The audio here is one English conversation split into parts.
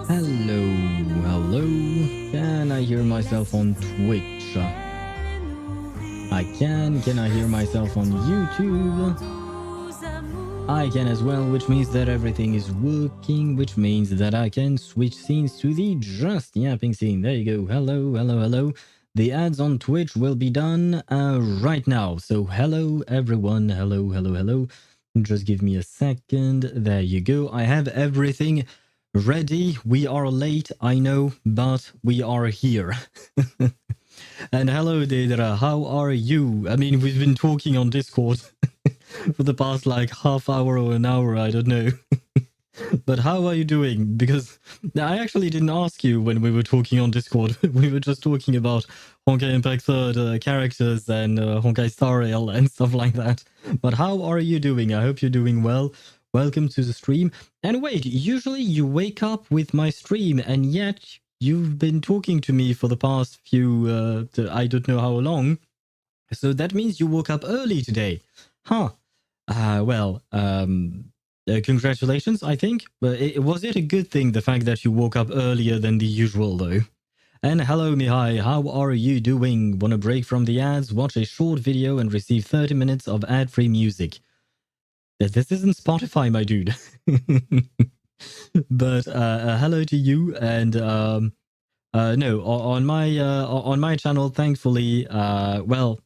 Hello. Can I hear myself on Twitch? I can. Can I hear myself on YouTube? I can as well, which means that everything is working, which means that I can switch scenes to the just yapping scene. There you go. Hello. The ads on Twitch will be done right now. So hello, everyone. Hello. Just give me a second. There you go. I have everything ready. We are late, I know, but we are here. And hello, Deidre. How are you? I mean, we've been talking on Discord for the past like half hour or an hour, I don't know. But how are you doing? Because I actually didn't ask you when we were talking on Discord. We were just talking about Honkai Impact 3rd characters and Honkai Star Rail and stuff like that. But how are you doing? I hope you're doing well. Welcome to the stream. And wait, usually you wake up with my stream, and yet you've been talking to me for the past few, I don't know how long. So that means you woke up early today. Huh. Congratulations, I think. But was it a good thing, the fact that you woke up earlier than the usual, though? And hello, Mihai. How are you doing? Want a break from the ads? Watch a short video and receive 30 minutes of ad-free music. This isn't Spotify, my dude. But hello to you. And no, on my channel, thankfully, well,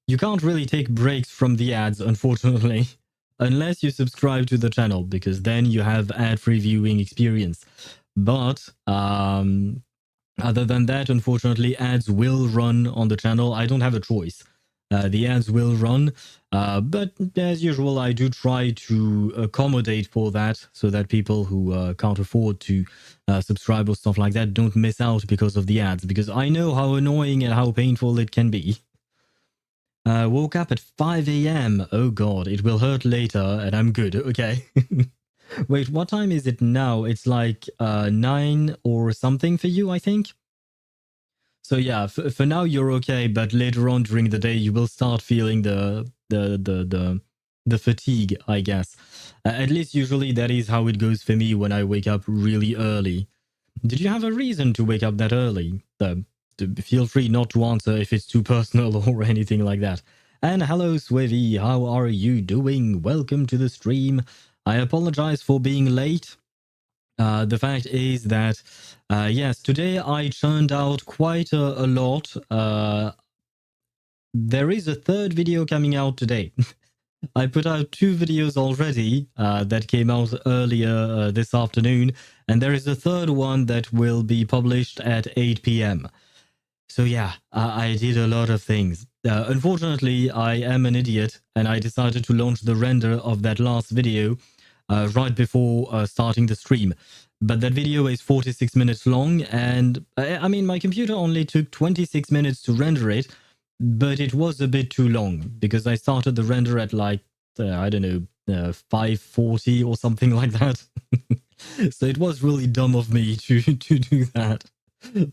you can't really take breaks from the ads, unfortunately, unless you subscribe to the channel, because then you have ad-free viewing experience. But other than that, unfortunately, ads will run on the channel. I don't have a choice. The ads will run, but as usual, I do try to accommodate for that, so that people who can't afford to subscribe or stuff like that don't miss out because of the ads, because I know how annoying and how painful it can be. Woke up at 5 a.m. Oh god, it will hurt later, and I'm good, okay? Wait, what time is it now? It's like 9 or something for you, I think? So yeah, for now you're okay, but later on during the day you will start feeling the fatigue, I guess. At least usually that is how it goes for me when I wake up really early. Did you have a reason to wake up that early, though? feel free not to answer if it's too personal or anything like that. And hello, Swivy, how are you doing? Welcome to the stream. I apologize for being late. The fact is that, yes, today I churned out quite a lot. There is a third video coming out today. I put out 2 videos already that came out earlier this afternoon, and there is a third one that will be published at 8 p.m. So yeah, I did a lot of things. Unfortunately, I am an idiot, and I decided to launch the render of that last video right before starting the stream. But that video is 46 minutes long, and I mean, my computer only took 26 minutes to render it, but it was a bit too long because I started the render at like, I don't know, 5:40 or something like that. So it was really dumb of me to do that.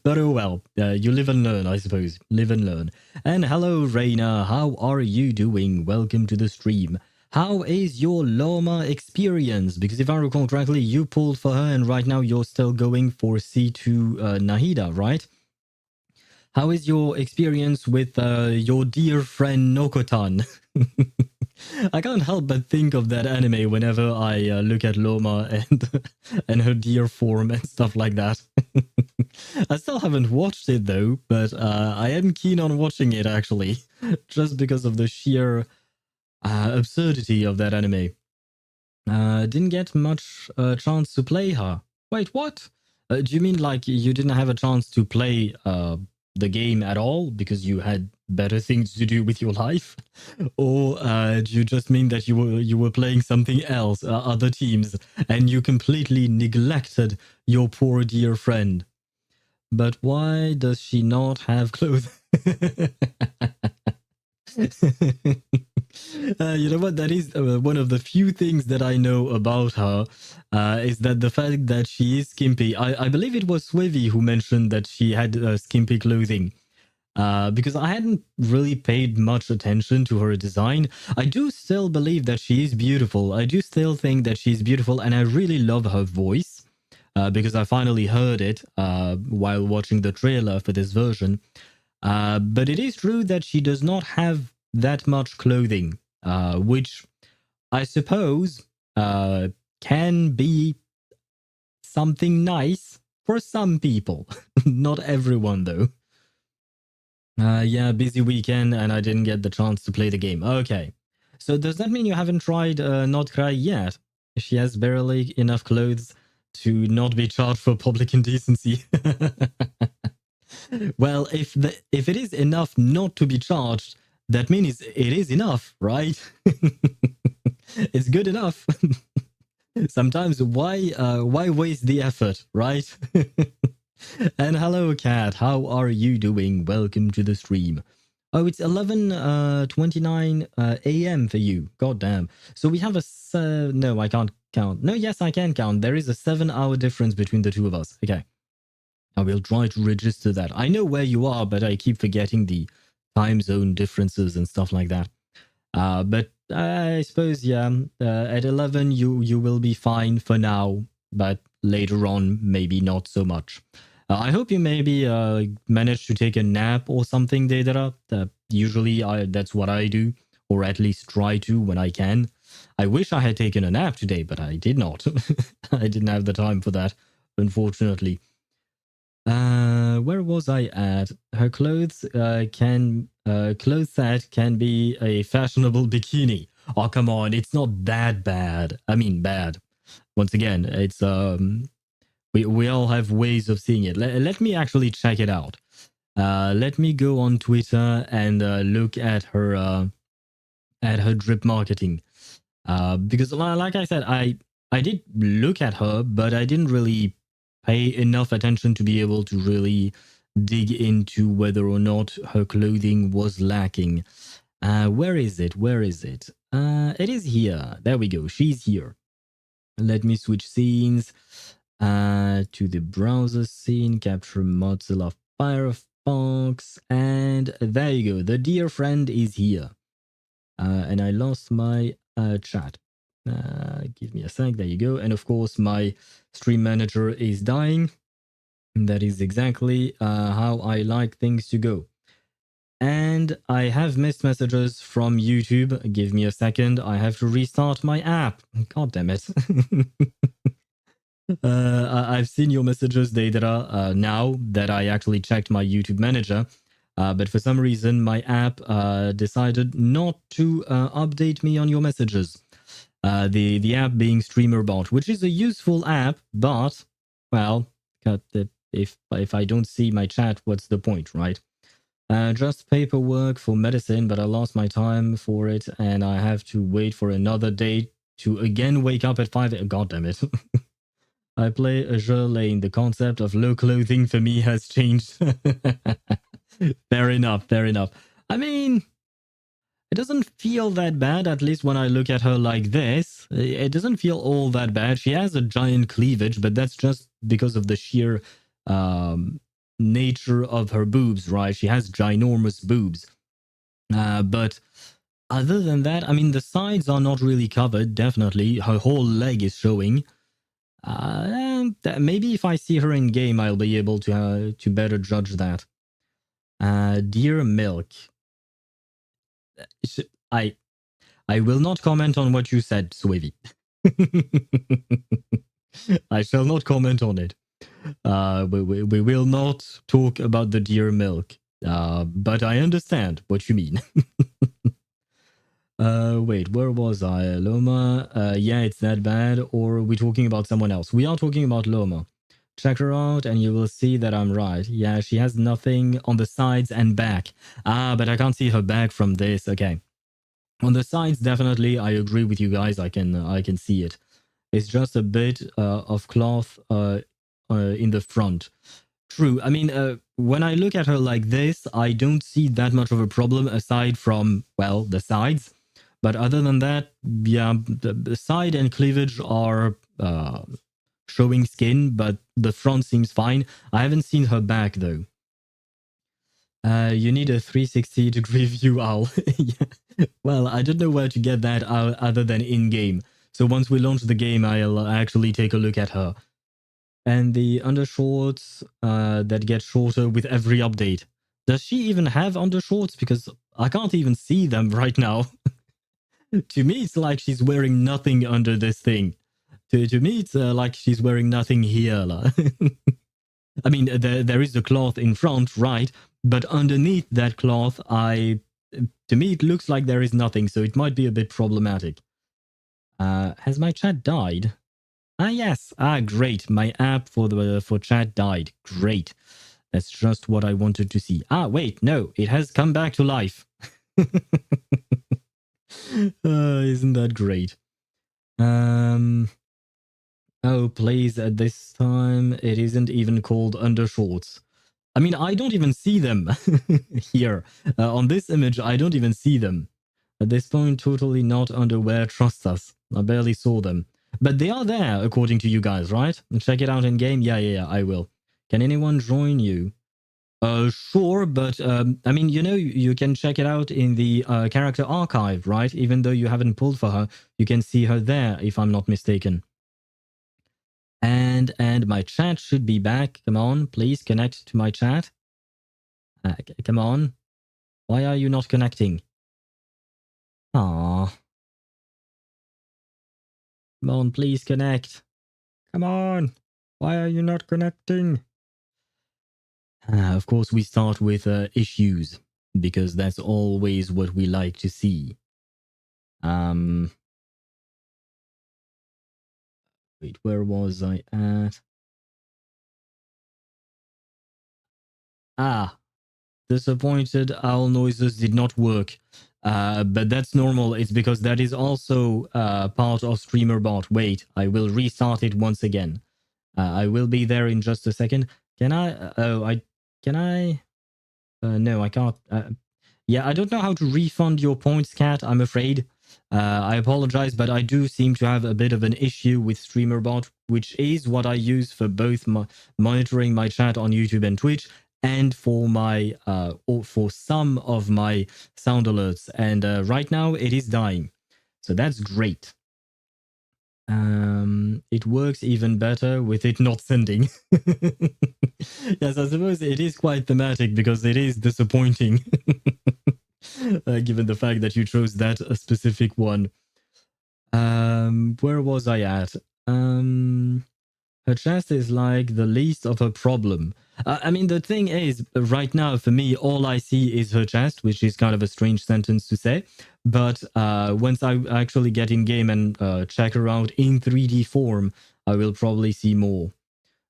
But oh well, you live and learn, I suppose. Live and learn. And hello, Reina. How are you doing? Welcome to the stream. How is your Lauma experience? Because if I recall correctly, you pulled for her and right now you're still going for C2 Nahida, right? How is your experience with your dear friend Nokotan? I can't help but think of that anime whenever I look at Lauma and her deer form and stuff like that. I still haven't watched it though, but I am keen on watching it actually, just because of the sheer absurdity of that anime. Didn't get much chance to play her. Wait, what? Do you mean like you didn't have a chance to play the game at all because you had better things to do with your life? Or do you just mean that you were playing something else, other teams, and you completely neglected your poor dear friend? But why does she not have clothes? You know what? That is one of the few things that I know about her, is that the fact that she is skimpy. I believe it was Swivy who mentioned that she had skimpy clothing. Because I hadn't really paid much attention to her design. I do still believe that she is beautiful. I do still think that she's beautiful, and I really love her voice. Because I finally heard it while watching the trailer for this version. But it is true that she does not have that much clothing, which I suppose can be something nice for some people. Not everyone, though. Yeah, busy weekend, and I didn't get the chance to play the game. Okay. So does that mean you haven't tried Nod-Krai yet? She has barely enough clothes to not be charged for public indecency. Well, if it is enough not to be charged, that means it is enough, right? It's good enough. Sometimes why waste the effort, right? And hello, Kat. How are you doing? Welcome to the stream. Oh, it's 11:29 a.m. for you. God damn. So we have a no, I can't count. No, yes, I can count. There is a 7-hour difference between the two of us. Okay. I will try to register that. I know where you are, but I keep forgetting the time zone differences and stuff like that. But I suppose, yeah, at 11 you will be fine for now, but later on, maybe not so much. I hope you maybe manage to take a nap or something, Deidara. Usually that's what I do, or at least try to when I can. I wish I had taken a nap today, but I did not. I didn't have the time for that, unfortunately. Where was I at? Her clothes clothes set can be a fashionable bikini. Oh, come on, it's not that bad. I mean, bad. Once again, it's we all have ways of seeing it. Let me actually check it out. Let me go on Twitter and look at her drip marketing. Because like I said, I did look at her, but I didn't really pay enough attention to be able to really dig into whether or not her clothing was lacking. Where is it? Where is it? It is here. There we go. She's here. Let me switch scenes to the browser scene, capture Mozilla Firefox, and there you go. The dear friend is here. And I lost my chat. Give me a sec. There you go. And of course, my stream manager is dying. That is exactly how I like things to go. And I have missed messages from YouTube. Give me a second. I have to restart my app. God damn it. I've seen your messages, Deidara, now that I actually checked my YouTube manager. But for some reason, my app decided not to update me on your messages. The app being StreamerBot, which is a useful app, but, well, if I don't see my chat, what's the point, right? Just paperwork for medicine, but I lost my time for it, and I have to wait for another day to again wake up at 5 God damn it. I play Azure Lane. The concept of low clothing for me has changed. Fair enough, fair enough. I mean, it doesn't feel that bad, at least when I look at her like this. It doesn't feel all that bad. She has a giant cleavage, but that's just because of the sheer nature of her boobs, right? She has ginormous boobs. But other than that, I mean, the sides are not really covered, definitely. Her whole leg is showing. Maybe if I see her in game, I'll be able to better judge that. Dear Milk. I will not comment on what you said, Swavy. I shall not comment on it. We will not talk about the dear Milk. But I understand what you mean. Wait, where was I? Lauma? Yeah, it's that bad. Or are we talking about someone else? We are talking about Lauma. Check her out and you will see that I'm right. Yeah, she has nothing on the sides and back. But I can't see her back from this. Okay. On the sides, definitely, I agree with you guys. I can see it. It's just a bit of cloth in the front. True. I mean, when I look at her like this, I don't see that much of a problem aside from, well, the sides. But other than that, yeah, the side and cleavage are showing skin, but the front seems fine. I haven't seen her back, though. You need a 360-degree view, Owl. Yeah. Well, I don't know where to get that other than in-game. So once we launch the game, I'll actually take a look at her. And the undershorts that get shorter with every update. Does she even have undershorts? Because I can't even see them right now. To me, it's like she's wearing nothing under this thing. To me, it's like she's wearing nothing here. I mean, there is the cloth in front, right? But underneath that cloth, to me, it looks like there is nothing, so it might be a bit problematic. Has my chat died? Yes. Great. My app for chat died. Great. That's just what I wanted to see. Wait, no, it has come back to life. Isn't that great? Oh, please, at this time, it isn't even called undershorts. I mean, I don't even see them here. On this image, I don't even see them. At this point, totally not underwear, trust us. I barely saw them. But they are there, according to you guys, right? Check it out in game? Yeah, I will. Can anyone join you? Sure, but I mean, you can check it out in the character archive, right? Even though you haven't pulled for her, you can see her there, if I'm not mistaken. And my chat should be back. Come on, please connect to my chat. Come on. Why are you not connecting? Aww. Come on, please connect. Come on. Why are you not connecting? Of course, we start with issues, because that's always what we like to see. Wait, where was I at? Disappointed owl noises did not work. But that's normal. It's because that is also part of StreamerBot. Wait, I will restart it once again. I will be there in just a second. Can I? Can I? No, I can't. Yeah, I don't know how to refund your points, Cat, I'm afraid. I apologize, but I do seem to have a bit of an issue with StreamerBot, which is what I use for both monitoring my chat on YouTube and Twitch, and for my or for some of my sound alerts. And right now, it is dying. So that's great. It works even better with it not sending. Yes, I suppose it is quite thematic because it is disappointing, given the fact that you chose that specific one. Where was I at? Her chest is like the least of her problem. I mean, the thing is, right now, for me, all I see is her chest, which is kind of a strange sentence to say. But once I actually get in game and check her out in 3D form, I will probably see more.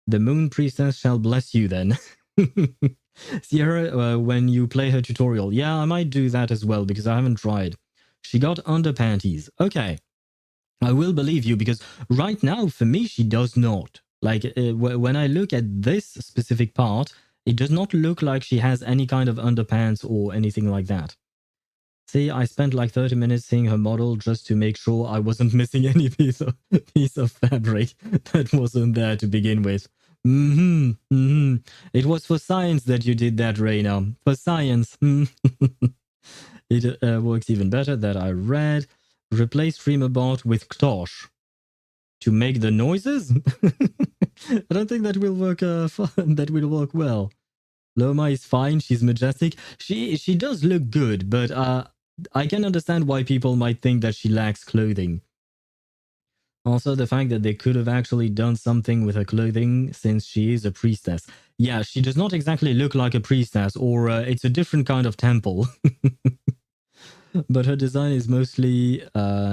The Moon Priestess shall bless you then. See her when you play her tutorial. Yeah, I might do that as well because I haven't tried. She got underpanties. Okay. I will believe you because right now, for me, she does not. Like, when I look at this specific part, it does not look like she has any kind of underpants or anything like that. See, I spent like 30 minutes seeing her model just to make sure I wasn't missing any piece of fabric that wasn't there to begin with. It was for science that you did that, Reina. For science. It works even better that I read. Replace StreamerBot with Ktosh to make the noises. I don't think that will work. That will work well. Lauma is fine. She's majestic. She does look good, but I can understand why people might think that she lacks clothing. Also, the fact that they could have actually done something with her clothing since she is a priestess. Yeah, she does not exactly look like a priestess, or it's a different kind of temple. But her design is mostly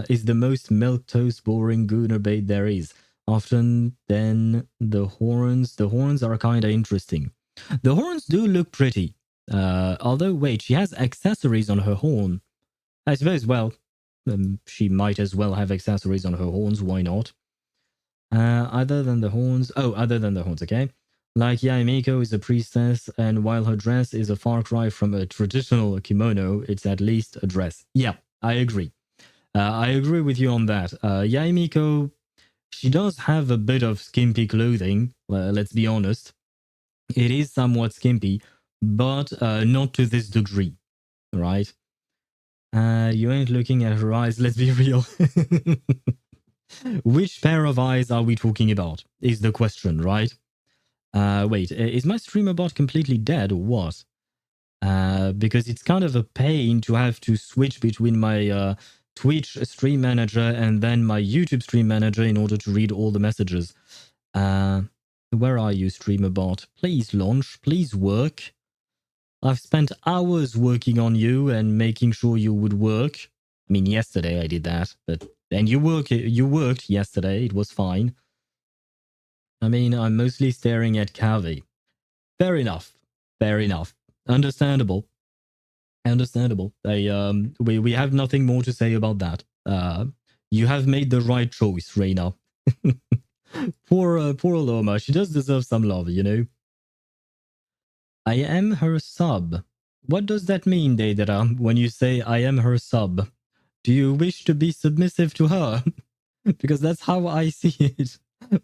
is the most milquetoast boring gooner bait there is. Often then the horns are kind of interesting. The horns do look pretty. Although wait, she has accessories on her horn. I suppose, well, she might as well have accessories on her horns, why not? Other than the horns, okay. Like Yaimiko is a priestess, and while her dress is a far cry from a traditional kimono, it's at least a dress. Yeah, I agree. I agree with you on that. Yaimiko, she does have a bit of skimpy clothing, let's be honest. It is somewhat skimpy, but not to this degree, right? You ain't looking at her eyes, let's be real. Which pair of eyes are we talking about, is the question, right? Wait, is my streamer bot completely dead or what? Because it's kind of a pain to have to switch between my Twitch stream manager and then my YouTube stream manager in order to read all the messages. Where are you, streamer bot? Please launch, please work. I've spent hours working on you and making sure you would work. I mean, yesterday I did that, but and you worked yesterday. It was fine. I mean, I'm mostly staring at Kavi. Fair enough. Fair enough. Understandable. Understandable. We have nothing more to say about that. You have made the right choice, Reina. Poor Lauma. She does deserve some love, you know. I am her sub. What does that mean, Deidara, when you say I am her sub? Do you wish to be submissive to her? Because that's how I see it,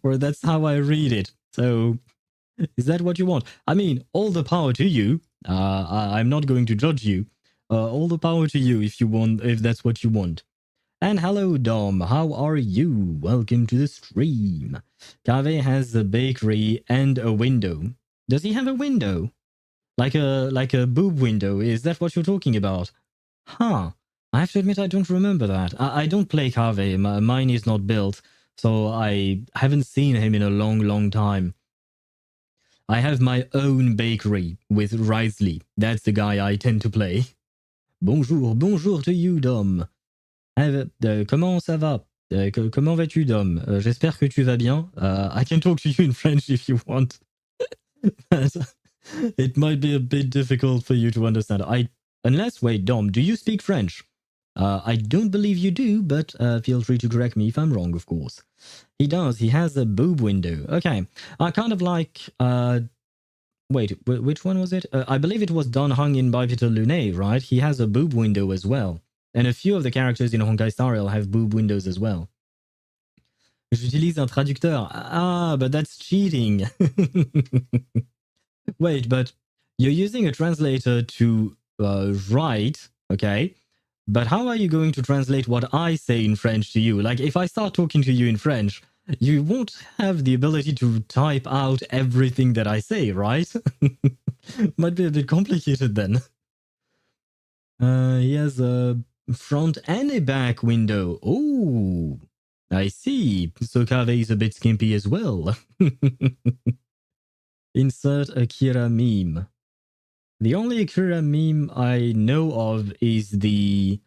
or that's how I read it. So, is that what you want? I mean, all the power to you. I'm not going to judge you. All the power to you if you want, if that's what you want. And hello, Dom. How are you? Welcome to the stream. Kave has a bakery and a window. Does he have a window? Like a boob window? Is that what you're talking about? Huh. I have to admit I don't remember that. I don't play Kave. Mine is not built, so I haven't seen him in a long time. I have my own bakery with Risley. That's the guy I tend to play. Bonjour to you, Dom. Comment ça va? Comment vas-tu, Dom? J'espère que tu vas bien. I can talk to you in French if you want. It might be a bit difficult for you to understand. Unless, wait, Dom, do you speak French? I don't believe you do, but feel free to correct me if I'm wrong, of course. He does. He has a boob window. Okay. I kind of like... wait, which one was it? I believe it was Don Hung in Bivital Lunae, right? He has a boob window as well. And a few of the characters in Honkai Star Rail have boob windows as well. J'utilise un traducteur. Ah, but that's cheating. Wait, but you're using a translator to write, okay? But how are you going to translate what I say in French to you? Like, if I start talking to you in French, you won't have the ability to type out everything that I say, right? Might be a bit complicated then. He has a front and a back window. Oh, I see. So Kave is a bit skimpy as well. Insert Akira meme. The only Akira meme I know of is the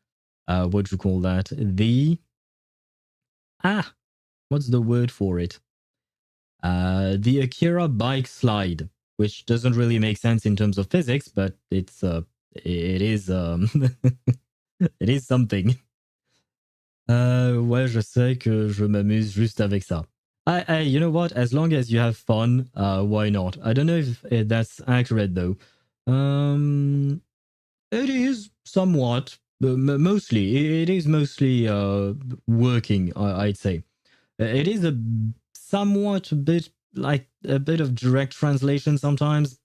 what do you call that? What's the word for it? The Akira bike slide, which doesn't really make sense in terms of physics, but it is it is something. Ouais, je sais que je m'amuse juste avec ça. You know what? As long as you have fun, why not? I don't know if that's accurate though. It is somewhat, mostly. It is mostly working. I'd say it is a somewhat bit like a bit of direct translation sometimes,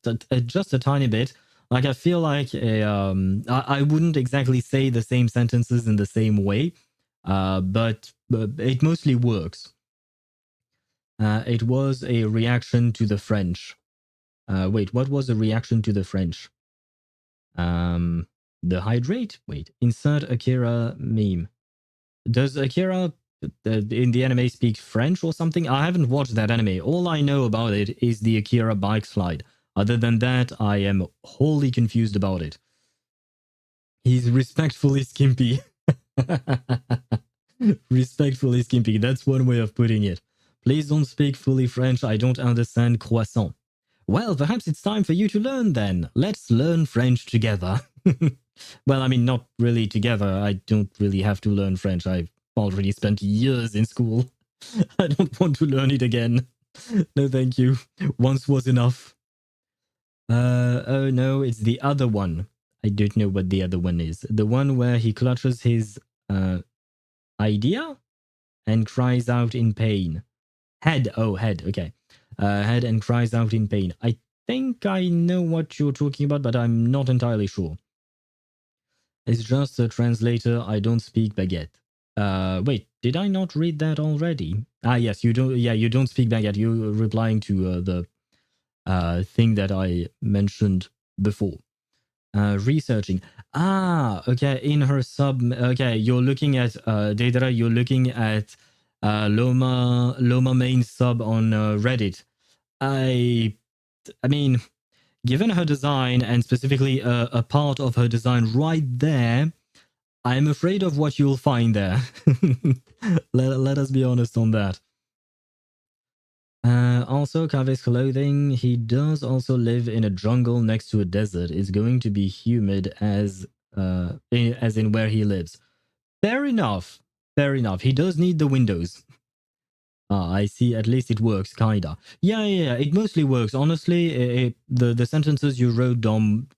just a tiny bit. Like I feel like I wouldn't exactly say the same sentences in the same way, but it mostly works. It was a reaction to the French. Wait, what was a reaction to the French? The hydrate? Wait, insert Akira meme. Does Akira in the anime speak French or something? I haven't watched that anime. All I know about it is the Akira bike slide. Other than that, I am wholly confused about it. He's respectfully skimpy. Respectfully skimpy. That's one way of putting it. Please don't speak fully French. I don't understand croissant. Well, perhaps it's time for you to learn then. Let's learn French together. Well, I mean, not really together. I don't really have to learn French. I've already spent years in school. I don't want to learn it again. No, thank you. Once was enough. Oh no, it's the other one. I don't know what the other one is. The one where he clutches his idea and cries out in pain. Head. Oh, head. Okay. Head and cries out in pain. I think I know what you're talking about, but I'm not entirely sure. It's just a translator. I don't speak baguette. Wait, did I not read that already? Yes, you don't. Yeah, you don't speak baguette. You're replying to the thing that I mentioned before. Researching. Okay. In her sub. Okay, you're looking at Deidara. You're looking at Lauma main sub on Reddit. I mean, given her design and specifically a part of her design right there, I'm afraid of what you'll find there. let us be honest on that. Also, Kave's clothing. He does also live in a jungle next to a desert. It's going to be humid as in where he lives. Fair enough. Fair enough. He does need the windows. I see. At least it works, kinda. Yeah. It mostly works. Honestly, the sentences you wrote, Dom,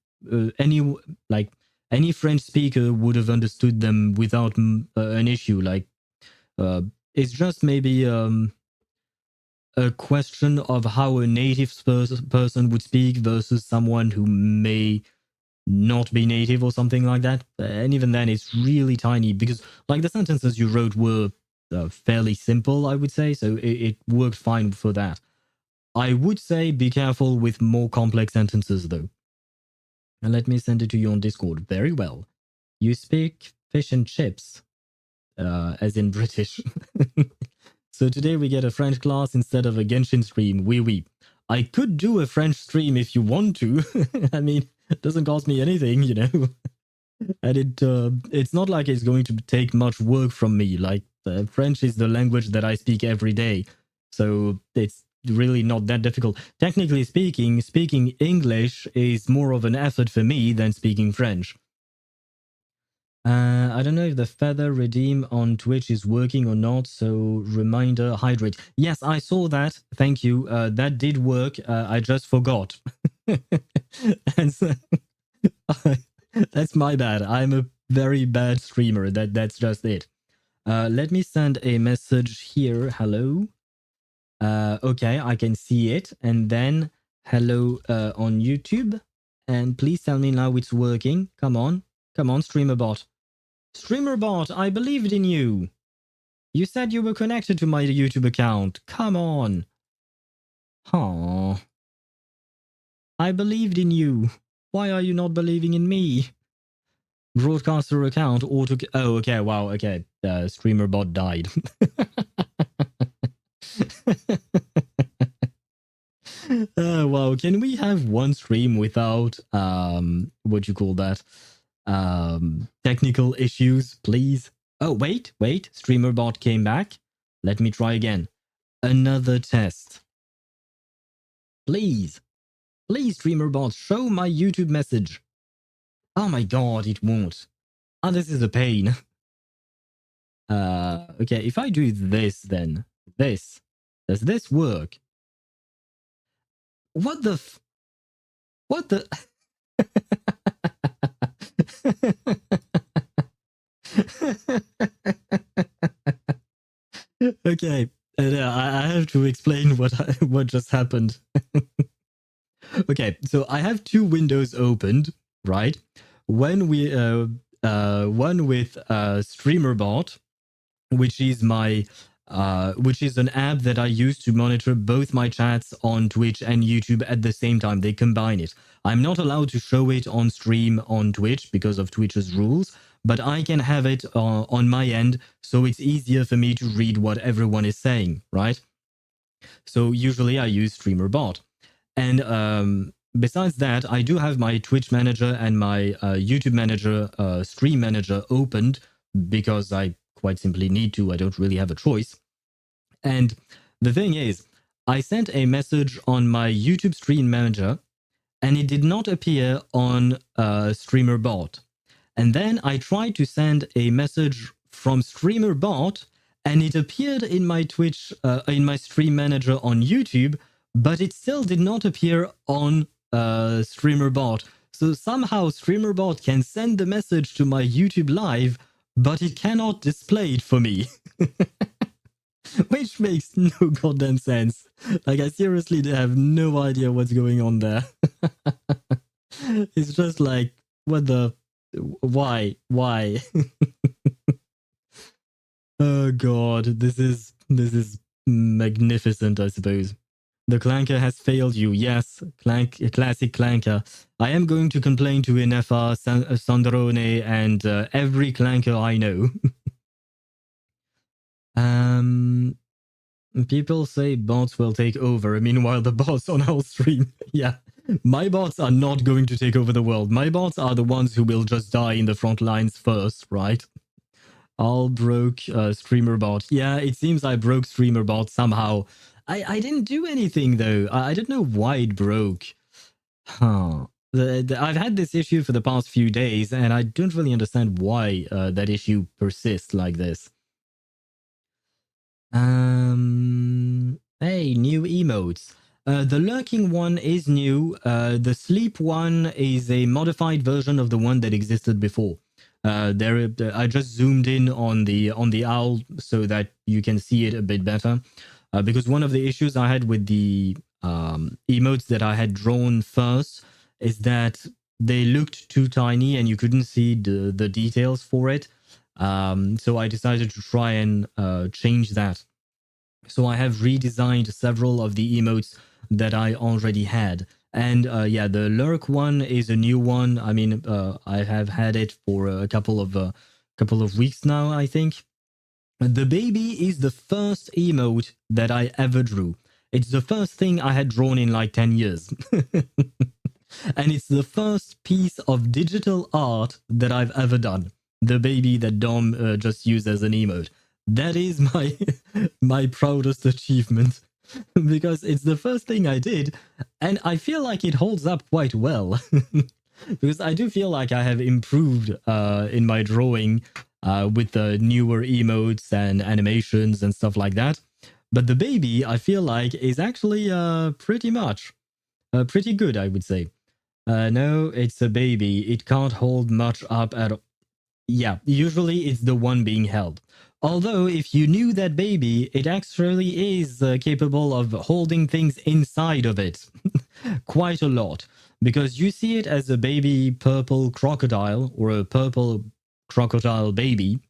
any French speaker would have understood them without an issue. Like, it's just maybe a question of how a native person would speak versus someone who may not be native or something like that. And even then, it's really tiny because, like, the sentences you wrote were fairly simple, I would say, so it worked fine for that. I would say be careful with more complex sentences, though. And let me send it to you on Discord. Very well. You speak fish and chips, as in British. So today we get a French class instead of a Genshin stream. Oui. I could do a French stream if you want to. I mean, it doesn't cost me anything, you know. And it's not like it's going to take much work from me. Like, French is the language that I speak every day, so it's really not that difficult. Technically speaking English is more of an effort for me than speaking French. I don't know if the feather redeem on Twitch is working or not, so reminder, hydrate. Yes, I saw that. Thank you. That did work. I just forgot. And so, that's my bad. I'm a very bad streamer. That's just it. Let me send a message here. Hello. Okay, I can see it. And then hello on YouTube. And please tell me now it's working. Come on, streamer bot. StreamerBot, I believed in you. You said you were connected to my YouTube account. Come on. Huh. I believed in you. Why are you not believing in me? Broadcaster account auto... Oh, okay, wow, okay. StreamerBot died. Wow, can we have one stream without, what you call that? Technical issues, please? Oh, wait. StreamerBot came back. Let me try again. Another test. Please, StreamerBot, show my YouTube message. Oh my god, it won't. Oh, this is a pain. Okay, if I do this then, does this work? What the what the... Okay, I have to explain what just happened. Okay, so I have two windows opened, right? One with StreamerBot, which is which is an app that I use to monitor both my chats on Twitch and YouTube at the same time. They combine it. I'm not allowed to show it on stream on Twitch because of Twitch's rules, but I can have it on my end, so it's easier for me to read what everyone is saying, right? So usually I use StreamerBot. And besides that, I do have my Twitch manager and my YouTube manager, stream manager opened because I quite simply need to. I don't really have a choice. And the thing is, I sent a message on my YouTube stream manager and it did not appear on StreamerBot. And then I tried to send a message from StreamerBot and it appeared in my Twitch, in my stream manager on YouTube, but it still did not appear on StreamerBot. So somehow StreamerBot can send the message to my YouTube live, but it cannot display it for me. Which makes no goddamn sense. Like, I seriously have no idea what's going on there. It's just like, what the... Why? Oh god, this is magnificent, I suppose. The clanker has failed you. Yes, classic clanker. I am going to complain to Inefa, Sandrone, and every clanker I know. People say bots will take over. Meanwhile, the bots on our stream. Yeah, my bots are not going to take over the world. My bots are the ones who will just die in the front lines first, right? All broke StreamerBot. Yeah, it seems I broke StreamerBot somehow. I didn't do anything though. I don't know why it broke. Huh. I've had this issue for the past few days and I don't really understand why that issue persists like this. Hey, new emotes. The lurking one is new. The sleep one is a modified version of the one that existed before. I just zoomed in on the owl so that you can see it a bit better. Because one of the issues I had with the emotes that I had drawn first is that they looked too tiny and you couldn't see the details for it. So I decided to try and change that. So I have redesigned several of the emotes that I already had. And yeah, the lurk one is a new one. I mean, I have had it for a couple of weeks now, I think. The baby is the first emote that I ever drew. It's the first thing I had drawn in like 10 years. And it's the first piece of digital art that I've ever done. The baby that Dom just used as an emote. That is my proudest achievement. Because it's the first thing I did, and I feel like it holds up quite well. Because I do feel like I have improved in my drawing with the newer emotes and animations and stuff like that. But the baby, I feel like, is actually pretty good, I would say. No, it's a baby. It can't hold much up at all. Yeah, usually it's the one being held. Although, if you knew that baby, it actually is capable of holding things inside of it. Quite a lot. Because you see it as a baby purple crocodile or a purple crocodile baby.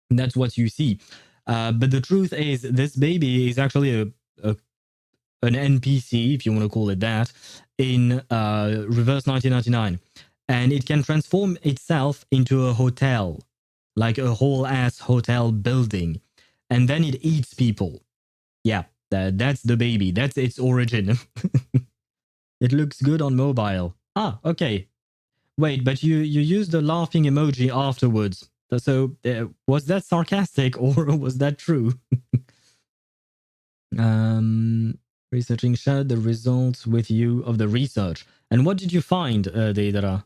That's what you see. But the truth is, this baby is actually an NPC, if you want to call it that, in Reverse 1999. And it can transform itself into a hotel, like a whole ass hotel building. And then it eats people. Yeah, that's the baby. That's its origin. It looks good on mobile. Ah, okay. Wait, but you used the laughing emoji afterwards. So was that sarcastic or was that true? Researching shared the results with you of the research. And what did you find, Deidara?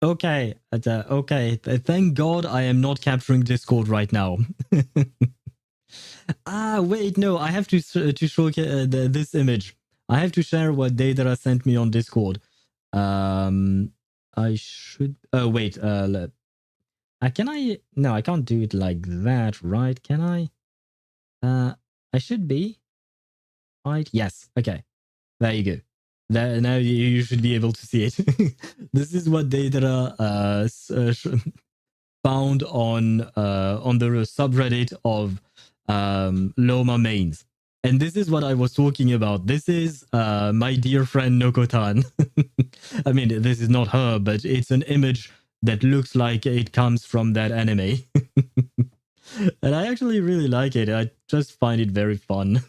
Okay, okay. Thank God I am not capturing Discord right now. Wait, no, I have to show this image. I have to share what Deidara sent me on Discord. I should. Oh wait. Can I? No, I can't do it like that, right? Can I? I should be. Right. Yes. Okay. There you go. Now you should be able to see it. This is what Deidara found on the subreddit of Lauma mains. And this is what I was talking about. This is my dear friend Nokotan. I mean, this is not her, but it's an image that looks like it comes from that anime. And I actually really like it. I just find it very fun.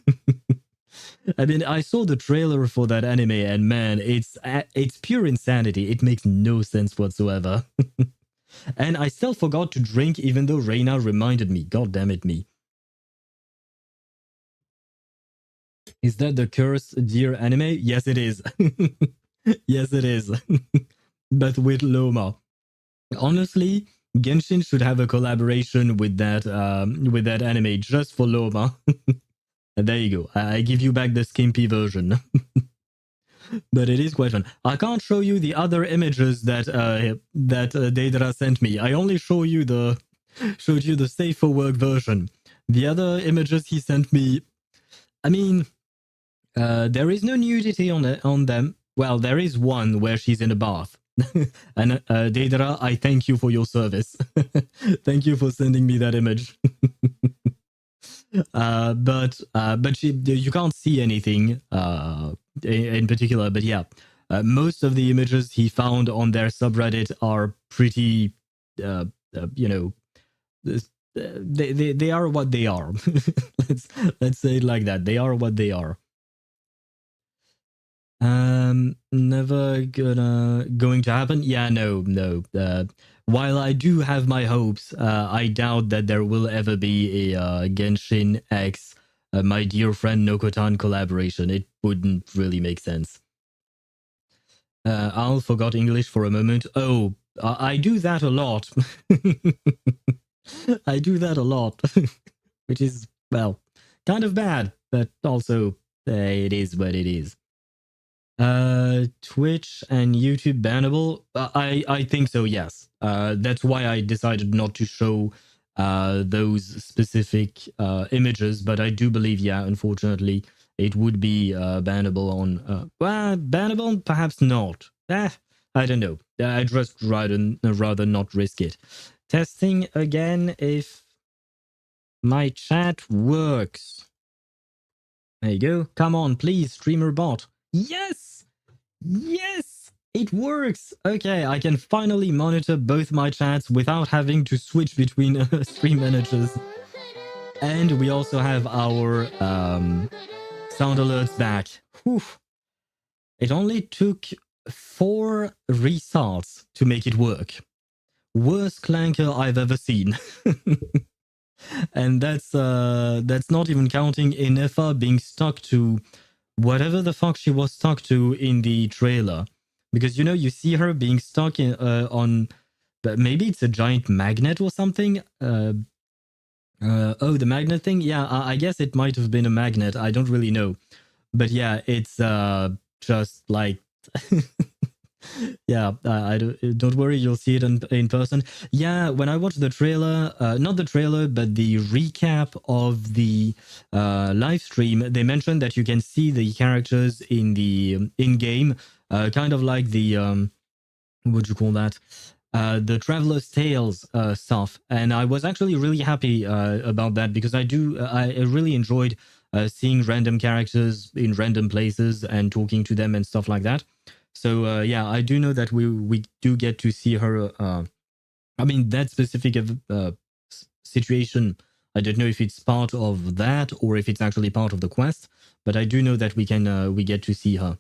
I mean, I saw the trailer for that anime, and man, it's pure insanity. It makes no sense whatsoever. And I still forgot to drink, even though Reina reminded me. God damn it, me. Is that the Cursed Deer anime? Yes, it is. Yes, it is. But with Lauma. Honestly, Genshin should have a collaboration with that anime just for Lauma. There you go. I give you back the skimpy version. But it is quite fun. I can't show you the other images that Deidara sent me. I only showed you the safe for work version. The other images he sent me, I mean, there is no nudity on them. Well, there is one where she's in a bath. And Deidara, I thank you for your service. Thank you for sending me that image. But you can't see anything in particular. But yeah, most of the images he found on their subreddit are pretty, they are what they are. let's say it like that. They are what they are. Never going to happen. Yeah, no. While I do have my hopes, I doubt that there will ever be a Genshin X My Dear Friend Nokotan collaboration. It wouldn't really make sense. Al forgot English for a moment. Oh, I do that a lot. I do that a lot, which is, well, kind of bad, but also it is what it is. Twitch and YouTube bannable? I think so, yes. That's why I decided not to show those specific images, but I do believe, yeah, unfortunately, it would be bannable on... bannable? Perhaps not. I don't know. I'd just rather not risk it. Testing again if my chat works. There you go. Come on, please, streamer bot. Yes! Yes! It works! Okay, I can finally monitor both my chats without having to switch between stream managers. And we also have our sound alerts back. Whew. It only took 4 restarts to make it work. Worst clanker I've ever seen. And that's not even counting Inefa being stuck to whatever the fuck she was stuck to in the trailer. Because, you see her being stuck in on... Maybe it's a giant magnet or something? Oh, the magnet thing? Yeah, I guess it might have been a magnet. I don't really know. But yeah, it's just like... Yeah, don't worry, you'll see it in person. Yeah, when I watched the trailer, not the trailer, but the recap of the live stream, they mentioned that you can see the characters in the in-game, kind of like the what do you call that? the Traveler's Tales stuff, and I was actually really happy about that because I really enjoyed seeing random characters in random places and talking to them and stuff like that. So yeah, I do know that we do get to see her. I mean, that specific situation, I don't know if it's part of that or if it's actually part of the quest, but I do know that we get to see her.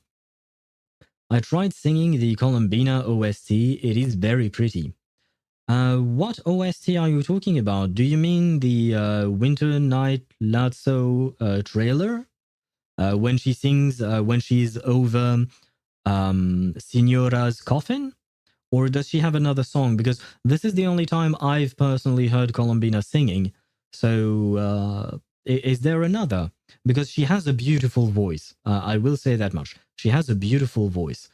I tried singing the Columbina OST. It is very pretty. What OST are you talking about? Do you mean the Winter Night Lazzo trailer? When she sings, when she's over Signora's coffin? Or does she have another song? Because this is the only time I've personally heard Columbina singing. So is there another? Because she has a beautiful voice. I will say that much. She has a beautiful voice.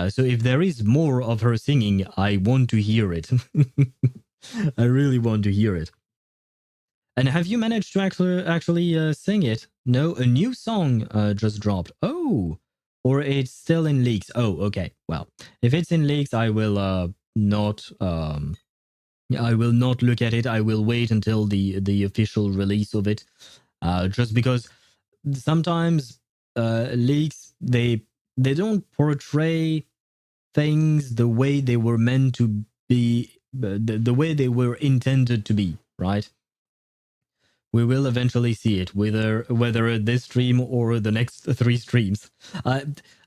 So if there is more of her singing, I want to hear it. I really want to hear it. And have you managed to actually sing it? No, a new song just dropped. Oh, or it's still in leaks. Oh, okay. Well, if it's in leaks, I will not. I will not look at it. I will wait until the official release of it. Just because sometimes leaks they don't portray things the way they were meant to be, the way they were intended to be, right? We will eventually see it, whether this stream or the next 3 streams. I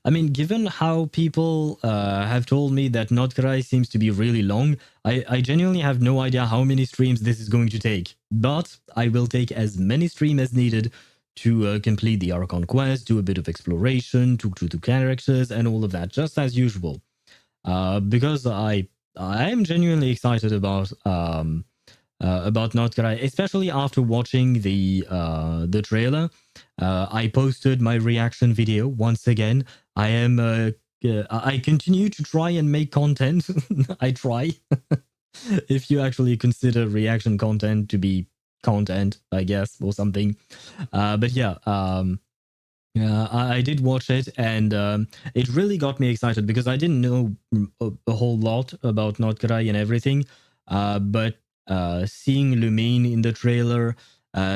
mean, given how people have told me that Nod-Krai seems to be really long, I genuinely have no idea how many streams this is going to take. But I will take as many streams as needed to complete the Archon Quest, do a bit of exploration, talk to the characters, and all of that, just as usual. Because I am genuinely excited about Nod-Krai, especially after watching the trailer. I posted my reaction video once again. I continue to try and make content. I try. If you actually consider reaction content to be content, I guess, or something. But yeah, I did watch it, and it really got me excited because I didn't know a whole lot about Nod-Krai and everything. But seeing Lumine in the trailer,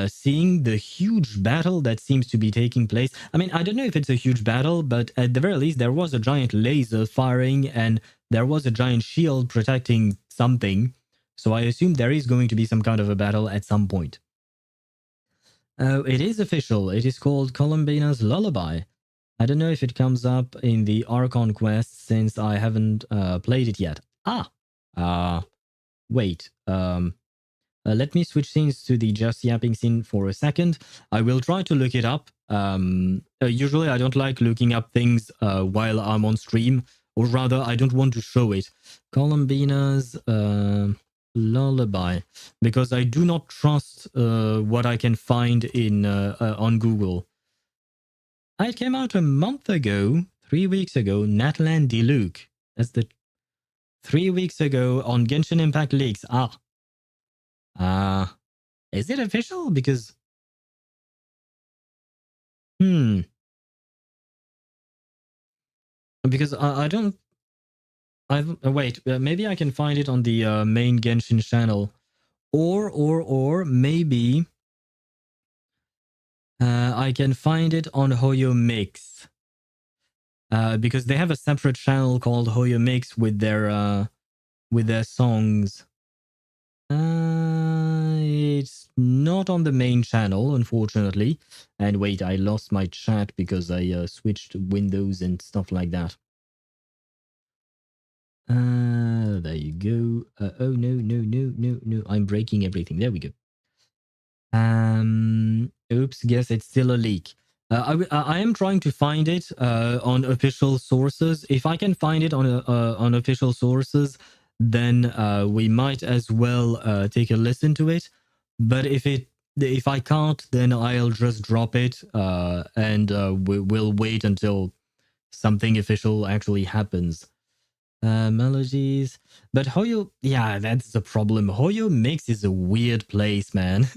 seeing the huge battle that seems to be taking place. I mean, I don't know if it's a huge battle, but at the very least, there was a giant laser firing and there was a giant shield protecting something. So I assume there is going to be some kind of a battle at some point. It is official. It is called Columbina's Lullaby. I don't know if it comes up in the Archon Quest since I haven't played it yet. Wait. Let me switch scenes to the just yapping scene for a second. I will try to look it up. Usually I don't like looking up things while I'm on stream, or rather I don't want to show it. Columbina's Lullaby, because I do not trust what I can find in on Google. It came out a month ago, 3 weeks ago, Natlan Diluc. That's the 3 weeks ago on Genshin Impact Leaks. Is it official? Because because I don't. Wait. Maybe I can find it on the main Genshin channel, or maybe I can find it on HoYoMix. Because they have a separate channel called HoYoMix with their songs. It's not on the main channel, unfortunately. And wait, I lost my chat because I switched windows and stuff like that. There you go. Oh no! I'm breaking everything. There we go. Oops. Guess it's still a leak. I am trying to find it on official sources. If I can find it on official sources, then we might as well take a listen to it. But if I can't, then I'll just drop it and we'll wait until something official actually happens. Melodies, but Hoyo, yeah, that's the problem. HoYoMix is a weird place, man.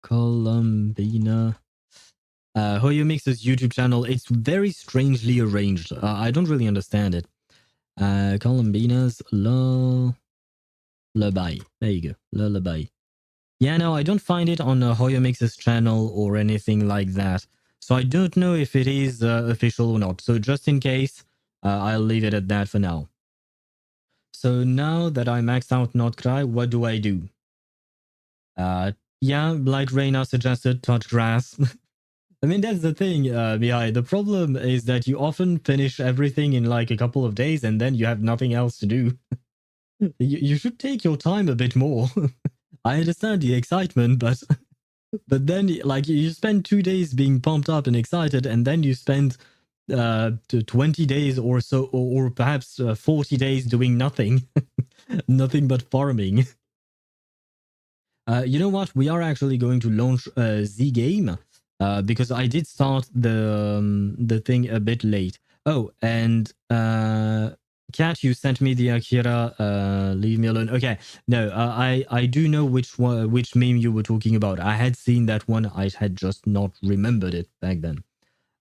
Columbina. HoYoMix's YouTube channel, it's very strangely arranged. I don't really understand it. Columbina's Lullaby. There you go. Lullaby. Yeah, no, I don't find it on HoYoMix's channel or anything like that. So I don't know if it is official or not. So just in case, I'll leave it at that for now. So now that I maxed out Nod-Krai, what do I do? Yeah, like Reina suggested, touch grass. I mean, that's the thing, Mihai. The problem is that you often finish everything in like a couple of days and then you have nothing else to do. You should take your time a bit more. I understand the excitement, but then like you spend 2 days being pumped up and excited, and then you spend 20 days or so, or perhaps 40 days doing nothing, nothing but farming. You know what? We are actually going to launch Z game because I did start the thing a bit late. Oh, and Kat, you sent me the Akira. Leave me alone. Okay, no, I do know which meme you were talking about. I had seen that one. I had just not remembered it back then.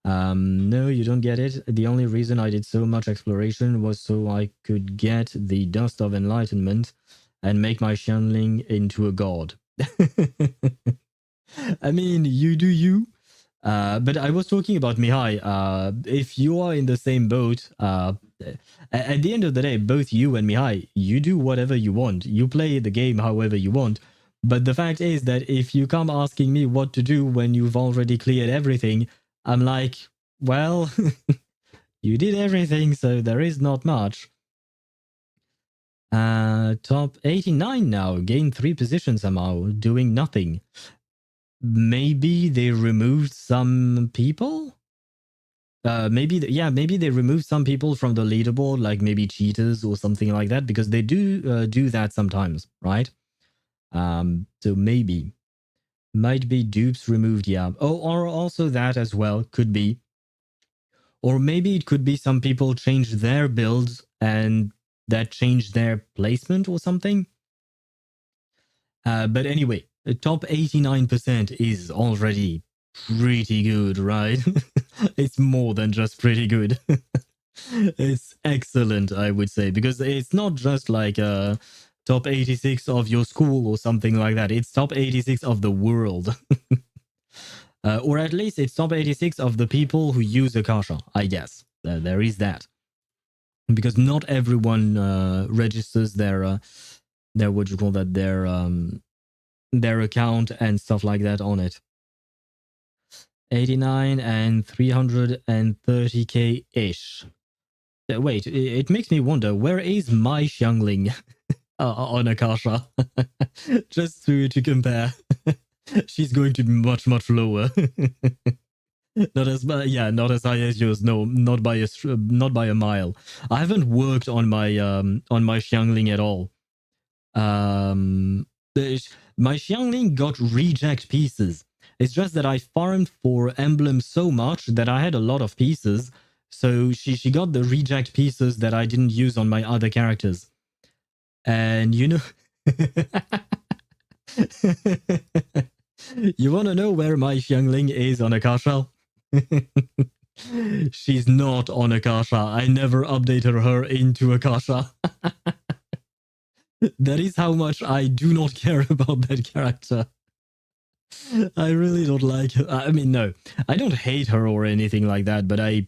No, you don't get it. The only reason I did so much exploration was so I could get the Dust of Enlightenment and make my Xianling into a god. I mean, you do you. But I was talking about Mihai. If you are in the same boat, at the end of the day, both you and Mihai, you do whatever you want. You play the game however you want. But the fact is that if you come asking me what to do when you've already cleared everything, I'm like, well, you did everything, so there is not much. Top 89 now, gain 3 positions somehow, doing nothing. Maybe they removed some people? Maybe they removed some people from the leaderboard, like maybe cheaters or something like that, because they do that sometimes, right? So maybe. Might be dupes removed, yeah. Oh, or also that as well, could be. Or maybe it could be some people changed their builds and that changed their placement or something. But anyway, the top 89% is already pretty good, right? It's more than just pretty good. It's excellent, I would say, because it's not just like top 86 of your school or something like that. It's top 86 of the world. Or at least it's top 86 of the people who use Akasha, I guess. There is that. Because not everyone registers their what you call that, their account and stuff like that on it. 89 and 330k ish. Wait, it makes me wonder, where is my Xiangling on Akasha? Just to compare. She's going to be much lower. Not as high as yours. No, not by a mile. I haven't worked on my Xiangling at all. My Xiangling got reject pieces. It's just that I farmed for emblems so much that I had a lot of pieces. So she got the reject pieces that I didn't use on my other characters. And you know... You want to know where my Xiangling is on Akasha? She's not on Akasha. I never updated her into Akasha. That is how much I do not care about that character. I really don't like her. I mean, no, I don't hate her or anything like that, but I'm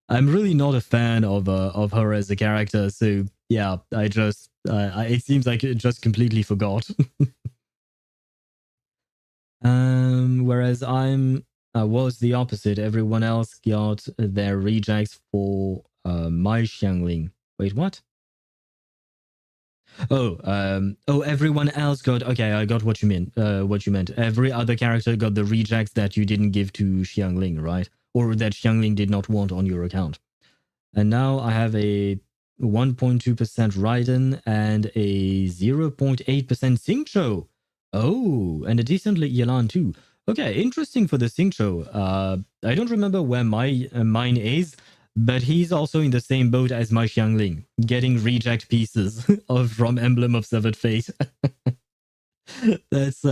really not a fan of her as a character. So yeah, it seems like it just completely forgot. Whereas I was the opposite. Everyone else got their rejects for my Xiangling. Wait, what? Oh, everyone else got... Okay, I got what you meant. Every other character got the rejects that you didn't give to Xiangling, right? Or that Xiangling did not want on your account. And now I have a 1.2% Raiden and a 0.8% Xingqiu. Oh, and a decent Yelan too. Okay, interesting for the Xingqiu. I don't remember where mine is, but he's also in the same boat as my Xiangling, getting reject pieces from Emblem of Severed Fate. That's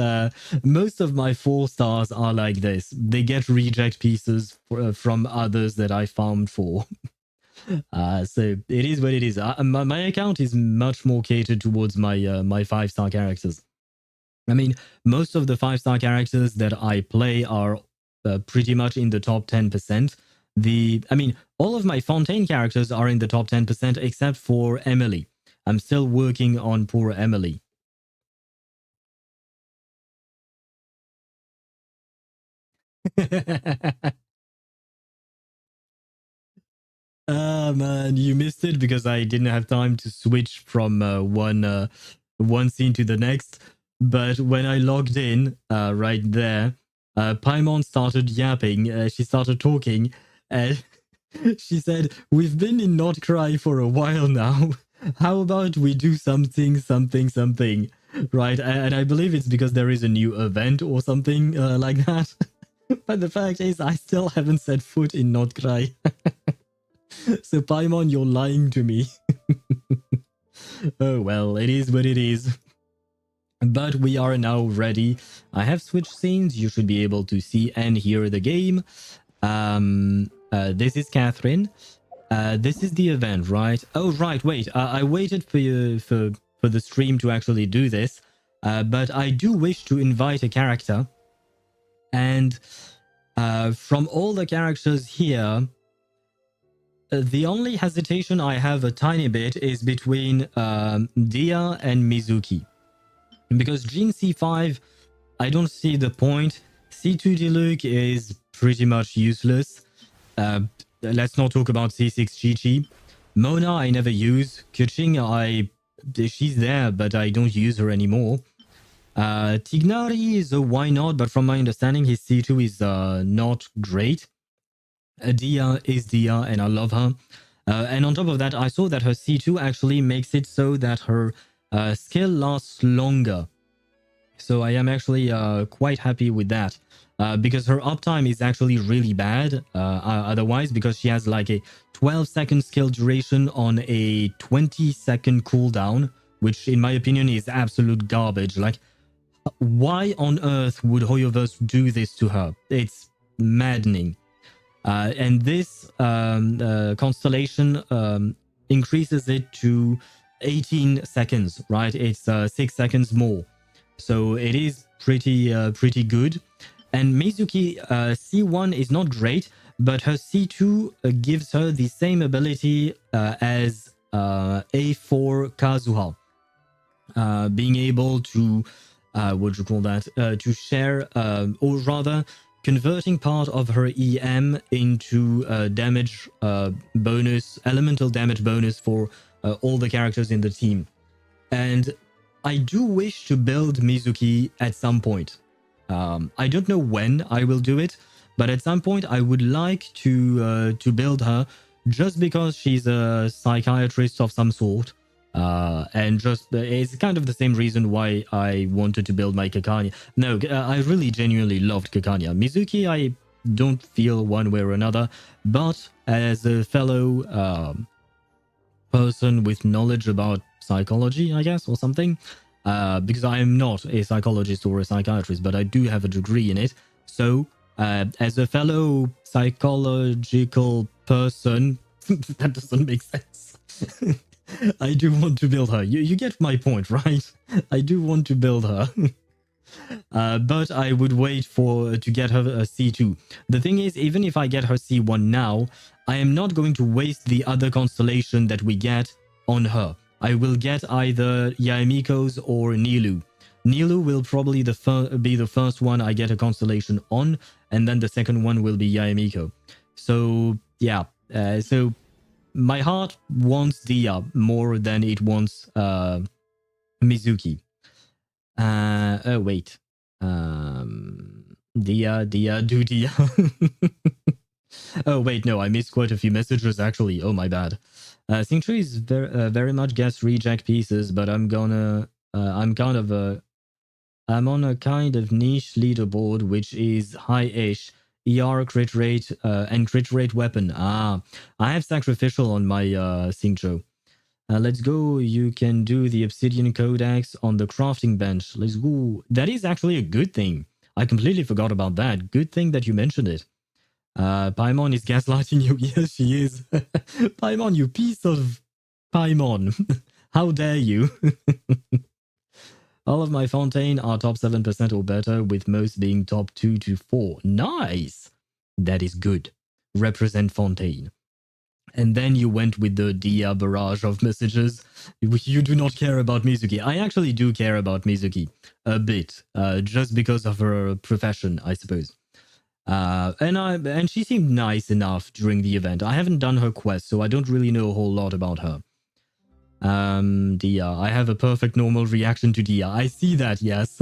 most of my 4 stars are like this. They get reject pieces from others that I farmed for. So it is what it is. My account is much more catered towards my my 5-star characters. I mean, most of the 5-star characters that I play are pretty much in the top 10%. All of my Fontaine characters are in the top 10% except for Emily. I'm still working on poor Emily. Ah man, you missed it because I didn't have time to switch from one scene to the next. But when I logged in, right there, Paimon started yapping. She started talking, and she said, "We've been in Nod-Krai for a while now. How about we do something, something, something?" Right, and I believe it's because there is a new event or something like that. But the fact is, I still haven't set foot in Nod-Krai. So Paimon, you're lying to me. Oh well, it is what it is. But we are now ready. I have switched scenes. You should be able to see and hear the game. This is Catherine. This is the event, right? Oh, right. Wait. I waited for you for the stream to actually do this. But I do wish to invite a character. And from all the characters here, the only hesitation I have a tiny bit is between Dia and Mizuki. Because Jean C5, I don't see the point. C2 Diluc is pretty much useless. Let's not talk about C6 Chi-Chi. Mona, I never use. Kuching, she's there, but I don't use her anymore. Tignari is a why not, but from my understanding, his C2 is not great. Dia is Dia, and I love her. And on top of that, I saw that her C2 actually makes it so that her skill lasts longer. So I am actually quite happy with that. Because her uptime is actually really bad otherwise, because she has like a 12-second skill duration on a 20-second cooldown, which in my opinion is absolute garbage. Like, why on earth would HoYoVerse do this to her? It's maddening. And this constellation increases it to 18 seconds, right? It's 6 seconds more. So it is pretty good. And Mizuki C1 is not great, but her C2 gives her the same ability as A4 Kazuha. Being able to, what do you call that? To share, or rather, converting part of her EM into damage bonus, elemental damage bonus for all the characters in the team. And I do wish to build Mizuki at some point. I don't know when I will do it, but at some point I would like to build her, just because she's a psychiatrist of some sort. And just it's kind of the same reason why I wanted to build my Kakanya. No, I really genuinely loved Kakanya. Mizuki, I don't feel one way or another, but as a fellow person with knowledge about psychology, I guess, or something, because I am not a psychologist or a psychiatrist, but I do have a degree in it. So, as a fellow psychological person, that doesn't make sense. I do want to build her. You get my point, right? I do want to build her. But I would wait to get her a C2. The thing is, even if I get her C1 now, I am not going to waste the other constellation that we get on her. I will get either Yaemiko's or Nilu. Nilu will probably be the first one I get a constellation on, and then the second one will be Yaemiko. So, yeah. So, my heart wants Dia more than it wants Mizuki. Oh, wait. Dia, do Dia. Oh, wait, no, I missed quite a few messages, actually. Oh, my bad. Singtree is very much guest reject pieces, but I'm on a kind of niche leaderboard, which is high-ish ER crit rate and crit rate weapon. I have sacrificial on my Singtro. Let's go. You can do the obsidian codex on the crafting bench. Let's go. That is actually a good thing. I completely forgot about that. Good thing that you mentioned it. Paimon is gaslighting you. Yes, she is. Paimon, you piece of Paimon. How dare you? All of my Fontaine are top 7% or better, with most being top 2 to 4. Nice! That is good. Represent Fontaine. And then you went with the Dia barrage of messages. You do not care about Mizuki. I actually do care about Mizuki. A bit. Just because of her profession, I suppose. And she seemed nice enough during the event. I haven't done her quest, so I don't really know a whole lot about her. Dia. I have a perfect normal reaction to Dia. I see that, yes.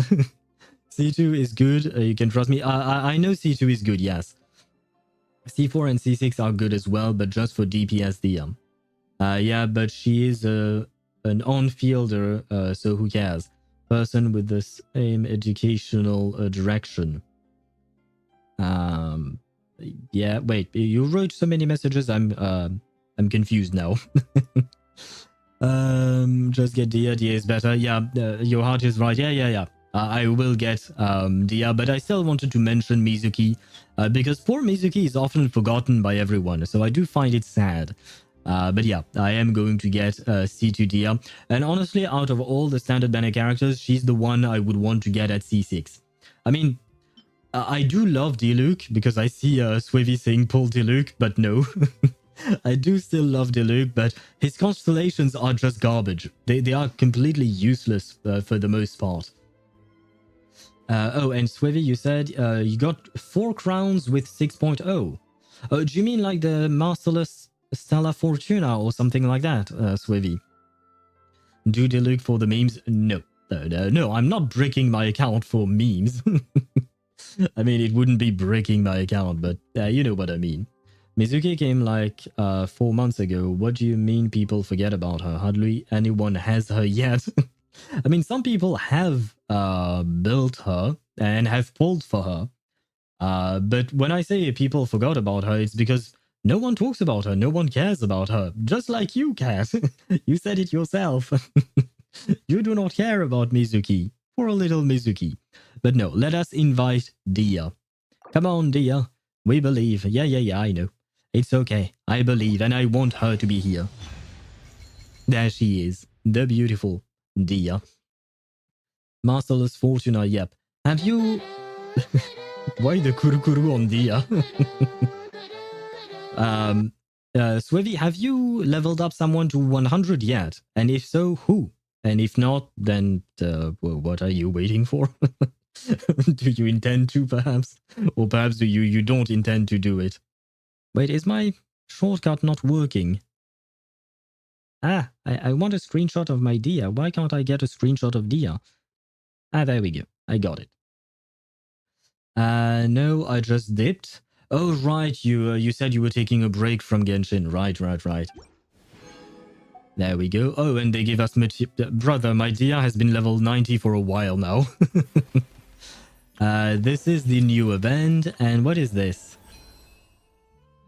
C2 is good. You can trust me. I know C2 is good, yes. C4 and C6 are good as well, but just for DPS Dia. Yeah, but she is an on-fielder, so who cares? Person with the same educational direction. Yeah, wait, you wrote so many messages, I'm confused now. Just get Dia. Dia is better. Yeah, your heart is right. Yeah. I will get Dia, but I still wanted to mention Mizuki, because poor Mizuki is often forgotten by everyone, so I do find it sad. But yeah, I am going to get C2 Dia, and honestly, out of all the standard banner characters, she's the one I would want to get at C6. I mean, I do love Diluc, because I see Swivy saying pull Diluc, but no. I do still love Diluc, but his constellations are just garbage. They are completely useless for the most part. Oh, and Swivy, you said you got 4 crowns with 6.0. Oh, do you mean like the Masterless Stella Fortuna or something like that, Swivy? Do Diluc for the memes? No, I'm not bricking my account for memes. I mean, it wouldn't be bricking my account, but you know what I mean. Mizuki came like 4 months ago. What do you mean people forget about her? Hardly anyone has her yet. I mean, some people have built her and have pulled for her. But when I say people forgot about her, it's because no one talks about her. No one cares about her. Just like you, Cat. You said it yourself. You do not care about Mizuki. Poor little Mizuki. But no, let us invite Dia. Come on, Dia. We believe. Yeah, I know. It's okay. I believe, and I want her to be here. There she is. The beautiful Dia. Masterless Fortuna, yep. Have you... Why the kuru on Dia? Swivy, have you leveled up someone to 100 yet? And if so, who? And if not, then well, what are you waiting for? Do you intend to, perhaps? Or perhaps you don't intend to do it? Wait, is my shortcut not working? Ah, I want a screenshot of my Dia. Why can't I get a screenshot of Dia? Ah, there we go. I got it. No, I just dipped. Oh, right. You said you were taking a break from Genshin. Right. There we go. Oh, and they give us... Brother, my Dia has been level 90 for a while now. This is the new event. And what is this?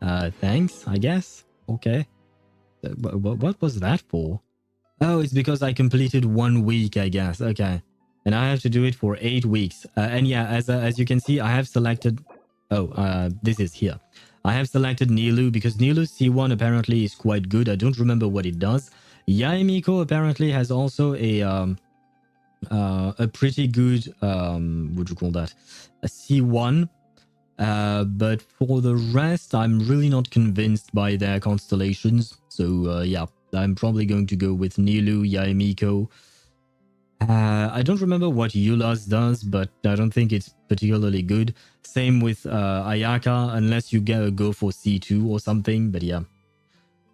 Thanks, I guess. Okay. What was that for? Oh, it's because I completed 1 week, I guess. Okay. And I have to do it for 8 weeks. And yeah, as you can see, I have selected... Oh, this is here. I have selected Nilou because Nilou's C1 apparently is quite good. I don't remember what it does. Yaemiko apparently has also a pretty good... what do you call that? A C1. But for the rest, I'm really not convinced by their constellations. So yeah, I'm probably going to go with Nilou, Yaemiko. I don't remember what Eulaz does, but I don't think it's particularly good. Same with Ayaka, unless you go for C2 or something. But yeah,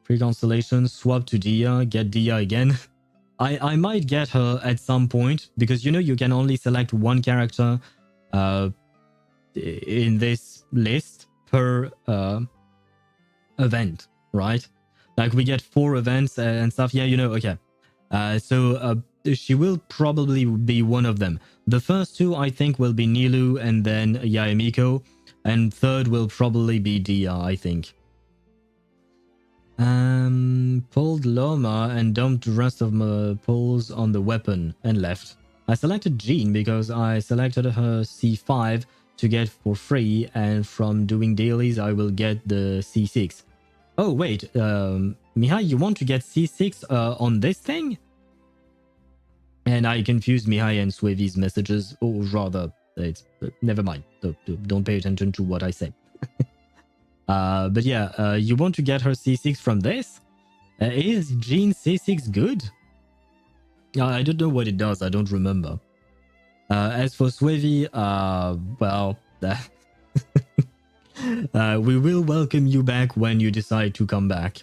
free constellation, swap to Dia, get Dia again. I might get her at some point because you know you can only select one character in this list per event, right? Like we get 4 events and stuff. Yeah, you know. Okay, so she will probably be one of them. The first 2 I think will be Nilou and then Yaemiko, and third will probably be Dia, I think. Pulled Lauma and dumped the rest of my pulls on the weapon and left. I selected Jean because I selected her C5 to get for free, and from doing dailies, I will get the C6. Oh, wait, Mihai, you want to get C6 on this thing? And I confused Mihai and Swavy's messages, or rather, it's never mind. Don't pay attention to what I say. But yeah, you want to get her C6 from this? Is Jean's C6 good? I don't know what it does. I don't remember. As for Swavy, well, we will welcome you back when you decide to come back.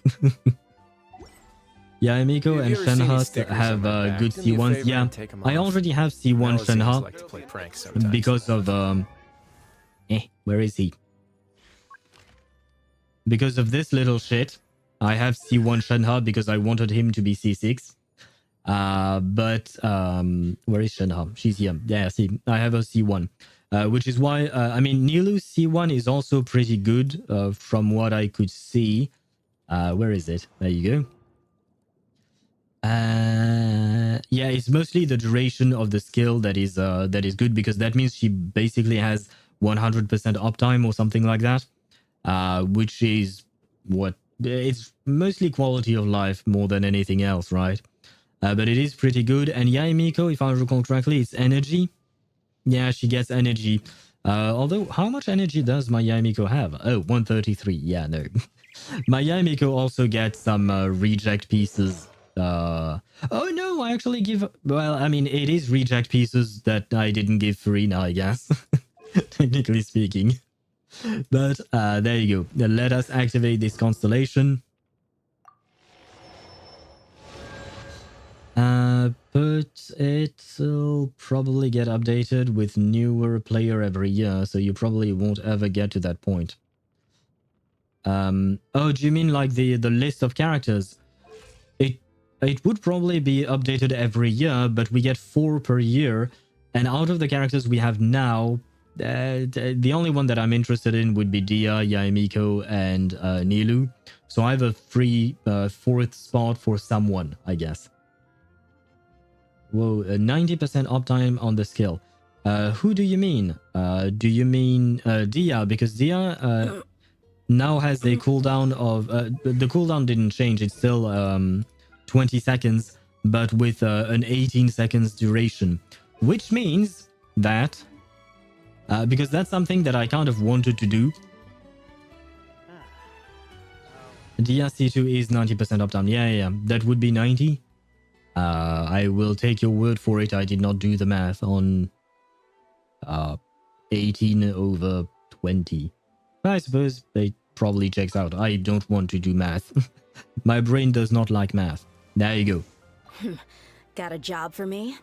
Yeah, Emiko and Shenha have good C1s. Yeah, I already have C1 Shenha because of where is he? Because of this little shit, I have C1 Shenha because I wanted him to be C6. But where is Shenha? She's here. Yeah, see, I have a C1. Which is why, I mean, Nilu's C1 is also pretty good from what I could see. Where is it? There you go. Yeah, it's mostly the duration of the skill that is good, because that means she basically has 100% uptime or something like that, which is what it's mostly quality of life more than anything else, right? But it is pretty good. And yeah, Emiko, if I recall correctly, it's energy. Yeah, she gets energy. Although, how much energy does my Yaimiko have? Oh, 133. Yeah, no. My Yaimiko also gets some reject pieces. Oh no, I actually give... Well, I mean, it is reject pieces that I didn't give Farina, I guess. Technically speaking. But there you go. Let us activate this constellation. But it'll probably get updated with newer player every year, so you probably won't ever get to that point. Oh, do you mean like the list of characters? It would probably be updated every year, but we get 4 per year, and out of the characters we have now, the only one that I'm interested in would be Dia, Yaemiko, and Nilu. So I have a free 4th spot for someone, I guess. Whoa, 90% uptime on the skill. Who do you mean? Do you mean Dia? Because Dia now has a cooldown of... the cooldown didn't change. It's still 20 seconds, but with an 18 seconds duration. Which means that... because that's something that I kind of wanted to do. Dia C2 is 90% uptime. Yeah. That would be 90. I will take your word for it. I did not do the math on 18 over 20. I suppose it probably checks out. I don't want to do math. My brain does not like math. There you go. Got a job for me?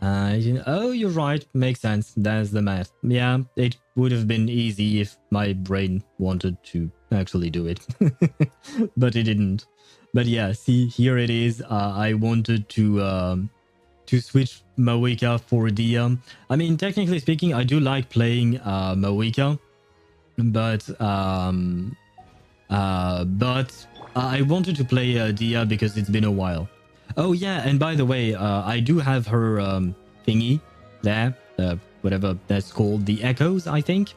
Oh, you're right. Makes sense. That's the math. Yeah, it would have been easy if my brain wanted to actually do it. But it didn't. But yeah, see, here it is. I wanted to switch Mawika for Dia. I mean, technically speaking, I do like playing Mawika, but I wanted to play Dia because it's been a while. Oh yeah, and by the way, I do have her thingy there, whatever that's called, the echoes, I think.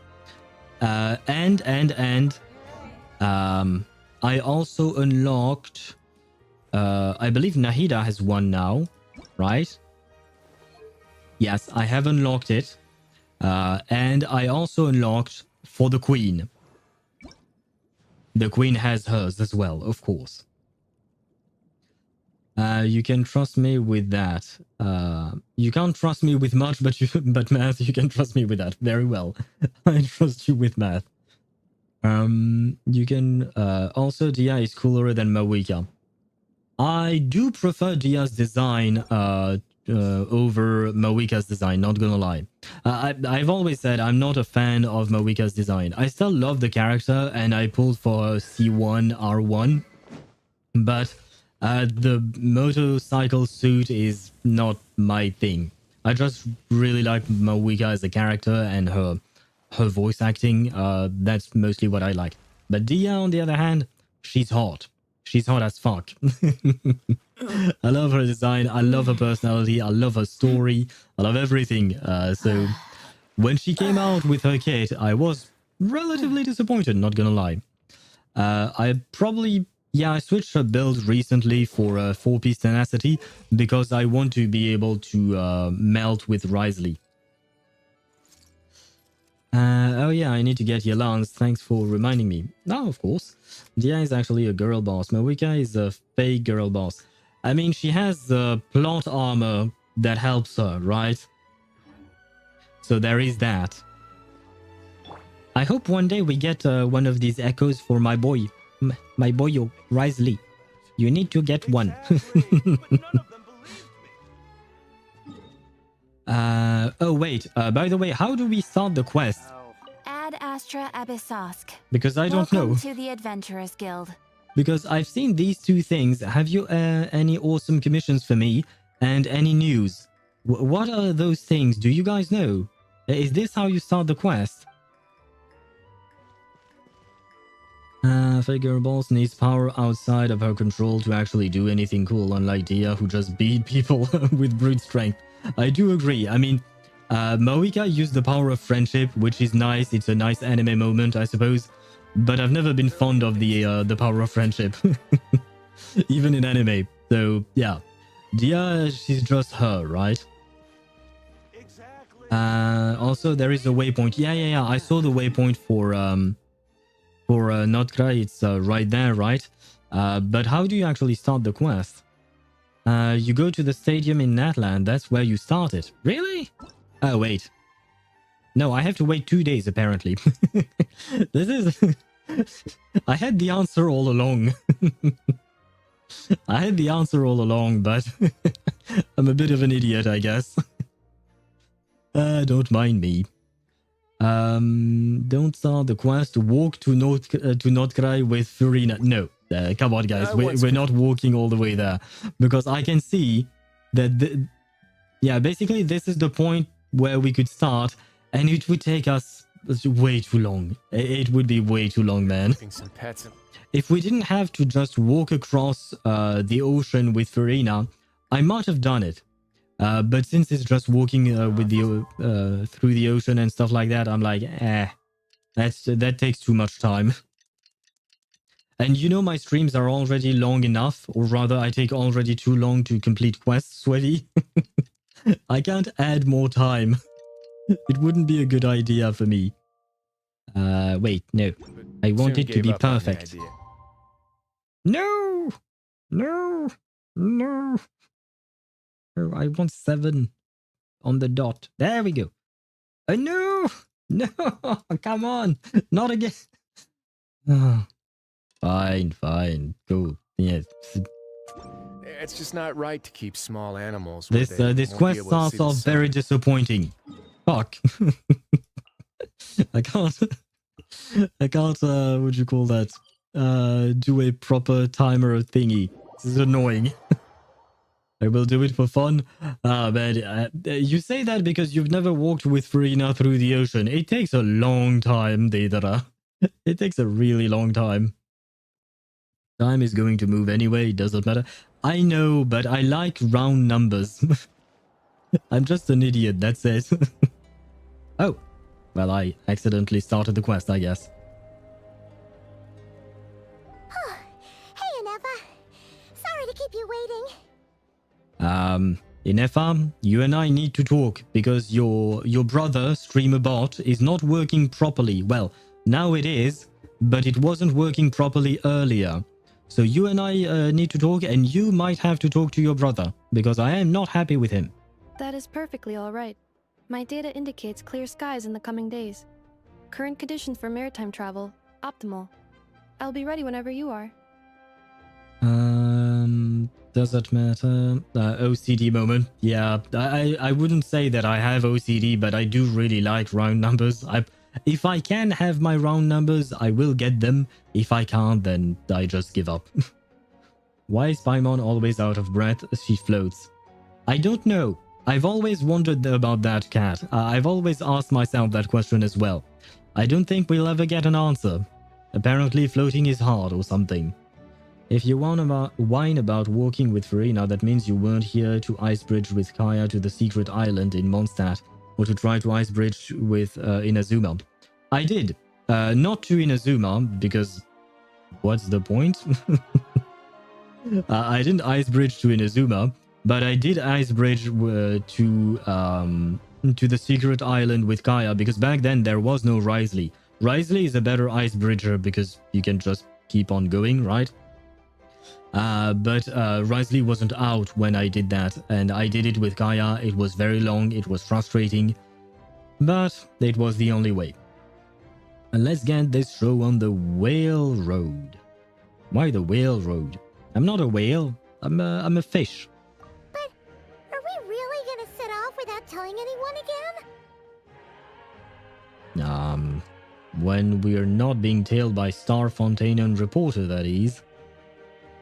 And I also unlocked, I believe Nahida has one now, right? Yes, I have unlocked it. And I also unlocked for the Queen. The Queen has hers as well, of course. You can trust me with that. You can't trust me with much, but math, you can trust me with that. Very well. I trust you with math. You can also, Dia is cooler than Mawika. I do prefer Dia's design over Mawika's design, not gonna lie. I've always said I'm not a fan of Mawika's design. I still love the character and I pulled for C1 R1, but the motorcycle suit is not my thing. I just really like Mawika as a character and her voice acting. That's mostly what I like. But Dia, on the other hand, she's hot. She's hot as fuck. I love her design. I love her personality. I love her story. I love everything. So when she came out with her kit, I was relatively disappointed, not gonna lie. I probably, yeah, I switched her build recently for a 4-piece tenacity because I want to be able to melt with Risley. Oh yeah, I need to get Yolance. Thanks for reminding me. No, of course. Dia is actually a girl boss. Mawika is a fake girl boss. I mean, she has plot armor that helps her, right? So there is that. I hope one day we get one of these echoes for my boy. My boyo, Risley. You need to get one. Oh wait, by the way, how do we start the quest? Ad Astra Abyssosk. Because I don't know. Welcome to the Adventurers Guild. Because I've seen these two things. Have you any awesome commissions for me? And any news? What are those things? Do you guys know? Is this how you start the quest? Figure boss needs power outside of her control to actually do anything cool, unlike Dia, who just beat people with brute strength. I do agree. I mean, Mawika used the power of friendship, which is nice. It's a nice anime moment, I suppose. But I've never been fond of the power of friendship, even in anime. So yeah, Dia, she's just her, right? Also, there is a waypoint. Yeah. I saw the waypoint for Nod-Krai. It's right there, right? But how do you actually start the quest? You go to the stadium in Natland. That's where you start it. Really? Oh, wait. No, I have to wait 2 days, apparently. This is... I had the answer all along. I had the answer all along, but I'm a bit of an idiot, I guess. Don't mind me. Don't start the quest. Walk to Nod-Krai with Furina. No, come on, guys. We're not walking all the way there because I can see that. Yeah, basically, this is the point where we could start, and it would take us way too long. It would be way too long, man. If we didn't have to just walk across the ocean with Furina, I might have done it. But since it's just walking with the through the ocean and stuff like that, I'm like, that takes too much time. And you know my streams are already long enough, or rather I take already too long to complete quests, Sweaty. I can't add more time. It wouldn't be a good idea for me. Wait, no. I want it to be perfect. No! No! No! Oh, I want 7 on the dot. There we go. No! No! Come on! Not again! Oh. Fine. Go. Yes. It's just not right to keep small animals. This quest starts off very disappointing. Fuck. I can't, what do you call that? Do a proper timer thingy. This is annoying. I will do it for fun. Man, you say that because you've never walked with Furina through the ocean. It takes a long time, Deidara. It takes a really long time. Time is going to move anyway, it doesn't matter. I know, but I like round numbers. I'm just an idiot, that's it. Oh, well, I accidentally started the quest, I guess. Hey, Inefa. Sorry to keep you waiting. Inefa, you and I need to talk because your brother, Streamer Bot, is not working properly. Well, now it is, but it wasn't working properly earlier. So you and I need to talk, and you might have to talk to your brother because I am not happy with him. That is perfectly all right. My data indicates clear skies in the coming days. Current conditions for maritime travel, optimal. I'll be ready whenever you are. Does that matter? OCD moment. Yeah, I wouldn't say that I have OCD, but I do really like round numbers. If I can have my round numbers, I will get them. If I can't, then I just give up. Why is Paimon always out of breath as she floats? I don't know. I've always wondered about that, cat. I've always asked myself that question as well. I don't think we'll ever get an answer. Apparently floating is hard or something. If you whine about walking with Farina, that means you weren't here to ice bridge with Kaya to the secret island in Mondstadt, or to try to ice bridge with Inazuma. I did. Not to Inazuma, because what's the point? I didn't ice bridge to Inazuma, but I did ice bridge to the secret island with Kaya, because back then there was no Risley. Risley is a better ice bridger because you can just keep on going, right? But Risley wasn't out when I did that, and I did it with Kaya. It was very long, it was frustrating, but it was the only way. And let's get this show on the whale road. Why the whale road? I'm not a whale, I'm a fish. But are we really gonna set off without telling anyone again? When we're not being tailed by Star Fontaine and Reporter, that is.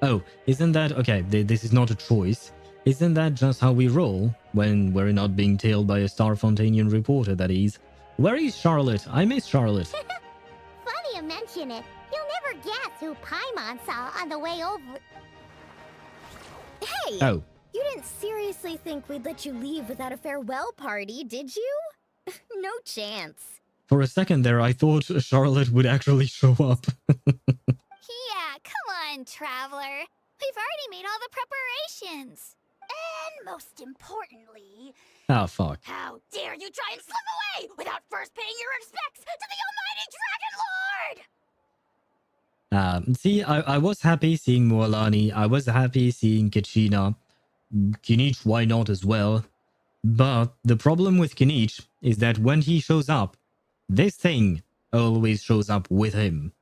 Oh, isn't that... Okay, this is not a choice. Isn't that just how we roll when we're not being tailed by a Star Fontainian Reporter, that is? Where is Charlotte? I miss Charlotte. Funny you mention it. You'll never guess who Paimon saw on the way over. Hey! Oh. You didn't seriously think we'd let you leave without a farewell party, did you? No chance. For a second there, I thought Charlotte would actually show up. Yeah, come on, traveler. We've already made all the preparations. And most importantly, Ah, fuck. how dare you try and slip away without first paying your respects to the almighty Dragon Lord! See, I was happy seeing Moalani. I was happy seeing Kachina. Kinich, why not as well? But the problem with Kinich is that when he shows up, this thing always shows up with him.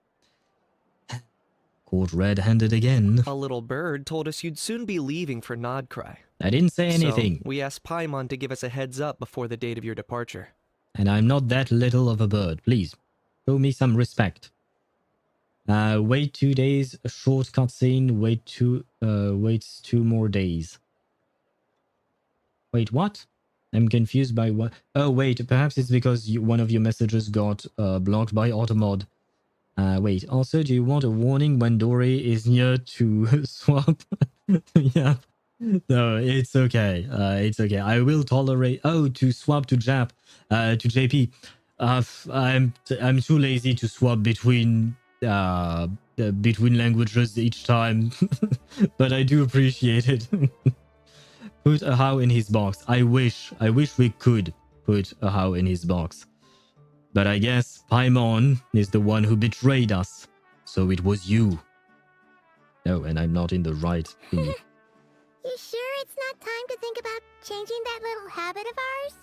Caught red-handed again. A little bird told us you'd soon be leaving for Nod-Krai. I didn't say anything. So we asked Paimon to give us a heads up before the date of your departure. And I'm not that little of a bird. Please, show me some respect. Wait 2 days, a short cutscene, waits 2 more days. Wait, what? I'm confused by what? Oh, wait, perhaps it's because one of your messages got blocked by Automod. Wait, also, do you want a warning when Dory is near to swap? Yeah. No, it's okay. It's okay. I will tolerate... Oh, to swap to Jap, to JP. I'm too lazy to swap between languages each time. But I do appreciate it. Put a how in his box. I wish we could put a how in his box. But I guess Paimon is the one who betrayed us. So it was you. Oh, and I'm not in the right thing. You sure it's not time to think about changing that little habit of ours?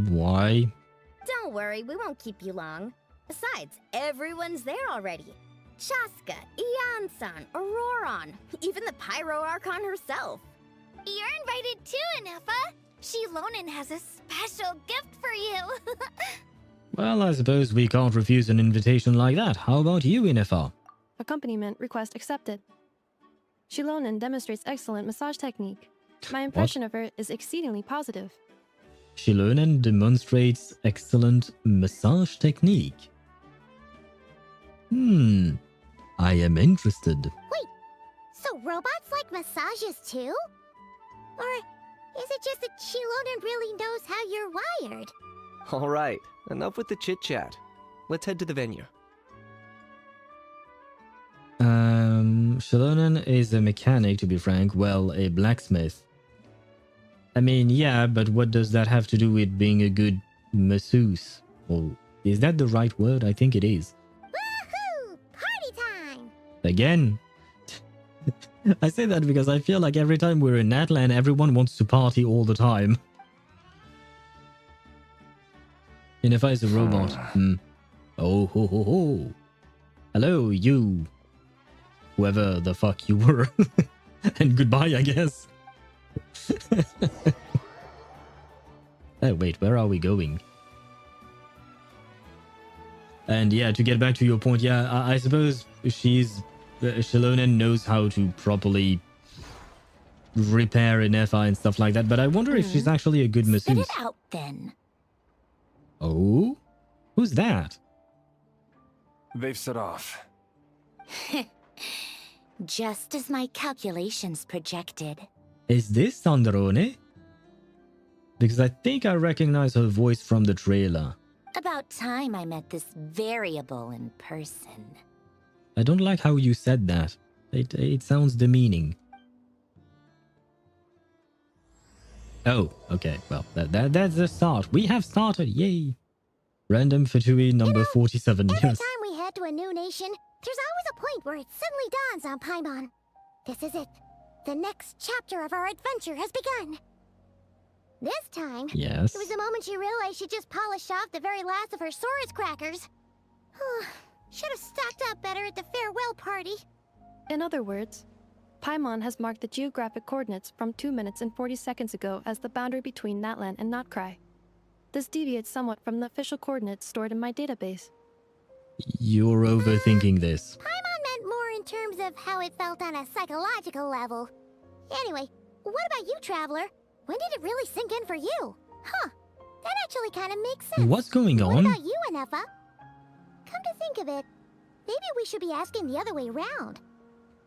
Why? Don't worry, we won't keep you long. Besides, everyone's there already. Chaska, Ian-san, Auroron, even the Pyro Archon herself. You're invited too, Anefa. Shilonen has a special gift for you. Well, I suppose we can't refuse an invitation like that. How about you, Inefa? Accompaniment request accepted. Shilonen demonstrates excellent massage technique. My impression of her is exceedingly positive. Shilonen demonstrates excellent massage technique. I am interested. Wait, so robots like massages too? Or is it just that Shilonen really knows how you're wired? All right, enough with the chit-chat. Let's head to the venue. Shilonen is a mechanic, to be frank. Well, a blacksmith. I mean, yeah, but what does that have to do with being a good masseuse? Or is that the right word? I think it is. Woohoo! Party time! Again? I say that because I feel like every time we're in Natlan, everyone wants to party all the time. And if I was a robot... Oh, ho, ho, ho. Hello, you. Whoever the fuck you were. And goodbye, I guess. Oh, wait, where are we going? And yeah, to get back to your point, yeah, I suppose Shilonen knows how to properly repair Inefa and stuff like that, but I wonder if she's actually a good masseuse. Spit it out, then. Oh? Who's that? They've set off. Just as my calculations projected. Is this Sandrone? Because I think I recognize her voice from the trailer. About time I met this variable in person. I don't like how you said that. It sounds demeaning. Oh, okay. Well, that's the start. We have started. Yay. Random Fatui number 47. Every Yes. time we head to a new nation, there's always a point where it suddenly dawns on Paimon. This is it. The next chapter of our adventure has begun. This time, Yes. it was the moment she realized she just polished off the very last of her Saurus crackers. Should have stocked up better at the farewell party. In other words, Paimon has marked the geographic coordinates from 2 minutes and 40 seconds ago as the boundary between Natlan and Nod-Krai. This deviates somewhat from the official coordinates stored in my database. You're overthinking this. Paimon meant more in terms of how it felt on a psychological level. Anyway, what about you, Traveler? When did it really sink in for you? Huh, that actually kind of makes sense. What's going What on? about you, Anefa? Come to think of it, maybe we should be asking the other way round.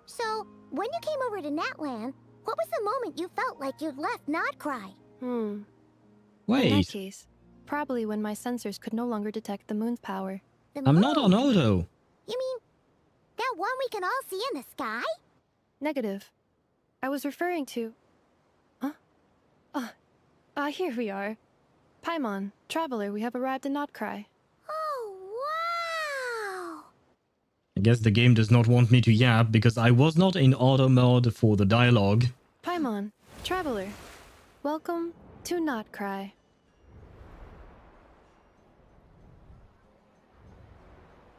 So, when you came over to Natlan, what was the moment you felt like you'd left Nod-Krai? In that Wait, case, probably when my sensors could no longer detect the moon's power. The I'm not on moon. auto. You mean, that one we can all see in the sky? Negative. I was referring to... Huh? Here we are. Paimon, Traveler, we have arrived in Nod-Krai. Oh, wow! I guess the game does not want me to yap because I was not in auto mode for the dialogue. Paimon, Traveler, welcome to Nod-Krai.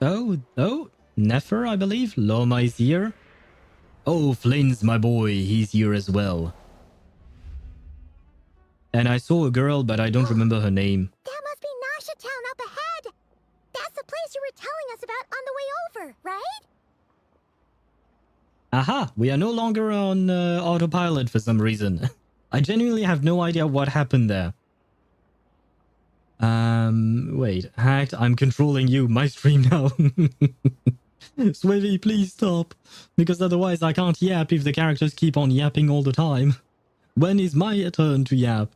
Oh, Nefer, I believe. Lauma is here. Oh, Flins, my boy, he's here as well. And I saw a girl, but I don't remember her name. That must be Nasha Town up ahead! That's the place you were telling us about on the way over, right? Aha, we are no longer on autopilot for some reason. I genuinely have no idea what happened there. Wait, hacked, I'm controlling you, my stream now. Swivy, please stop. Because otherwise I can't yap if the characters keep on yapping all the time. When is my turn to yap?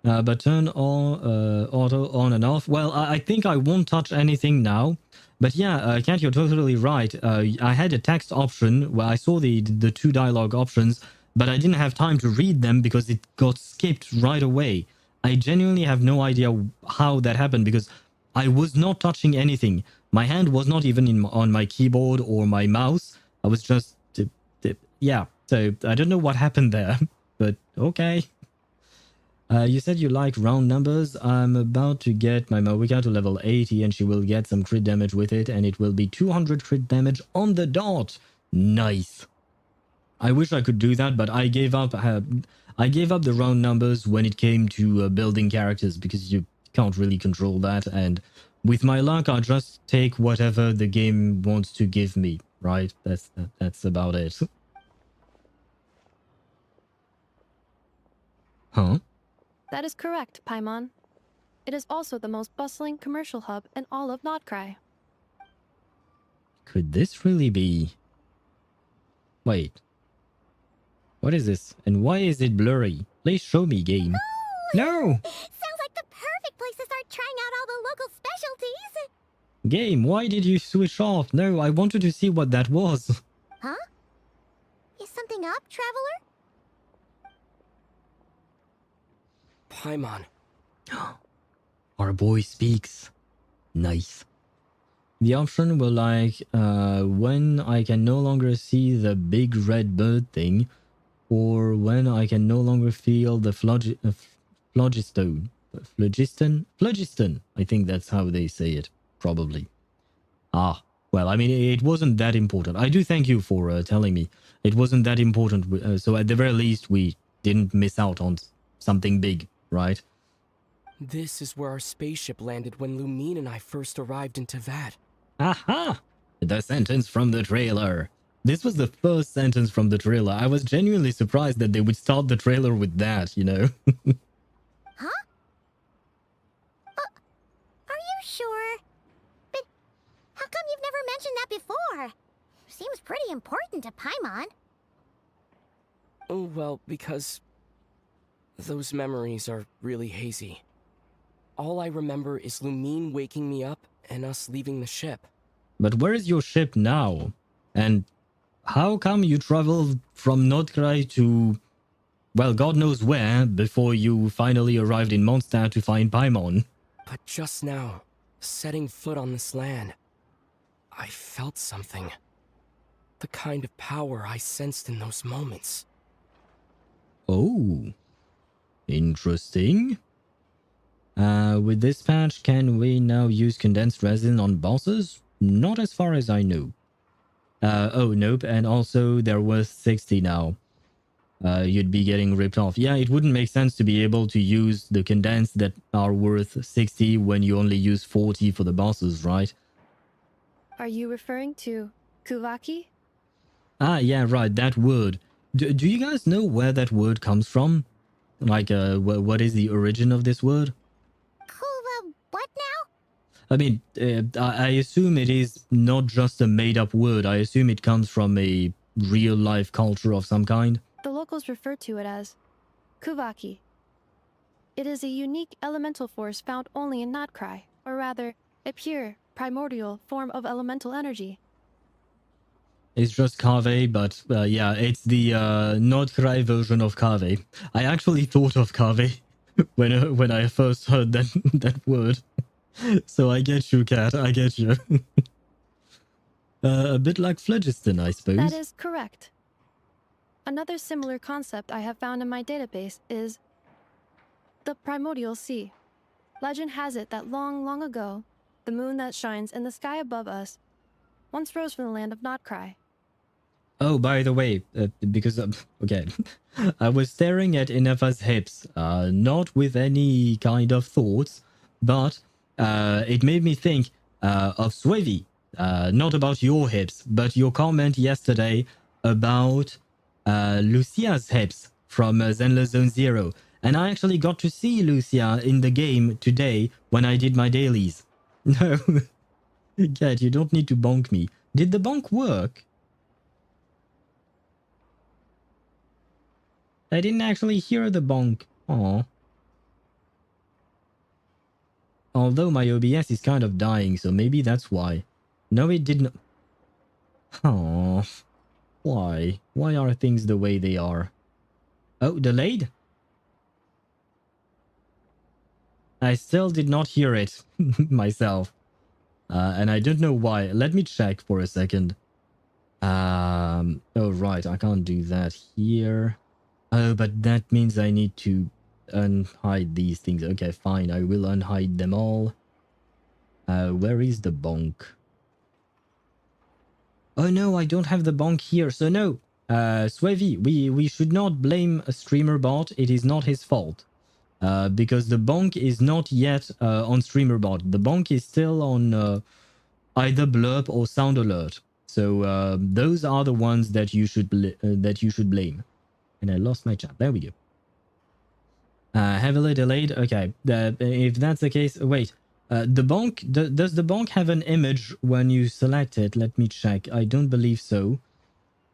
But turn on auto on and off. Well, I think I won't touch anything now. But yeah, Kat, you're totally right. I had a text option where I saw the two dialogue options, but I didn't have time to read them because it got skipped right away. I genuinely have no idea how that happened because I was not touching anything. My hand was not even on my keyboard or my mouse. I was just... yeah, so I don't know what happened there, but okay. You said you like round numbers. I'm about to get my Mawika to level 80 and she will get some crit damage with it and it will be 200 crit damage on the dot. Nice. I wish I could do that, but I gave up the round numbers when it came to building characters because you can't really control that, and with my luck I just take whatever the game wants to give me, right? That's about it. Huh? That is correct, Paimon. It is also the most bustling commercial hub in all of Nod-Krai. Could this really be... Wait. What is this? And why is it blurry? Please show me, game. No! Sounds like the perfect place to start trying out all the local specialties! Game, why did you switch off? No, I wanted to see what that was. Huh? Is something up, Traveler? Paimon. Our boy speaks. Nice. The option will like when I can no longer see the big red bird thing, or when I can no longer feel the phlogiston. Phlogiston. I think that's how they say it. Probably. Ah, well, I mean, it wasn't that important. I do thank you for telling me. It wasn't that important. So at the very least, we didn't miss out on something big, right? This is where our spaceship landed when Lumine and I first arrived in Teyvat. Aha! The sentence from the trailer. This was the first sentence from the trailer. I was genuinely surprised that they would start the trailer with that, you know? Huh? Are you sure? But how come you've never mentioned that before? seems pretty important to Paimon. Oh, well, because those memories are really hazy. All I remember is Lumine waking me up and us leaving the ship. But where is your ship now? And how come you traveled from Nod-Krai to, well, God knows where, before you finally arrived in Mondstadt to find Paimon? But just now, setting foot on this land, I felt something. The kind of power I sensed in those moments. Oh, interesting. With this patch, can we now use condensed resin on bosses? Not as far as I know. Oh, nope, and also they're worth 60 now. You'd be getting ripped off. Yeah, it wouldn't make sense to be able to use the condensed that are worth 60 when you only use 40 for the bosses, right? Are you referring to Kuvaki? Ah, yeah, right, that word. Do you guys know where that word comes from? Like, what is the origin of this word? Kuva, what now? I mean, I assume it is not just a made-up word. I assume it comes from a real-life culture of some kind. The locals refer to it as Kuvaki. It is a unique elemental force found only in Nod-Krai, or rather, a pure, primordial form of elemental energy. It's just Kave, but yeah, it's the Nod-Krai version of Kave. I actually thought of Kave when I first heard that word. So I get you, Cat. I get you. A bit like phlogiston, I suppose. That is correct. Another similar concept I have found in my database is the primordial sea. Legend has it that long, long ago, the moon that shines in the sky above us once rose from the land of Nod-Krai. Oh, by the way, because, okay, I was staring at Inefa's hips, not with any kind of thoughts, but it made me think of Swavi. Not about your hips, but your comment yesterday about Lucia's hips from Zenless Zone Zero. And I actually got to see Lucia in the game today when I did my dailies. No, Cat, you don't need to bonk me. Did the bonk work? I didn't actually hear the bonk. Aww. Although my OBS is kind of dying, so maybe that's why. No, it didn't. Aww. Why? Why are things the way they are? Oh, delayed? I still did not hear it myself. And I don't know why. Let me check for a second. Oh, right. I can't do that here. Oh, but that means I need to unhide these things. Okay, fine. I will unhide them all. Where is the bonk? Oh no, I don't have the bonk here. So no, Swavi, we should not blame a streamer bot. It is not his fault. Because the bonk is not yet on streamer bot. The bonk is still on either blurb or sound alert. So those are the ones that you should blame. And I lost my chat. There we go. Heavily delayed. Okay. If that's the case, wait. The bonk, does the bonk have an image when you select it? Let me check. I don't believe so.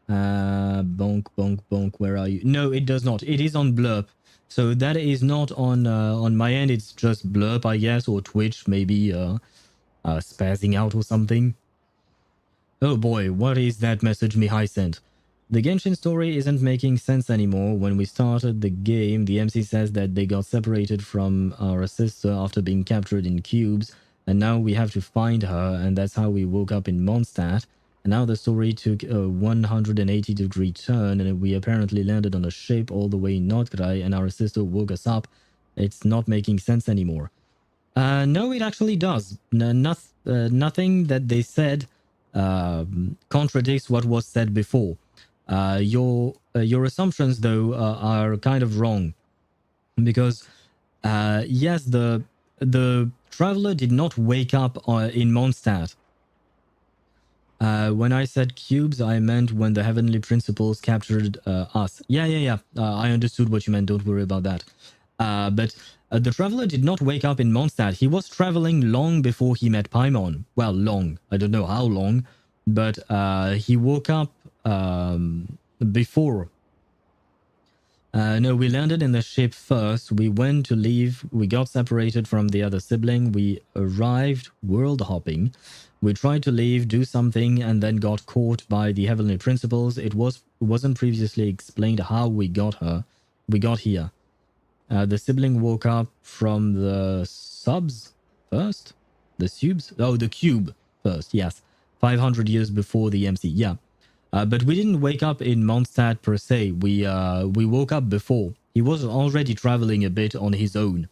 Bonk, bonk, bonk. Where are you? No, it does not. It is on blurb. So that is not on my end. It's just blurb, I guess, or Twitch maybe spazzing out or something. Oh boy, what is that message Mihai sent? The Genshin story isn't making sense anymore. When we started the game, the MC says that they got separated from our sister after being captured in cubes, and now we have to find her, and that's how we woke up in Mondstadt. And now the story took a 180-degree turn, and we apparently landed on a ship all the way in Nod-Krai, and our sister woke us up. It's not making sense anymore. No, it actually does. Nothing that they said contradicts what was said before. Your assumptions, though, are kind of wrong. Because, yes, the traveler did not wake up in Mondstadt. When I said cubes, I meant when the Heavenly Principles captured us. Yeah. I understood what you meant. Don't worry about that. But the traveler did not wake up in Mondstadt. He was traveling long before he met Paimon. Well, long. I don't know how long. but he woke up before. No, we landed in the ship first. We went to leave. We got separated from the other sibling. We arrived world hopping. We tried to leave, do something, and then got caught by the Heavenly Principles. Wasn't previously explained how we got here. The sibling woke up from the subs first? The subs? Oh, the cube first, yes. 500 years before the MC, yeah. But we didn't wake up in Mondstadt per se. We woke up before. He was already traveling a bit on his own.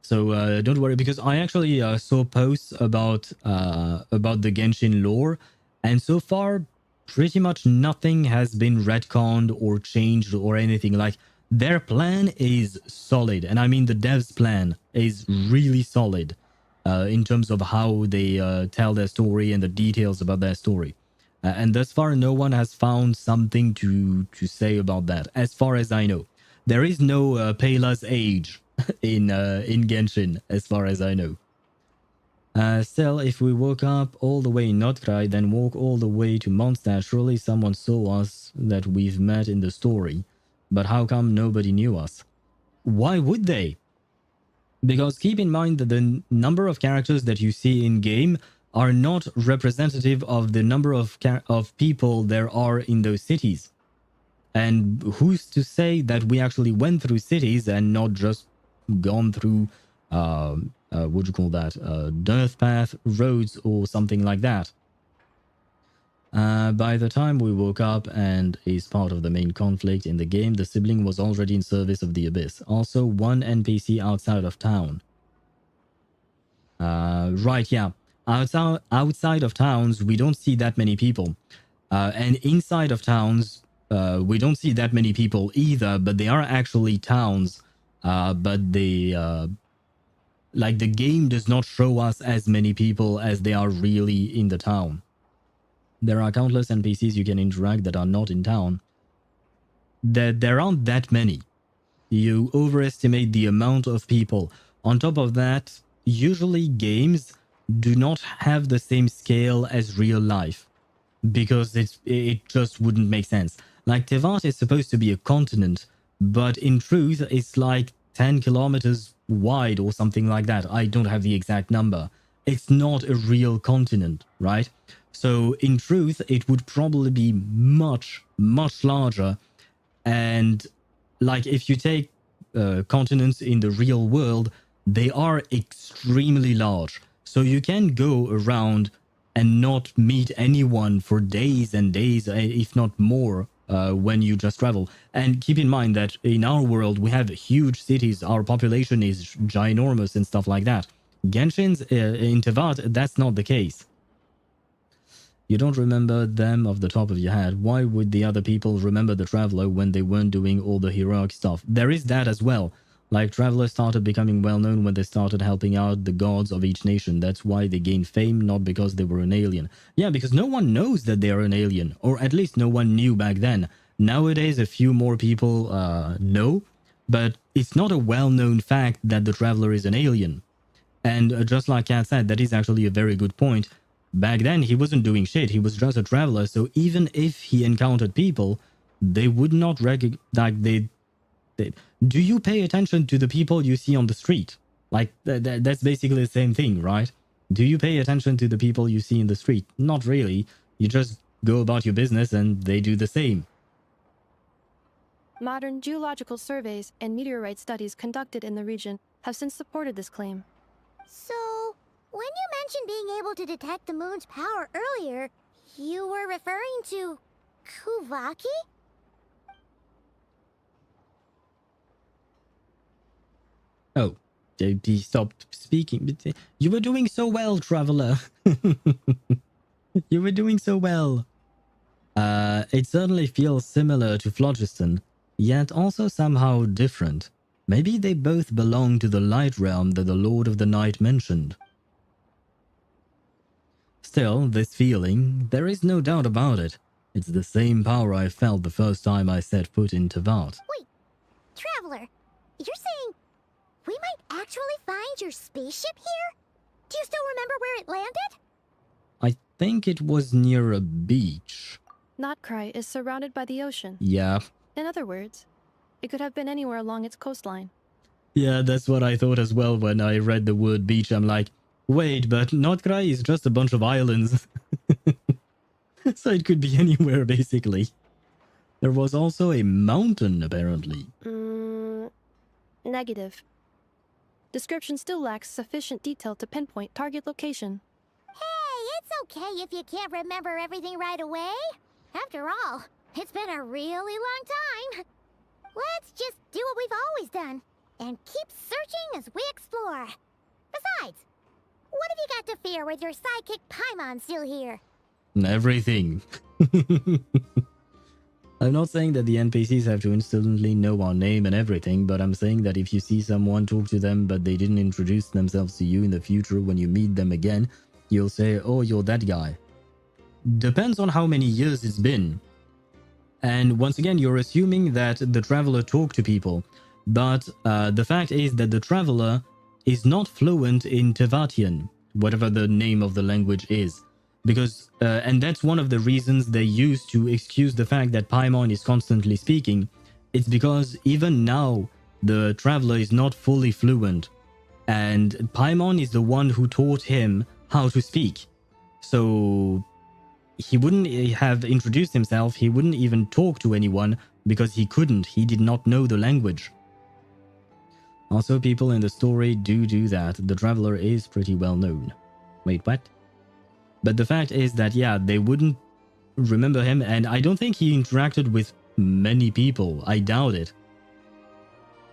So don't worry, because I actually saw posts about the Genshin lore, and so far, pretty much nothing has been retconned or changed or anything. Like, their plan is solid, and I mean the devs' plan is really solid in terms of how they tell their story and the details about their story. And thus far, no one has found something to say about that, as far as I know. There is no Pela's age in Genshin, as far as I know. Still, if we woke up all the way in Nod-Krai, then walk all the way to Mondstadt, surely someone saw us that we've met in the story. But how come nobody knew us? Why would they? Because keep in mind that the number of characters that you see in-game are not representative of the number of people there are in those cities. And who's to say that we actually went through cities and not just gone through, what do you call that, dirt path, roads, or something like that? By the time we woke up and is part of the main conflict in the game, the sibling was already in service of the Abyss. Also, one NPC outside of town. Right, yeah. Outside of towns, we don't see that many people. And inside of towns, we don't see that many people either, but they are actually towns. But they, like, the game does not show us as many people as they are really in the town. There are countless NPCs you can interact that are not in town. There aren't that many. You overestimate the amount of people. On top of that, usually games do not have the same scale as real life, because it just wouldn't make sense. Like, Teyvat is supposed to be a continent, but in truth, it's like 10 kilometers wide or something like that. I don't have the exact number. It's not a real continent, right? So in truth, it would probably be much, much larger. And like, if you take continents in the real world, they are extremely large. So you can go around and not meet anyone for days and days, if not more, when you just travel. And keep in mind that in our world, we have huge cities. Our population is ginormous and stuff like that. Genshin's in Teyvat, that's not the case. You don't remember them off the top of your head. Why would the other people remember the Traveler when they weren't doing all the heroic stuff? There is that as well. Like, Travelers started becoming well known when they started helping out the gods of each nation. That's why they gained fame, not because they were an alien. Yeah, because no one knows that they are an alien, or at least no one knew back then. Nowadays, a few more people know, but it's not a well-known fact that the Traveler is an alien. And just like Kat said, that is actually a very good point. Back then, he wasn't doing shit. He was just a traveler. So even if he encountered people, they would not recognize. Like, do you pay attention to the people you see on the street? Like, that's basically the same thing, right? Do you pay attention to the people you see in the street? Not really. You just go about your business and they do the same. Modern geological surveys and meteorite studies conducted in the region have since supported this claim. So, when you mentioned being able to detect the moon's power earlier, you were referring to Kuvaki? Oh, he stopped speaking. You were doing so well, Traveler. You were doing so well. It certainly feels similar to Phlogiston, yet also somehow different. Maybe they both belong to the light realm that the Lord of the Night mentioned. Still, this feeling, there is no doubt about it. It's the same power I felt the first time I set foot in Teyvat. Wait, Traveler, you're saying we might actually find your spaceship here? Do you still remember where it landed? think it was near a beach. Nod-Krai is surrounded by the ocean. Yeah. In other words, it could have been anywhere along its coastline. Yeah, that's what I thought as well when I read the word beach. I'm like, wait, but Nod-Krai is just a bunch of islands. So it could be anywhere, basically. There was also a mountain, apparently. Negative. Description still lacks sufficient detail to pinpoint target location. Hey, it's okay if you can't remember everything right away. After all, it's been a really long time. Let's just do what we've always done and keep searching as we explore. Besides, what have you got to fear with your sidekick Paimon still here? Everything. I'm not saying that the NPCs have to instantly know our name and everything, but I'm saying that if you see someone, talk to them, but they didn't introduce themselves to you in the future when you meet them again, you'll say, oh, you're that guy. Depends on how many years it's been. And once again, you're assuming that the traveler talked to people, but the fact is that the traveler is not fluent in Teyvatian, whatever the name of the language is. Because, and that's one of the reasons they use to excuse the fact that Paimon is constantly speaking. It's because even now, the traveler is not fully fluent. And Paimon is the one who taught him how to speak. So he wouldn't have introduced himself, he wouldn't even talk to anyone because he couldn't, he did not know the language. Also, people in the story do that. The traveler is pretty well known. Wait, what? But the fact is that, yeah, they wouldn't remember him, and I don't think he interacted with many people. I doubt it.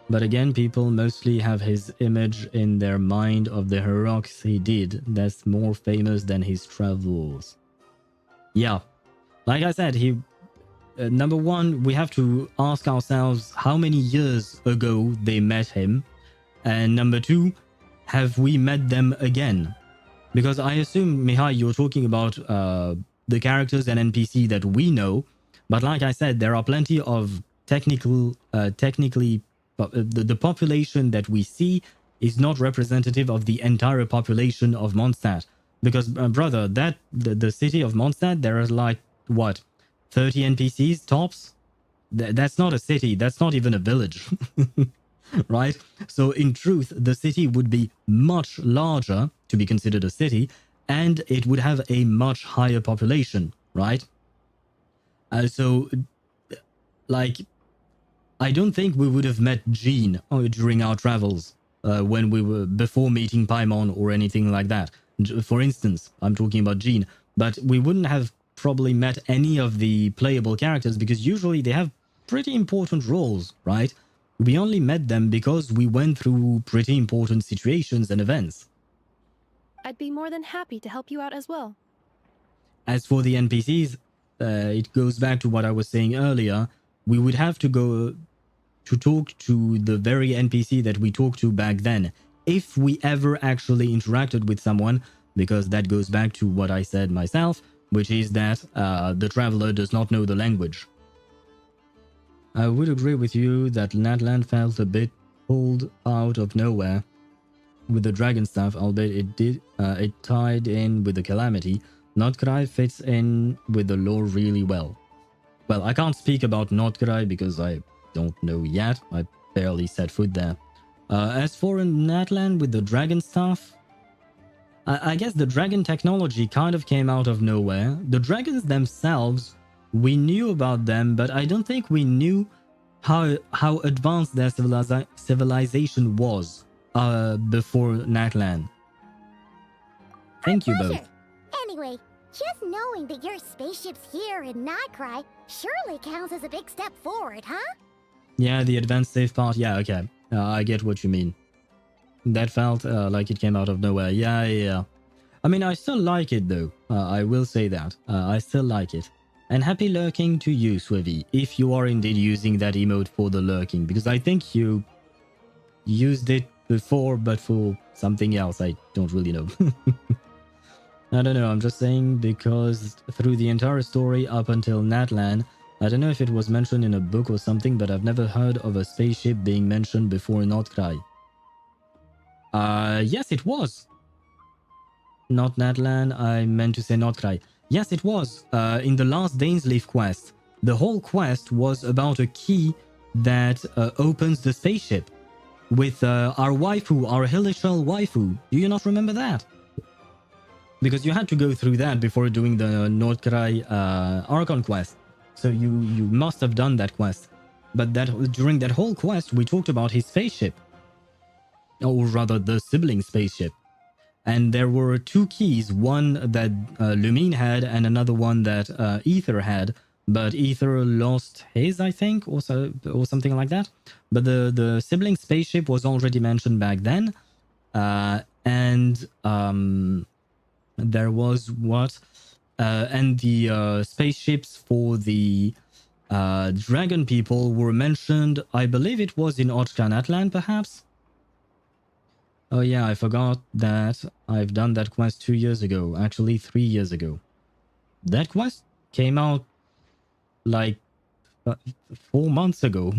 But again, people mostly have his image in their mind of the heroics he did. That's more famous than his travels. Yeah. Like I said, number one, we have to ask ourselves how many years ago they met him. And number two, have we met them again? Because I assume, Mihai, you're talking about the characters and NPC that we know. But like I said, there are plenty of technically, the population that we see is not representative of the entire population of Mondstadt. Because, brother, the city of Mondstadt, there are like, what, 30 NPCs tops? That's not a city, that's not even a village. Right? So in truth, the city would be much larger to be considered a city, and it would have a much higher population, right? So, like, I don't think we would have met Jean during our travels when we were before meeting Paimon or anything like that. For instance, I'm talking about Jean, but we wouldn't have probably met any of the playable characters because usually they have pretty important roles, right? We only met them because we went through pretty important situations and events. I'd be more than happy to help you out as well. As for the NPCs, it goes back to what I was saying earlier. We would have to go to talk to the very NPC that we talked to back then, if we ever actually interacted with someone, because that goes back to what I said myself, which is that the traveler does not know the language. I would agree with you that Natlan felt a bit pulled out of nowhere with the dragon staff, albeit it tied in with the calamity. Nod-Krai fits in with the lore really well. Well, I can't speak about Nod-Krai because I don't know yet. I barely set foot there. As for Natlan with the dragon staff, I guess the dragon technology kind of came out of nowhere. The dragons themselves, we knew about them, but I don't think we knew how advanced their civilization was before Natlan. Thank you both. Anyway, just knowing that your spaceship's here in Nod-Krai surely counts as a big step forward, huh? Yeah, the advanced save part, yeah, okay. I get what you mean. That felt like it came out of nowhere. Yeah. I mean, I still like it though. I will say that. I still like it. And happy lurking to you, Swivy, if you are indeed using that emote for the lurking, because I think you used it before, but for something else. I don't really know. I don't know, I'm just saying because through the entire story up until Natlan, I don't know if it was mentioned in a book or something, but I've never heard of a spaceship being mentioned before Nod-Krai. Yes, it was. not Natlan. I meant to say Nod-Krai. Yes, it was. In the last Dainsleif quest, the whole quest was about a key that opens the spaceship with our waifu, our Hillishal waifu. Do you not remember that? Because you had to go through that before doing the Nod-Krai Archon Quest. So you must have done that quest. But during that whole quest, we talked about his spaceship. Or rather, the sibling spaceship. And there were two keys, one that Lumine had and another one that Ether had. But Ether lost his, I think, or something like that. But the sibling spaceship was already mentioned back then. And there was what? And the spaceships for the dragon people were mentioned. I believe it was in Otchkanatlan, perhaps? Oh yeah, I forgot that I've done that quest 2 years ago. Actually, 3 years ago. That quest came out like 4 months ago.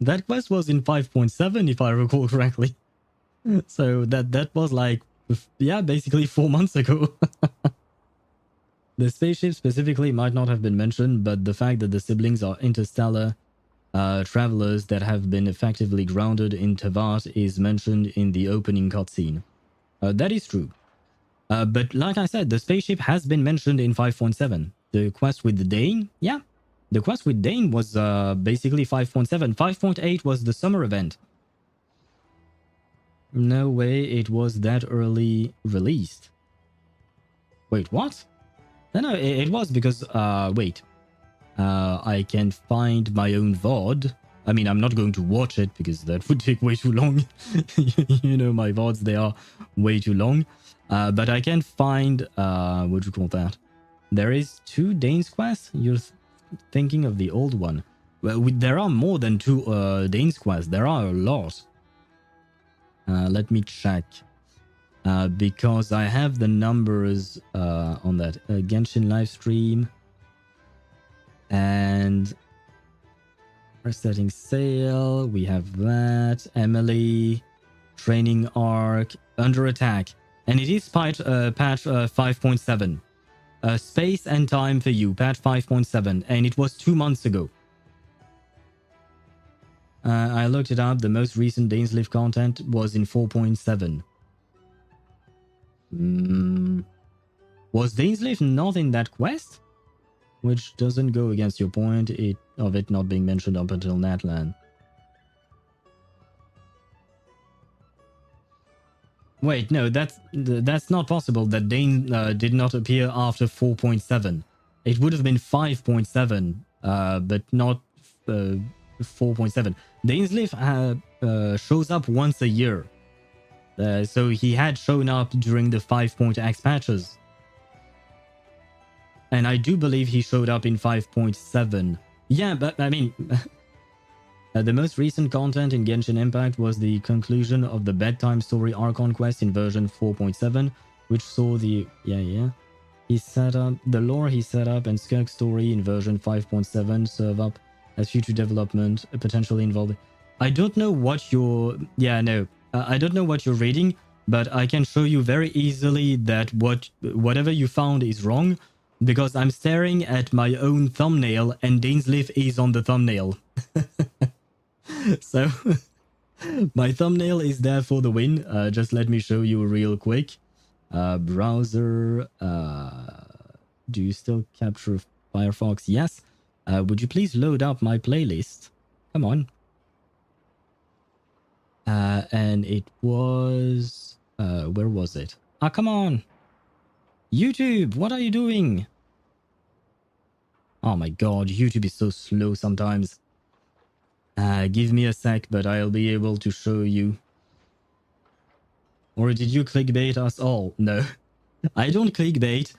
That quest was in 5.7, if I recall correctly. So that was like, yeah, basically 4 months ago. The spaceship specifically might not have been mentioned, but the fact that the siblings are interstellar travelers that have been effectively grounded in Teyvat is mentioned in the opening cutscene. That is true. But like I said, the spaceship has been mentioned in 5.7. The quest with the Dane, yeah. The quest with Dane was basically 5.7. 5.8 was the summer event. No way it was that early released. Wait, what? No, it was because, wait. I can find my own VOD. I mean, I'm not going to watch it because that would take way too long. You know, my VODs, they are way too long. But I can find, what do you call that? There is 2 Dane's quests? You're thinking of the old one. Well, there are more than 2 Dane's quests. There are a lot. Let me check. Because I have the numbers on that Genshin livestream. And we're setting sail. We have that. Emily. Training arc. Under attack. And it is patch 5.7. Space and time for you. Patch 5.7. And it was 2 months ago. I looked it up. The most recent Dainsleif content was in 4.7. Was Dainsleif not in that quest? Which doesn't go against your point of it not being mentioned up until Natlan. Wait, no, that's not possible that Dane did not appear after 4.7. It would have been 5.7, but not 4.7. Dainsleif shows up once a year. So he had shown up during the 5.x patches. And I do believe he showed up in 5.7. Yeah, but I mean... the most recent content in Genshin Impact was the conclusion of the bedtime story Archon Quest in version 4.7, which saw the... He set up... The lore he set up and Skirk story in version 5.7 serve up as future development, potentially involving... I don't know what you're... I don't know what you're reading, but I can show you very easily that whatever you found is wrong, because I'm staring at my own thumbnail and Dainsleif is on the thumbnail. So, my thumbnail is there for the win. Just let me show you real quick. Browser, do you still capture Firefox? Yes. Would you please load up my playlist? Come on. And it was... where was it? Ah, come on! YouTube, what are you doing? Oh my god, YouTube is so slow sometimes. Give me a sec, but I'll be able to show you. Or did you clickbait us all? No. I don't clickbait,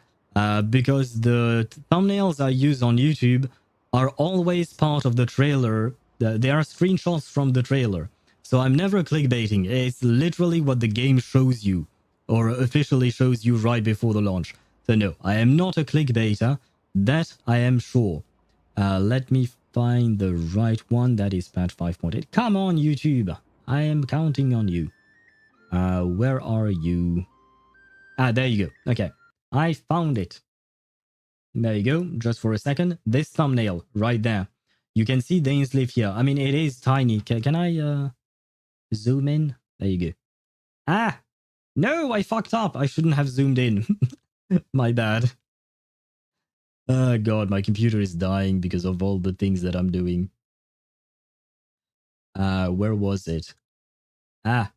because the thumbnails I use on YouTube are always part of the trailer. They are screenshots from the trailer. So I'm never clickbaiting. It's literally what the game shows you, or officially shows you right before the launch. So no, I am not a clickbaiter. That I am sure. Let me find the right one. That is patch 5.8. Come on, YouTube. I am counting on you. Where are you? Ah, there you go. Okay. I found it. There you go. Just for a second. This thumbnail right there. You can see Dane's live here. I mean, it is tiny. Can I zoom in? There you go. Ah! No, I fucked up. I shouldn't have zoomed in. My bad. Oh god, my computer is dying because of all the things that I'm doing. Where was it? Ah.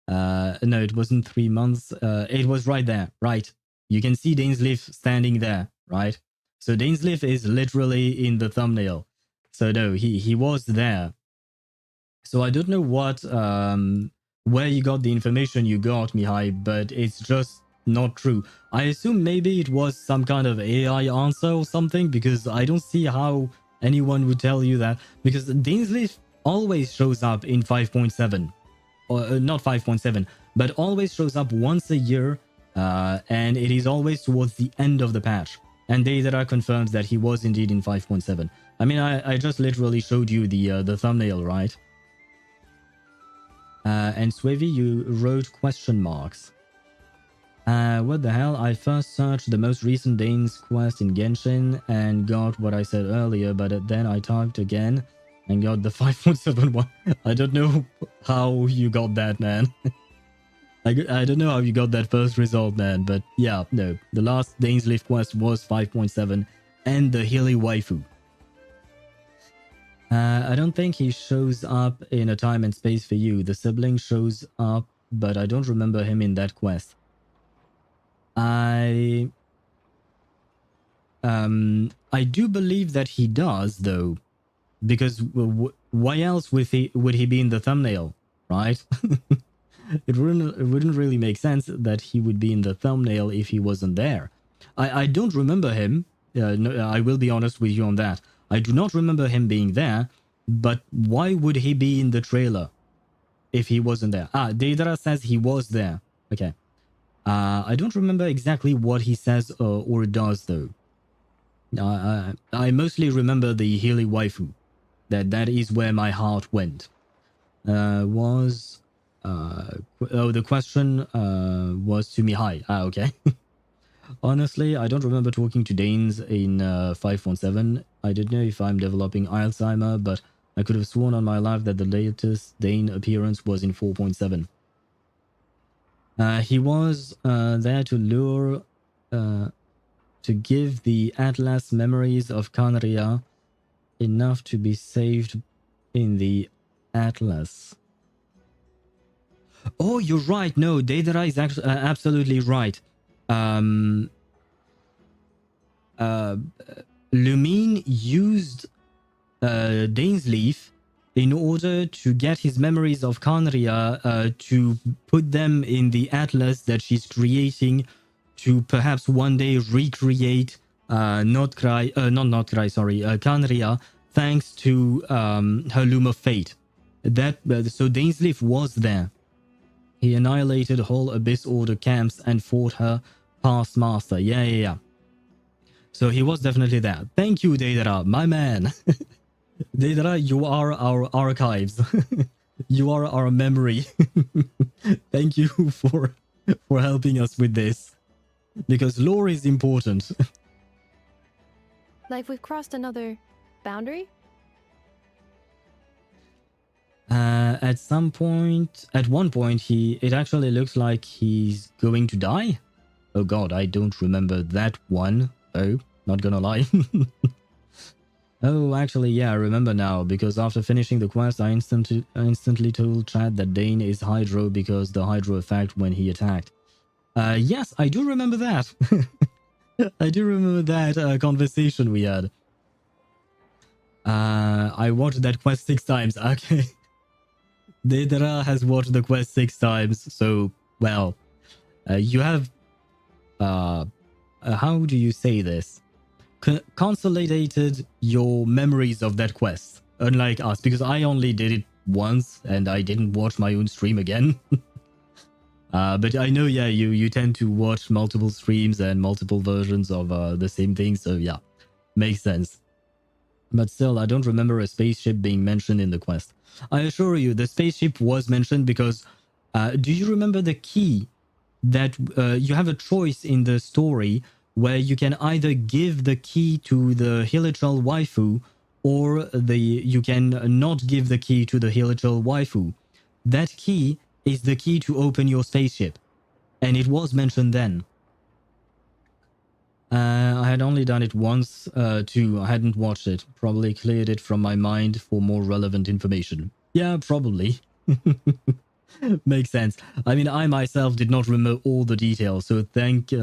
No, it wasn't 3 months. It was right there. Right. You can see Dainsleif standing there, right? So Dainsleif is literally in the thumbnail. So no, he was there. So I don't know what where you got the information you got, Mihai, but it's just not true. I assume maybe it was some kind of AI answer or something, because I don't see how anyone would tell you that. Because Dainsleif always shows up in 5.7. Or not 5.7, but always shows up once a year, and it is always towards the end of the patch. And Deidara confirms that he was indeed in 5.7. I mean, I just literally showed you the thumbnail, right? And Swevy, you wrote question marks. What the hell? I first searched the most recent Dane's quest in Genshin and got what I said earlier, but then I typed again and got the 5.7 one. I don't know how you got that, man. I don't know how you got that first result, man. But yeah, no. The last Dane's Live quest was 5.7 and the Hilly Waifu. I don't think he shows up in a time and space for you. The sibling shows up, but I don't remember him in that quest. I do believe that he does, though. Because why else would he be in the thumbnail, right? It wouldn't really make sense that he would be in the thumbnail if he wasn't there. I don't remember him. No, I will be honest with you on that. I do not remember him being there, but why would he be in the trailer if he wasn't there? Ah, Deidara says he was there. Okay. I don't remember exactly what he says or does, though. I mostly remember the Healy waifu. That is where my heart went. The question was to Mihai. Ah, okay. Honestly, I don't remember talking to Danes in 5.7. I don't know if I'm developing Alzheimer, but I could have sworn on my life that the latest Dane appearance was in 4.7. He was there to lure, to give the Atlas memories of Khaenri'ah enough to be saved in the Atlas. Oh, you're right. No, Deidara is actually absolutely right. Lumine used Dainsleif in order to get his memories of Khaenri'ah to put them in the Atlas that she's creating to perhaps one day recreate Nod-Krai, Khaenri'ah, thanks to her Loom of Fate. So Dainsleif was there. He annihilated whole Abyss Order camps and fought her past master. Yeah. So he was definitely there. Thank you, Deidara, my man. Deidara, you are our archives. You are our memory. Thank you for helping us with this. Because lore is important. Like we've crossed another boundary? At one point, it actually looks like he's going to die. Oh god, I don't remember that one. Oh, not gonna lie. Oh, actually, yeah, I remember now, because after finishing the quest, I instantly told Chad that Dane is Hydro because the Hydro effect when he attacked. Yes, I do remember that. I do remember that conversation we had. I watched that quest 6 times. Okay. Deidara has watched the quest 6 times, so, well, you have, how do you say this? Consolidated your memories of that quest, unlike us, because I only did it once and I didn't watch my own stream again. But I know, yeah, you tend to watch multiple streams and multiple versions of the same thing, so yeah, makes sense. But still, I don't remember a spaceship being mentioned in the quest. I assure you, the spaceship was mentioned because Do you remember the key that you have a choice in the story where you can either give the key to the Hilichurl waifu or you can not give the key to the Hilichurl waifu. That key is the key to open your spaceship. And it was mentioned then. I had only done it once, too. I hadn't watched it. Probably cleared it from my mind for more relevant information. Yeah, probably. Makes sense. I mean, I myself did not remember all the details, so thanks to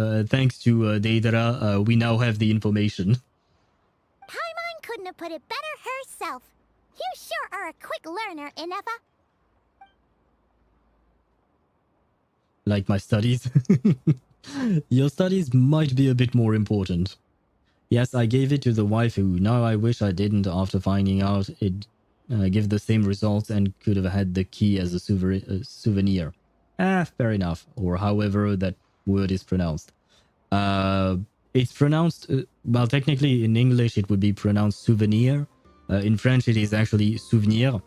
Deidara, we now have the information. Paimon couldn't have put it better herself. You sure are a quick learner, Inefa. Like my studies. Your studies might be a bit more important. Yes, I gave it to the waifu. Now I wish I didn't after finding out it give the same results and could have had the key as a souvenir. Fair enough. Or however that word is pronounced. It's pronounced, well, technically in English it would be pronounced souvenir. In French it is actually souvenir.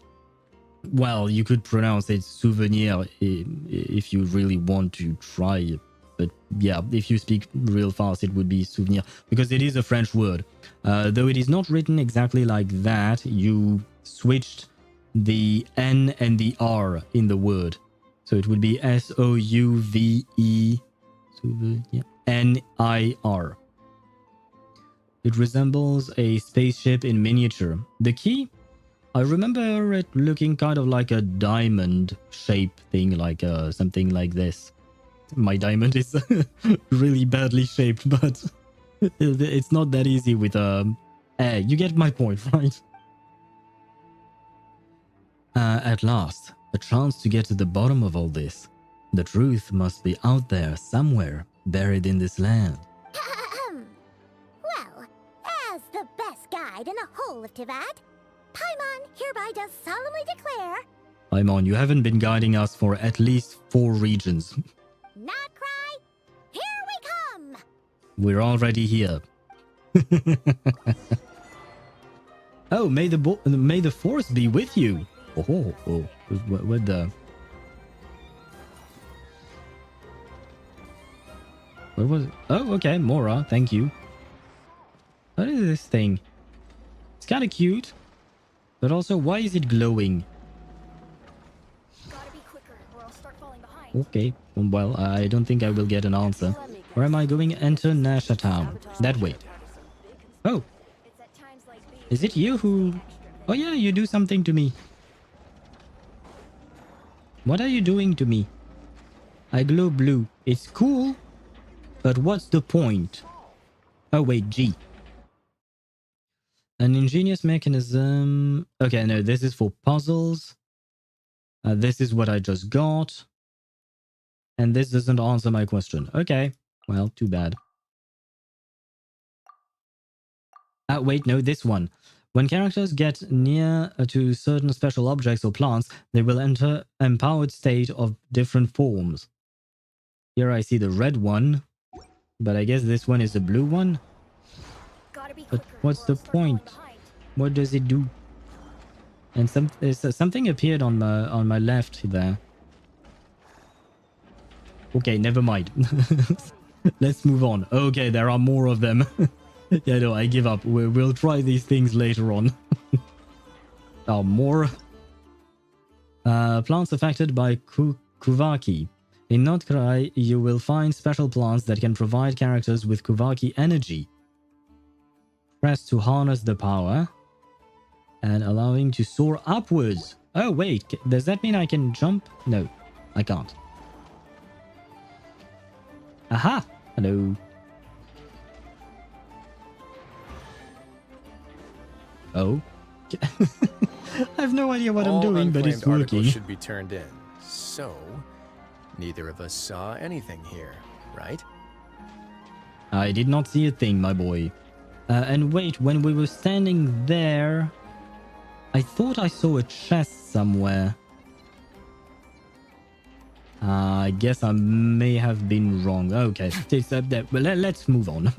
Well, you could pronounce it souvenir if you really want to try. But yeah, if you speak real fast, it would be souvenir. Because it is a French word. Though it is not written exactly like that, you switched the N and the R in the word. So it would be S-O-U-V-E-N-I-R. It resembles a spaceship in miniature. The key? I remember it looking kind of like a diamond shape thing, like something like this. My diamond is really badly shaped, but it's not that easy with you get my point, right? At last, a chance to get to the bottom of all this. The truth must be out there somewhere, buried in this land. Well, as the best guide in the whole of Teyvat, Paimon hereby does solemnly declare... Paimon, you haven't been guiding us for at least 4 regions. Nod-Krai, here we come! We're already here. Oh, may the force be with you. Oh, what the... What was it? Oh, okay, Mora, thank you. What is this thing? It's kind of cute. But also, why is it glowing? Gotta be quicker, or I'll start falling behind. Okay, well, I don't think I will get an answer. Where am I going? Enter Nasha Town. That way. Oh. Is it you who... Oh yeah, you do something to me. What are you doing to me? I glow blue. It's cool. But what's the point? Oh wait, G. An ingenious mechanism... Okay, no, this is for puzzles. This is what I just got. And this doesn't answer my question. Okay, well, too bad. Wait, no, this one. When characters get near to certain special objects or plants, they will enter empowered state of different forms. Here I see the red one, but I guess this one is the blue one. But what's the point? What does it do? And something appeared on my left there. Okay, never mind. Let's move on. Okay, there are more of them. Yeah, no, I give up. We'll try these things later on. Oh, more. Plants affected by Kuvaki. In Nod-Krai, you will find special plants that can provide characters with Kuvaki energy. Press to harness the power. And allowing to soar upwards. Oh, wait. Does that mean I can jump? No, I can't. Aha! Hello. Oh. I have no idea what I'm doing, but it's unclaimed working. articles should be turned in. So, neither of us saw anything here, right? I did not see a thing, my boy. And wait, when we were standing there, I thought I saw a chest somewhere. I guess I may have been wrong. Okay, well, let's move on.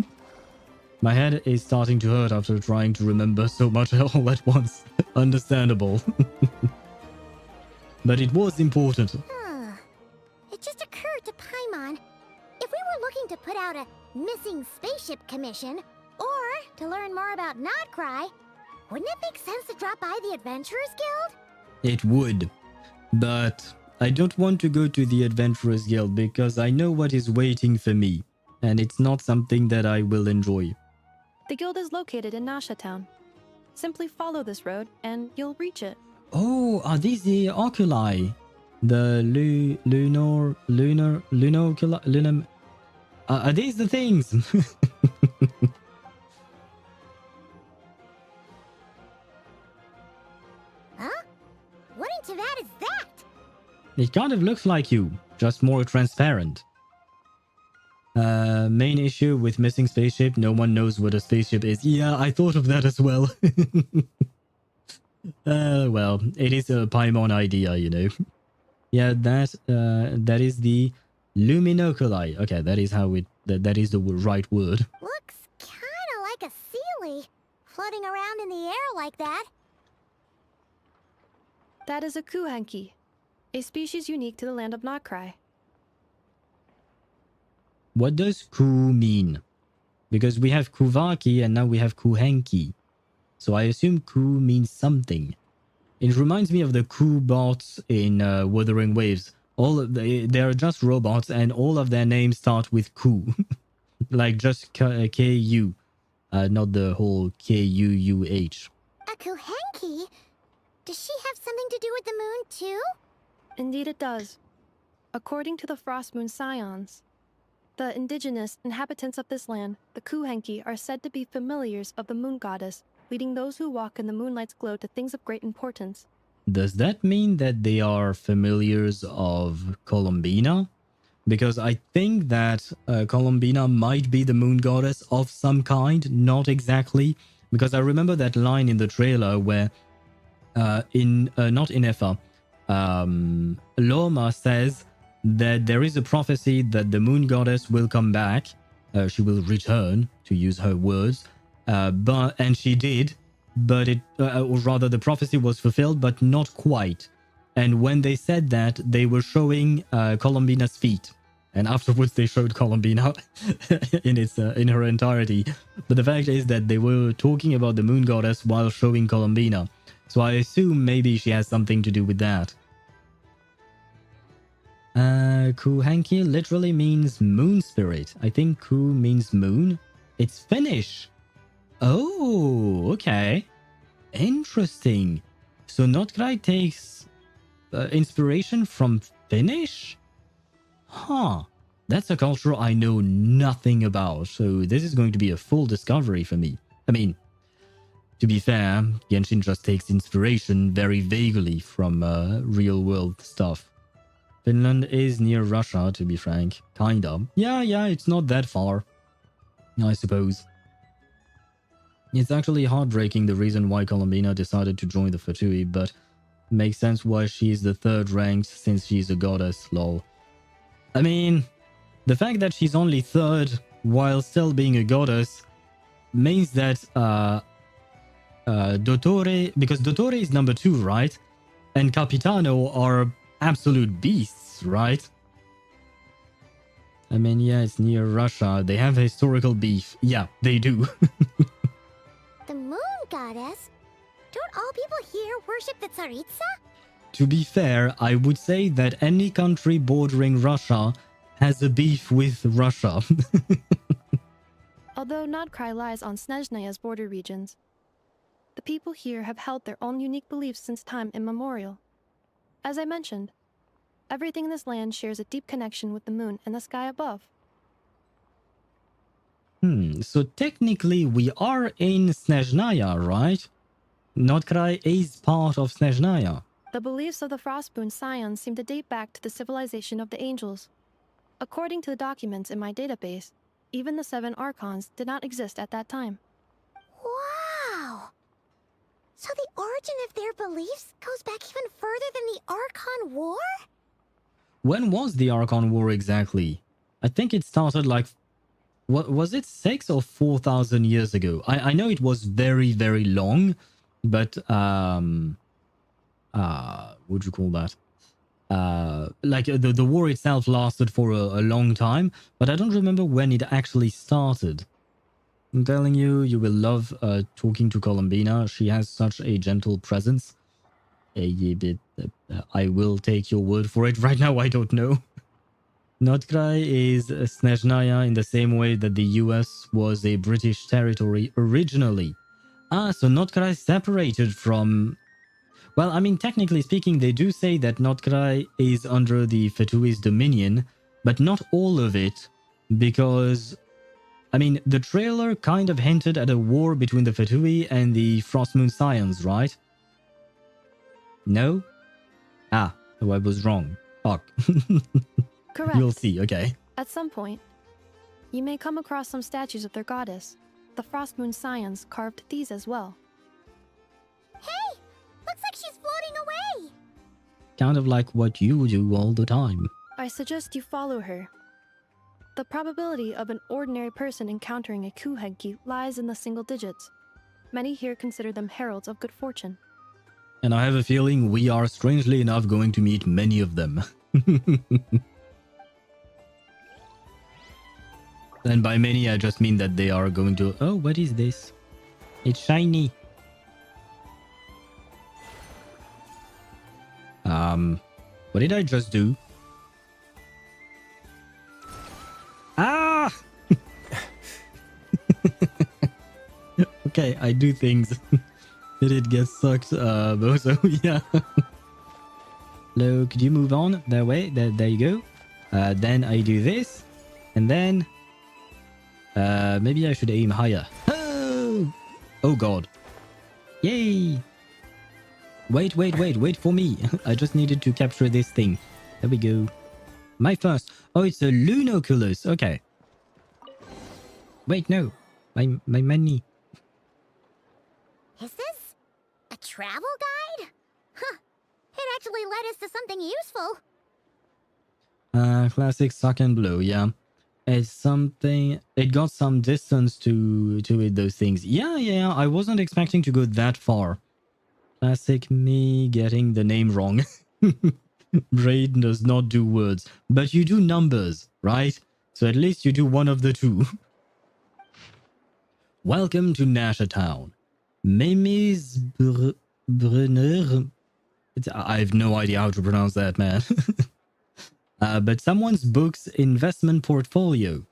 My head is starting to hurt after trying to remember so much all at once. Understandable. But it was important. put out a missing spaceship commission, or to learn more about Nod-Krai, wouldn't it make sense to drop by the Adventurers Guild? It would. But I don't want to go to the Adventurers Guild because I know what is waiting for me. And it's not something that I will enjoy. The guild is located in Nasha Town. Simply follow this road and you'll reach it. Oh, are these the oculi? The are these the things? Huh? What in Teyvat is that? It kind of looks like you, just more transparent. Main issue with missing spaceship, no one knows what a spaceship is. Yeah, I thought of that as well. Well, it is a Paimon idea, you know. Yeah, that is the luminoculi. Okay, that is how it, that is the right word. Looks kinda like a Sealy, floating around in the air like that. That is a kuhenki, a species unique to the land of Nod-Krai. What does ku mean? Because we have kuvaki and now we have kuhenki. So I assume ku means something. It reminds me of the ku bots in Wuthering Waves. They are just robots and all of their names start with ku. Like just K-U. Not the whole K-U-U-H. A kuhenki? Does she have something to do with the moon too? Indeed it does. According to the Frost Moon Scions, the indigenous inhabitants of this land, the kuhenki, are said to be familiars of the moon goddess, leading those who walk in the moonlight's glow to things of great importance. Does that mean that they are familiars of Columbina? Because I think that Columbina might be the moon goddess of some kind, not exactly. Because I remember that line in the trailer where, not in Effa, Lauma says that there is a prophecy that the moon goddess will come back. She will return, to use her words. And she did, but or rather the prophecy was fulfilled, but not quite. And when they said that, they were showing Columbina's feet. And afterwards they showed Columbina in her entirety. But the fact is that they were talking about the moon goddess while showing Columbina. So I assume maybe she has something to do with that. Kuhenki literally means moon spirit. I think Ku means moon. It's Finnish. Oh, okay. Interesting. So Nod-Krai takes inspiration from Finnish? Huh. That's a culture I know nothing about, so this is going to be a full discovery for me. I mean, to be fair, Genshin just takes inspiration very vaguely from real-world stuff. Finland is near Russia, to be frank. Kinda. Yeah, it's not that far, I suppose. It's actually heartbreaking the reason why Columbina decided to join the Fatui, but makes sense why she's the third ranked since she's a goddess, lol. I mean, the fact that she's only third while still being a goddess means that Dottore, because Dottore is number 2, right? And Capitano are absolute beasts, right? I mean, yeah, it's near Russia. They have historical beef. Yeah, they do. The moon goddess? Don't all people here worship the Tsaritsa? To be fair, I would say that any country bordering Russia has a beef with Russia. Although Nod-Krai lies on Snezhnaya's border regions, the people here have held their own unique beliefs since time immemorial. As I mentioned, everything in this land shares a deep connection with the moon and the sky above. So technically we are in Snezhnaya, right? Nod-Krai is part of Snezhnaya. The beliefs of the Frostmoon Scions seem to date back to the civilization of the angels. According to the documents in my database, even the 7 Archons did not exist at that time. Wow! So the origin of their beliefs goes back even further than the Archon War? When was the Archon War exactly? I think it started like... What was it, 6 or 4,000 years ago? I know it was very, very long, but... what would you call that? like the war itself lasted for a long time, but I don't remember when it actually started. I'm telling you, you will love talking to Columbina. She has such a gentle presence. I will take your word for it. Right now, I don't know. Nod-Krai is Snezhnaya in the same way that the US was a British territory originally. So Nod-Krai separated from... Well, I mean, technically speaking, they do say that Nod-Krai is under the Fetui's dominion, but not all of it, because... I mean, the trailer kind of hinted at a war between the Fetui and the Frostmoon Scions, right? No? Ah, I was wrong. Fuck. Correct. You'll see, okay. At some point, you may come across some statues of their goddess. The Frostmoon Scions carved these as well. Hey! Looks like she's floating away! Kind of like what you do all the time. I suggest you follow her. The probability of an ordinary person encountering a Kuhenki lies in the single digits. Many here consider them heralds of good fortune. And I have a feeling we are, strangely enough, going to meet many of them. And by many, I just mean that they are going to... Oh, what is this? It's shiny. What did I just do? Ah! Okay, I do things. Did it get sucked, Bozo? Yeah. Hello, could you move on that way? There you go. Then I do this. And then... maybe I should aim higher. Oh! Oh god. Yay! Wait for me. I just needed to capture this thing. There we go. My first. Oh, it's a Lunoculus. Okay. Wait, no. My money. Is this a travel guide? Huh. It actually led us to something useful. Classic suck and blow, yeah. It's something... It got some distance to it, those things. Yeah, I wasn't expecting to go that far. Classic me getting the name wrong. Brain does not do words, but you do numbers, right? So at least you do one of the two. Welcome to Nasha Town. Mimi's Brunner. I have no idea how to pronounce that, man. But someone's book's investment portfolio.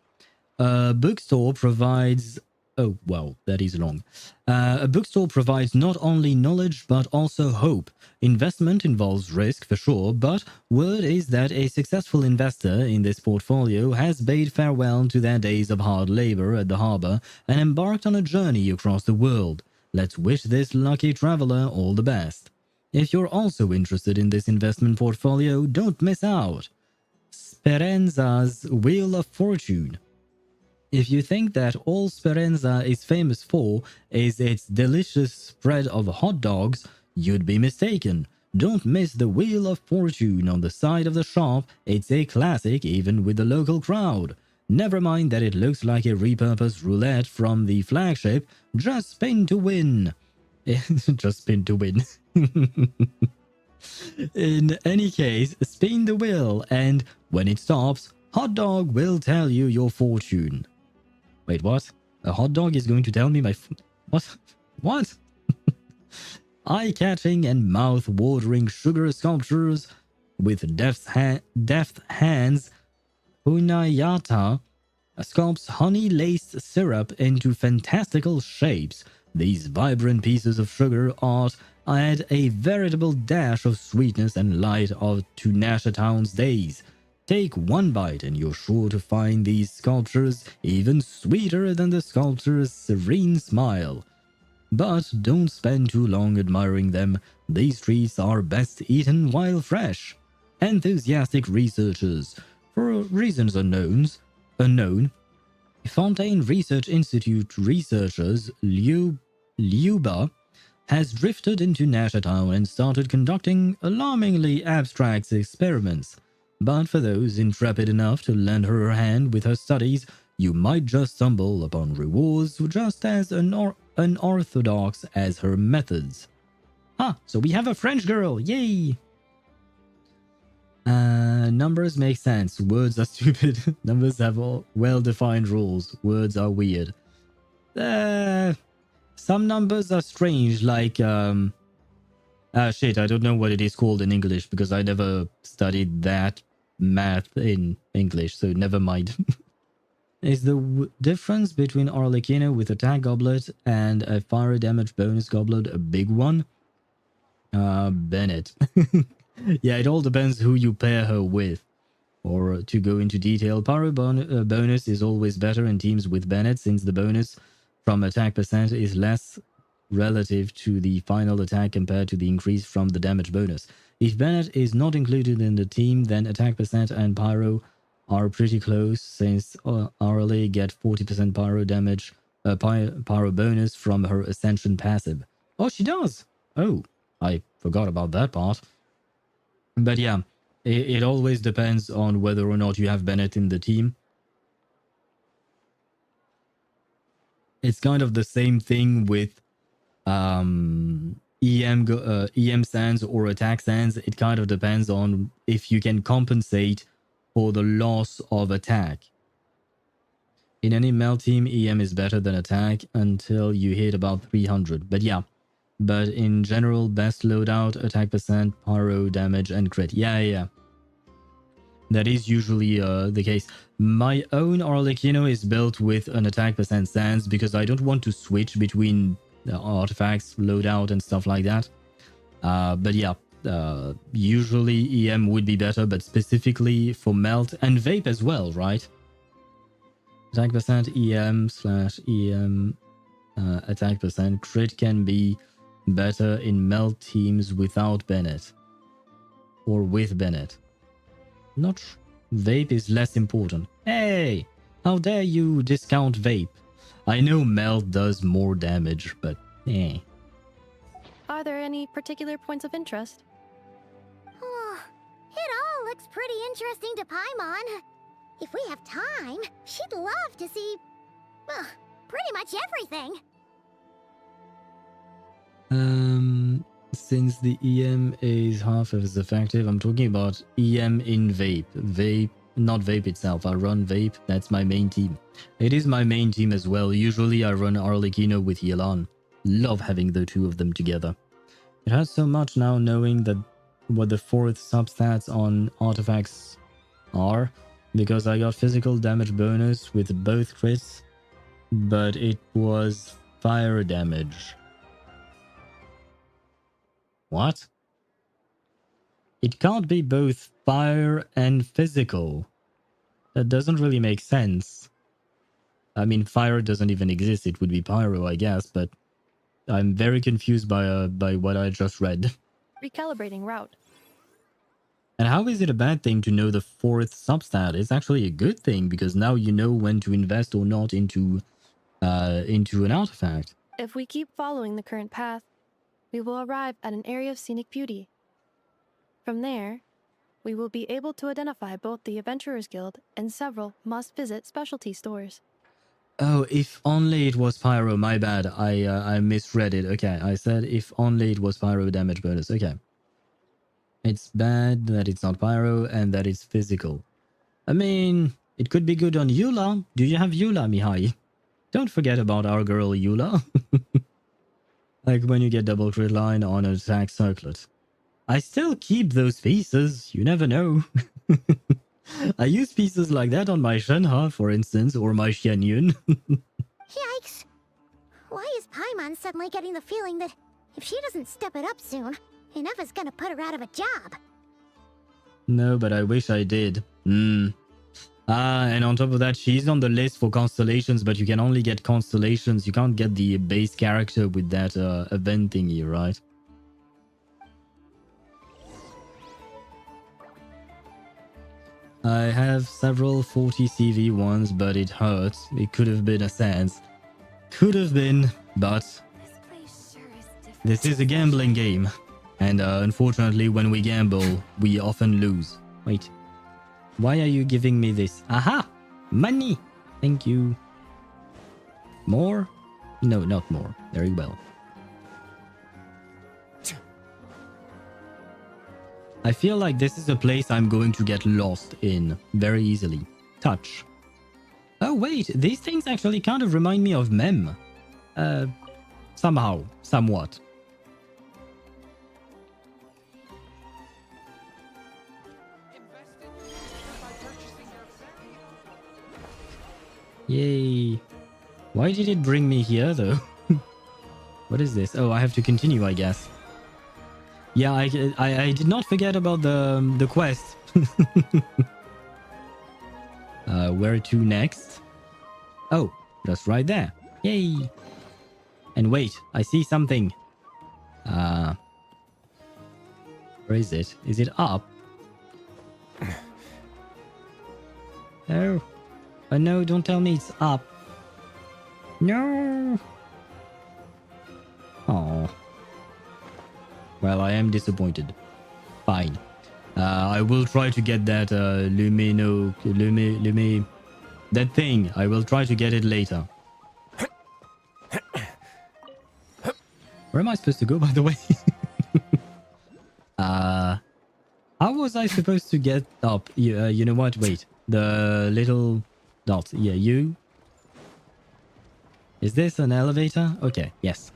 A bookstore provides... Oh, well, that is long. A bookstore provides not only knowledge, but also hope. Investment involves risk, for sure, but word is that a successful investor in this portfolio has bade farewell to their days of hard labor at the harbor and embarked on a journey across the world. Let's wish this lucky traveler all the best. If you're also interested in this investment portfolio, don't miss out. Speranza's Wheel of Fortune. If you think that all Speranza is famous for is its delicious spread of hot dogs, you'd be mistaken. Don't miss the Wheel of Fortune on the side of the shop. It's a classic even with the local crowd. Never mind that it looks like a repurposed roulette from the flagship. Just spin to win. Just spin to win. In any case, spin the wheel, and when it stops, hot dog will tell you your fortune. Wait, what? A hot dog is going to tell me my... What? What? Eye-catching and mouth-watering sugar sculptures with deft hands. Hunayata sculpts honey-laced syrup into fantastical shapes. These vibrant pieces of sugar art add a veritable dash of sweetness and light to Nasha Town's days. Take one bite and you're sure to find these sculptures even sweeter than the sculptor's serene smile. But don't spend too long admiring them. These treats are best eaten while fresh. Enthusiastic researchers, for reasons unknown, Fontaine Research Institute researchers Liuba has drifted into Nasha Town and started conducting alarmingly abstract experiments. But for those intrepid enough to lend her a hand with her studies, you might just stumble upon rewards just as unorthodox as her methods. Ah, so we have a French girl, yay! Numbers make sense. Words are stupid. Numbers have well-defined rules. Words are weird. Some numbers are strange, like shit, I don't know what it is called in English because I never studied that math in English, so never mind. Is the difference between Arlecchino with attack goblet and a fire damage bonus goblet a big one? Bennett. Yeah, it all depends who you pair her with. Or to go into detail, pyro bonus is always better in teams with Bennett since the bonus from attack percent is less relative to the final attack compared to the increase from the damage bonus. If Bennett is not included in the team, then attack percent and pyro are pretty close since Arlie get 40% pyro damage, pyro bonus from her Ascension passive. Oh, she does! Oh, I forgot about that part. But yeah, it always depends on whether or not you have Bennett in the team. It's kind of the same thing with EM sands or attack sands. It kind of depends on if you can compensate for the loss of attack. In any melt team, EM is better than attack until you hit about 300. But yeah, but in general, best loadout, attack percent, pyro, damage, and crit. Yeah. That is usually the case. My own Arlecchino is built with an attack percent sans because I don't want to switch between artifacts, loadout, and stuff like that. But yeah, usually EM would be better, but specifically for melt and vape as well, right? Attack percent EM/EM attack percent crit can be better in melt teams without Bennett or with Bennett. Not vape is less important. Hey, how dare you discount vape? I know melt does more damage, but eh. Are there any particular points of interest? Oh, it all looks pretty interesting to Paimon. If we have time, she'd love to see, well, pretty much everything. Since the EM is half as effective, I'm talking about EM in vape. Vape, not vape itself. I run vape. That's my main team. It is my main team as well. Usually I run Arlecchino with Yelan. Love having the two of them together. It hurts so much now knowing that what the fourth substats on artifacts are, because I got physical damage bonus with both crits, but it was fire damage. What? It can't be both fire and physical. That doesn't really make sense. I mean, fire doesn't even exist. It would be pyro, I guess, but I'm very confused by what I just read. Recalibrating route. And how is it a bad thing to know the fourth substat? It's actually a good thing because now you know when to invest or not into an artifact. If we keep following the current path, we will arrive at an area of scenic beauty. From there, we will be able to identify both the Adventurers Guild and several must-visit specialty stores. Oh, if only it was pyro, my bad. I misread it. Okay, I said if only it was pyro damage bonus. Okay. It's bad that it's not pyro and that it's physical. I mean, it could be good on Eula. Do you have Eula, Mihai? Don't forget about our girl Eula. Like when you get double crit line on an attack circlet. I still keep those pieces, you never know. I use pieces like that on my Shenhe, for instance, or my Xianyun. Yikes. Why is Paimon suddenly getting the feeling that if she doesn't step it up soon, enough is gonna put her out of a job? No, but I wish I did. And on top of that, she's on the list for constellations, but you can only get constellations. You can't get the base character with that event thingy, right? I have several 40 CV ones, but it hurts. It could have been a sans. Could have been, but this is a gambling game. And unfortunately, when we gamble, we often lose. Wait. Why are you giving me this? Aha! Money! Thank you. More? No, not more. Very well. I feel like this is a place I'm going to get lost in very easily. Touch. Oh wait, these things actually kind of remind me of Mem. Somehow, somewhat. Yay. Why did it bring me here though? What is this? Oh, I have to continue, I guess. Yeah, I did not forget about the quest. Where to next? Oh, that's right there. Yay. And wait, I see something. Where is it? Is it up? Oh. Oh no, don't tell me it's up. No. Oh. Well, I am disappointed. Fine. I will try to get that that thing. I will try to get it later. Where am I supposed to go, by the way? How was I supposed to get up? You know what? Wait. The little dot. Yeah, you. Is this an elevator? Okay, yes.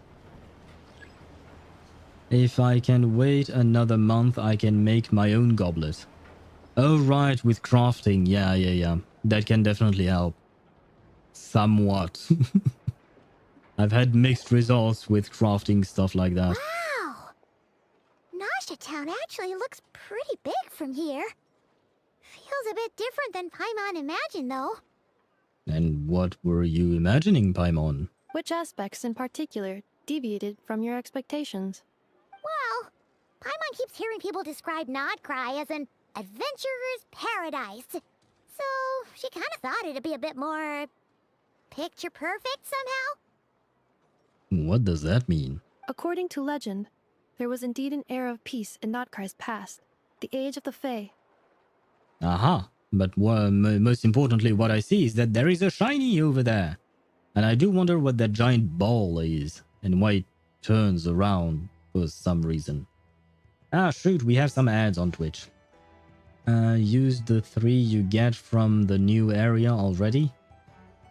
If I can wait another month, I can make my own goblet. Oh, right, with crafting. Yeah. That can definitely help. Somewhat. I've had mixed results with crafting stuff like that. Wow! Nasha Town actually looks pretty big from here. Feels a bit different than Paimon imagined, though. And what were you imagining, Paimon? Which aspects in particular deviated from your expectations? Well, Paimon keeps hearing people describe Nod-Krai as an adventurer's paradise. So she kind of thought it'd be a bit more picture perfect somehow. What does that mean? According to legend, there was indeed an era of peace in Nod-Krai's past, the age of the Fae. Aha. But most importantly, what I see is that there is a shiny over there. And I do wonder what that giant ball is and why it turns around for some reason. Ah, shoot, we have some ads on Twitch. Use the 3 you get from the new area already.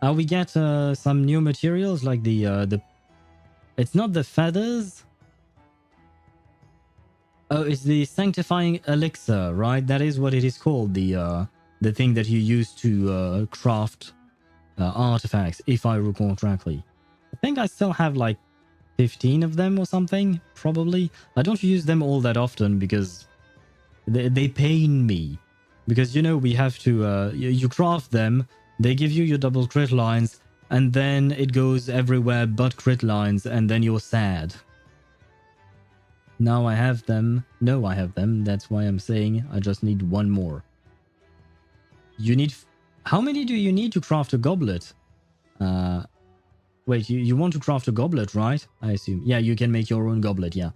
We get some new materials like the... It's not the feathers. Oh, it's the sanctifying elixir, right? That is what it is called. The thing that you use to craft artifacts, if I recall correctly. I think I still have like 15 of them or something, probably. I don't use them all that often because they pain me. Because, you know, we have to... you craft them, they give you your double crit lines, and then it goes everywhere but crit lines, and then you're sad. Now I have them. No, I have them. That's why I'm saying I just need one more. You need... How many do you need to craft a goblet? Wait, you want to craft a goblet, right? I assume. Yeah, you can make your own goblet, yeah.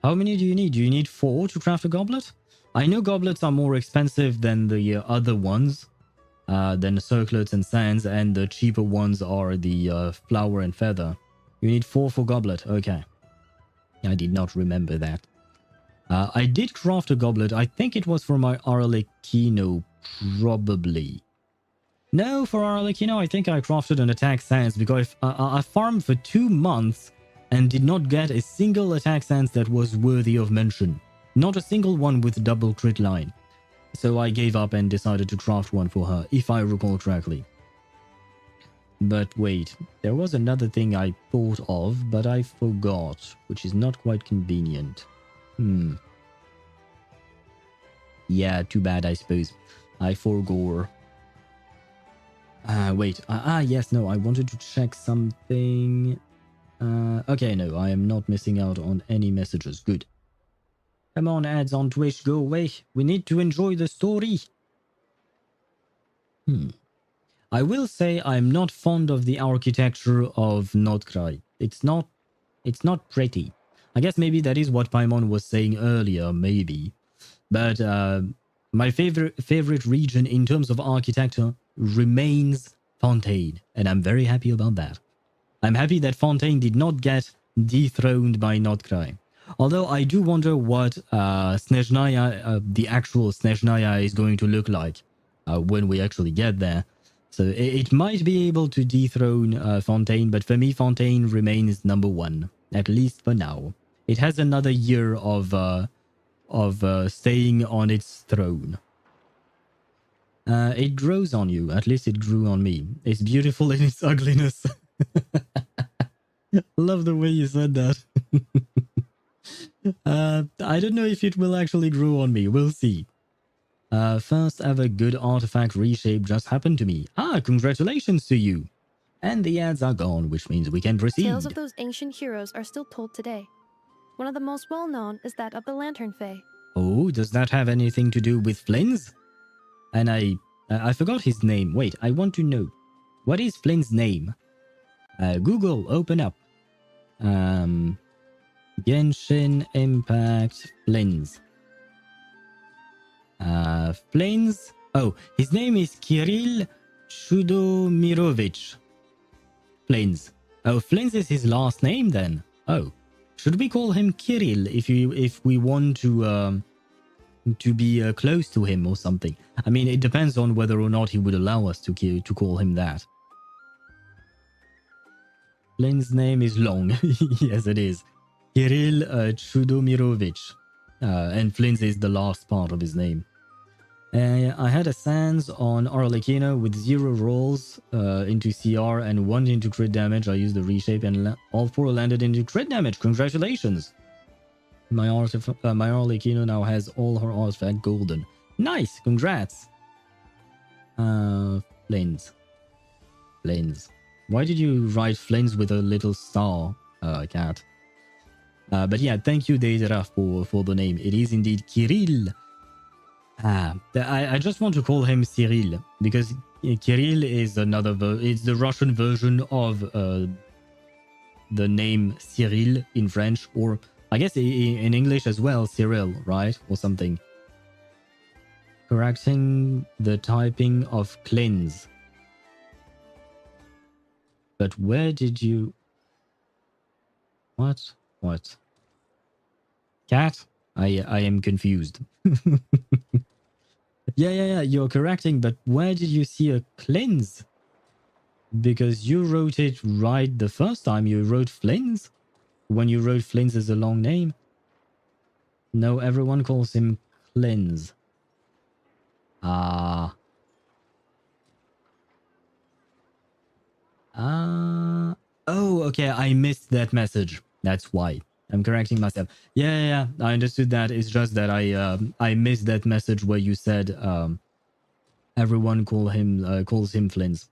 How many do you need? Do you need 4 to craft a goblet? I know goblets are more expensive than the other ones. Than circlets and sands, and the cheaper ones are the flower and feather. You need 4 for goblet. Okay. I did not remember that. I did craft a goblet. I think it was for my Arlecchino, probably. No, for Arlecchino, I think I crafted an attack sans because I farmed for 2 months and did not get a single attack sans that was worthy of mention. Not a single one with double crit line. So I gave up and decided to craft one for her, if I recall correctly. But wait, there was another thing I thought of, but I forgot, which is not quite convenient. Yeah, too bad, I suppose. I forgot. Wait. Yes, no, I wanted to check something. Okay, no, I am not missing out on any messages. Good. Come on, ads on Twitch, go away. We need to enjoy the story. I will say I'm not fond of the architecture of Nod-Krai. It's not pretty. I guess maybe that is what Paimon was saying earlier, maybe. But my favorite region in terms of architecture remains Fontaine, and I'm very happy about that. I'm happy that Fontaine did not get dethroned by Nod-Krai. Although I do wonder what Snezhnaya, the actual Snezhnaya, is going to look like when we actually get there. So it might be able to dethrone Fontaine, but for me, Fontaine remains number one, at least for now. It has another year of staying on its throne. It grows on you. At least it grew on me. It's beautiful in its ugliness. Love the way you said that. I don't know if it will actually grow on me. We'll see. First ever good artifact reshape just happened to me. Ah, congratulations to you. And the ads are gone, which means we can proceed. Tales of those ancient heroes are still told today. One of the most well-known is that of the Lantern Fae. Oh, does that have anything to do with Flynn's? And I forgot his name. Wait, I want to know. What is Flynn's name? Google, open up. Genshin Impact Flins. Flins. Oh, his name is Kirill Chudomirovich. Flins. Oh, Flins is his last name then. Oh, should we call him Kirill if we want to be close to him or something? I mean, it depends on whether or not he would allow us to call him that. Flynn's name is long. Yes, it is. Kirill Chudomirovich. And Flynn's is the last part of his name. I had a Sans on Arlecchino with 0 rolls into CR and 1 into crit damage. I used the reshape and all 4 landed into crit damage. Congratulations! My Arlecchino now has all her artifact golden. Nice! Congrats! Flynn's. Flynn's. Why did you write Flynn's with a little star, cat? But yeah, thank you, Deidara, for the name. It is indeed Kirill. I just want to call him Cyril, because Kirill is it's the Russian version of the name Cyril in French, or I guess in English as well, Cyril, right? Or something. Correcting the typing of cleanse. But where did you... What? Cat? I am confused. Yeah, you're correcting, but where did you see a cleanse? Because you wrote it right the first time. You wrote Flins? When you wrote Flins as a long name? No, everyone calls him Cleanse. Oh, okay, I missed that message. That's why. I'm correcting myself. Yeah, I understood that. It's just that I missed that message where you said everyone calls him Flins.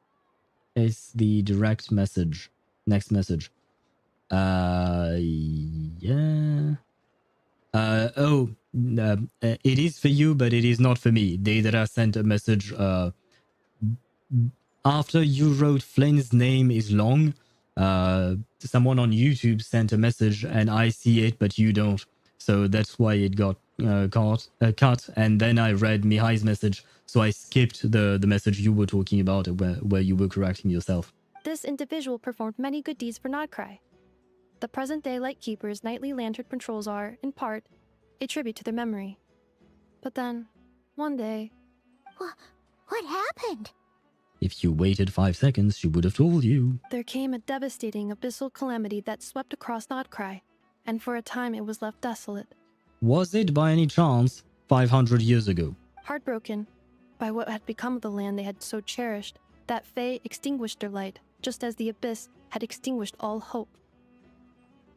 It's the direct message. Next message. Yeah. It is for you, but it is not for me. Deidara sent a message after you wrote Flynn's name is long. Someone on YouTube sent a message and I see it, but you don't. So that's why it got cut. And then I read Mihai's message, so I skipped the message you were talking about where you were correcting yourself. This individual performed many good deeds for Nod-Krai. The present-day Lightkeeper's nightly lantern patrols are, in part, a tribute to their memory. But then, one day... What happened? If you waited 5 seconds, she would have told you. There came a devastating abyssal calamity that swept across Nod-Krai, and for a time it was left desolate. Was it by any chance 500 years ago? Heartbroken by what had become of the land they had so cherished, that Fae extinguished their light, just as the abyss had extinguished all hope.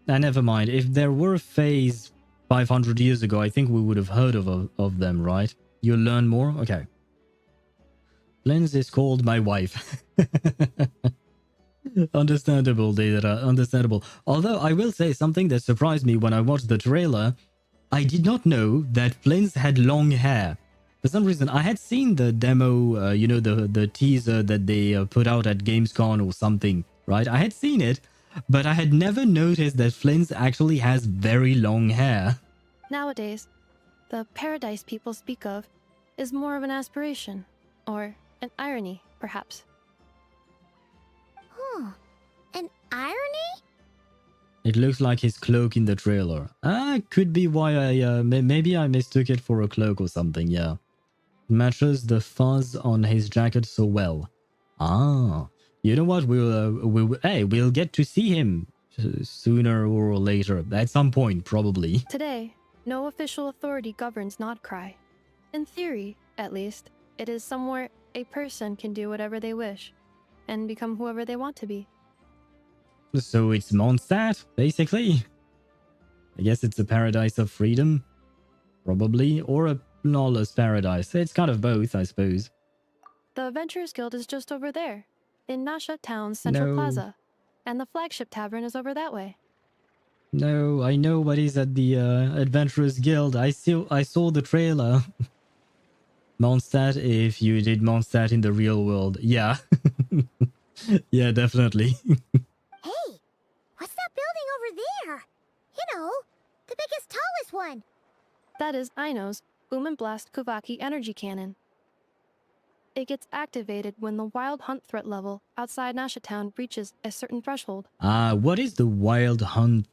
Never mind. If there were Faes 500 years ago, I think we would have heard of them, right? You'll learn more? Okay. Flins is called my wife. Understandable, Deidara. Understandable. Although I will say something that surprised me when I watched the trailer. I did not know that Flins had long hair. For some reason, I had seen the demo, the teaser that they put out at Gamescom or something, right? I had seen it, but I had never noticed that Flins actually has very long hair. Nowadays, the paradise people speak of is more of an aspiration, or an irony, perhaps. An irony? It looks like his cloak in the trailer. Could be why maybe I mistook it for a cloak or something, yeah. Matches the fuzz on his jacket so well. You know what? We'll get to see him sooner or later. At some point, probably. Today, no official authority governs Nod-Krai. In theory, at least, it is somewhere a person can do whatever they wish and become whoever they want to be. So it's Mondstadt, basically. I guess it's a paradise of freedom. Probably. Or a lawless paradise. It's kind of both, I suppose. The Adventurers Guild is just over there, in Nasha Town's Central Plaza. And the flagship tavern is over that way. No, I know what is at the Adventurers Guild. I saw the trailer. Mondstadt, if you did Mondstadt in the real world. Yeah. Yeah, definitely. Hey, what's that building over there? You know, the biggest, tallest one. That is Aino's Boom and Blast Kuvaki energy cannon. It gets activated when the Wild Hunt threat level outside Nasha Town reaches a certain threshold. What is the Wild Hunt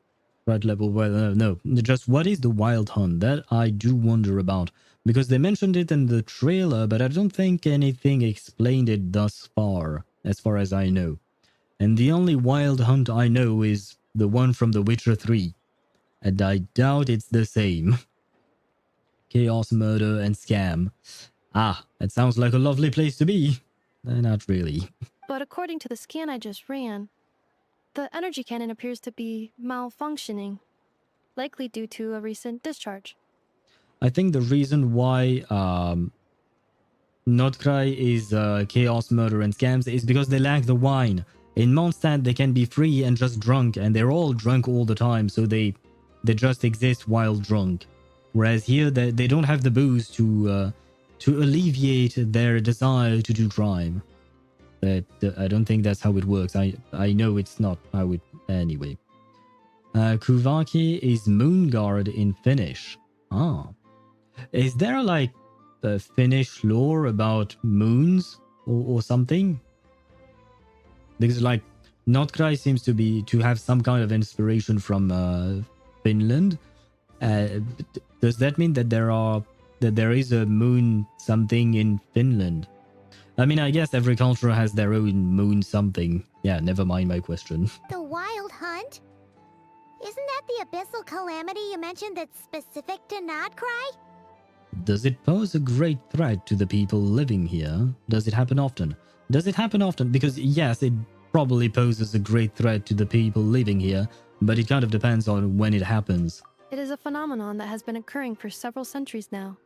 threat level? Well, no, just what is the Wild Hunt? That I do wonder about. Because they mentioned it in the trailer, but I don't think anything explained it thus far as I know. And the only Wild Hunt I know is the one from The Witcher 3. And I doubt it's the same. Chaos, murder, and scam. That sounds like a lovely place to be. Not really. But according to the scan I just ran, the energy cannon appears to be malfunctioning, likely due to a recent discharge. I think the reason why Nod-Krai is chaos, murder, and scams is because they lack the wine. In Mondstadt, they can be free and just drunk, and they're all drunk all the time, so they just exist while drunk. Whereas here, they don't have the booze to alleviate their desire to do crime. But I don't think that's how it works. I know it's not how it... Anyway. Kuvaki is Moonguard in Finnish. Is there like a Finnish lore about moons or something? Because like Nod-Krai seems to have some kind of inspiration from Finland. Does that mean that there is a moon something in Finland? I mean, I guess every culture has their own moon something. Yeah, never mind my question. The Wild Hunt? Isn't that the abyssal calamity you mentioned that's specific to Nod-Krai? Does it pose a great threat to the people living here? Does it happen often? Does it happen often? Because yes, it probably poses a great threat to the people living here, but it kind of depends on when it happens. It is a phenomenon that has been occurring for several centuries now.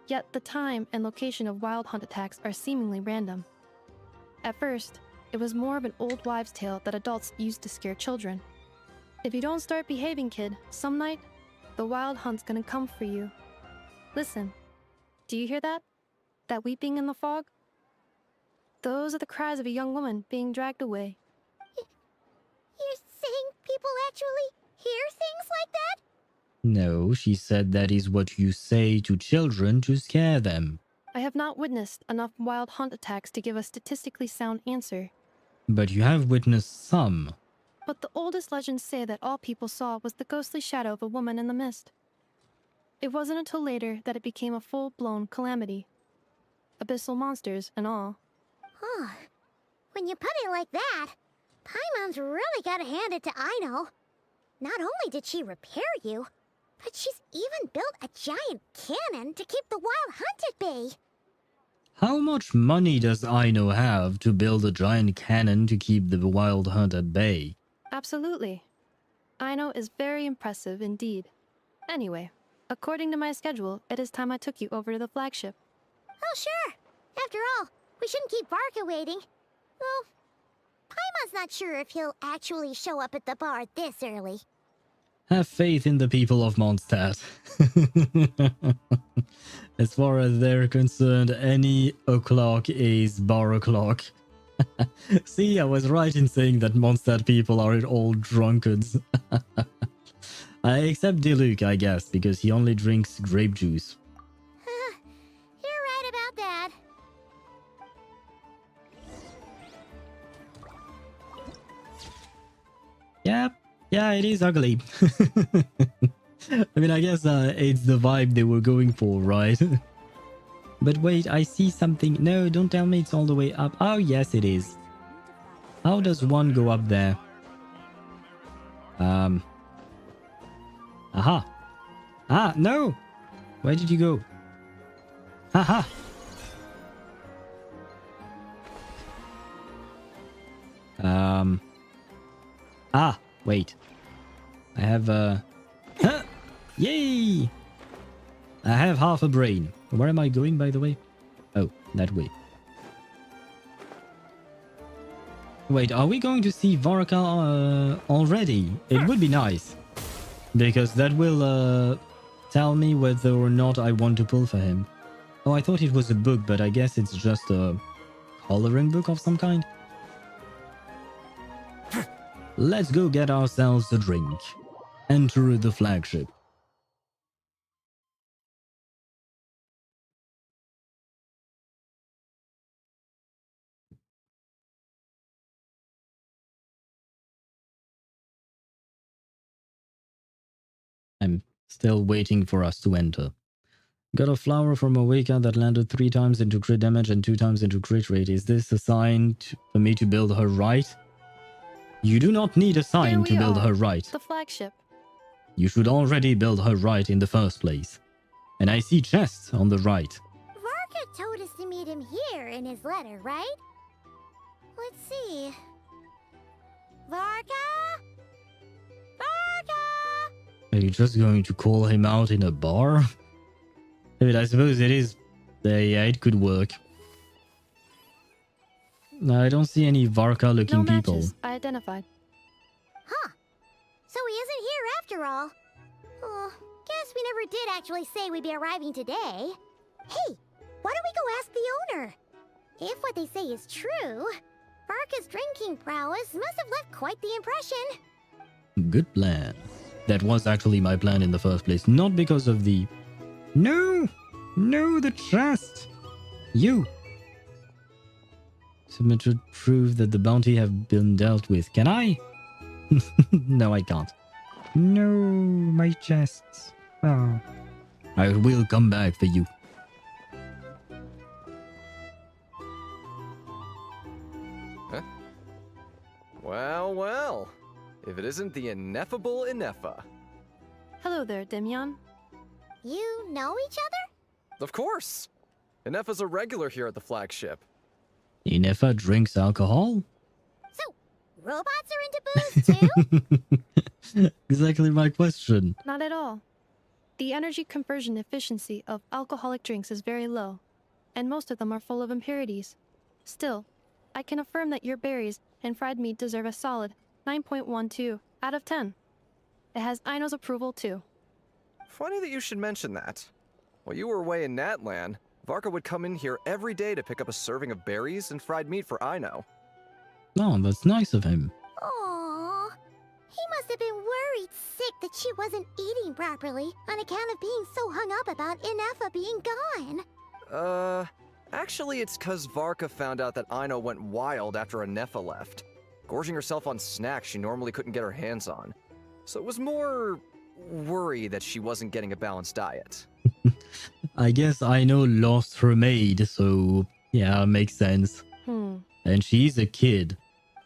Yet the time and location of wild hunt attacks are seemingly random. At first, it was more of an old wives' tale that adults used to scare children. If you don't start behaving, kid, some night, the wild hunt's gonna come for you. Listen, do you hear that? That weeping in the fog? Those are the cries of a young woman being dragged away. You're saying people actually hear things like that? No, she said that is what you say to children to scare them. I have not witnessed enough wild hunt attacks to give a statistically sound answer. But you have witnessed some. But the oldest legends say that all people saw was the ghostly shadow of a woman in the mist. It wasn't until later that it became a full-blown calamity. Abyssal monsters and all. Huh. When you put it like that, Paimon's really gotta hand it to Aino. Not only did she repair you, but she's even built a giant cannon to keep the wild hunt at bay. How much money does Aino have to build a giant cannon to keep the wild hunt at bay? Absolutely. Aino is very impressive indeed. Anyway, according to my schedule, it is time I took you over to the flagship. Oh, sure. After all, we shouldn't keep Barca waiting. Well, Paimon's not sure if he'll actually show up at the bar this early. Have faith in the people of Mondstadt. As far as they're concerned, any o'clock is bar o'clock. See, I was right in saying that Mondstadt people are all drunkards. Except Diluc, I guess, because he only drinks grape juice. You're right about that. Yep, Yeah, it is ugly. I mean, I guess it's the vibe they were going for, right? But wait, I see something. No, don't tell me it's all the way up. Oh, yes, it is. How does one go up there? Aha. Ah, no! Where did you go? Haha! Ah, wait. I have Huh! Yay! I have half a brain. Where am I going, by the way? Oh, that way. Wait, are we going to see Varka already? It would be nice. Because that will tell me whether or not I want to pull for him. Oh, I thought it was a book, but I guess it's just a coloring book of some kind. Let's go get ourselves a drink. Enter the flagship. I'm still waiting for us to enter. Got a flower from Aweka that landed 3 times into crit damage and 2 times into crit rate. Is this a sign for me to build her right? You do not need a sign to build her right. The flagship. You should already build her right in the first place. And I see chests on the right. Varka told us to meet him here in his letter, right? Let's see. Varka? Varka! Are you just going to call him out in a bar? I mean, I suppose it is... yeah, it could work. No, I don't see any Varka-looking No people. matches. I identified. Huh. So he isn't here after all. Oh, guess we never did actually say we'd be arriving today. Hey, why don't we go ask the owner? If what they say is true, Varka's drinking prowess must have left quite the impression. Good plan. That was actually my plan in the first place. Not because of the... No! No, the chest! You! Submit to prove that the bounty have been dealt with. Can I? No, I can't. No, my chests. Oh. I will come back for you. Huh? Well, well. If it isn't the ineffable Inefa. Hello there, Demian. You know each other? Of course. Inefa's a regular here at the flagship. Inefa drinks alcohol? So, robots are into booze too? Exactly my question. Not at all. The energy conversion efficiency of alcoholic drinks is very low, and most of them are full of impurities. Still, I can affirm that your berries and fried meat deserve a solid 9.12 out of 10. It has Aino's approval too. Funny that you should mention that. While you were away in Natlan, Varka would come in here every day to pick up a serving of berries and fried meat for Aino. Oh, that's nice of him. Aww. He must have been worried sick that she wasn't eating properly on account of being so hung up about Inefa being gone. Actually it's 'cause Varka found out that Aino went wild after Inefa left, gorging herself on snacks she normally couldn't get her hands on. So it was more worry that she wasn't getting a balanced diet. I guess Aino lost her maid, so yeah, makes sense. And she's a kid.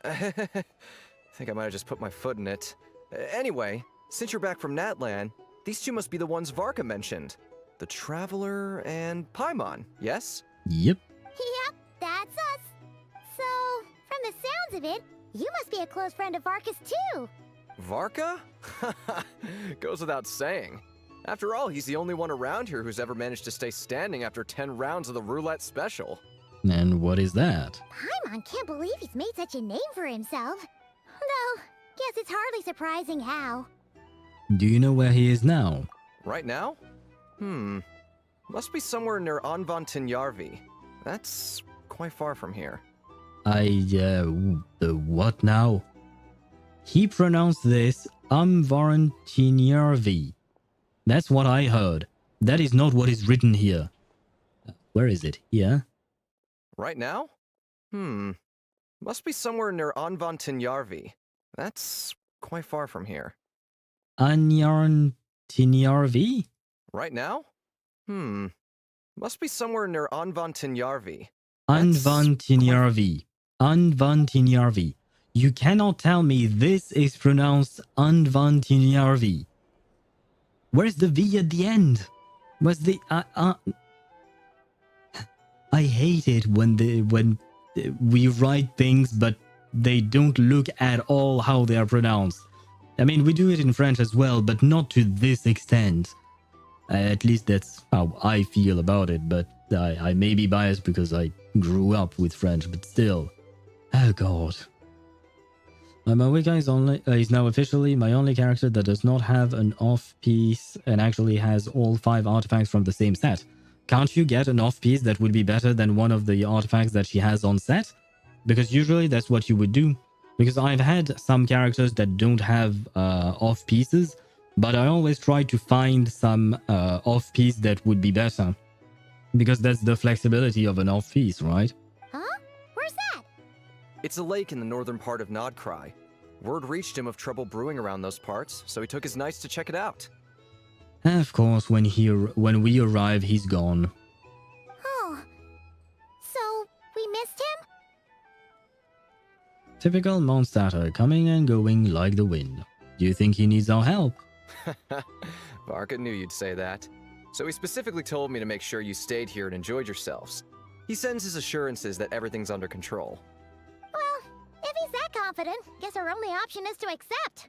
I think I might have just put my foot in it. Anyway, since you're back from Natlan, these two must be the ones Varka mentioned. The Traveler and Paimon, yes? Yep. Yep, that's us. So, from the sounds of it, you must be a close friend of Varka's too. Varka? Goes without saying. After all, he's the only one around here who's ever managed to stay standing after 10 rounds of the roulette special. And what is that? Paimon can't believe he's made such a name for himself. Though, guess it's hardly surprising how. Do you know where he is now? Right now? Must be somewhere near Anvan Tinyarvi. That's quite far from here. The what now? He pronounced this Amvarantiniarvi. That's what I heard. That is not what is written here. Where is it? Here? Right now? Must be somewhere near Anvan Tinyarvi. That's quite far from here. Anyarn Tinyarvi? Right now? Must be somewhere near Anvan Tinyarvi. Anvan Tinyarvi. Anvan Tinyarvi. You cannot tell me this is pronounced Anvan Tinyarvi. Where's the V at the end? Where's the I hate it when we write things but they don't look at all how they are pronounced. I mean, we do it in French as well, but not to this extent. At least that's how I feel about it, but I may be biased because I grew up with French, but still. Oh god. Mawika is now officially my only character that does not have an off-piece and actually has all 5 artifacts from the same set. Can't you get an off-piece that would be better than one of the artifacts that she has on set? Because usually that's what you would do. Because I've had some characters that don't have off-pieces, but I always try to find some off-piece that would be better. Because that's the flexibility of an off-piece, right? Huh? Where's that? It's a lake in the northern part of Nod-Krai. Word reached him of trouble brewing around those parts, so he took his knights to check it out. Of course, when we arrive, he's gone. Oh. So, we missed him? Typical Mondstatter, coming and going like the wind. Do you think he needs our help? Varka knew you'd say that. So he specifically told me to make sure you stayed here and enjoyed yourselves. He sends his assurances that everything's under control. Well, if he's that confident, guess our only option is to accept.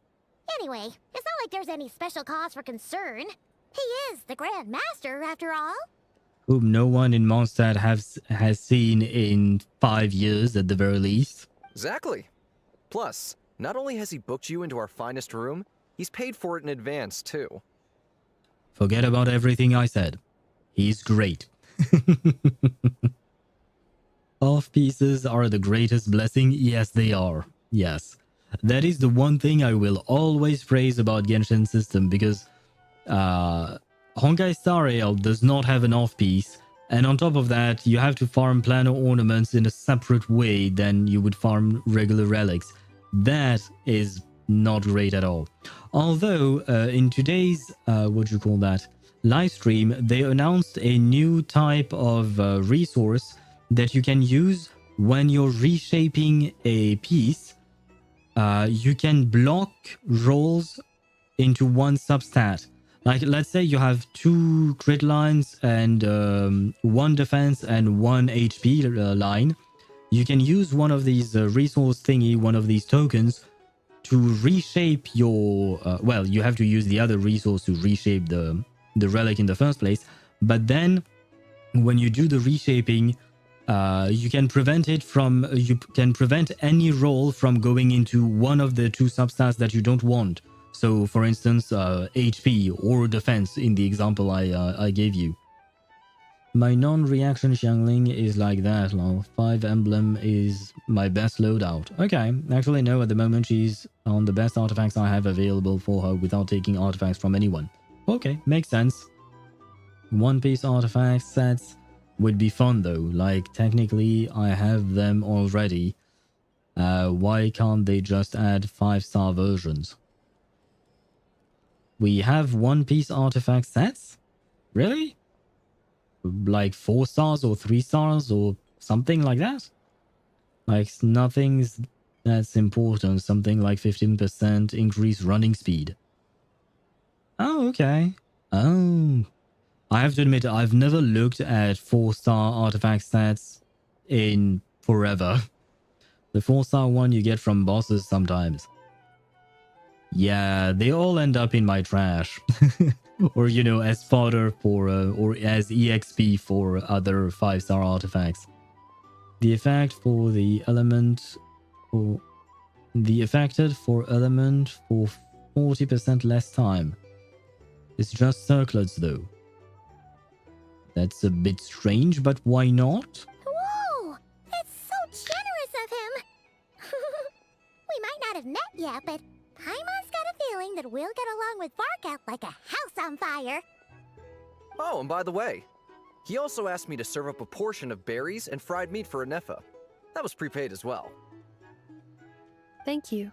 Anyway, it's not like there's any special cause for concern. He is the Grand Master, after all. Whom no one in Mondstadt has seen in 5 years at the very least. Exactly. Plus, not only has he booked you into our finest room, he's paid for it in advance, too. Forget about everything I said. He's great. Off-pieces are the greatest blessing. Yes, they are. Yes. That is the one thing I will always praise about Genshin system, because Honkai Star Rail does not have an off-piece, and on top of that, you have to farm planar ornaments in a separate way than you would farm regular relics. That is not great at all. Although, in today's, live stream, they announced a new type of resource that you can use when you're reshaping a piece. You can block rolls into one substat. Like, let's say you have 2 crit lines and 1 defense and 1 HP line. You can use one of these resource thingy, one of these tokens, to reshape your... well, you have to use the other resource to reshape the relic in the first place. But then, when you do the reshaping, you can prevent it from... You can prevent any roll from going into one of the 2 substats that you don't want. So, for instance, HP or defense in the example I gave you. My non-reaction Xiangling is like that, lol. 5 emblem is my best loadout. Okay, actually no, at the moment she's on the best artifacts I have available for her without taking artifacts from anyone. Okay, makes sense. One-piece artifact sets would be fun though, like technically I have them already. Why can't they just add 5-star versions? We have one-piece artifact sets? Really? Like 4 stars or 3 stars or something like that? Like nothing's that's important, something like 15% increase running speed. Oh, okay. Oh. I have to admit, I've never looked at 4-star artifact stats in forever. The 4-star one you get from bosses sometimes. Yeah, they all end up in my trash. Or, you know, as fodder for, or as EXP for other 5-star artifacts. The effect for the element, for the affected for element for 40% less time. It's just circlets though. That's a bit strange, but why not? Whoa! That's so generous of him! We might not have met yet, but Paimon's got a feeling that we'll get along with Varka like a house on fire. Oh, and by the way, he also asked me to serve up a portion of berries and fried meat for Anefa. That was prepaid as well. Thank you.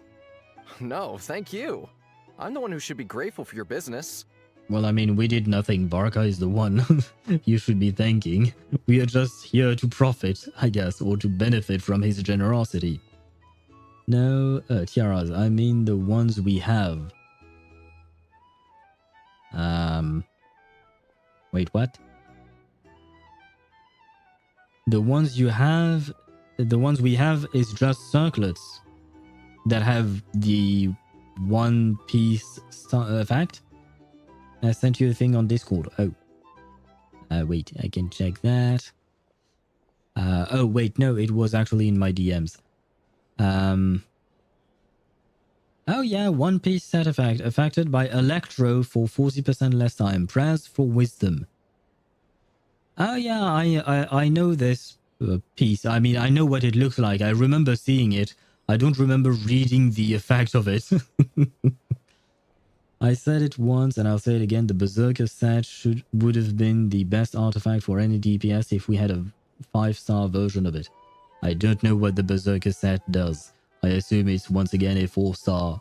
No, thank you. I'm the one who should be grateful for your business. Well, I mean, we did nothing. Barca is the one you should be thanking. We are just here to profit, I guess, or to benefit from his generosity. No, tiaras, I mean the ones we have. Wait, what? The ones you have, the ones we have is just circlets that have the One Piece fact. I sent you a thing on Discord. Oh. Wait, I can check that. Oh, wait, no, it was actually in my DMs. Oh yeah, One Piece set effect. Affected by Electro for 40% less time. Press for Wisdom. Oh yeah, I know this piece. I mean, I know what it looks like. I remember seeing it. I don't remember reading the effect of it. I said it once and I'll say it again. The Berserker set would have been the best artifact for any DPS if we had a 5-star version of it. I don't know what the Berserker set does. I assume it's once again a 4-star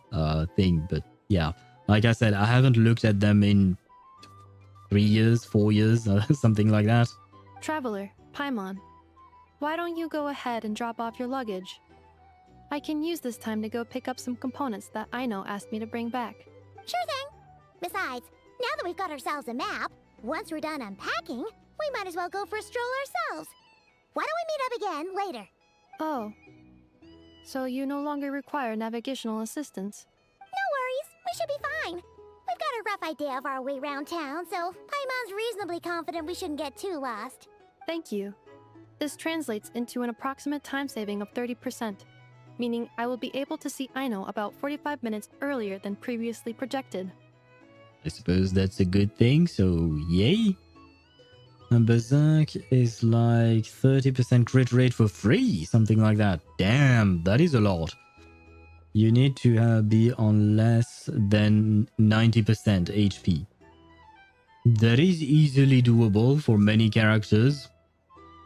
thing, but yeah. Like I said, I haven't looked at them in 3 years, 4 years, something like that. Traveler, Paimon, why don't you go ahead and drop off your luggage? I can use this time to go pick up some components that Aino asked me to bring back. Sure thing. Besides, now that we've got ourselves a map, once we're done unpacking, we might as well go for a stroll ourselves. Why don't we meet up again later? Oh. So you no longer require navigational assistance? No worries, we should be fine. We've got a rough idea of our way around town, so Paimon's reasonably confident we shouldn't get too lost. Thank you. This translates into an approximate time saving of 30%, meaning I will be able to see Aino about 45 minutes earlier than previously projected. I suppose that's a good thing, so yay. And Berserk is like 30% crit rate for free, something like that. Damn, that is a lot. You need to be on less than 90% HP. That is easily doable for many characters.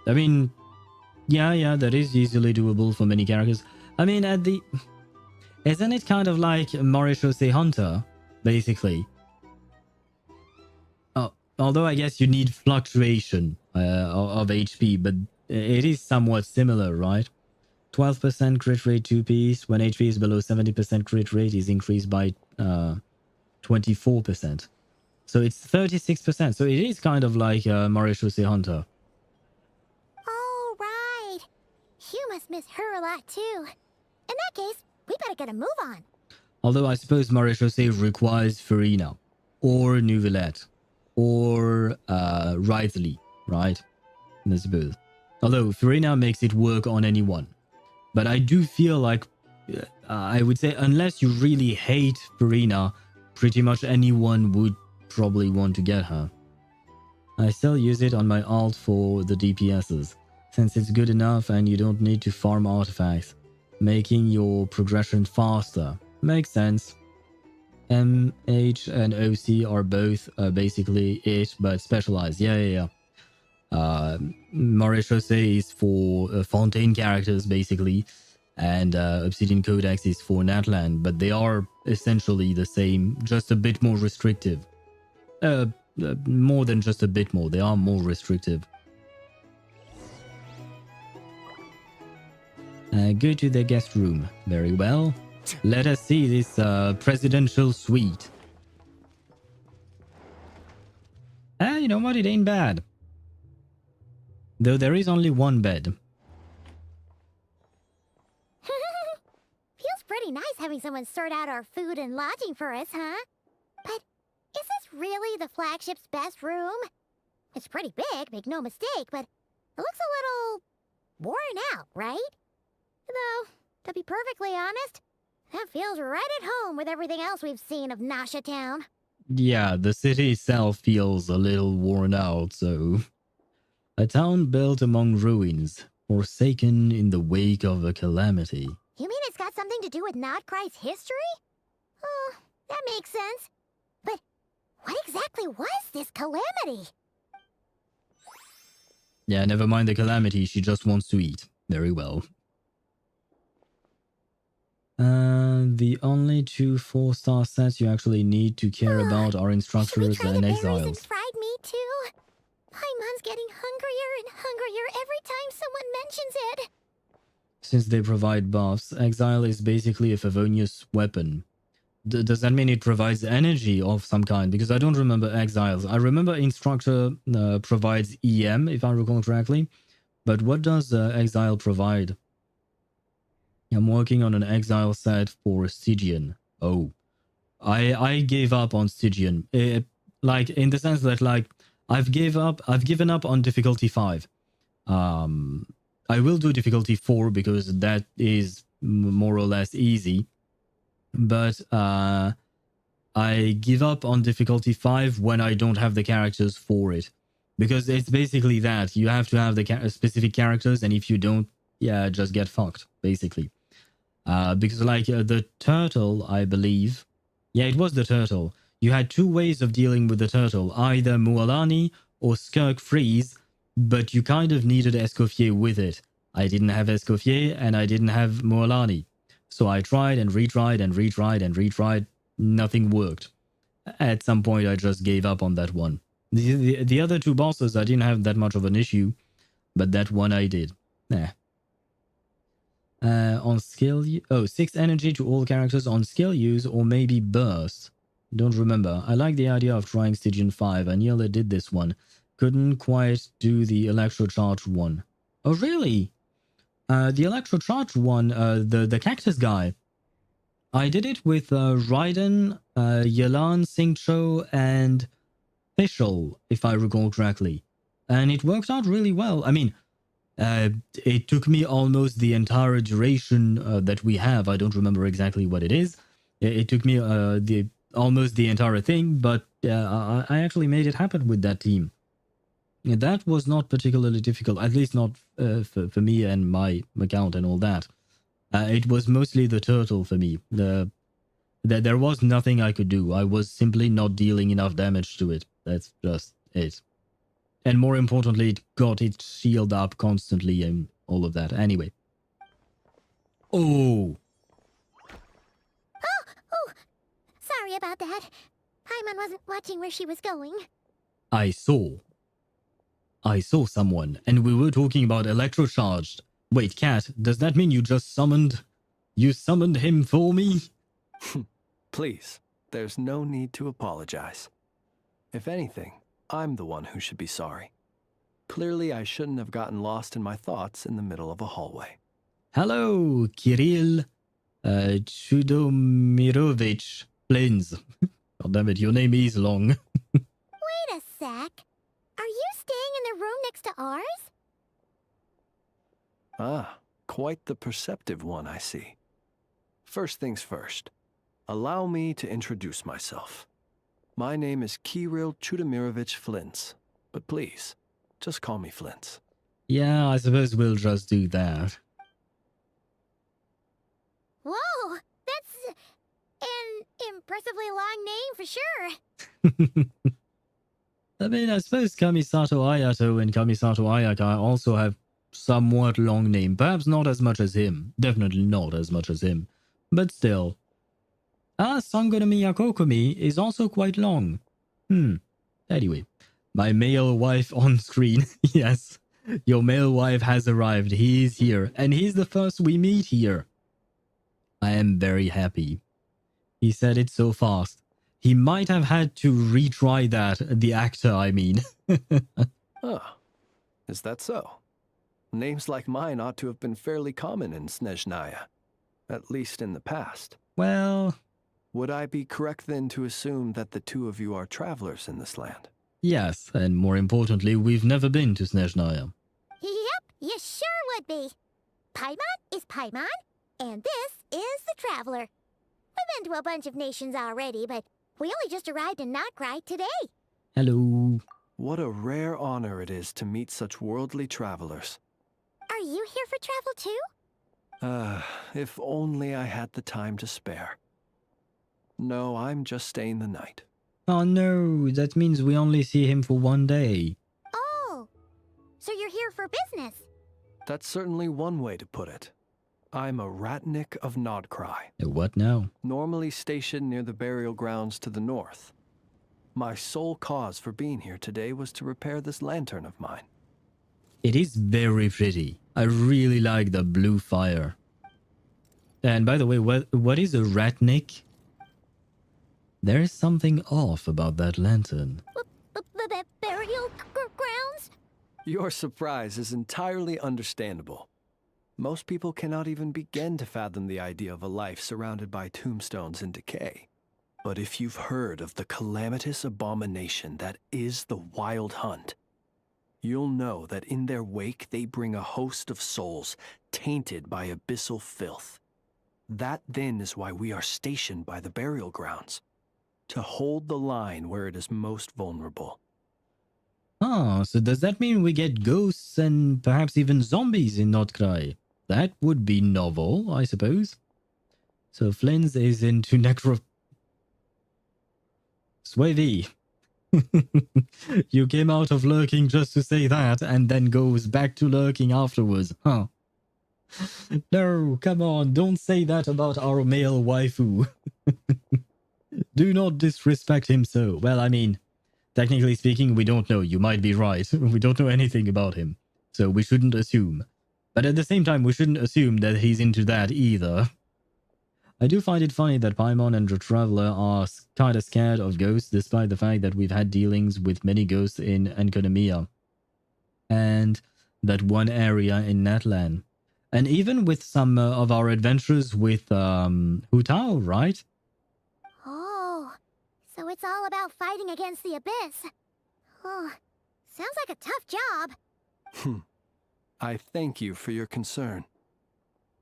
I mean, yeah, that is easily doable for many characters. I mean, isn't it kind of like Morishose Hunter, basically? Although I guess you need fluctuation of HP, but it is somewhat similar, right? 12% crit rate 2-piece. When HP is below 70% crit rate is increased by 24%. So it's 36%. So it is kind of like Morishose Hunter. Oh, right. You must miss her a lot, too. In that case, we better get a move on. Although I suppose Morishose requires Farina, or Nouvellette, or Writhely, right? I suppose. Although Farina makes it work on anyone. But I do feel like, I would say, unless you really hate Farina, pretty much anyone would probably want to get her. I still use it on my alt for the DPSs, since it's good enough and you don't need to farm artifacts, making your progression faster. Makes sense. M, H, and OC are both basically it, but specialized. Yeah. Morishose is for Fontaine characters, basically, and Obsidian Codex is for Natlan, but they are essentially the same, just a bit more restrictive. More than just a bit more, they are more restrictive. Go to the guest room. Very well. Let us see this presidential suite. You know what? It ain't bad. Though there is only one bed. Feels pretty nice having someone sort out our food and lodging for us, huh? But is this really the flagship's best room? It's pretty big, make no mistake, but it looks a little worn out, right? Though, to be perfectly honest, that feels right at home with everything else we've seen of Nasha Town. Yeah, the city itself feels a little worn out, so... A town built among ruins, forsaken in the wake of a calamity. You mean it's got something to do with Nod-Krai's history? Oh, that makes sense. But what exactly was this calamity? Yeah, never mind the calamity, she just wants to eat. Very well. The only two 4-star sets you actually need to care about are Should we instructors try and the berries and exiles. fried meat too? Paimon's getting hungrier and hungrier every time someone mentions it. Since they provide buffs, exile is basically a Favonius weapon. Does that mean it provides energy of some kind? Because I don't remember exiles. I remember instructor provides EM, if I recall correctly. But what does exile provide? I'm working on an exile set for Stygian. Oh, I gave up on Stygian. Like in the sense that like I've given up on difficulty 5. I will do difficulty 4 because that is more or less easy. But I give up on difficulty 5 when I don't have the characters for it. Because it's basically that. You have to have the specific characters, and if you don't, yeah, just get fucked, basically. Because like the turtle, I believe... Yeah, it was the turtle. You had 2 ways of dealing with the turtle. Either Mualani or Skirk Freeze, but you kind of needed Escoffier with it. I didn't have Escoffier, and I didn't have Mualani. So I tried and retried and retried and retried. Nothing worked. At some point, I just gave up on that one. The other 2 bosses, I didn't have that much of an issue, but that one I did. Nah. On skill... 6 energy to all characters on skill use or maybe burst. Don't remember. I like the idea of trying Stygian 5. I nearly did this one. Couldn't quite do the electrocharge one. Oh, really? The electrocharge one, the cactus guy. I did it with Raiden, Yelan, Xingqiu, and Fischl, if I recall correctly. And it worked out really well. I mean... it took me almost the entire duration that we have. I don't remember exactly what it is. It took me almost the entire thing, but I actually made it happen with that team. That was not particularly difficult, at least not for me and my account and all that. It was mostly the turtle for me. There was nothing I could do. I was simply not dealing enough damage to it. That's just it. And more importantly, it got its shield up constantly and all of that. Anyway. Oh! Oh! Sorry about that. Paimon wasn't watching where she was going. I saw someone, and we were talking about electrocharged. Wait, Cat, does that mean you just summoned... You summoned him for me? Please, there's no need to apologize. If anything, I'm the one who should be sorry. Clearly, I shouldn't have gotten lost in my thoughts in the middle of a hallway. Hello, Kirill Chudomirovich Flins. God damn it, your name is long. Wait a sec. Are you staying in the room next to ours? Ah, quite the perceptive one, I see. First things first, allow me to introduce myself. My name is Kirill Chudomirovich Flins, but please, just call me Flins. Yeah, I suppose we'll just do that. Whoa! That's an impressively long name for sure. I mean, I suppose Kamisato Ayato and Kamisato Ayaka also have somewhat long name. Perhaps not as much as him. Definitely not as much as him. But still. Sangorami Yakokumi is also quite long. Anyway, my male wife on screen. Yes, your male wife has arrived. He is here, and he's the first we meet here. I am very happy. He said it so fast. He might have had to retry that, the actor, I mean. Oh, is that so? Names like mine ought to have been fairly common in Snezhnaya, at least in the past. Well... Would I be correct then to assume that the two of you are travelers in this land? Yes, and more importantly, we've never been to Snezhnaya. Yep, you sure would be. Paimon is Paimon, and this is the Traveler. We've been to a bunch of nations already, but we only just arrived in Nod-Krai today. Hello. What a rare honor it is to meet such worldly travelers. Are you here for travel too? If only I had the time to spare. No, I'm just staying the night. Oh no, that means we only see him for one day. Oh, so you're here for business? That's certainly one way to put it. I'm a Ratnik of Nod-Krai, What now? normally stationed near the burial grounds to the north. My sole cause for being here today was to repair this lantern of mine. It is very pretty. I really like the blue fire. And by the way, what is a ratnik? There is something off about that lantern. Burial grounds? Your surprise is entirely understandable. Most people cannot even begin to fathom the idea of a life surrounded by tombstones and decay. But if you've heard of the calamitous abomination that is the Wild Hunt, you'll know that in their wake they bring a host of souls tainted by abyssal filth. That then is why we are stationed by the burial grounds, to hold the line where it is most vulnerable. Ah, so does that mean we get ghosts and perhaps even zombies in Nod-Krai? That would be novel, I suppose. So Flins is into necro... Swavey. You came out of lurking just to say that and then goes back to lurking afterwards, huh? No, come on, don't say that about our male waifu. Do not disrespect him so. Well, I mean, technically speaking, we don't know. You might be right. We don't know anything about him. So we shouldn't assume. But at the same time, we shouldn't assume that he's into that either. I do find it funny that Paimon and the Traveler are kind of scared of ghosts, despite the fact that we've had dealings with many ghosts in Enkonomiya. And that one area in Natlan. And even with some of our adventures with Hutao, right? Oh, so it's all about fighting against the abyss. Oh, sounds like a tough job. I thank you for your concern.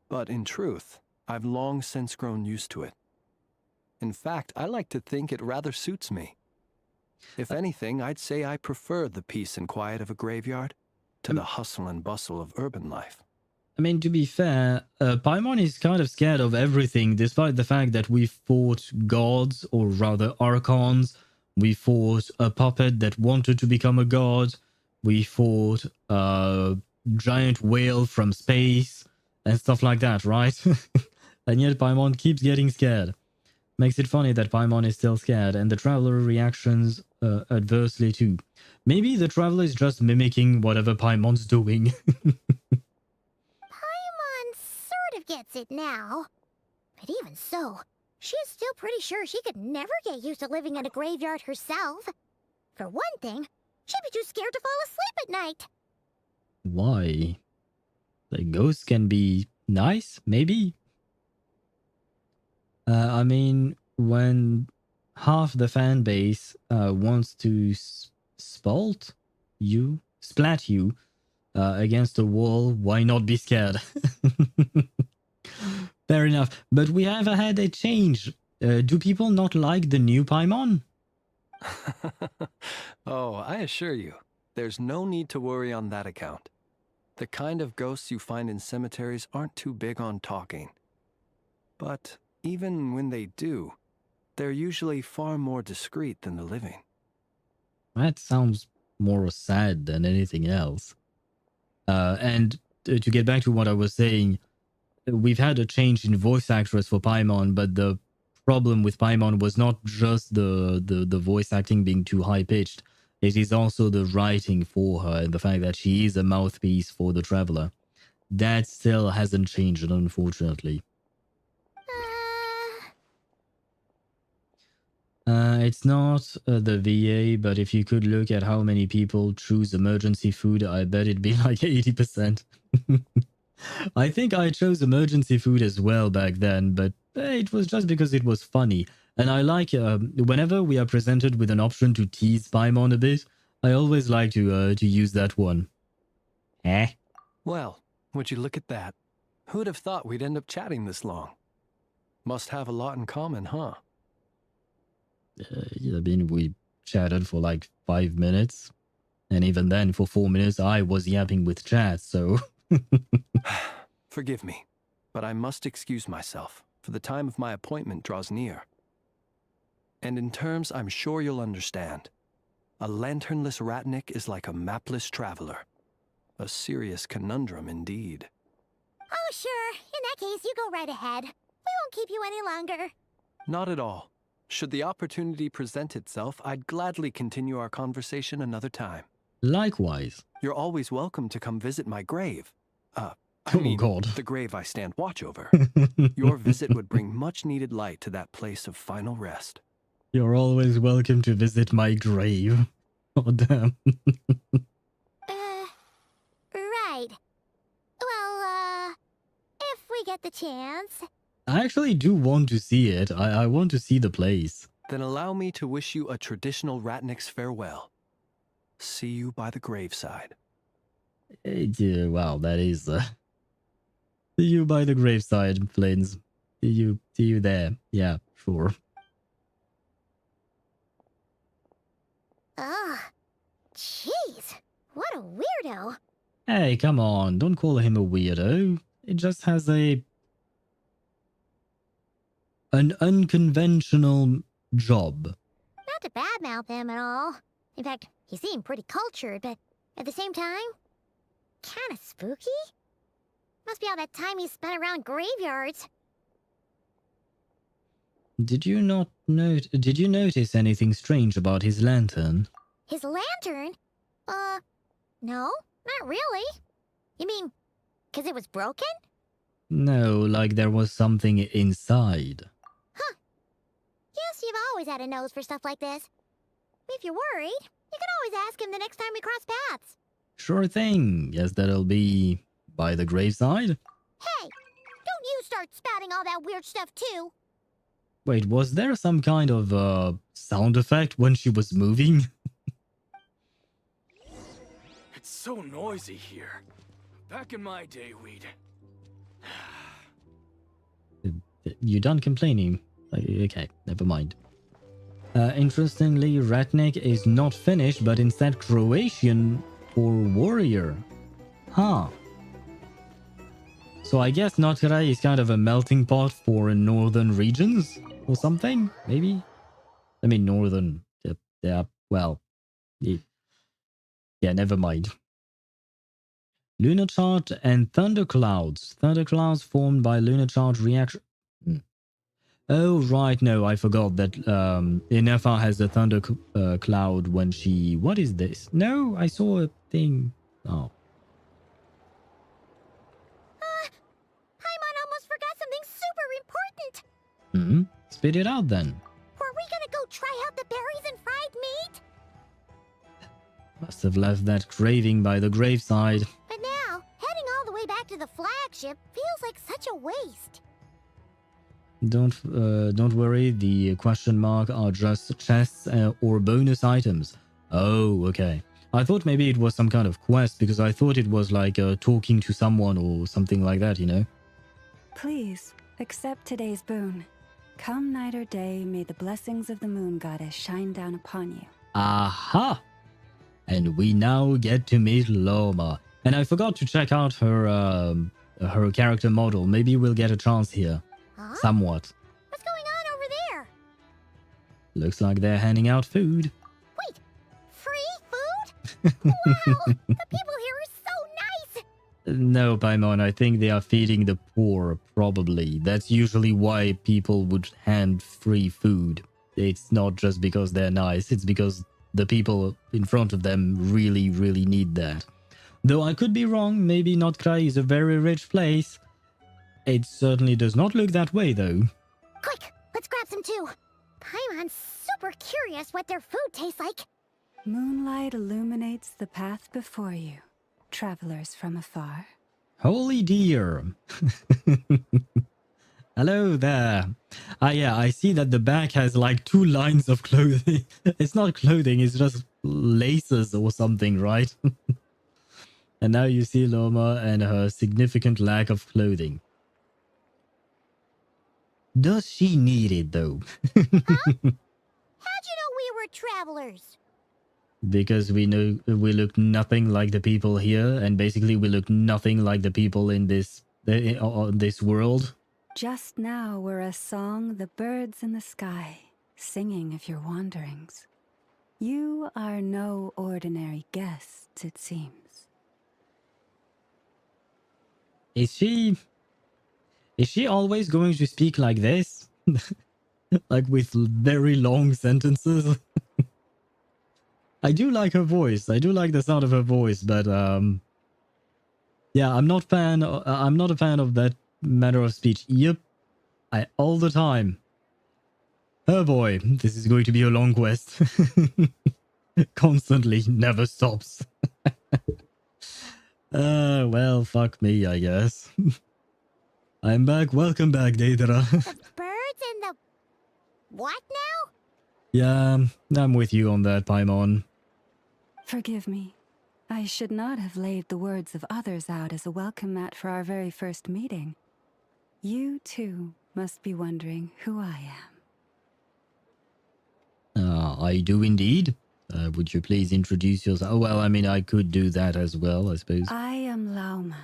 But in truth, I've long since grown used to it. In fact, I like to think it rather suits me. If anything, I'd say I prefer the peace and quiet of a graveyard to the hustle and bustle of urban life. I mean, to be fair, Paimon is kind of scared of everything, despite the fact that we fought gods, or rather archons. We fought a puppet that wanted to become a god. We fought a giant whale from space, and stuff like that, right? And yet Paimon keeps getting scared. Makes it funny that Paimon is still scared, and the Traveler reactions adversely too. Maybe the Traveler is just mimicking whatever Paimon's doing. Paimon sort of gets it now. But even so, she is still pretty sure she could never get used to living in a graveyard herself. For one thing, she'd be too scared to fall asleep at night. Why? The ghosts can be nice, maybe? I mean, when half the fan base wants to splat you against a wall, why not be scared? Fair enough. But we have had a change. Do people not like the new Paimon? Oh, I assure you, there's no need to worry on that account. The kind of ghosts you find in cemeteries aren't too big on talking. But even when they do, they're usually far more discreet than the living. That sounds more sad than anything else. And to get back to what I was saying, we've had a change in voice actress for Paimon, but the problem with Paimon was not just the voice acting being too high-pitched. It is also the writing for her and the fact that she is a mouthpiece for the Traveler. That still hasn't changed, unfortunately. It's not the VA, but if you could look at how many people choose emergency food, I bet it'd be like 80%. I think I chose emergency food as well back then, but it was just because it was funny. And I like, whenever we are presented with an option to tease Paimon a bit, I always like to use that one. Eh? Well, would you look at that? Who'd have thought we'd end up chatting this long? Must have a lot in common, huh? I mean, we chatted for like 5 minutes. And even then, for 4 minutes, I was yapping with chat, so... Forgive me, but I must excuse myself, for the time of my appointment draws near. And in terms I'm sure you'll understand, a lanternless Ratnik is like a mapless traveler. A serious conundrum indeed. Oh, sure. In that case, you go right ahead. We won't keep you any longer. Not at all. Should the opportunity present itself, I'd gladly continue our conversation another time. Likewise. You're always welcome to come visit my grave. I Oh, mean, God. the grave I stand watch over. Your visit would bring much-needed light to that place of final rest. You're always welcome to visit my grave. Oh, damn. Right. Well, if we get the chance. I actually do want to see it. I want to see the place. Then allow me to wish you a traditional Ratnik's farewell. See you by the graveside. Yeah, wow, that is... See you by the graveside, Flins. See you there. Yeah, sure. Ugh. Jeez. What a weirdo. Hey, come on. Don't call him a weirdo. It just has an unconventional job. Not to badmouth him at all. In fact, he seemed pretty cultured, but at the same time, kinda spooky? Must be all that time he spent around graveyards. Did you notice anything strange about his lantern? His lantern? No, not really. You mean, 'cause it was broken? No, like there was something inside. Huh. Guess you've always had a nose for stuff like this. If you're worried, you can always ask him the next time we cross paths. Sure thing. Guess that'll be by the graveside? Hey, don't you start spouting all that weird stuff too. Wait, was there some kind of sound effect when she was moving? It's so noisy here. Back in my day, we'd... You done complaining? Okay, never mind. Interestingly, Ratnik is not Finnish, but instead Croatian for warrior. Huh. So I guess Nod-Krai is kind of a melting pot for northern regions? Or something? Maybe? I mean, northern... Yeah, well... Yeah, never mind. Lunar chart and thunderclouds. Thunderclouds formed by lunar chart reaction... Oh, right, no, I forgot that Inefa has a thunder cloud when she... What is this? No, I saw a thing. Oh. Paimon almost forgot something super important. Hmm? Spit it out then. Were we gonna go try out the berries and fried meat? Must have left that craving by the graveside. But now, heading all the way back to the flagship feels like such a waste. Don't worry, the question mark are just chests or bonus items. Oh, okay. I thought maybe it was some kind of quest because I thought it was like talking to someone or something like that, you know? Please, accept today's boon. Come night or day, may the blessings of the moon goddess shine down upon you. Aha! And we now get to meet Lauma. And I forgot to check out her character model. Maybe we'll get a chance here. Huh? Somewhat. What's going on over there? Looks like they're handing out food. Wait, free food? Wow, the people here are so nice. No, Paimon, I think they are feeding the poor, probably. That's usually why people would hand free food. It's not just because they're nice, it's because the people in front of them really, really need that. Though I could be wrong, maybe Nod-Krai is a very rich place. It certainly does not look that way, though. Quick, let's grab some too. Paimon's super curious what their food tastes like. Moonlight illuminates the path before you, travelers from afar. Holy dear. Hello there. Yeah, I see that the back has like 2 lines of clothing. It's not clothing, it's just laces or something, right? And now you see Lauma and her significant lack of clothing. Does she need it, though? Huh? How'd you know we were travelers? Because we know we look nothing like the people here, and basically we look nothing like the people in this world. Just now were a song the birds in the sky, singing of your wanderings. You are no ordinary guests, it seems. Is she always going to speak like this? Like with very long sentences? I do like her voice. I do like the sound of her voice, but yeah, I'm not a fan of that manner of speech. Yep. All the time. Oh boy, this is going to be a long quest. Constantly, never stops. Well, fuck me, I guess. I'm back. Welcome back, Deidara. The birds and the... What now? Yeah, I'm with you on that, Paimon. Forgive me. I should not have laid the words of others out as a welcome mat for our very first meeting. You, too, must be wondering who I am. I do indeed. Would you please introduce yourself? Oh, well, I mean, I could do that as well, I suppose. I am Lauma,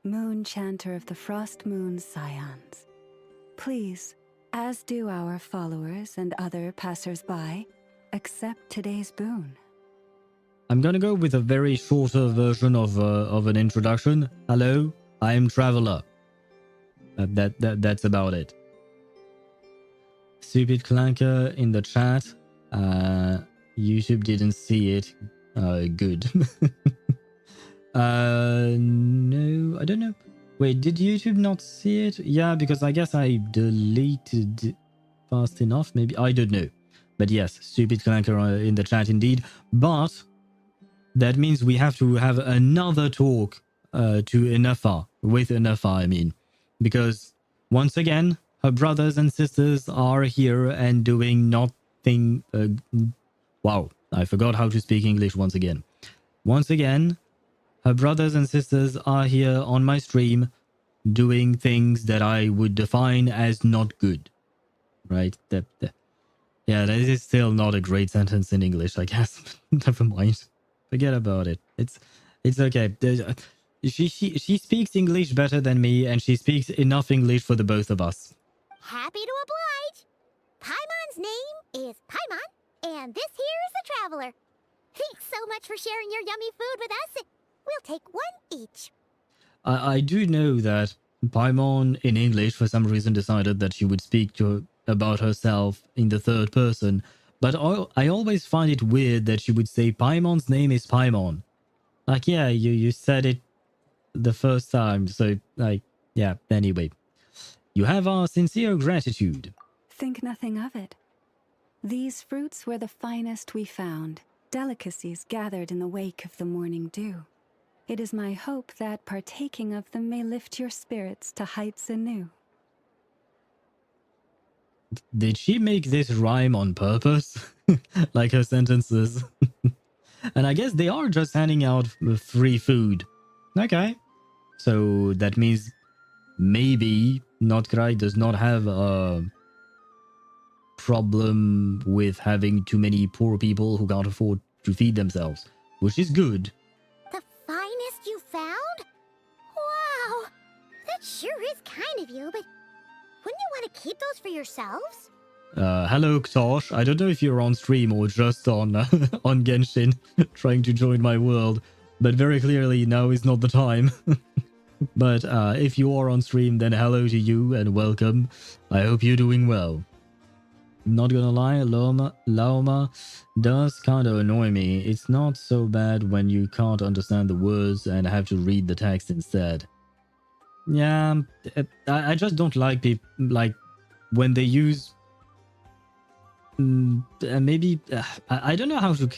Moon Chanter of the Frost Moon Scions. Please, as do our followers and other passers-by, accept today's boon. I'm gonna go with a very shorter version of an introduction. Hello, I am Traveler. That's about it. Stupid Clanker in the chat. YouTube didn't see it. Good. No, I don't know. Wait, did YouTube not see it? Yeah, because I guess I deleted fast enough. Maybe, I don't know. But yes, Stupid Clanker in the chat indeed. But that means we have to have another talk to Inefa, with Inefa, I mean. Because, once again, her brothers and sisters are here and doing nothing... wow, I forgot how to speak English once again. Once again, her brothers and sisters are here on my stream doing things that I would define as not good. Right? Yeah, that is still not a great sentence in English, I guess. Never mind. Forget about it. It's okay. She speaks English better than me, and she speaks enough English for the both of us. Happy to oblige. Paimon's name is Paimon, and this here is the Traveler. Thanks so much for sharing your yummy food with us. We'll take one each. I do know that Paimon in English for some reason decided that she would speak about herself in the third person, but I always find it weird that she would say Paimon's name is Paimon. Like, yeah, you said it the first time, so, like, yeah, anyway. You have our sincere gratitude. Think nothing of it. These fruits were the finest we found, delicacies gathered in the wake of the morning dew. It is my hope that partaking of them may lift your spirits to heights anew. Did she make this rhyme on purpose? Like her sentences? And I guess they are just handing out free food. Okay. So that means maybe Nod-Krai does not have a problem with having too many poor people who can't afford to feed themselves, which is good. The finest you found? Wow! That sure is kind of you, but wouldn't you want to keep those for yourselves? Hello, Ktosh. I don't know if you're on stream or just on on Genshin, trying to join my world, but very clearly now is not the time. But if you are on stream, then hello to you and welcome. I hope you're doing well. Not gonna lie, Lauma does kind of annoy me. It's not so bad when you can't understand the words and have to read the text instead. Yeah, I just don't like people, like, when they use... maybe... I don't know how to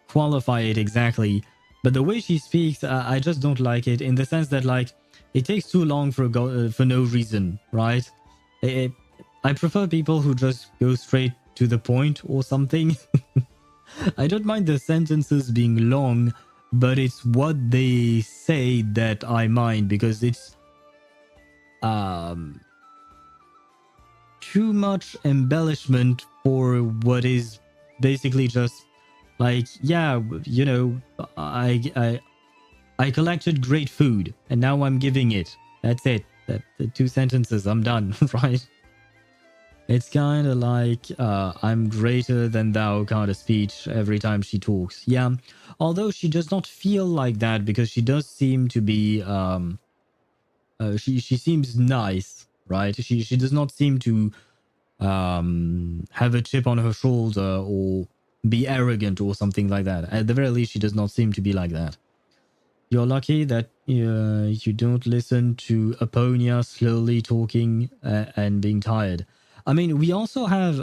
qualify it exactly, but the way she speaks, I just don't like it, in the sense that, like, it takes too long for no reason, right? I prefer people who just go straight to the point or something. I don't mind the sentences being long, but it's what they say that I mind, because it's too much embellishment for what is basically just like, yeah, you know, I collected great food and now I'm giving it. That's it. The 2 sentences, I'm done, right? It's kind of like I'm greater than thou kind of speech every time she talks. Yeah, although she does not feel like that, because she does seem to be she seems nice, right? She does not seem to have a chip on her shoulder or be arrogant or something like that. At the very least, she does not seem to be like that. You're lucky that you don't listen to Aponia slowly talking and being tired. I mean, we also have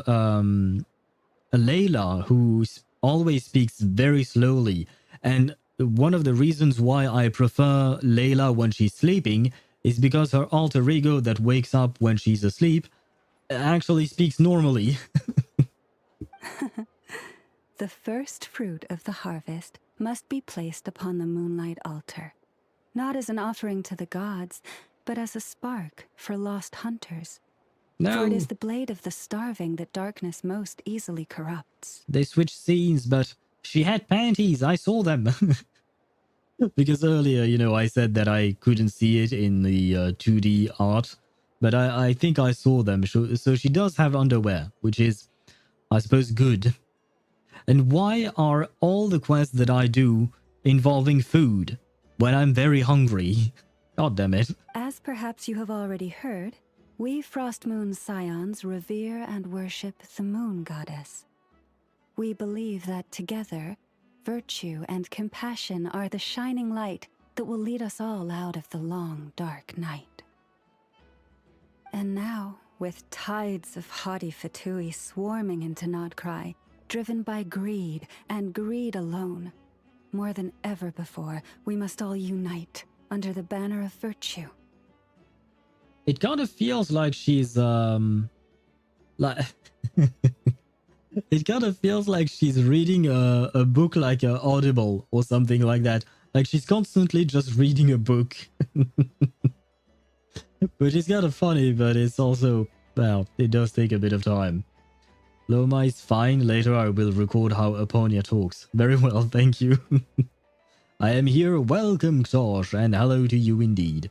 Layla, who always speaks very slowly. And one of the reasons why I prefer Layla when she's sleeping is because her alter ego that wakes up when she's asleep actually speaks normally. The first fruit of the harvest must be placed upon the moonlight altar, not as an offering to the gods, but as a spark for lost hunters. No. For it is the blade of the starving that darkness most easily corrupts. They switched scenes, but she had panties. I saw them. Because earlier, you know, I said that I couldn't see it in the 2D art, but I think I saw them. So she does have underwear, which is, I suppose, good. And why are all the quests that I do involving food when I'm very hungry? God damn it. As perhaps you have already heard, we Frost Moon Scions revere and worship the Moon Goddess. We believe that together, virtue and compassion are the shining light that will lead us all out of the long, dark night. And now, with tides of haughty Fatui swarming into Nod-Krai, driven by greed and greed alone, more than ever before, we must all unite under the banner of virtue. It kind of feels like she's like it kind of feels like she's reading a book like Audible or something like that. Like she's constantly just reading a book. But it's kind of funny, but it's also, well, it does take a bit of time. Lauma is fine. Later I will record how Aponia talks. Very well, thank you. I am here. Welcome, Tosh, and hello to you indeed.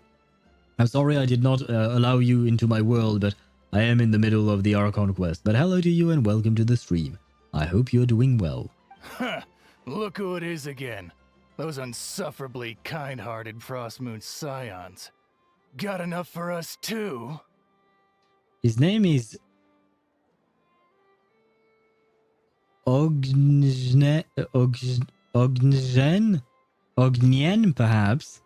I'm sorry I did not allow you into my world, but I am in the middle of the Archon Quest. But hello to you and welcome to the stream. I hope you're doing well. Ha! Look who it is again. Those unsufferably kind-hearted Frostmoon Scions. Got enough for us too? His name is Ognien, perhaps?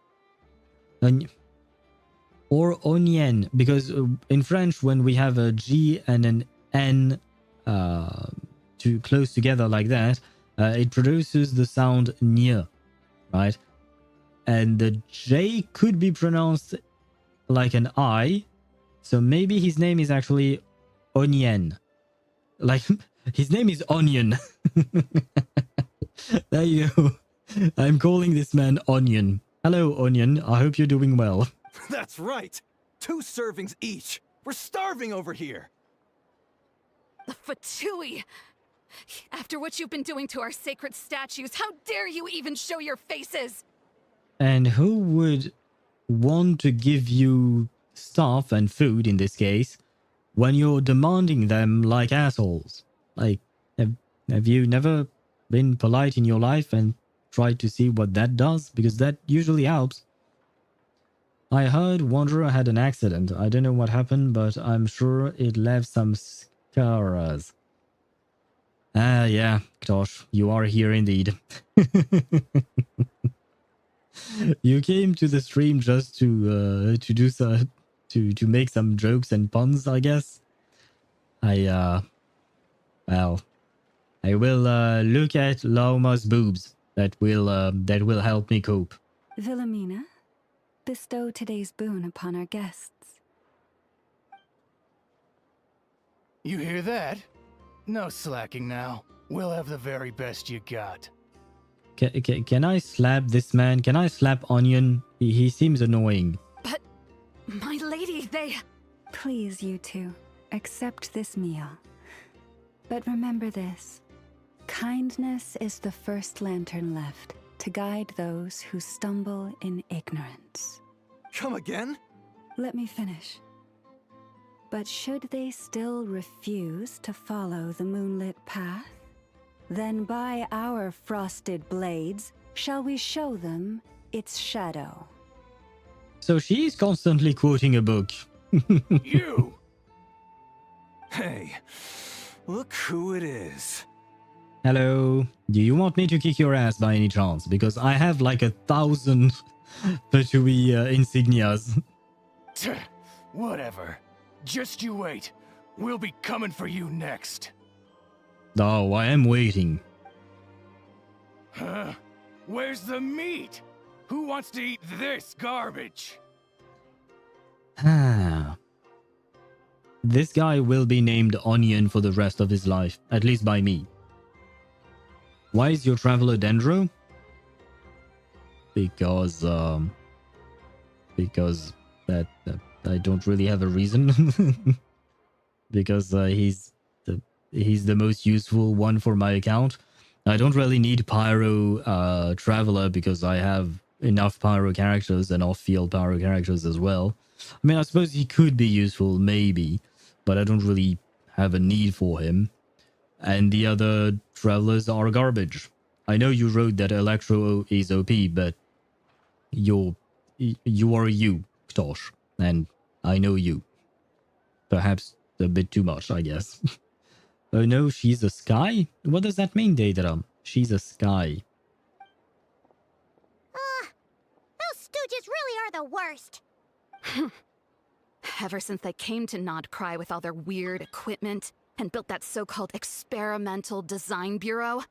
Or Onion, because in French, when we have a G and an N too close together like that, it produces the sound nye, right? And the J could be pronounced like an I, so maybe his name is actually Onion. Like, his name is Onion. There you go. I'm calling this man Onion. Hello, Onion. I hope you're doing well. That's right! 2 servings each! We're starving over here! The Fatui! After what you've been doing to our sacred statues, how dare you even show your faces? And who would want to give you stuff and food in this case when you're demanding them like assholes? Like, have you never been polite in your life and tried to see what that does? Because that usually helps. I heard Wanderer had an accident. I don't know what happened, but I'm sure it left some scars. Ah, yeah, Ktosh, you are here indeed. You came to the stream just to do so, to make some jokes and puns, I guess. Well, I will look at Lauma's boobs. That will help me cope. Wilhelmina, bestow today's boon upon our guests. You hear that? No slacking now. We'll have the very best you got. Can I slap this man? Can I slap Onion? He seems annoying. But, my lady, they... Please, you two, accept this meal. But remember this. Kindness is the first lantern left to guide those who stumble in ignorance. Come again? Let me finish. But should they still refuse to follow the moonlit path, then by our frosted blades shall we show them its shadow. So she's constantly quoting a book. You! Hey, look who it is. Hello. Do you want me to kick your ass by any chance? Because I have like 1,000 Fatui insignias. Whatever. Just you wait. We'll be coming for you next. Oh, I am waiting. Huh? Where's the meat? Who wants to eat this garbage? This guy will be named Onion for the rest of his life, at least by me. Why is your traveler Dendro? Because that I don't really have a reason. Because he's the most useful one for my account. I don't really need Pyro Traveler because I have enough Pyro characters and off-field Pyro characters as well. I mean, I suppose he could be useful, maybe, but I don't really have a need for him. And the other travelers are garbage. I know you wrote that Electro is OP, but you are you, Ktosh, and I know you. Perhaps a bit too much, I guess. Oh no, she's a sky? What does that mean, Deidara? She's a sky. Those stooges really are the worst. Ever since they came to Nod-Krai with all their weird equipment and built that so-called experimental design bureau,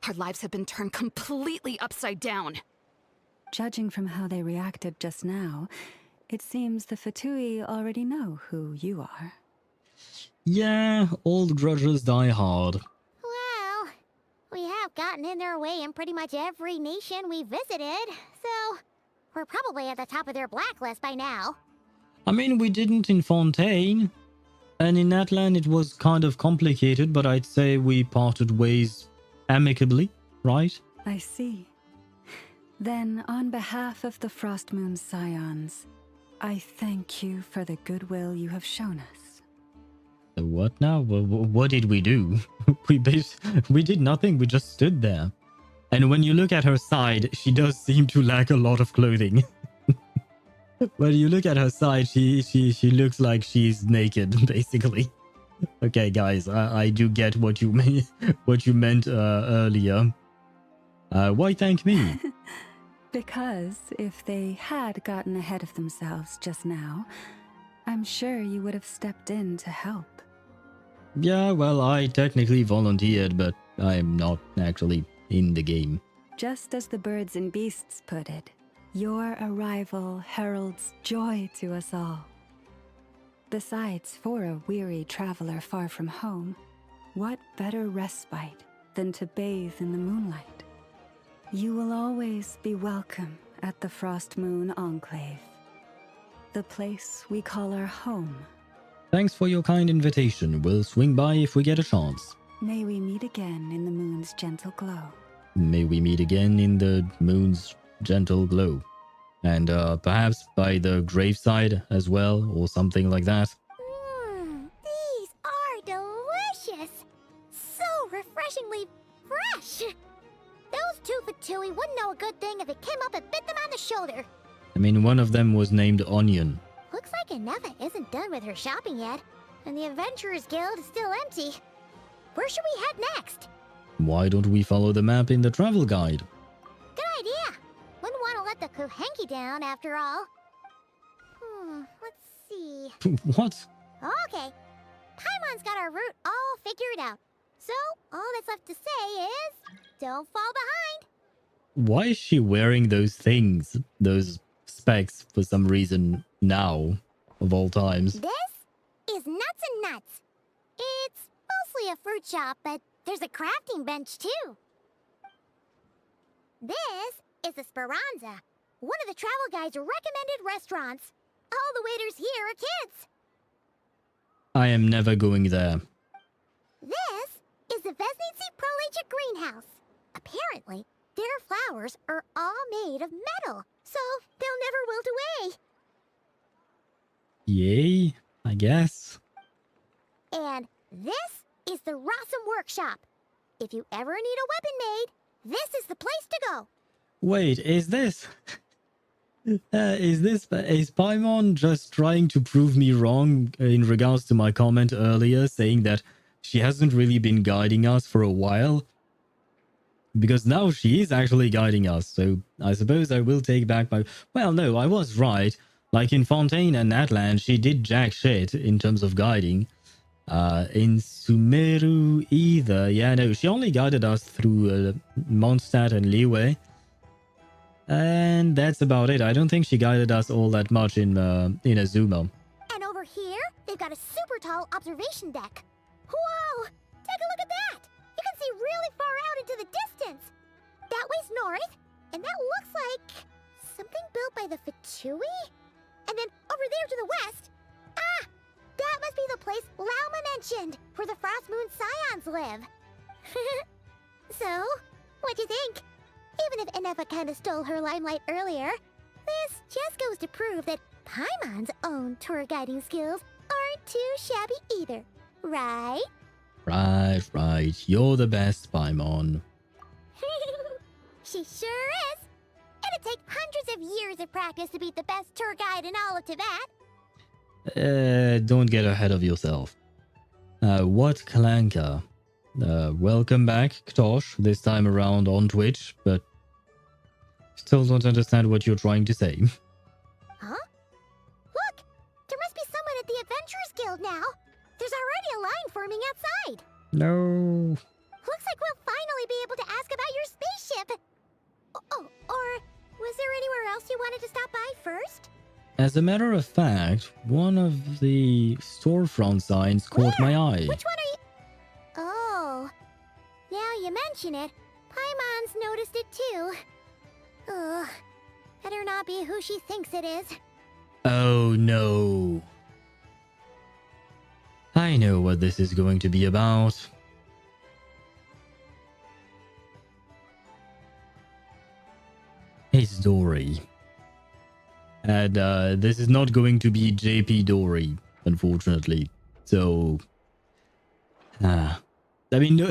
our lives have been turned completely upside down. Judging from how they reacted just now, it seems the Fatui already know who you are. Yeah, old grudges die hard. Well, we have gotten in their way in pretty much every nation we visited, so we're probably at the top of their blacklist by now. I mean, we didn't in Fontaine. And in Atlan it was kind of complicated, but I'd say we parted ways amicably, right? I see. Then, on behalf of the Frostmoon Scions, I thank you for the goodwill you have shown us. What now? What did we do? we did nothing, we just stood there. And when you look at her side, she does seem to lack a lot of clothing. When you look at her side, she looks like she's naked, basically. Okay, guys, I do get what you meant earlier. Why thank me? Because if they had gotten ahead of themselves just now, I'm sure you would have stepped in to help. Yeah, well, I technically volunteered, but I'm not actually in the game. Just as the birds and beasts put it, your arrival heralds joy to us all. Besides, for a weary traveler far from home, what better respite than to bathe in the moonlight? You will always be welcome at the Frostmoon Enclave, the place we call our home. Thanks for your kind invitation. We'll swing by if we get a chance. May we meet again in the moon's gentle glow. May we meet again in the moon's gentle glow. And perhaps by the graveside as well, or something like that. These are delicious! So refreshingly fresh! Those two Fatui wouldn't know a good thing if it came up and bit them on the shoulder. I mean, one of them was named Onion. Looks like Aneva isn't done with her shopping yet, and the Adventurers Guild is still empty. Where should we head next? Why don't we follow the map in the travel guide? Good idea! Wouldn't want to let the Kuhenki down, after all. Let's see. What? Okay. Paimon's got our route all figured out. So, all that's left to say is, don't fall behind. Why is she wearing those things? Those specs for some reason now, of all times. This is Nuts and Nuts. It's mostly a fruit shop, but there's a crafting bench too. This is the Speranza, one of the travel guide's recommended restaurants. All the waiters here are kids. I am never going there. This is the Vesnitsi Prolegia greenhouse. Apparently, their flowers are all made of metal, so they'll never wilt away. Yay, I guess. And this is the Rossum Workshop. If you ever need a weapon made, this is the place to go. Wait, is this... Is Paimon just trying to prove me wrong in regards to my comment earlier saying that she hasn't really been guiding us for a while? Because now she is actually guiding us, so I suppose I will take back my... Well, no, I was right. Like in Fontaine and Natlan, she did jack shit in terms of guiding. In Sumeru either. Yeah, no, she only guided us through Mondstadt and Liyue. And that's about it. I don't think she guided us all that much in Azuma. And over here, they've got a super tall observation deck. Whoa! Take a look at that! You can see really far out into the distance. That way's north, and that looks like something built by the Fatui? And then over there to the west, that must be the place Lauma mentioned, where the Frost Moon Scions live. So, what'd you think? Even if Enefa kinda stole her limelight earlier, this just goes to prove that Paimon's own tour guiding skills aren't too shabby either, right? Right. You're the best, Paimon. She sure is. It'd take hundreds of years of practice to be the best tour guide in all of Teyvat. Don't get ahead of yourself. What Kalanka? Welcome back, Ktosh, this time around on Twitch, but still don't understand what you're trying to say. Huh? Look! There must be someone at the Adventurers Guild now. There's already a line forming outside. No. Looks like we'll finally be able to ask about your spaceship. Oh, or was there anywhere else you wanted to stop by first? As a matter of fact, one of the storefront signs caught my eye. Which one are you... Oh, now you mention it, Paimon's noticed it too. Ugh, better not be who she thinks it is. Oh no. I know what this is going to be about. It's Dory. And this is not going to be JP Dory, unfortunately. So... I mean, no,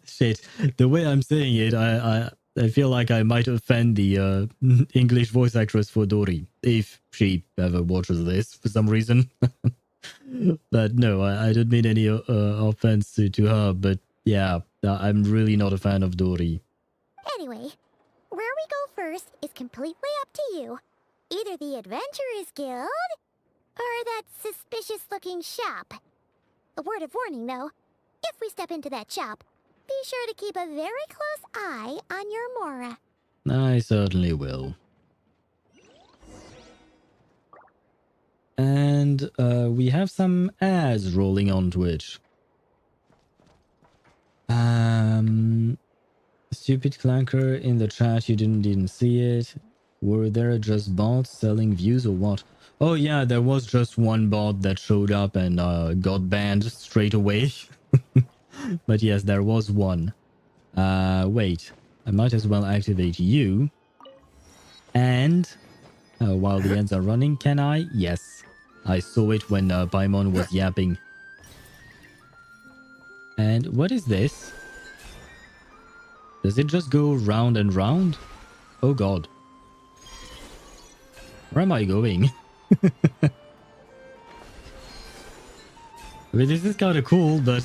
shit. The way I'm saying it, I feel like I might offend the English voice actress for Dory, if she ever watches this for some reason. But no, I don't mean any offense to her, but yeah, I'm really not a fan of Dory. Anyway, where we go first is completely up to you. Either the Adventurers Guild, or that suspicious-looking shop. A word of warning, though. If we step into that shop, be sure to keep a very close eye on your Mora. I certainly will. And we have some ads rolling on Twitch. Stupid Clanker in the chat, you didn't see it. Were there just bots selling views or what? Oh yeah, there was just one bot that showed up and got banned straight away. But yes, there was one. Wait, I might as well activate you. And while the ads are running, can I? Yes. I saw it when Paimon was yapping. And what is this? Does it just go round and round? Oh god. Where am I going? I mean, this is kind of cool, but...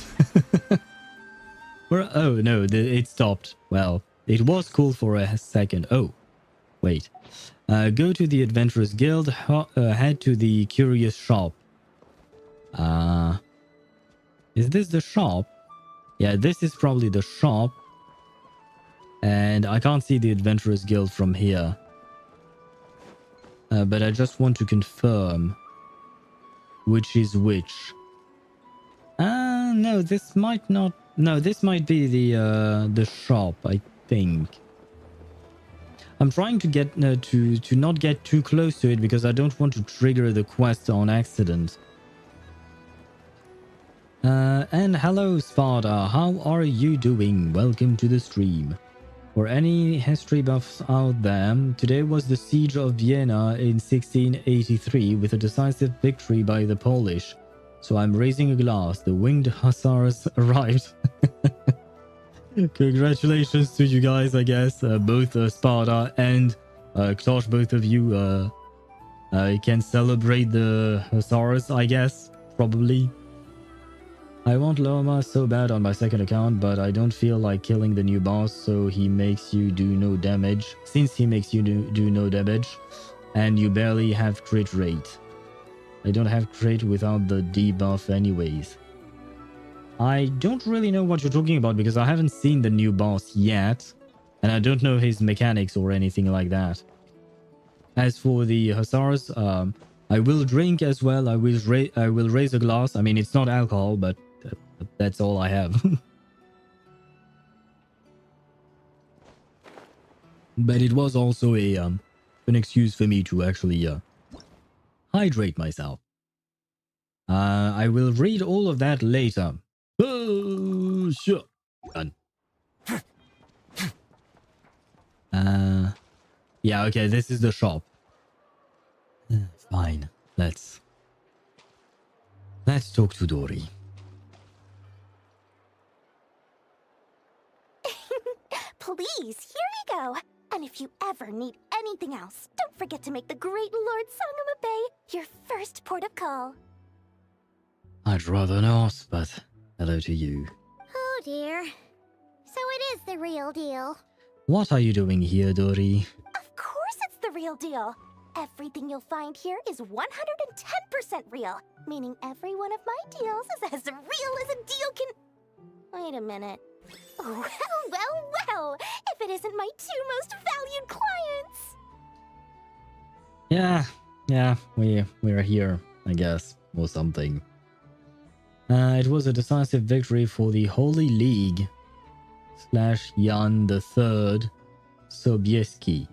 Where? Oh, no, it stopped. Well, it was cool for a second. Oh, wait. Go to the Adventurers Guild, head to the Curious Shop. Is this the shop? Yeah, this is probably the shop. And I can't see the Adventurers Guild from here. But I just want to confirm which is which. No, this might not... No, this might be the shop, I think. I'm trying to get to not get too close to it because I don't want to trigger the quest on accident. And hello, Sparta. How are you doing? Welcome to the stream. For any history buffs out there, today was the Siege of Vienna in 1683 with a decisive victory by the Polish. So I'm raising a glass. The winged hussars arrived. Congratulations to you guys, I guess. Both Sparta and Klosh, both of you can celebrate the Hussars, I guess. Probably. I want Lauma so bad on my second account, but I don't feel like killing the new boss, so he makes you do no damage. Since he makes you do no damage, and you barely have crit rate. I don't have crit without the debuff anyways. I don't really know what you're talking about because I haven't seen the new boss yet, and I don't know his mechanics or anything like that. As for the Hussars, I will drink as well. I will raise a glass. I mean, it's not alcohol, but that's all I have. But it was also a an excuse for me to actually hydrate myself. I will read all of that later. Oh, sure. Done. Yeah, okay, this is the shop. Fine. Let's talk to Dory. Please, here you go. And if you ever need anything else, don't forget to make the great Lord Sangama Bay your first port of call. I'd rather not, but hello to you. Oh dear. So it is the real deal. What are you doing here, Dory? Of course it's the real deal. Everything you'll find here is 110% real, meaning every one of my deals is as real as a deal can... Wait a minute. Well, well, well, if it isn't my two most valued clients. Yeah, we're here, I guess, or something. It was a decisive victory for the Holy League / Jan III Sobieski.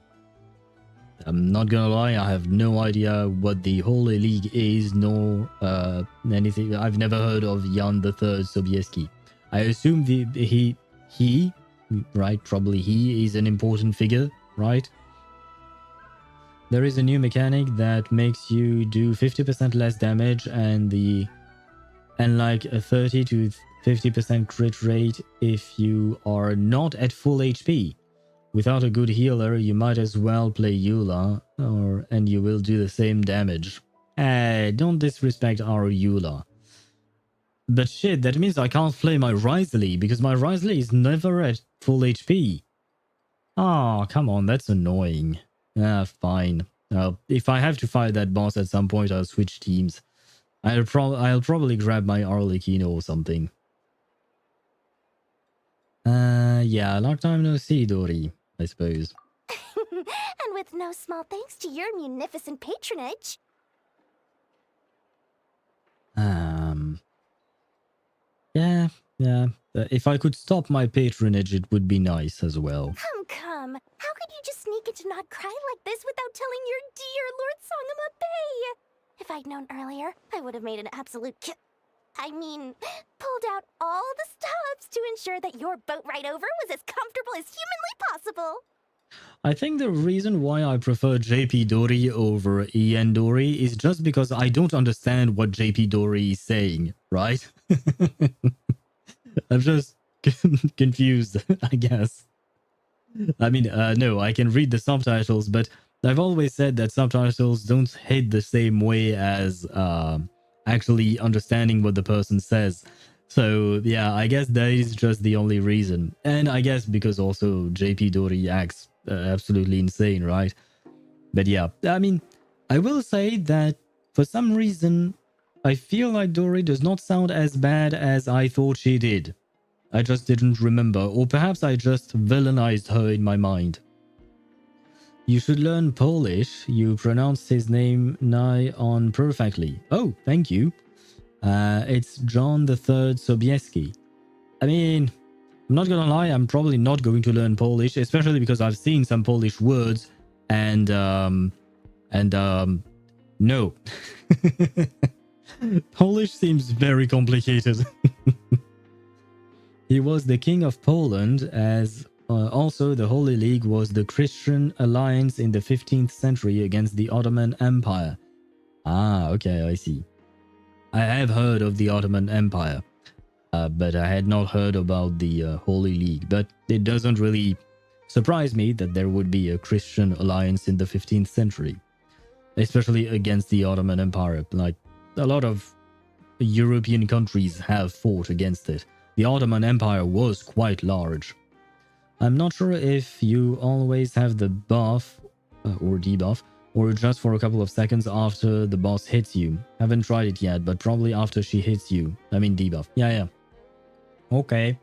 I'm not gonna lie, I have no idea what the Holy League is, nor anything. I've never heard of Jan III Sobieski. I assume he, right? Probably he is an important figure, right? There is a new mechanic that makes you do 50% less damage and like a 30 to 50% crit rate if you are not at full HP. Without a good healer, you might as well play Eula, and you will do the same damage. Don't disrespect our Eula. But shit, that means I can't play my Wriothesley, because my Wriothesley is never at full HP. Oh, come on, that's annoying. Fine. If I have to fight that boss at some point, I'll switch teams. I'll probably grab my Arlecchino or something. Yeah, long time no see, Dory, I suppose. And with no small thanks to your munificent patronage. Yeah. If I could stop my patronage, it would be nice as well. Come. How could you just sneak into Nod-Krai like this without telling your dear Lord Sangama Bay? If I'd known earlier, I would have made an absolute pulled out all the stops to ensure that your boat ride over was as comfortable as humanly possible. I think the reason why I prefer JP Dory over EN Dory is just because I don't understand what JP Dory is saying, right? I'm just confused, I guess. I mean, no, I can read the subtitles, but I've always said that subtitles don't hit the same way as actually understanding what the person says. So yeah, I guess that is just the only reason. And I guess because also JP Dory acts absolutely insane, right? But yeah, I mean, I will say that for some reason, I feel like Dory does not sound as bad as I thought she did. I just didn't remember, or perhaps I just villainized her in my mind. You should learn Polish. You pronounce his name nigh on perfectly. Oh, thank you. It's John III Sobieski. I mean, I'm not gonna lie, I'm probably not going to learn Polish, especially because I've seen some Polish words and no. Polish seems very complicated. He was the king of Poland, as also the Holy League was the Christian alliance in the 15th century against the Ottoman Empire. Ah, okay, I see. I have heard of the Ottoman Empire, but I had not heard about the Holy League, but it doesn't really surprised me that there would be a Christian alliance in the 15th century, especially against the Ottoman Empire. Like, a lot of European countries have fought against it. The Ottoman Empire was quite large. I'm not sure if you always have the buff or debuff, or just for a couple of seconds after the boss hits you. Haven't tried it yet, but probably after she hits you. I mean debuff. Yeah. Okay.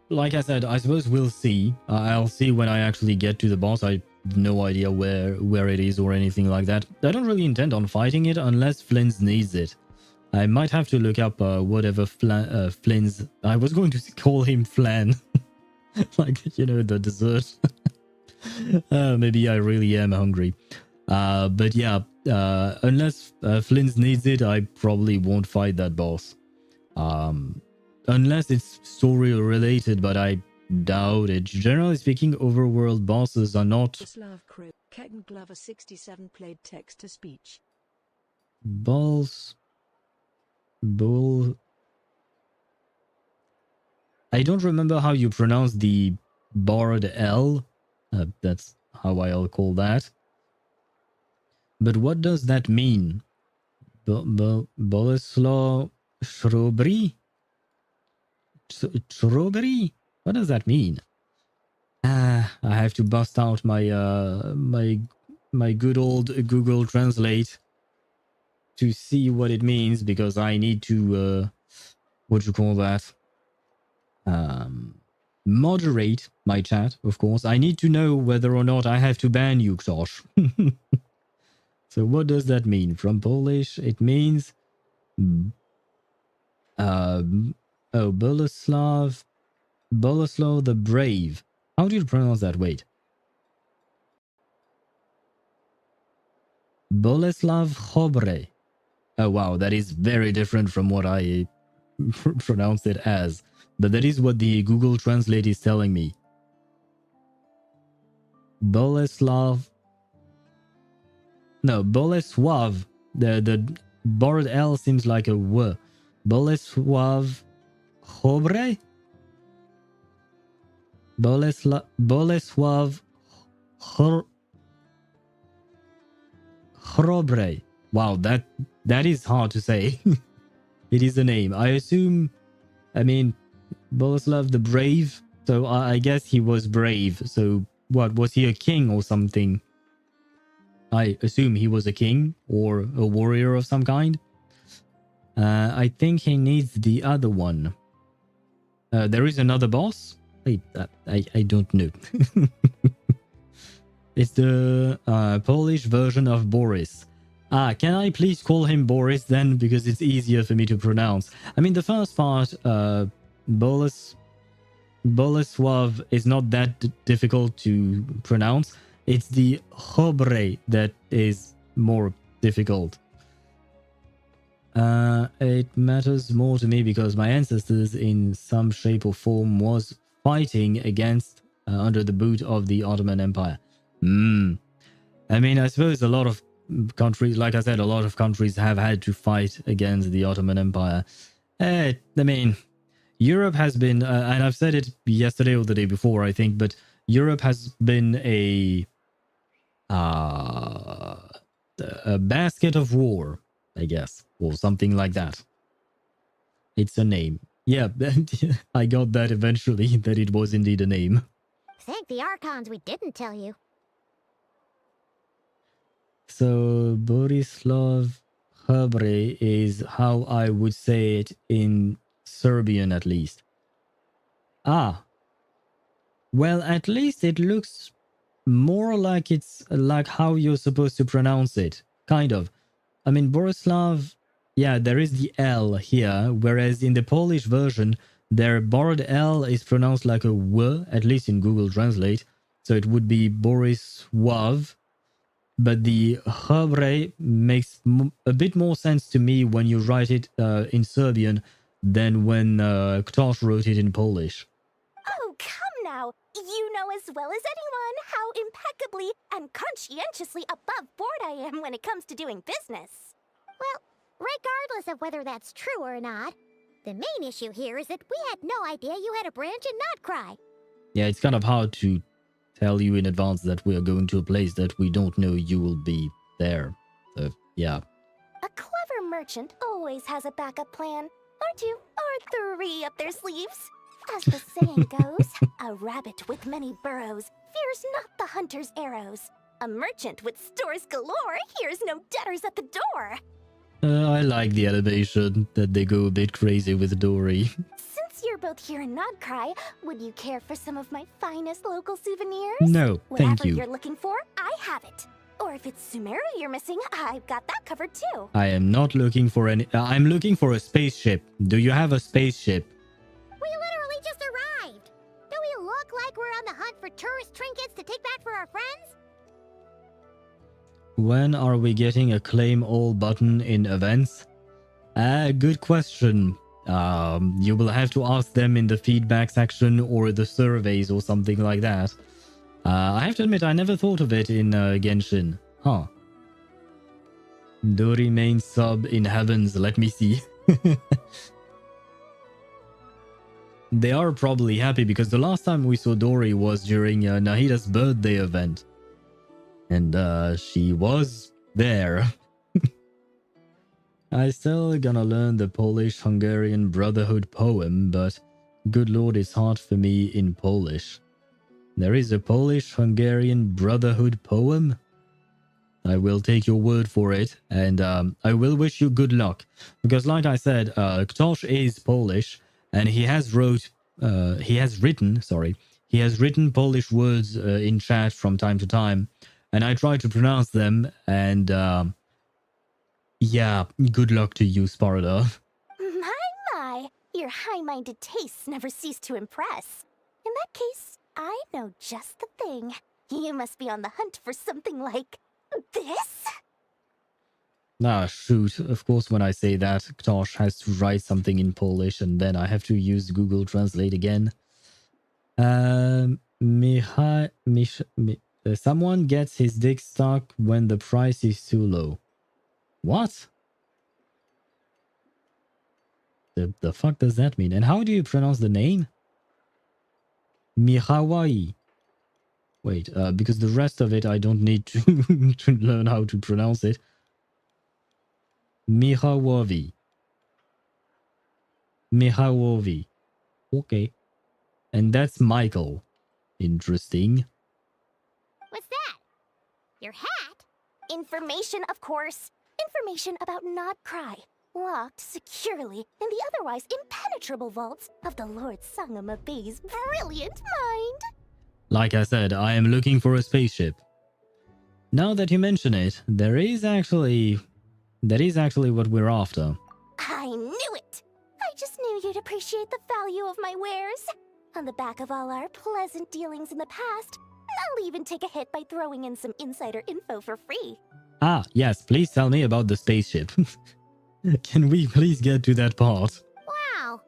Like I said, I suppose we'll see. I'll see when I actually get to the boss. I have no idea where it is or anything like that. I don't really intend on fighting it unless Flins needs it. I might have to look up whatever Flins... I was going to call him Flan. Like, you know, the dessert. Maybe I really am hungry. But yeah, unless Flins needs it, I probably won't fight that boss. Unless it's story related, but I doubt it. Generally speaking, overworld bosses are not... Glover 67 played text to speech. Bull... I don't remember how you pronounce the barred L. That's how I'll call that. But what does that mean? Boleslaw Shrubbery? Shrubbery? What does that mean? I have to bust out my my good old Google Translate to see what it means, because I need to what you call that? Moderate my chat, of course. I need to know whether or not I have to ban you, Ktosh. So what does that mean? From Polish, it means Boleslaw the Brave. How do you pronounce that? Wait. Boleslav Chobre. Oh wow, that is very different from what I pronounced it as. But that is what the Google Translate is telling me. Boleslav. No, Bolesław. The borrowed L seems like a W. Bolesław Chobre? Bolesław Chrobre. Wow, that is hard to say. It is a name. I assume, I mean, Boleslav the Brave. So I guess he was brave. So what, was he a king or something? I assume he was a king or a warrior of some kind. I think he needs the other one. There is another boss? I don't know. It's the Polish version of Boris. Can I please call him Boris then? Because it's easier for me to pronounce. I mean, the first part, Bolesław is not that difficult to pronounce. It's the Chobre that is more difficult. It matters more to me because my ancestors in some shape or form was fighting against under the boot of the Ottoman Empire. I mean, I suppose a lot of countries, like I said, a lot of countries have had to fight against the Ottoman Empire. I mean, Europe has been, and I've said it yesterday or the day before, I think, but Europe has been a basket of war, I guess, or something like that. It's a name. Yeah, I got that eventually, that it was indeed a name. Thank the Archons we didn't tell you. So, Borislav Chobre is how I would say it in Serbian, at least. Well, at least it looks more like it's like how you're supposed to pronounce it. Kind of. I mean, Borislav, yeah, there is the L here, whereas in the Polish version, their borrowed L is pronounced like a W, at least in Google Translate. So it would be Borisław. But the Chobre makes a bit more sense to me when you write it in Serbian than when Ktosh wrote it in Polish. Oh, come now! You know as well as anyone how impeccably and conscientiously above board I am when it comes to doing business. Well, regardless of whether that's true or not, the main issue here is that we had no idea you had a branch in Nod-Krai. Yeah, it's kind of hard to tell you in advance that we are going to a place that we don't know you will be there. So, yeah. A clever merchant always has a backup plan, or two, or three up their sleeves. As the saying goes, a rabbit with many burrows fears not the hunter's arrows. A merchant with stores galore hears no debtors at the door. I like the animation that they go a bit crazy with Dory. Since you're both here in Nod-Krai, would you care for some of my finest local souvenirs? No, thank Whatever you. you're looking for, I have it. Or if it's Sumeru you're missing, I've got that covered too. I am not looking for any... I'm looking for a spaceship. Do you have a spaceship? We literally just arrived. Do we look like we're on the hunt for tourist trinkets to take back for our friends? When are we getting a claim all button in events? Good question. You will have to ask them in the feedback section or the surveys or something like that. I have to admit, I never thought of it in Genshin. Huh. Dory main sub in heavens, let me see. They are probably happy because the last time we saw Dory was during Nahida's birthday event. And she was there. I still gonna learn the Polish-Hungarian Brotherhood poem, but good lord, it's hard for me in Polish. There is a Polish-Hungarian Brotherhood poem? I will take your word for it, and I will wish you good luck. Because like I said, Ktoś is Polish, and he has written Polish words in chat from time to time, and I try to pronounce them, and yeah, good luck to you, Sparta. My, your high-minded tastes never cease to impress. In that case, I know just the thing. You must be on the hunt for something like this? Ah, shoot. Of course, when I say that, Ktoś has to write something in Polish, and then I have to use Google Translate again. Someone gets his dick stuck when the price is too low. What? The fuck does that mean? And how do you pronounce the name? Mihawai. Wait, because the rest of it I don't need to, to learn how to pronounce it. Mihawovi. Mihawovi. Okay. And that's Michael. Interesting. What's that? Your hat? Information, of course. Information about Nod-Krai, locked securely in the otherwise impenetrable vaults of the Lord Sangama Bey's brilliant mind. Like I said, I am looking for a spaceship. Now that you mention it, that is actually what we're after. I knew it! I just knew you'd appreciate the value of my wares. On the back of all our pleasant dealings in the past, I'll even take a hit by throwing in some insider info for free. Ah, yes, please tell me about the spaceship. Can we please get to that part? Wow.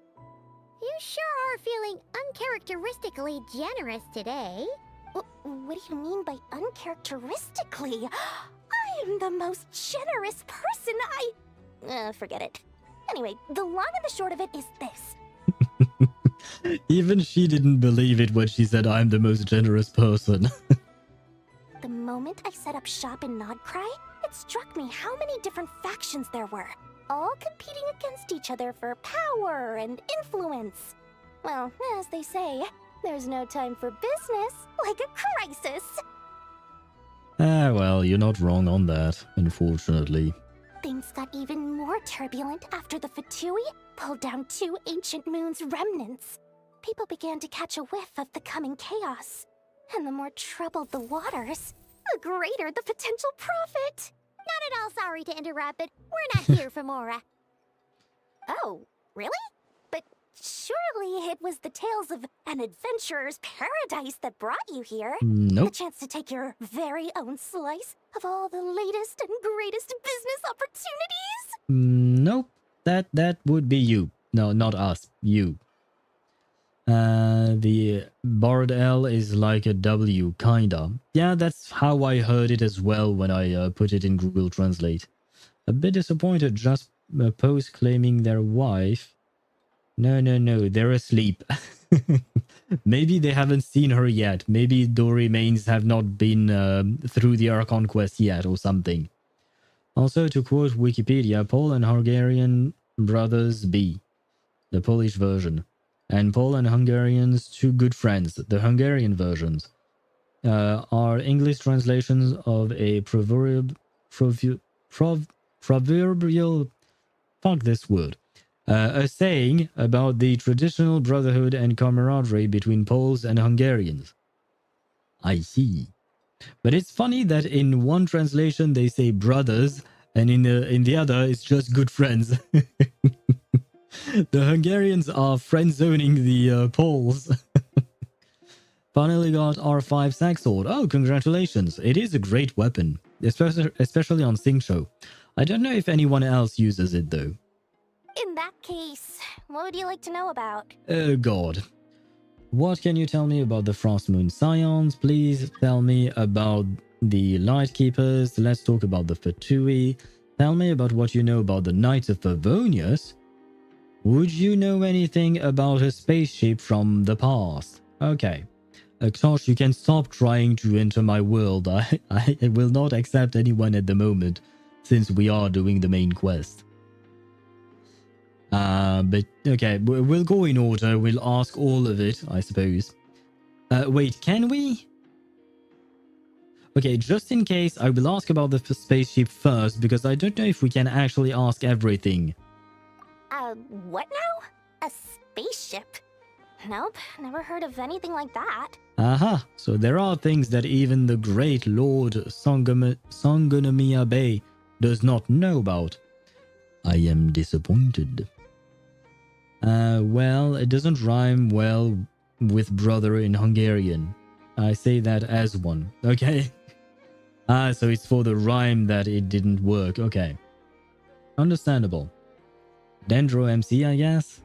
You sure are feeling uncharacteristically generous today. What do you mean by uncharacteristically? I am the most generous person. Forget it. Anyway, the long and the short of it is this. Even she didn't believe it when she said I'm the most generous person. The moment I set up shop in Nod-Krai, it struck me how many different factions there were, all competing against each other for power and influence. Well, as they say, there's no time for business like a crisis. Ah, well, you're not wrong on that, unfortunately. Things got even more turbulent after the Fatui pulled down 2 ancient moon's remnants. People began to catch a whiff of the coming chaos. And the more troubled the waters, the greater the potential profit. Not at all sorry to interrupt, but we're not here for Mora. Oh, really? But surely it was the tales of an adventurer's paradise that brought you here. Nope. The chance to take your very own slice of all the latest and greatest business opportunities? Nope. That would be you. No, not us. You. The Bard L is like a W, kinda. Yeah, that's how I heard it as well when I put it in Google Translate. A bit disappointed just post claiming their wife. No, they're asleep. Maybe they haven't seen her yet. Maybe the remains have not been through the Archon Quest yet or something. Also, to quote Wikipedia, Pole and Hungarian brothers be, the Polish version, and Pole and Hungarians two good friends, the Hungarian versions, are English translations of a proverbial, fuck this word, a saying about the traditional brotherhood and camaraderie between Poles and Hungarians. I see. But it's funny that in one translation they say brothers, and in the other it's just good friends. The Hungarians are friend-zoning the Poles. Finally got R5 sack sword. Oh, congratulations. It is a great weapon, especially on Sing-Show. I don't know if anyone else uses it though. In that case, what would you like to know about? Oh god. What can you tell me about the Frost Moon Scions? Please tell me about the Light Keepers. Let's talk about the Fatui. Tell me about what you know about the Knights of Favonius. Would you know anything about a spaceship from the past? Okay. Ktosh, you can stop trying to enter my world. I will not accept anyone at the moment, since we are doing the main quest. But okay, we'll go in order. We'll ask all of it, I suppose. Wait, can we? Okay, just in case, I will ask about the spaceship first, because I don't know if we can actually ask everything. What now? A spaceship? Nope, never heard of anything like that. Aha, so there are things that even the great Lord Sangonomiya Bay does not know about. I am disappointed. Well, it doesn't rhyme well with brother in Hungarian. I say that as one, okay? So it's for the rhyme that it didn't work, okay. Understandable. Dendro MC, I guess?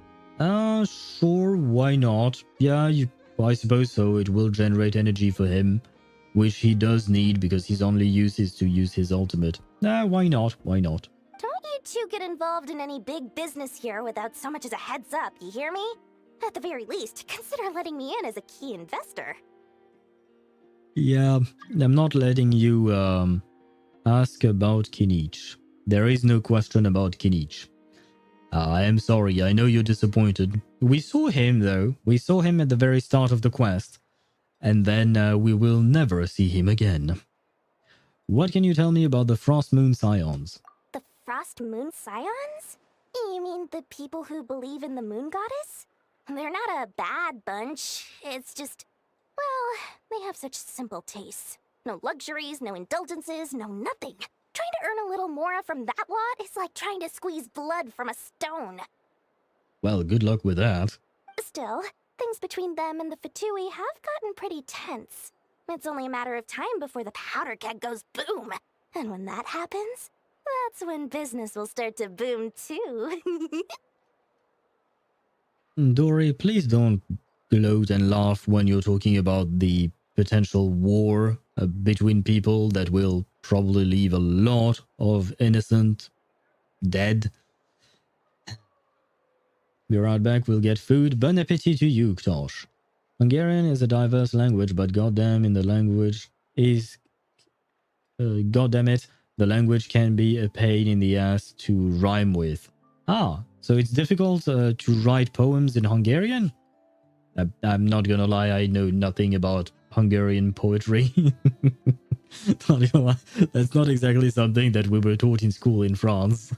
Sure, why not? Yeah, I suppose so. It will generate energy for him, which he does need because his only use is to use his ultimate. Why not? Why not? Don't you two get involved in any big business here without so much as a heads up, you hear me? At the very least, consider letting me in as a key investor. Yeah, I'm not letting you ask about Kinich. There is no question about Kinich. I am sorry, I know you're disappointed. We saw him though. We saw him at the very start of the quest. And then we will never see him again. What can you tell me about the Frost Moon Scions? The Frost Moon Scions? You mean the people who believe in the moon goddess? They're not a bad bunch. It's just, well, they have such simple tastes. No luxuries, no indulgences, no nothing. Trying to earn a little more from that lot is like trying to squeeze blood from a stone. Well, good luck with that. Still, things between them and the Fatui have gotten pretty tense. It's only a matter of time before the powder keg goes boom. And when that happens, that's when business will start to boom too. Dory, please don't gloat and laugh when you're talking about the potential war between people that will probably leave a lot of innocent dead. Be right back, we'll get food. Bon appetit to you, Ktosh. Hungarian is a diverse language, but goddamn in the language is... goddamn it, the language can be a pain in the ass to rhyme with. Ah, so it's difficult to write poems in Hungarian? I'm not gonna lie, I know nothing about Hungarian poetry. That's not exactly something that we were taught in school in France.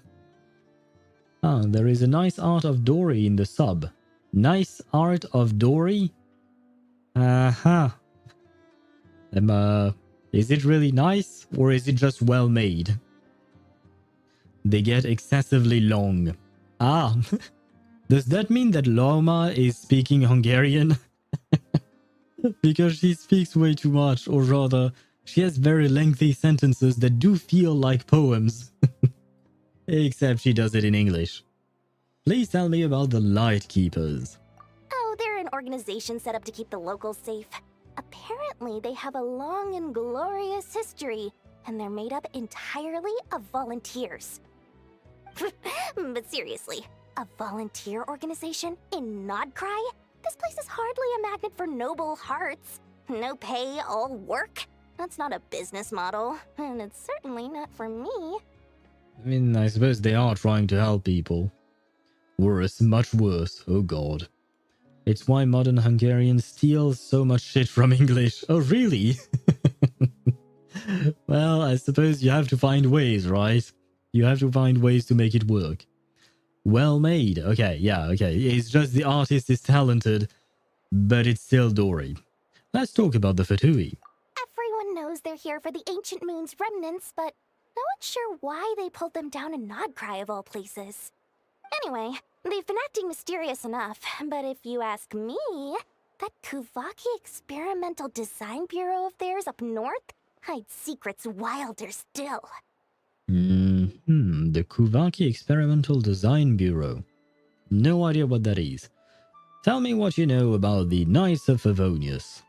Ah, there is a nice art of Dory in the sub. Nice art of Dory? Aha. Is it really nice, or is it just well made? They get excessively long. Ah, does that mean that Lauma is speaking Hungarian? Because she speaks way too much, or rather, she has very lengthy sentences that do feel like poems. Except she does it in English. Please tell me about the Light Keepers. Oh, they're an organization set up to keep the locals safe. Apparently, they have a long and glorious history, and they're made up entirely of volunteers. But seriously, a volunteer organization in Nod-Krai? This place is hardly a magnet for noble hearts. No pay, all work. That's not a business model, and it's certainly not for me. I mean, I suppose they are trying to help people. Worse, much worse. Oh god. It's why modern Hungarians steal so much shit from English. Oh, really? Well, I suppose you have to find ways, right? You have to find ways to make it work. Well made. Okay, yeah, okay. It's just the artist is talented, but it's still Dory. Let's talk about the Fatui. Everyone knows they're here for the Ancient Moon's remnants, but no one's sure why they pulled them down in Nod-Krai of all places. Anyway, they've been acting mysterious enough, but if you ask me, that Kuvaki Experimental Design Bureau of theirs up north hides secrets wilder still. The Kuvaki Experimental Design Bureau. No idea what that is. Tell me what you know about the Knights of Favonius.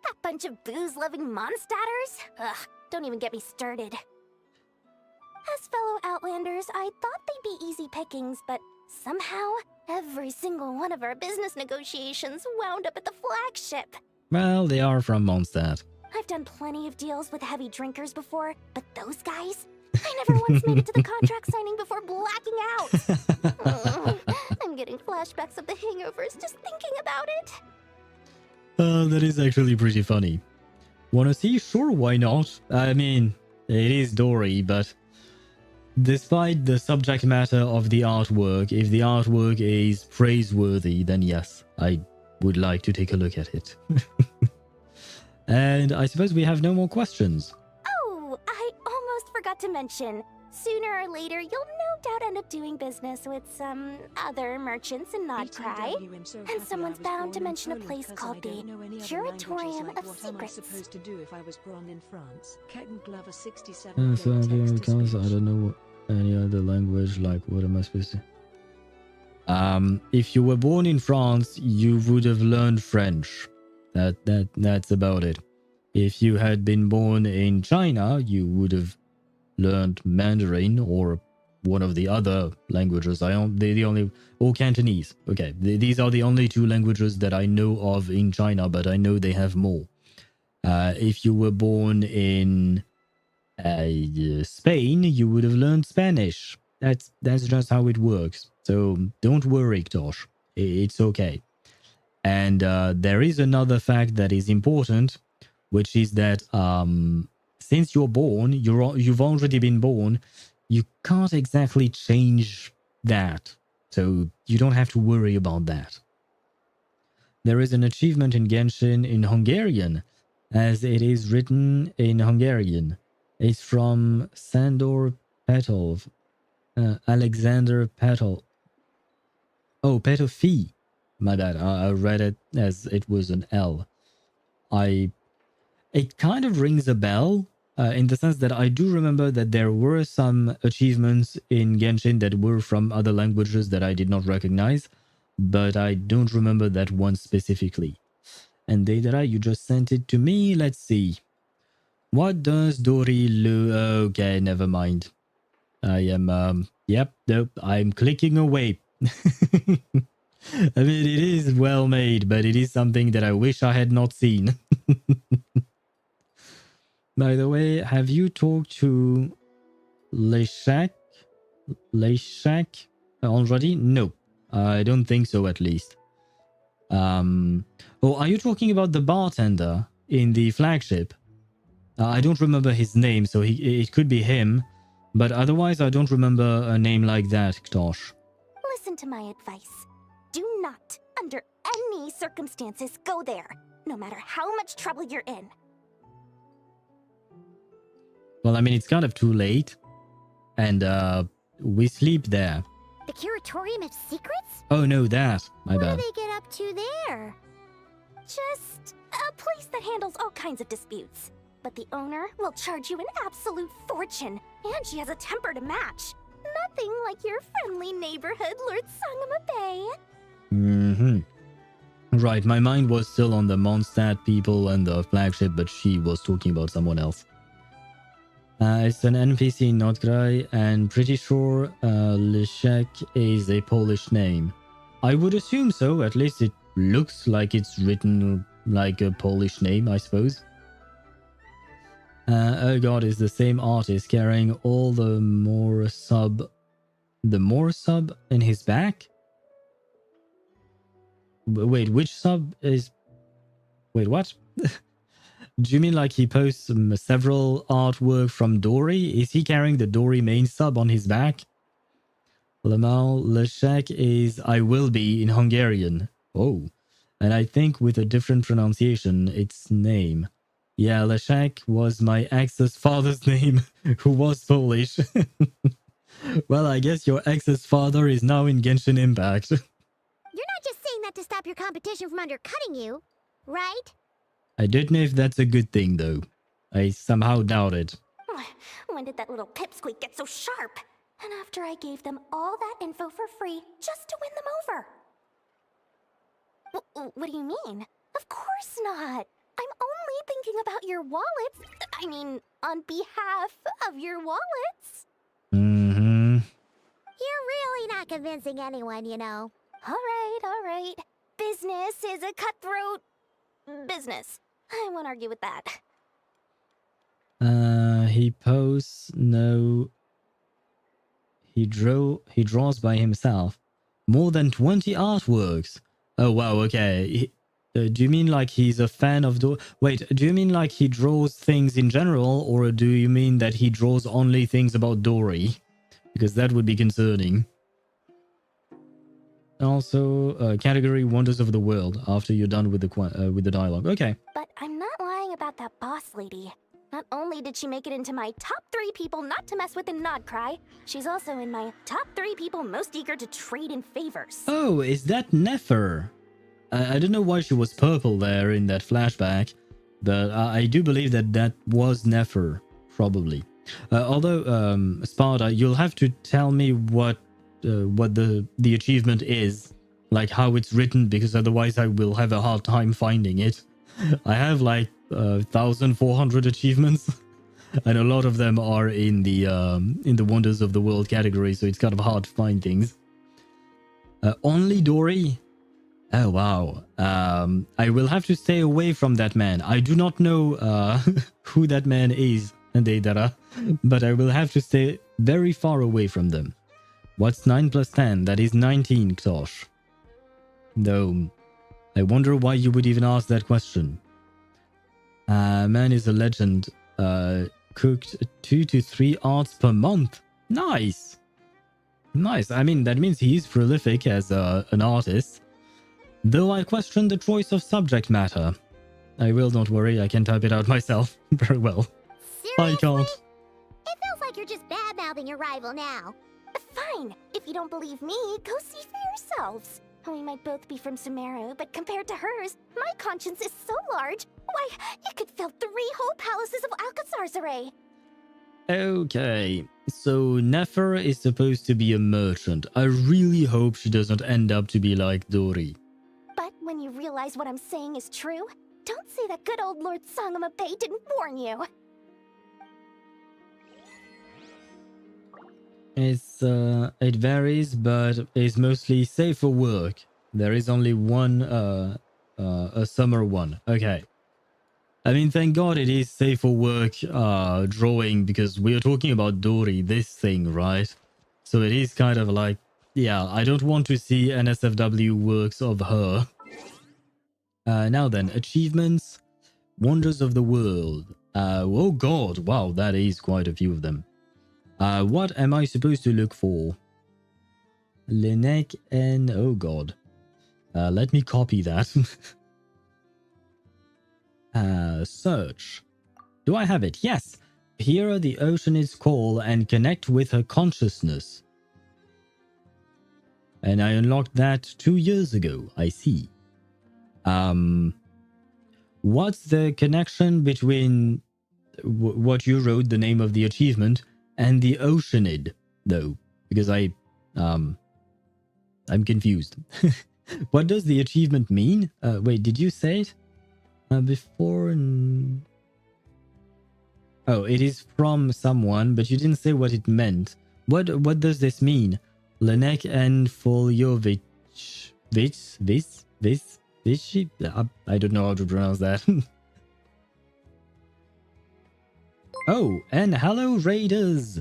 That bunch of booze-loving monsters? Ugh, don't even get me started. As fellow Outlanders, I thought they'd be easy pickings, but somehow, every single one of our business negotiations wound up at the flagship. Well, they are from Mondstadt. I've done plenty of deals with heavy drinkers before, but those guys? I never once made it to the contract signing before blacking out. I'm getting flashbacks of the hangovers just thinking about it. That is actually pretty funny. Wanna see? Sure, why not? I mean, it is Dory, but despite the subject matter of the artwork, if the artwork is praiseworthy, then yes, I would like to take a look at it. And I suppose we have no more questions. Oh, I almost forgot to mention. Sooner or later, you'll no doubt end up doing business with some other merchants in Nod-Krai. And someone's bound to mention a place called the Curatorium of Secrets. Supposed to do if I was born in France. Glover 67. I don't know any other language, like what am I supposed to... If you were born in France, you would have learned French. That's about it. If you had been born in China, you would have learned Mandarin or one of the other languages. Or Cantonese. Okay, these are the only two languages that I know of in China, but I know they have more. If you were born in Spain, you would have learned Spanish. That's just how it works. So don't worry, Tosh. It's okay. And there is another fact that is important, which is that since you're born, you've already been born, you can't exactly change that. So you don't have to worry about that. There is an achievement in Genshin in Hungarian, as it is written in Hungarian. It's from Sandor Petov, Alexander Petov. Oh, Petofi. My bad, I read it as it was an L. It kind of rings a bell, in the sense that I do remember that there were some achievements in Genshin that were from other languages that I did not recognize, but I don't remember that one specifically. And Deidara, you just sent it to me, let's see. What does Dory okay, never mind. I am, yep, nope, I'm clicking away. I mean, it is well made, but it is something that I wish I had not seen. By the way, have you talked to Leshak already? No, I don't think so, at least. Oh, are you talking about the bartender in the flagship? I don't remember his name, so it could be him, but otherwise I don't remember a name like that, Ktosh. Listen to my advice. Do not, under any circumstances, go there, no matter how much trouble you're in. Well, I mean, it's kind of too late, and we sleep there. The Curatorium of Secrets? Oh no, that. My bad. What do they get up to there? Just a place that handles all kinds of disputes. But the owner will charge you an absolute fortune, and she has a temper to match. Nothing like your friendly neighborhood Lord Sangamabe. Right, my mind was still on the Mondstadt people and the flagship, but she was talking about someone else. It's an NPC in Nod-Krai, and pretty sure Leszek is a Polish name. I would assume so, at least it looks like it's written like a Polish name, I suppose. Oh god, is the same artist carrying all the more sub in his back? Wait, which sub is... Wait, what? Do you mean like he posts several artwork from Dory? Is he carrying the Dory main sub on his back? Lamal Leszek is I will be in Hungarian. Oh. And I think with a different pronunciation, its name. Yeah, Leszek was my ex's father's name, who was Polish. Well, I guess your ex's father is now in Genshin Impact. You're not just saying that to stop your competition from undercutting you, right? I don't know if that's a good thing, though. I somehow doubt it. When did that little pipsqueak get so sharp? And after I gave them all that info for free just to win them over. What do you mean? Of course not. I'm only thinking about your wallets. I mean, on behalf of your wallets. Mm-hmm. You're really not convincing anyone, you know. All right. Business is a cutthroat business. I won't argue with that. He posts no... He draws by himself. More than 20 artworks. Oh wow, okay. Do you mean like he's a fan of Wait, do you mean like he draws things in general, or do you mean that he draws only things about Dory? Because that would be concerning. Also, category Wonders of the World after you're done with the dialogue. Okay. But I'm not lying about that boss lady. Not only did she make it into my top 3 people not to mess with in Nod-Krai, she's also in my top 3 people most eager to trade in favors. Oh, is that Nefer? I don't know why she was purple there in that flashback, but I do believe that was Nefer, probably. Although, Sparta, you'll have to tell me what the achievement is, like how it's written, because otherwise I will have a hard time finding it. I have like 1,400 achievements, and a lot of them are in the Wonders of the World category, so it's kind of hard to find things. Only Dory? Oh wow. I will have to stay away from that man. I do not know who that man is, Deidara, but I will have to stay very far away from them. What's 9 plus 10? That is 19, Ktosh. Though, I wonder why you would even ask that question. Man is a legend. Cooked 2 to 3 arts per month. Nice. Nice. I mean, that means he is prolific as an artist. Though I question the choice of subject matter. I will, don't worry, I can type it out myself. Very well. Seriously? I can't. It feels like you're just bad-mouthing your rival now. Fine. If you don't believe me, go see for yourselves. We might both be from Sumeru, but compared to hers, my conscience is so large. Why, you could fill 3 whole palaces of Alcazar's array. Okay, so Nefer is supposed to be a merchant. I really hope she doesn't end up to be like Dory. But when you realize what I'm saying is true, don't say that good old Lord Sangamabe didn't warn you. It varies, but is mostly safe for work. There is only one, a summer one. Okay. I mean, thank God it is safe for work, drawing, because we are talking about Dory, this thing, right? So it is kind of like, yeah, I don't want to see NSFW works of her. Now then, achievements, Wonders of the World. Oh God, wow, that is quite a few of them. What am I supposed to look for? Linek and... oh God. Let me copy that. Search. Do I have it? Yes. Hear the Oceanid's call and connect with her consciousness. And I unlocked that 2 years ago. I see. What's the connection between what you wrote, the name of the achievement, and the Oceanid, though? Because I'm confused. What does the achievement mean? Wait, did you say it? Before... oh, it is from someone, but you didn't say what it meant. What does this mean? Lenek and HoYoVerse. Is she? I don't know how to pronounce that. Oh, and hello Raiders!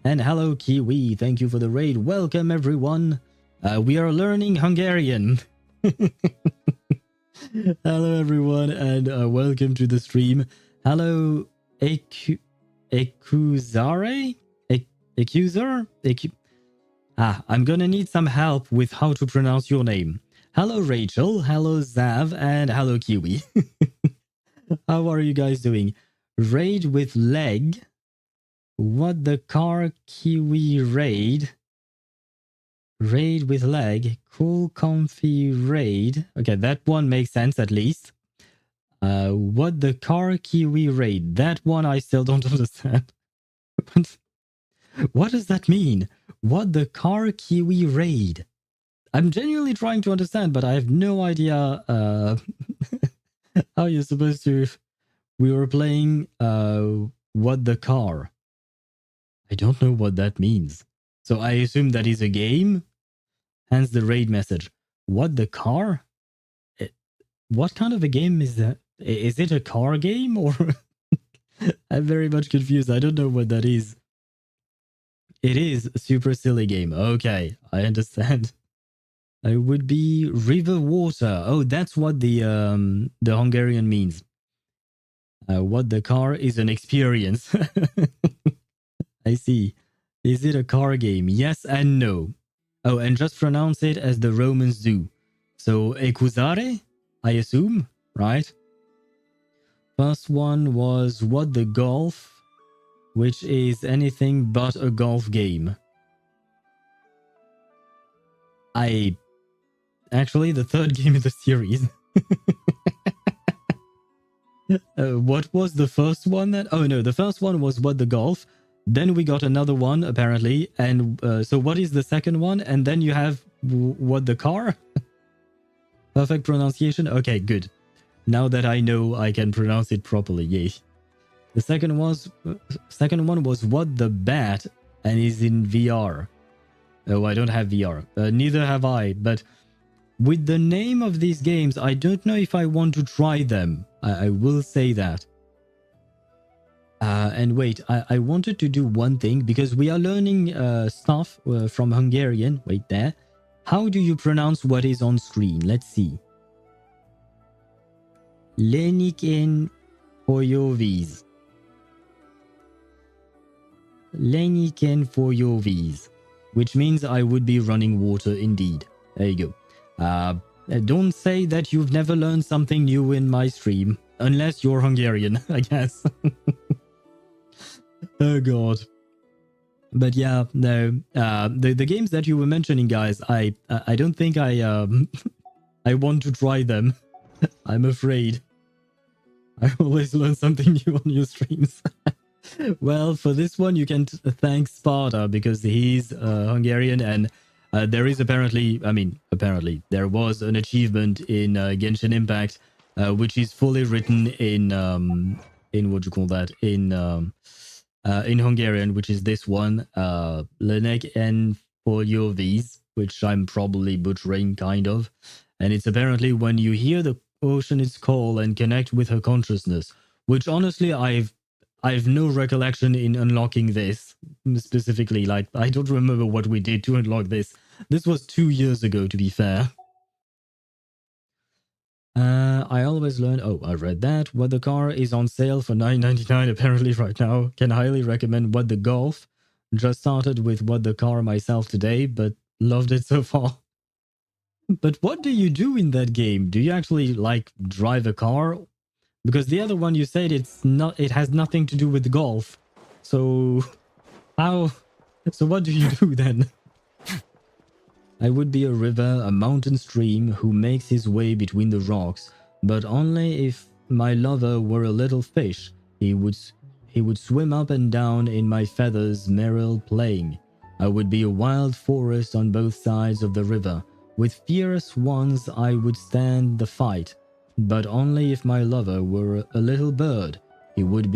And hello Kiwi, thank you for the raid. Welcome everyone. We are learning Hungarian. Hello everyone and welcome to the stream. Hello Accusare? Accuser? I'm gonna need some help with how to pronounce your name. Hello Rachel, hello Zav, and hello Kiwi. How are you guys doing? Raid with leg. What the car Kiwi raid? Raid with leg. Cool comfy raid. Okay, that one makes sense at least. What the car Kiwi raid? That one I still don't understand. What does that mean? What the car Kiwi raid? I'm genuinely trying to understand, but I have no idea how you're supposed to. We were playing what the car. I don't know what that means. So I assume that is a game. Hence the raid message. What the car? What kind of a game is that? Is it a car game or? I'm very much confused. I don't know what that is. It is a super silly game. Okay, I understand. I would be river water. Oh, that's what the Hungarian means. What the car is an experience. I see. Is it a car game? Yes and no. Oh, and just pronounce it as the Romans do. So, Accusare, I assume, right? First one was what the golf, which is anything but a golf game. Actually, the third game in the series. What was the first one then? Oh no, the first one was what the golf. Then we got another one apparently. And so what is the second one? And then you have what the car? Perfect pronunciation? Okay, good. Now that I know I can pronounce it properly, yay. The second one was what the bat and is in VR. Oh, I don't have VR. Neither have I, but with the name of these games, I don't know if I want to try them. I will say that. And wait, I wanted to do one thing because we are learning stuff from Hungarian. Wait there. How do you pronounce what is on screen? Let's see. Leniken HoYoVerse. Leniken HoYoVerse. Which means I would be running water indeed. There you go. Don't say that you've never learned something new in my stream. Unless you're Hungarian, I guess. Oh god. But yeah, no. The games that you were mentioning, guys, I don't think I want to try them. I'm afraid. I always learn something new on your streams. Well, for this one, you can thank Sparta because he's Hungarian and there is apparently, there was an achievement in Genshin Impact, which is fully written in what you call that, in Hungarian, which is this one, Lenek and HoYoVerse, which I'm probably butchering, kind of. And it's apparently when you hear the ocean's call and connect with her consciousness, which honestly I've no recollection in unlocking this specifically. Like, I don't remember what we did to unlock this. This was 2 years ago, to be fair. I always learn. Oh, I read that. What the car is on sale for $9.99 apparently right now. Can highly recommend What the Golf. Just started with What the Car myself today, but loved it so far. But what do you do in that game? Do you actually, like, drive a car? Because the other one you said it has nothing to do with golf. So how? So what do you do then? I would be a river, a mountain stream who makes his way between the rocks, but only if my lover were a little fish. He would swim up and down in my feathers, merrill playing. I would be a wild forest on both sides of the river. With fierce ones I would stand the fight, but only if my lover were a little bird. He would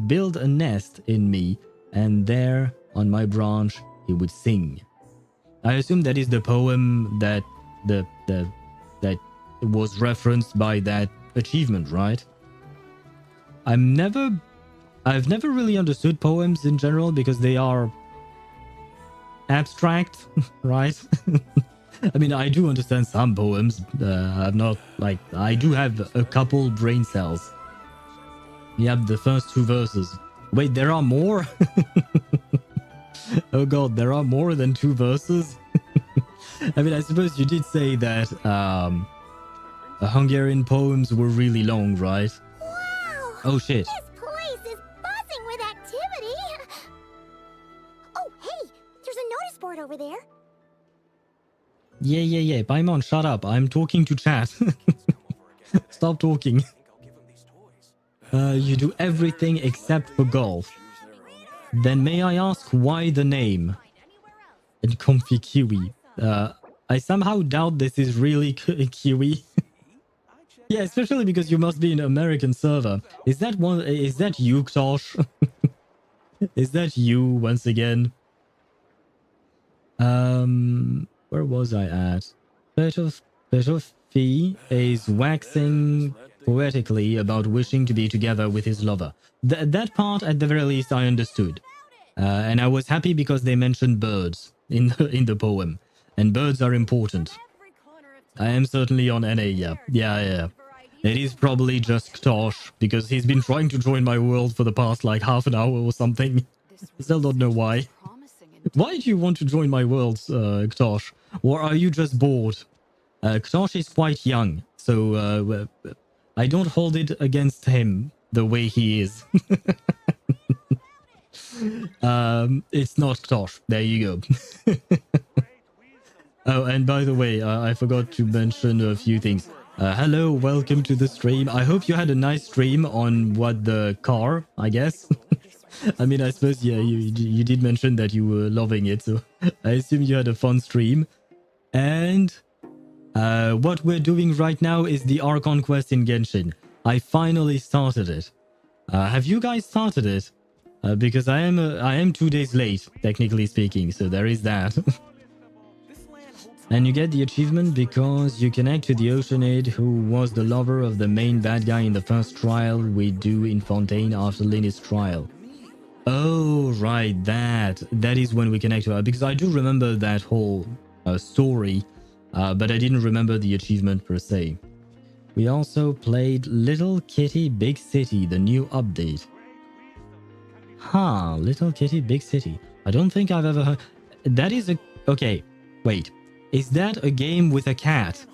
build a nest in me, and there, on my branch, he would sing. I assume that is the poem that was referenced by that achievement, right? I've never really understood poems in general because they are abstract, right? I mean, I do understand some poems. I'm not like, I do have a couple brain cells. Yep, the first 2 verses. Wait, there are more? Oh god, there are more than 2 verses? I mean, I suppose you did say that Hungarian poems were really long, right? Wow! Oh shit. This place is buzzing with activity! Oh, hey! There's a notice board over there. Yeah. Paimon, shut up. I'm talking to chat. Stop talking. You do everything except for golf. Then may I ask why the name? And Comfy Kiwi. I somehow doubt this is really Kiwi. Yeah, especially because you must be an American server. Is that you, Tosh? Is that you once again? Where was I at? Petoffi is waxing poetically about wishing to be together with his lover. That part, at the very least, I understood. And I was happy because they mentioned birds in the poem. And birds are important. I am certainly on NA, yeah. It is probably just Tosh, because he's been trying to join my world for the past, like, half an hour or something. Still don't know why. Why do you want to join my world, Ktosh? Or are you just bored? Ktosh is quite young, so I don't hold it against him the way he is. It's not Ktosh. There you go. Oh, and by the way, I forgot to mention a few things. Hello, welcome to the stream. I hope you had a nice stream on the car, I guess. I mean, I suppose, yeah, you did mention that you were loving it, so I assume you had a fun stream. And what we're doing right now is the Archon Quest in Genshin. I finally started it. Have you guys started it? Because I am 2 days late, technically speaking, so there is that. And you get the achievement because you connect to the Oceanid, who was the lover of the main bad guy in the first trial we do in Fontaine after Linny's trial. Oh, right, that is when we connect to her, because I do remember that whole story, but I didn't remember the achievement per se. We also played Little Kitty Big City, the new update. Huh, Little Kitty Big City. I don't think I've ever heard... That is a... Okay, wait. Is that a game with a cat?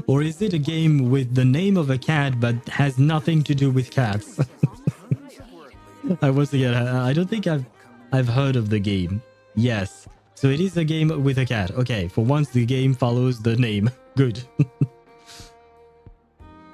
Or is it a game with the name of a cat but has nothing to do with cats? I don't think I've heard of the game. Yes. So it is a game with a cat. Okay, for once the game follows the name. Good.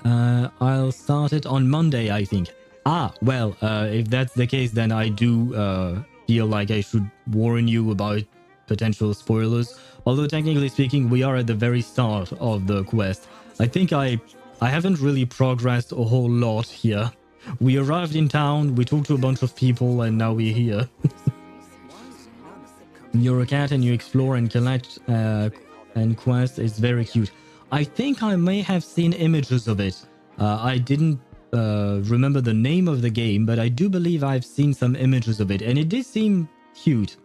I'll start it on Monday, I think. Well, if that's the case, then I do feel like I should warn you about potential spoilers. Although technically speaking, we are at the very start of the quest. I think I haven't really progressed a whole lot here. We arrived in town, we talked to a bunch of people, and now we're here. You're a cat and you explore and collect and quest. It's very cute. I think I may have seen images of it. I didn't remember the name of the game, but I do believe I've seen some images of it, and it did seem cute.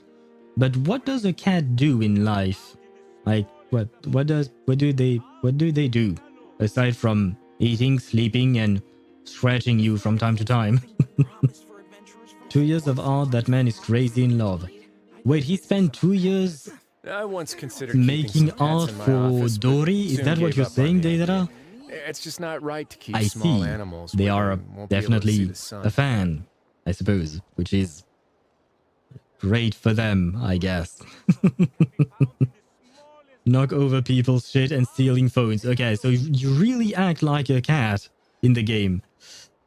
But what does a cat do in life? Like, what do they do aside from eating, sleeping, and scratching you from time to time? 2 years of art. That man is crazy in love. Wait, he spent 2 years I once considered making art for office, Dory? Is that what you're saying, Deidara? It's just not right to keep I small see. animals. They where are they won't be able to see definitely the sun. a fan, I suppose, which is great for them, I guess. Knock over people's shit and stealing phones. Okay, so you really act like a cat in the game.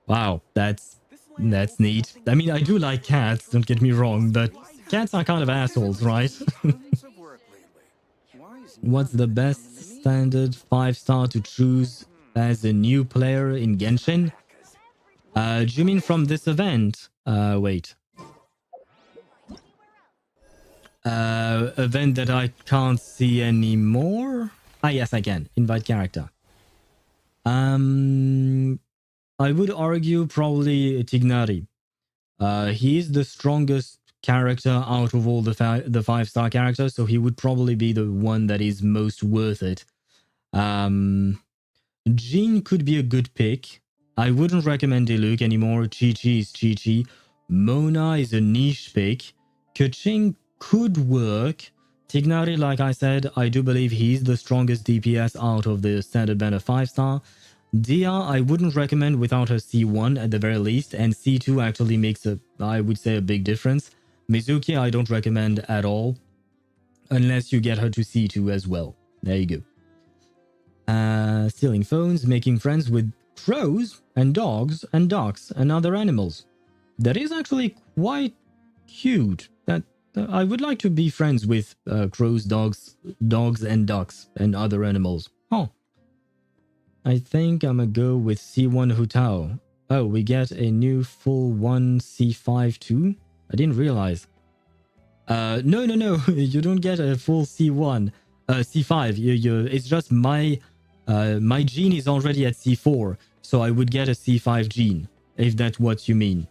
Wow, that's neat. I mean, I do like cats, don't get me wrong, but cats are kind of assholes, right? What's the best standard 5-star to choose as a new player in Genshin? Do you mean from this event? Wait. Event that I can't see anymore? Ah, yes, I can. Invite character. I would argue probably Tignari. He is the strongest character out of all the 5-star characters, so he would probably be the one that is most worth it. Jean could be a good pick. I wouldn't recommend Diluc anymore. Chi-Chi is Chi-Chi. Mona is a niche pick. Keqing could work. Tignari, like I said, I do believe he's the strongest DPS out of the standard banner 5-star. Dia, I wouldn't recommend without her C1 at the very least, and C2 actually makes I would say, a big difference. Mizuki, I don't recommend at all, unless you get her to C2 as well. There you go. Stealing phones, making friends with crows and dogs and ducks and other animals. That is actually quite cute. That I would like to be friends with crows, dogs and ducks and other animals. Oh. I think I'm gonna go with C1 Hutao. Oh, we get a new full 1 C5 too? I didn't realize. No. You don't get a full C1. C5. It's just my gene is already at C4, so I would get a C5 gene, if that's what you mean.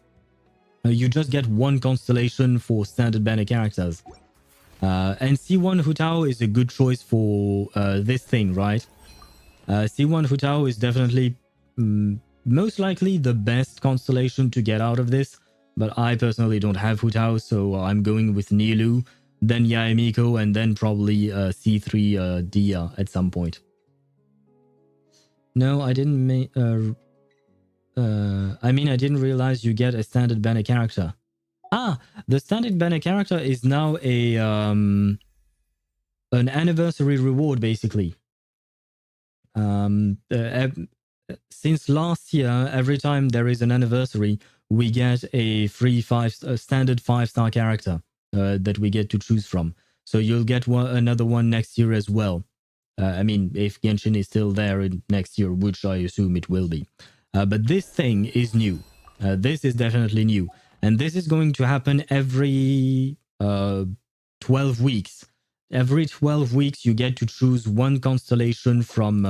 You just get one constellation for standard banner characters. And C1 Hutao is a good choice for this thing, right? C1 Hutao is definitely most likely the best constellation to get out of this, but I personally don't have Hutao, so I'm going with Nilu, then Yaemiko, and then probably C3 Dia at some point. No, I didn't make... I mean, I didn't realize you get a standard banner character. Ah, the standard banner character is now a an anniversary reward, basically. Since last year, every time there is an anniversary, we get a free standard 5-star character that we get to choose from. So you'll get another one next year as well. I mean, if Genshin is still there next year, which I assume it will be. But this thing is new. This is definitely new. And this is going to happen every 12 weeks. Every 12 weeks, you get to choose one constellation from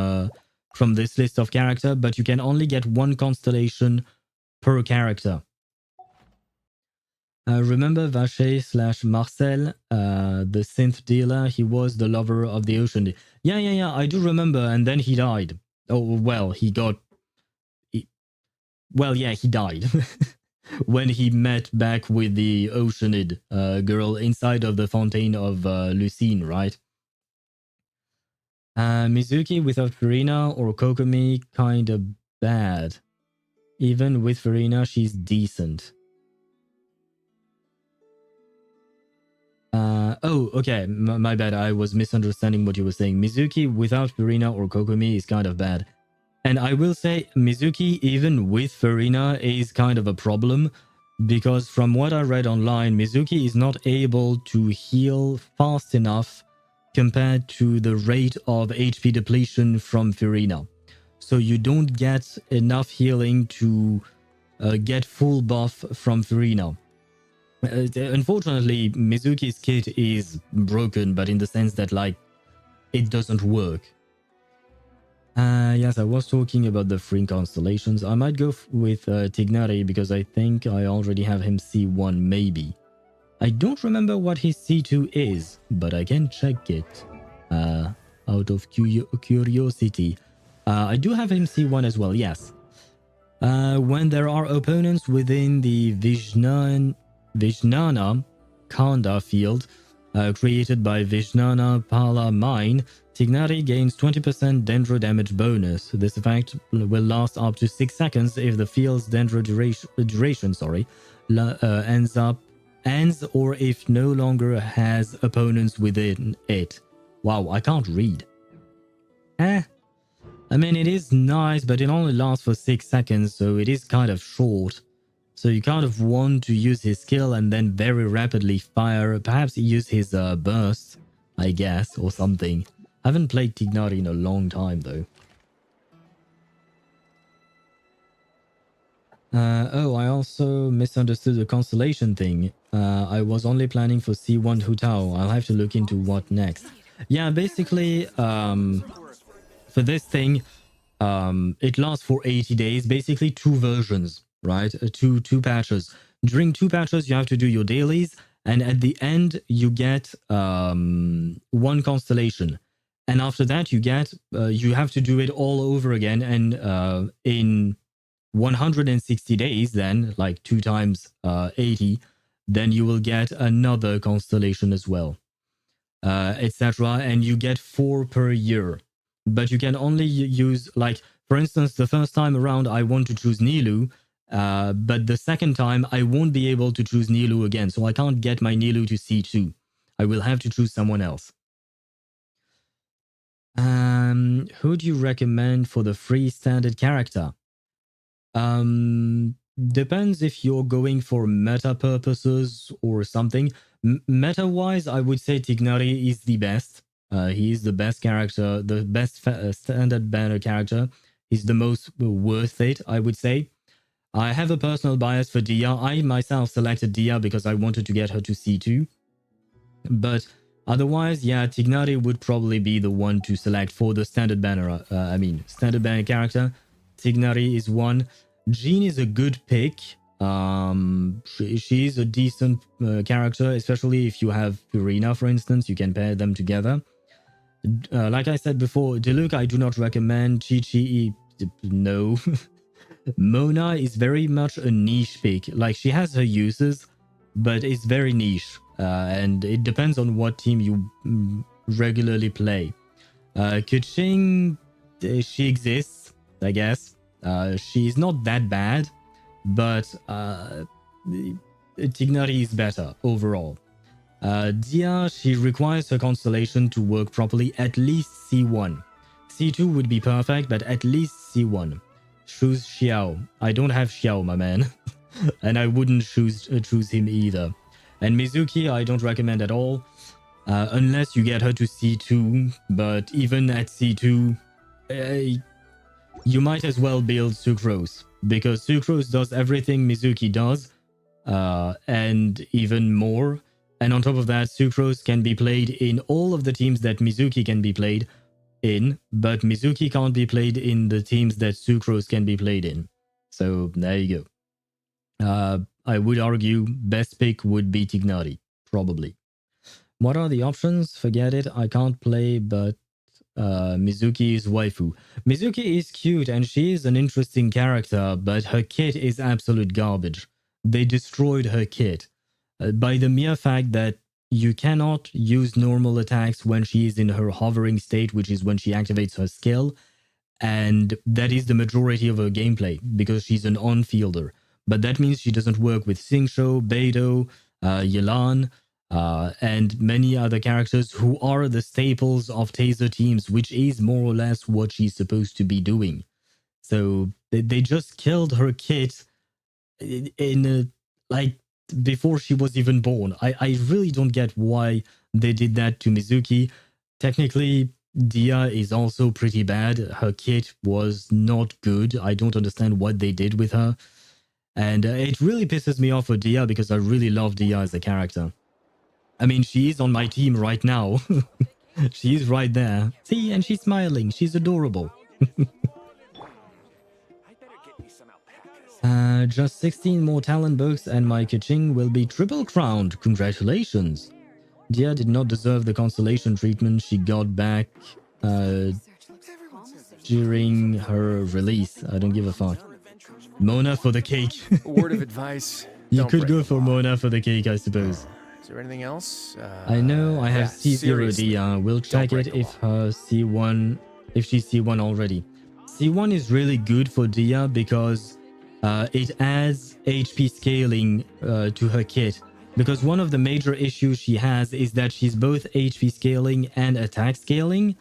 this list of character, but you can only get one constellation per character. Remember Vache / Marcel, the synth dealer? He was the lover of the ocean. Yeah, I do remember, and then he died. Oh, well, he died. When he met back with the Oceanid girl inside of the Fontaine of Lucine, right? Mizuki without Furina or Kokomi, kinda bad. Even with Furina, she's decent. Oh, okay, my bad, I was misunderstanding what you were saying. Mizuki without Furina or Kokomi is kind of bad. And I will say, Mizuki, even with Furina, is kind of a problem, because from what I read online, Mizuki is not able to heal fast enough compared to the rate of HP depletion from Furina. So you don't get enough healing to get full buff from Furina. Unfortunately, Mizuki's kit is broken, but in the sense that, like, it doesn't work. Yes, I was talking about the free constellations. I might go with Tignari because I think I already have him C1, maybe. I don't remember what his C2 is, but I can check it out of curiosity. I do have him C1 as well, yes. When there are opponents within the Vijnana Khanda field created by Vijnana Pala Mine, Tignari gains 20% Dendro damage bonus. This effect will last up to 6 seconds if the field's Dendro duration ends or if no longer has opponents within it. Wow, I can't read. I mean, it is nice, but it only lasts for 6 seconds, so it is kind of short. So you kind of want to use his skill and then very rapidly fire. Perhaps use his burst, I guess, or something. I haven't played Tignari in a long time, though. Oh, I also misunderstood the constellation thing. I was only planning for C1 Hutao. I'll have to look into what next. Yeah, basically, for this thing, it lasts for 80 days. Basically, two versions, right? Two patches. During two patches, you have to do your dailies, and at the end, you get one constellation. And after that, you have to do it all over again. And in 160 days, then, like 2 times 80, then you will get another constellation as well, etc. And you get 4 per year. But you can only use, like, for instance, the first time around, I want to choose Nilu, but the second time, I won't be able to choose Nilu again. So I can't get my Nilu to C2. I will have to choose someone else. Who do you recommend for the free standard character? Depends if you're going for meta purposes or something. Meta-wise, I would say Tignari is the best. He is the best character, the best standard banner character. He's the most worth it, I would say. I have a personal bias for Dia. I myself selected Dia because I wanted to get her to C2. But otherwise, yeah, Tignari would probably be the one to select for the standard banner. Standard banner character. Tignari is one. Jean is a good pick. She is a decent character, especially if you have Purina, for instance. You can pair them together. Like I said before, Diluc I do not recommend. Chi-Chi, no. Mona is very much a niche pick. Like, she has her uses, but it's very niche. And it depends on what team you regularly play. Keqing, she exists, I guess. She's not that bad, but Tignari is better overall. Dia, she requires her constellation to work properly, at least C1. C2 would be perfect, but at least C1. Choose Xiao. I don't have Xiao, my man. And I wouldn't choose him either. And Mizuki, I don't recommend at all. Unless you get her to C2. But even at C2, you might as well build Sucrose. Because Sucrose does everything Mizuki does. And even more. And on top of that, Sucrose can be played in all of the teams that Mizuki can be played in, but Mizuki can't be played in the teams that Sucrose can be played in. So there you go. I would argue best pick would be Tignari, probably. What are the options? Forget it. I can't play, but Mizuki is waifu. Mizuki is cute and she is an interesting character, but her kit is absolute garbage. They destroyed her kit. By the mere fact that you cannot use normal attacks when she is in her hovering state, which is when she activates her skill, and that is the majority of her gameplay, because she's an on-fielder. But that means she doesn't work with Xingqiu, Beidou, Yelan, and many other characters who are the staples of taser teams, which is more or less what she's supposed to be doing. So they just killed her kit before she was even born. I really don't get why they did that to Mizuki. Technically, Dia is also pretty bad. Her kit was not good. I don't understand what they did with her. And it really pisses me off for Dia because I really love Dia as a character. I mean, she is on my team right now. She's right there. See, and she's smiling. She's adorable. Just 16 more talent books and my Keqing will be triple crowned. Congratulations. Dia did not deserve the constellation treatment she got back during her release. I don't give a fuck. Mona for the cake. A word of advice. You could go for Mona for the cake, I suppose. Is there anything else? I know I have C0 Dia. We'll check it if her C1, if she's C1 already. C1 is really good for Dia because it adds HP scaling to her kit. Because one of the major issues she has is that she's both HP scaling and attack scaling.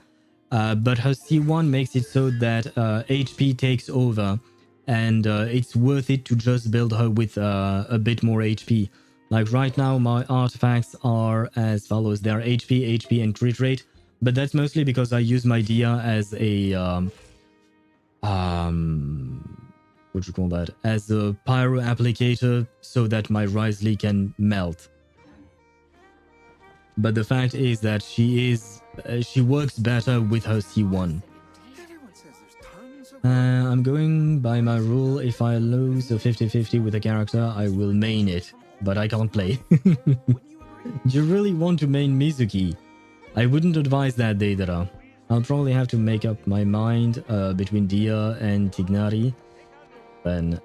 But her C1 makes it so that HP takes over. And it's worth it to just build her with a bit more HP. Like right now, my artifacts are as follows. They are HP, and crit rate. But that's mostly because I use my Dia as a... what do you call that? As a pyro applicator so that my Risley can melt. But the fact is that she works better with her C1. I'm going by my rule. If I lose a 50-50 with a character, I will main it. But I can't play. You really want to main Mizuki? I wouldn't advise that, Deidara. I'll probably have to make up my mind between Dia and Tignari. Then,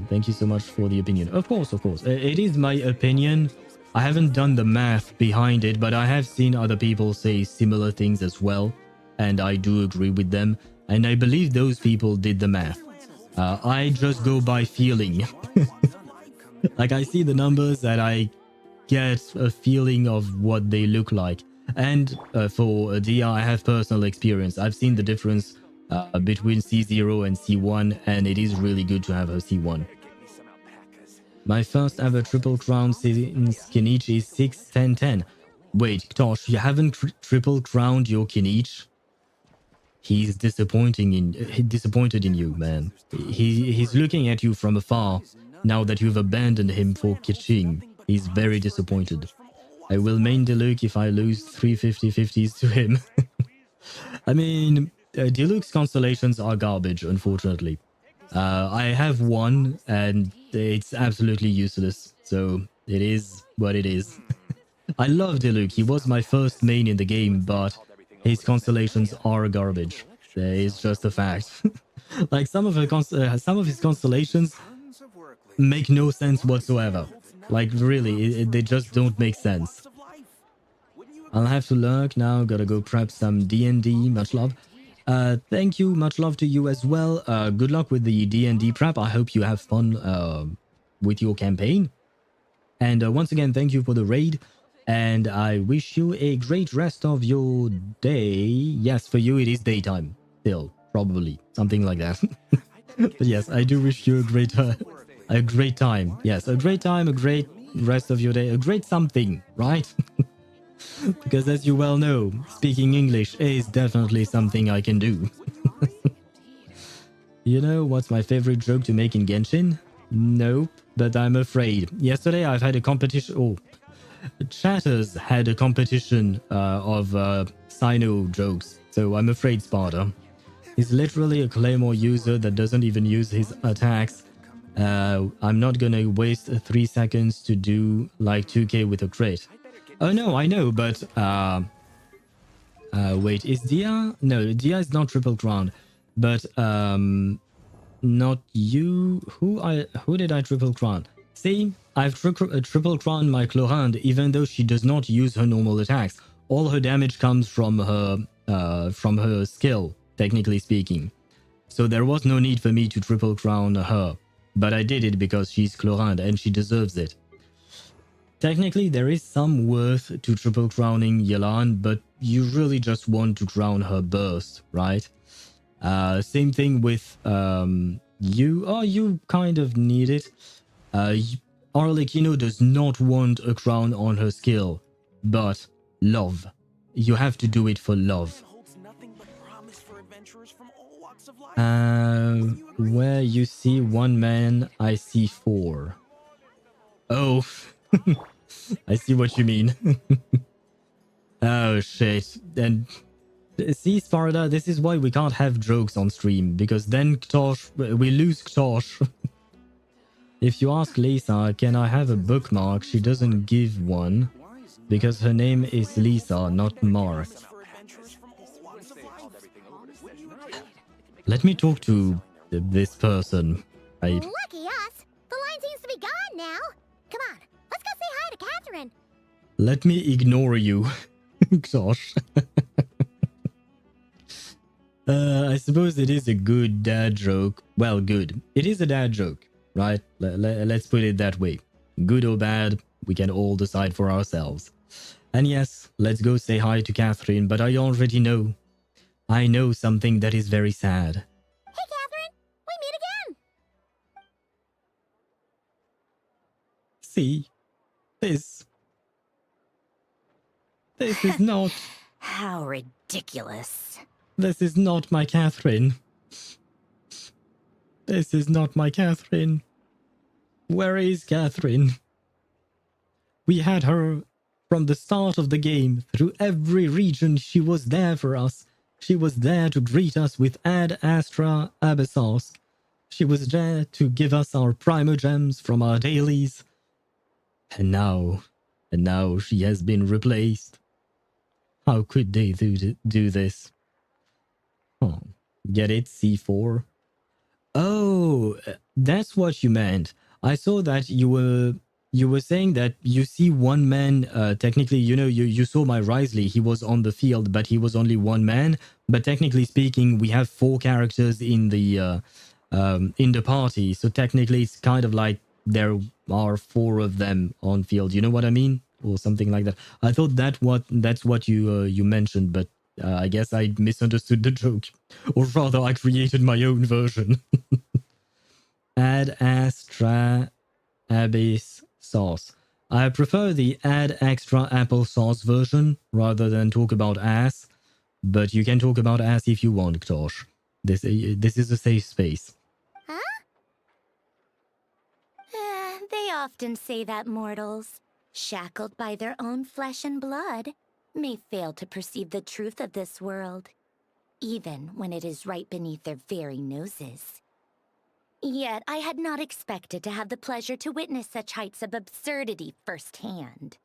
thank you so much for the opinion. Of course, of course. It is my opinion. I haven't done the math behind it, but I have seen other people say similar things as well. And I do agree with them. And I believe those people did the math. I just go by feeling. Like, I see the numbers and I get a feeling of what they look like. And for Dia, I have personal experience. I've seen the difference between C0 and C1, and it is really good to have her C1. My first ever triple crown since Kenichi is 6-10-10. Wait, Tosh, you haven't triple crowned your Kenichi? He's disappointed in you, man. He's looking at you from afar now that you've abandoned him for Kiching. He's very disappointed. I will main Diluc if I lose 3 50-50s to him. I mean, Diluc's constellations are garbage, unfortunately. I have one, and it's absolutely useless. So it is what it is. I love Diluc. He was my first main in the game, but his constellations are garbage. It's just a fact. Like some of his constellations make no sense whatsoever. Like really, they just don't make sense. I'll have to lurk now. Gotta go prep some D&D. Much love. Thank you. Much love to you as well. Good luck with the D&D prep. I hope you have fun with your campaign. And once again, thank you for the raid. And I wish you a great rest of your day. Yes, for you it is daytime. Still, probably. Something like that. But yes, I do wish you a great time. Yes, a great time, a great rest of your day. A great something, right? Because as you well know, speaking English is definitely something I can do. You know what's my favorite joke to make in Genshin? Nope, but I'm afraid. Yesterday I've had a competition... Oh, Chatters had a competition of Sino jokes, so I'm afraid Sparta. He's literally a Claymore user that doesn't even use his attacks. I'm not gonna waste 3 seconds to do like 2k with a crit. Oh no, I know, but wait, is Dia? No, Dia is not triple crowned, but not you. Who did I triple crown? See, I've triple crowned my Chlorinde, even though she does not use her normal attacks. All her damage comes from her skill, technically speaking. So there was no need for me to triple crown her, but I did it because she's Chlorinde and she deserves it. Technically, there is some worth to triple crowning Yelan, but you really just want to crown her burst, right? Same thing with you. Oh, you kind of need it. Arlecchino does not want a crown on her skill, but love. You have to do it for love. Where you see one man, I see four. Oh, I see what you mean. Oh shit. And see, Sparta, this is why we can't have jokes on stream, because then Ktosh, we lose Ktosh. If you ask Lisa, can I have a bookmark? She doesn't give one, because her name is Lisa, not Mark. Let me talk to this person. Lucky us! The line seems to be gone now! Come on, let's go say hi to Catherine! Let me ignore you. Gosh. I suppose it is a good dad joke. Well, good. It is a dad joke, right? Let's put it that way. Good or bad, we can all decide for ourselves. And yes, let's go say hi to Catherine, but I already know. I know something that is very sad. Hey, Catherine! We meet again! See? This is not... How ridiculous. This is not my Catherine. This is not my Catherine. Where is Catherine? We had her From the start of the game, through every region, she was there for us. She was there to greet us with Ad Astra Abyssosque. She was there to give us our primogems from our dailies. And now she has been replaced. How could they do this? Oh, get it, C4? Oh, that's what you meant. I saw that you were saying that you see one man, technically, you saw my Risley, he was on the field, but he was only one man. But technically speaking, we have 4 characters in the party. So technically it's kind of like there are 4 of them on field. You know what I mean? Or something like that. I thought that's what you mentioned, but I guess I misunderstood the joke. Or rather, I created my own version. Ad Astra Abyss Sauce. I prefer the add extra applesauce version rather than talk about ass, but you can talk about ass if you want, Ktosh. This is a safe space. Huh? They often say that mortals, shackled by their own flesh and blood, may fail to perceive the truth of this world, even when it is right beneath their very noses. Yet I had not expected to have the pleasure to witness such heights of absurdity firsthand.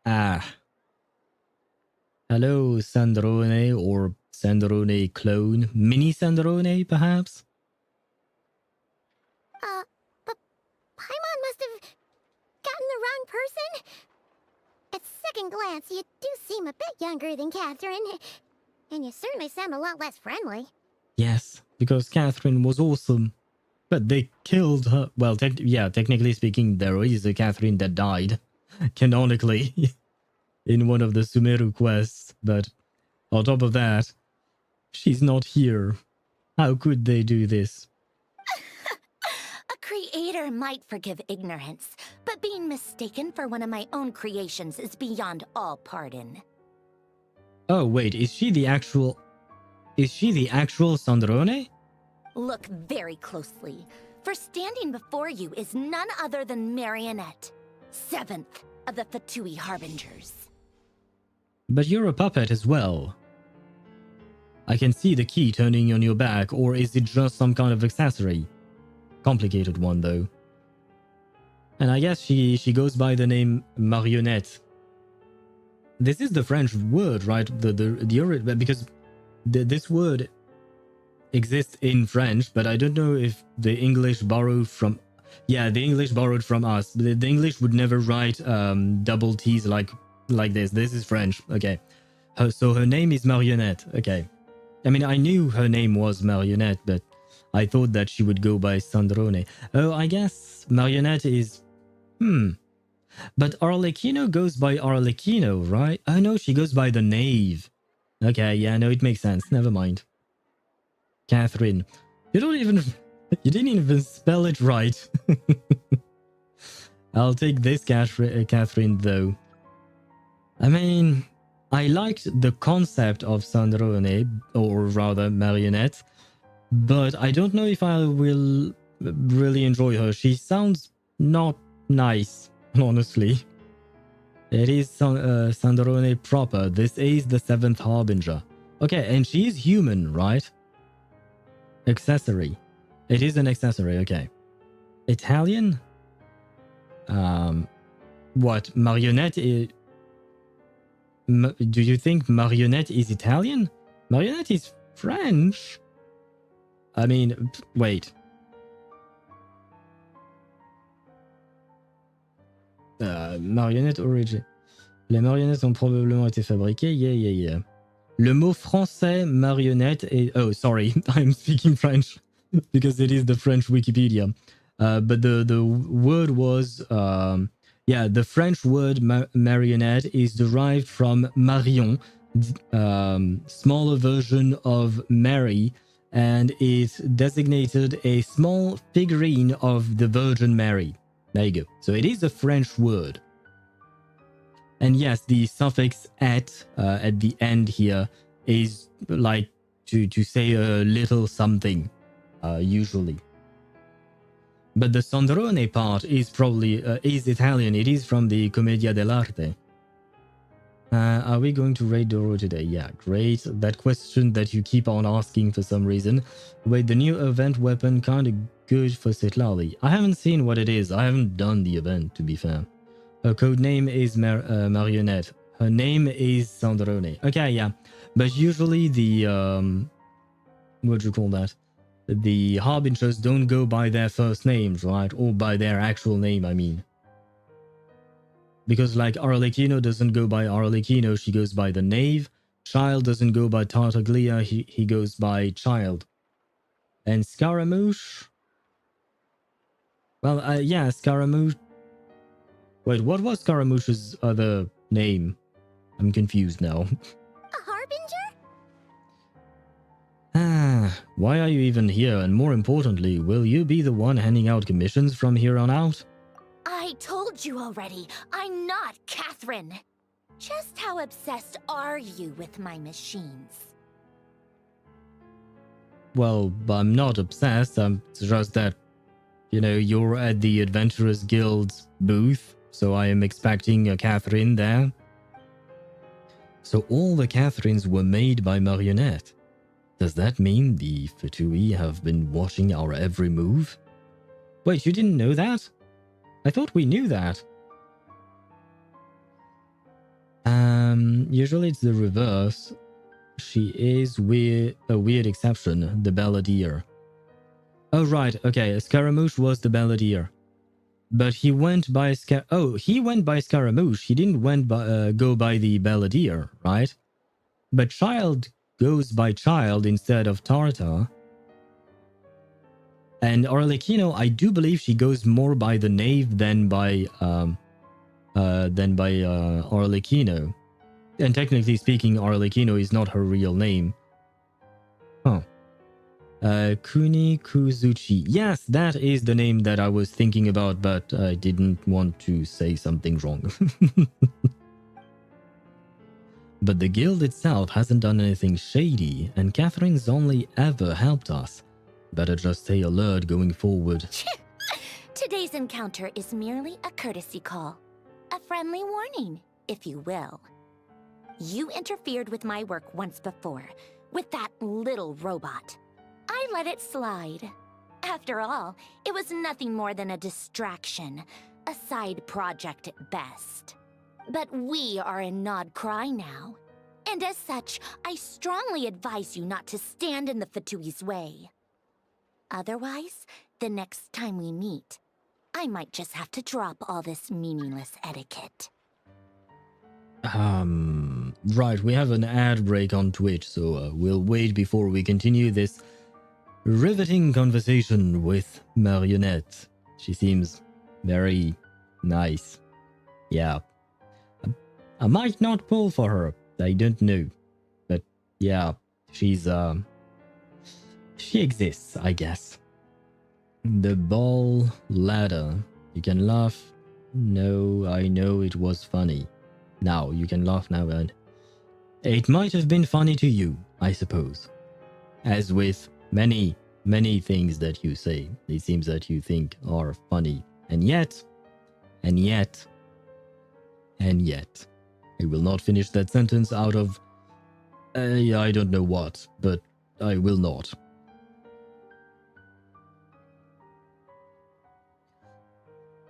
Ah. Hello, Sandrone, or Sandrone clone. Mini Sandrone, perhaps? But Paimon must have gotten the wrong person? At second glance, you do seem a bit younger than Catherine. And you certainly sound a lot less friendly. Yes, because Catherine was awesome. But they killed her. Well, technically speaking, there is a Catherine that died. Canonically. In one of the Sumeru quests. But on top of that, she's not here. How could they do this? A creator might forgive ignorance, but being mistaken for one of my own creations is beyond all pardon. Oh, wait, is she the actual Sandrone? Look very closely, for standing before you is none other than Marionette, 7th of the Fatui Harbingers. But you're a puppet as well. I can see the key turning on your back, or is it just some kind of accessory? Complicated one, though. And I guess she goes by the name Marionnette. This is the French word, right? Because this word exists in French, but I don't know if the English borrowed from... Yeah, the English borrowed from us. The English would never write double T's like this. This is French. Okay. So her name is Marionnette. Okay. I mean, I knew her name was Marionnette, but I thought that she would go by Sandrone. Oh, I guess Marionnette is... But Arlecchino goes by Arlecchino, right? Oh no, she goes by the Knave. Okay, yeah, no, it makes sense. Never mind. Catherine. You didn't even spell it right. I'll take this Catherine, though. I mean, I liked the concept of Sandrone, or rather Marionnette, but I don't know if I will really enjoy her. She sounds not nice, honestly. It is Sandrone proper. This is the 7th Harbinger. Okay, and she is human, right? Accessory. It is an accessory, okay. Italian? What? Marionnette is... Do you think Marionnette is Italian? Marionnette is French. I mean, wait. Marionnette origin. Les marionnettes ont probablement été fabriquées. Yeah. Le mot français marionnette est... Oh, sorry. I'm speaking French because it is the French Wikipedia. But the word was... the French word marionnette is derived from Marion, smaller version of Mary, and it designated a small figurine of the Virgin Mary. There you go. So it is a French word. And yes, the suffix at the end here is like to say a little something, usually. But the Sandrone part is probably is Italian. It is from the Commedia dell'arte. Are we going to raid Doro today? Yeah, great. That question that you keep on asking for some reason. Wait, the new event weapon kind of good for Sitlali. I haven't seen what it is. I haven't done the event, to be fair. Her code name is Marionette. Her name is Sandrone. Okay, yeah. But usually the... what do you call that? The Harbingers don't go by their first names, right? Or by their actual name, I mean. Because like Arlecchino doesn't go by Arlecchino, she goes by the Knave. Child doesn't go by Tartaglia, he goes by Child. And Scaramouche? Well, yeah, Scaramouche... Wait, what was Scaramouche's other name? I'm confused now. A harbinger? Ah, why are you even here? And more importantly, will you be the one handing out commissions from here on out? I told you already, I'm not Catherine. Just how obsessed are you with my machines? Well, I'm not obsessed. It's just that, you know, you're at the Adventurers Guild's booth, so I am expecting a Catherine there. So all the Catherines were made by Marionette. Does that mean the Fatui have been watching our every move? Wait, you didn't know that? I thought we knew that. Usually it's the reverse. She is a weird exception, the Balladeer. Oh, right, okay, Scaramouche was the Balladeer. But he went by he went by Scaramouche. He didn't go by the Balladeer, right? But Child goes by Child instead of Tartar. And Arlecchino, I do believe she goes more by the Knave than by Arlecchino. And technically speaking, Arlecchino is not her real name. Huh. Kuni Kuzuchi. Yes, that is the name that I was thinking about, but I didn't want to say something wrong. But the guild itself hasn't done anything shady, and Catherine's only ever helped us. Better just stay alert going forward. Today's encounter is merely a courtesy call. A friendly warning, if you will. You interfered with my work once before, with that little robot. I let it slide. After all, it was nothing more than a distraction, a side project at best. But we are in Nod-Krai now, and as such, I strongly advise you not to stand in the Fatui's way. Otherwise, the next time we meet, I might just have to drop all this meaningless etiquette. Right, we have an ad break on Twitch, so we'll wait before we continue this riveting conversation with Marionette. She seems very nice. Yeah. I might not pull for her, I don't know. But yeah, she's she exists, I guess. The ball ladder. You can laugh. No, I know it was funny. Now, you can laugh now, and it might have been funny to you, I suppose. As with many, many things that you say, it seems that you think are funny. And yet, I will not finish that sentence out of, I don't know what, but I will not.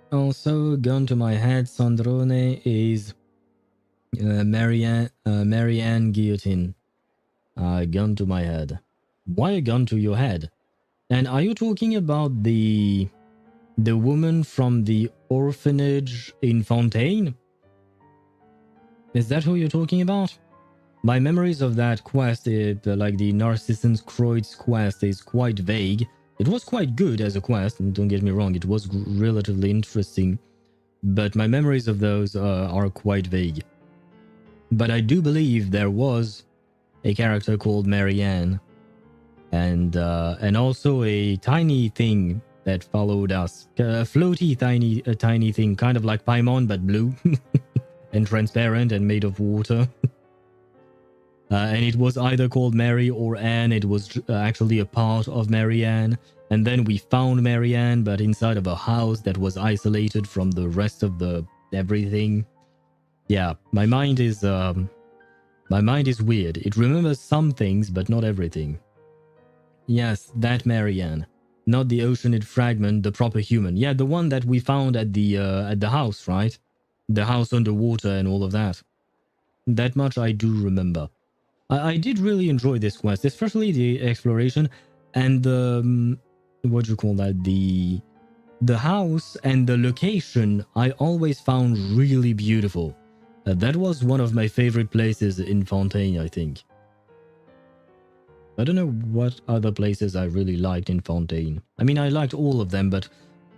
Also, gun to my head, Sandrone is Marianne Guillotine. Gun to my head. Why a gun to your head? And are you talking about the woman from the orphanage in Fontaine? Is that who you're talking about? My memories of that quest, like the Narcissus Croyd's quest, is quite vague. It was quite good as a quest, and don't get me wrong, it was relatively interesting. But my memories of those are quite vague. But I do believe there was a character called Marianne. And also a tiny thing that followed us. A floaty tiny thing, kind of like Paimon, but blue. And transparent and made of water. And it was either called Mary or Anne. It was actually a part of Marianne. And then we found Marianne, but inside of a house that was isolated from the rest of the everything. Yeah, my mind is weird. It remembers some things, but not everything. Yes, that Marianne. Not the Oceanid fragment, the proper human. Yeah, the one that we found at the house, right? The house underwater and all of that. That much I do remember. I did really enjoy this quest, especially the exploration and the what do you call that? The house and the location I always found really beautiful. That was one of my favorite places in Fontaine, I think. I don't know what other places I really liked in Fontaine. I mean, I liked all of them, but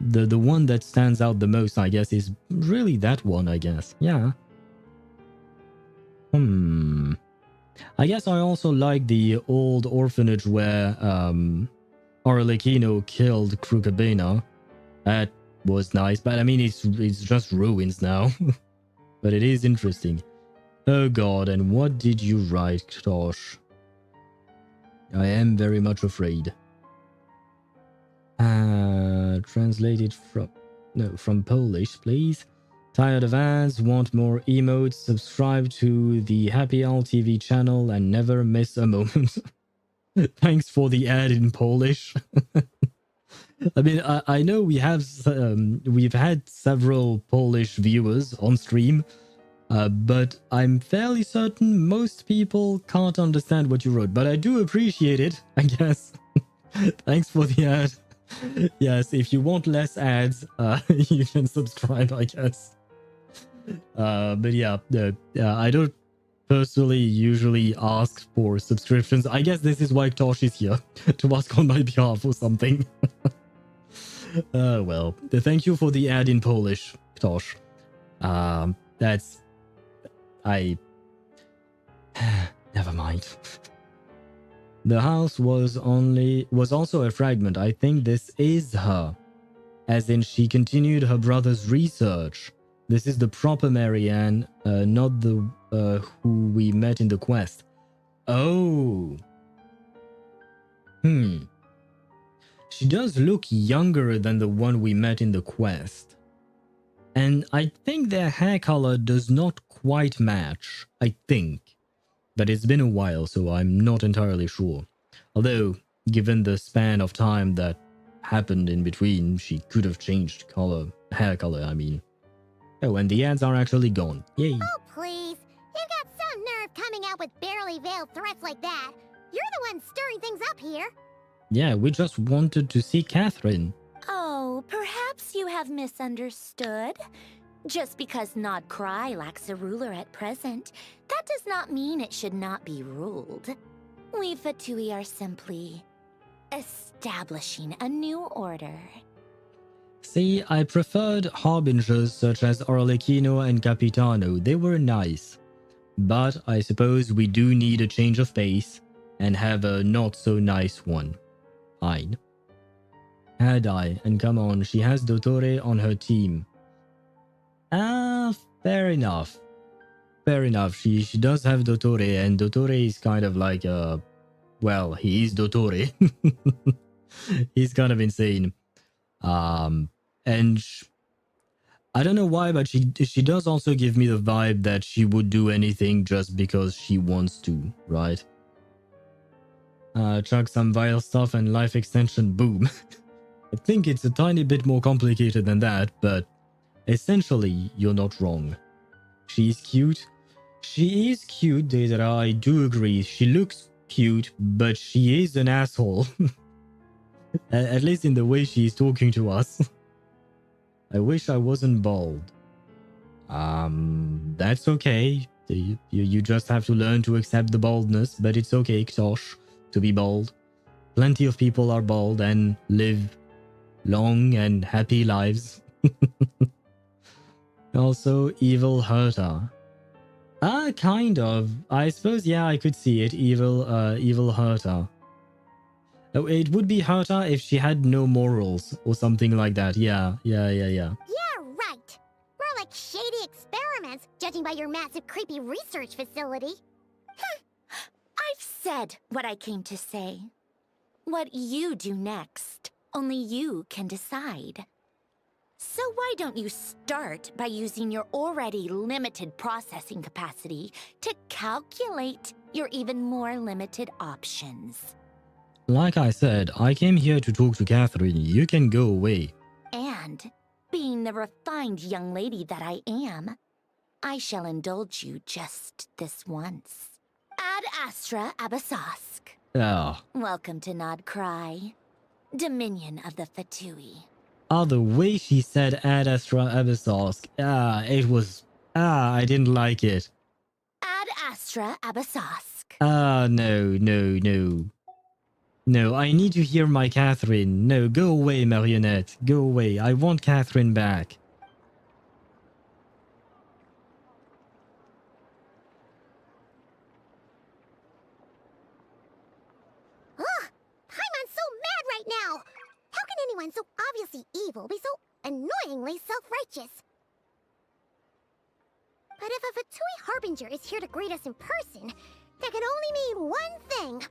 the one that stands out the most, I guess, is really that one, I guess. Yeah. I guess I also like the old orphanage where Arlecchino killed Crukabena. That was nice, but I mean, it's just ruins now. But it is interesting. Oh god, and what did you write, Ktosh? I am very much afraid. Translated from Polish, please. Tired of ads, want more emotes, subscribe to the Happy Owl TV channel and never miss a moment. Thanks for the ad in Polish. I mean, I know we've had several Polish viewers on stream, but I'm fairly certain most people can't understand what you wrote, but I do appreciate it, I guess. Thanks for the ad. Yes, if you want less ads, you can subscribe, I guess. But yeah, I don't personally usually ask for subscriptions. I guess this is why Tosh is here, to ask on my behalf or something. Well, thank you for the ad in Polish, Tosh. That's... Never mind. The house was also a fragment. I think this is her. As in, she continued her brother's research. This is the proper Marianne, not the who we met in the quest. Oh. She does look younger than the one we met in the quest. And I think their hair color does not quite match, I think. But it's been a while, so I'm not entirely sure. Although, given the span of time that happened in between, she could have changed hair color, I mean. Oh, and the ads are actually gone. Yay. Oh, please. You've got some nerve coming out with barely veiled threats like that. You're the one stirring things up here. Yeah, we just wanted to see Catherine. Oh, perhaps you have misunderstood. Just because Nod-Krai lacks a ruler at present, that does not mean it should not be ruled. We Fatui are simply establishing a new order. See, I preferred harbingers such as Arlecchino and Capitano. They were nice. But I suppose we do need a change of pace and have a not so nice one. Fine. Had I, and come on, she has Dottore on her team. Fair enough. Fair enough, she does have Dottore, and Dottore is kind of like well, he is Dottore. He's kind of insane. And I don't know why, but she does also give me the vibe that she would do anything just because she wants to, right? Chuck some vile stuff and life extension, boom. I think it's a tiny bit more complicated than that, but essentially, you're not wrong. She's cute. She is cute, Deidara, I do agree. She looks cute, but she is an asshole. At least in the way she's talking to us. I wish I wasn't bald. That's okay. You just have to learn to accept the baldness, but it's okay, Ktosh, to be bald. Plenty of people are bald and live long and happy lives. Also, evil Herta. Kind of. I suppose, yeah, I could see it. Evil Herta. Oh, it would be Herta if she had no morals or something like that. Yeah. Yeah, right. More like shady experiments, judging by your massive creepy research facility. I've said what I came to say. What you do next Only you can decide. So why don't you start by using your already limited processing capacity to calculate your even more limited options? Like I said, I came here to talk to Catherine. You can go away. And, being the refined young lady that I am, I shall indulge you just this once. Ad Astra Abyssosque. Ah. Welcome to Nod-Krai, Dominion of the Fatui. The way she said Ad Astra Abyssosque, I didn't like it. Ad Astra Abyssosque. No. No, I need to hear my Catherine. No, go away, Marionette. Go away. I want Catherine back. Ugh! Paimon's so mad right now! How can anyone so obviously evil be so annoyingly self-righteous? But if a Fatui Harbinger is here to greet us in person, that can only mean one thing.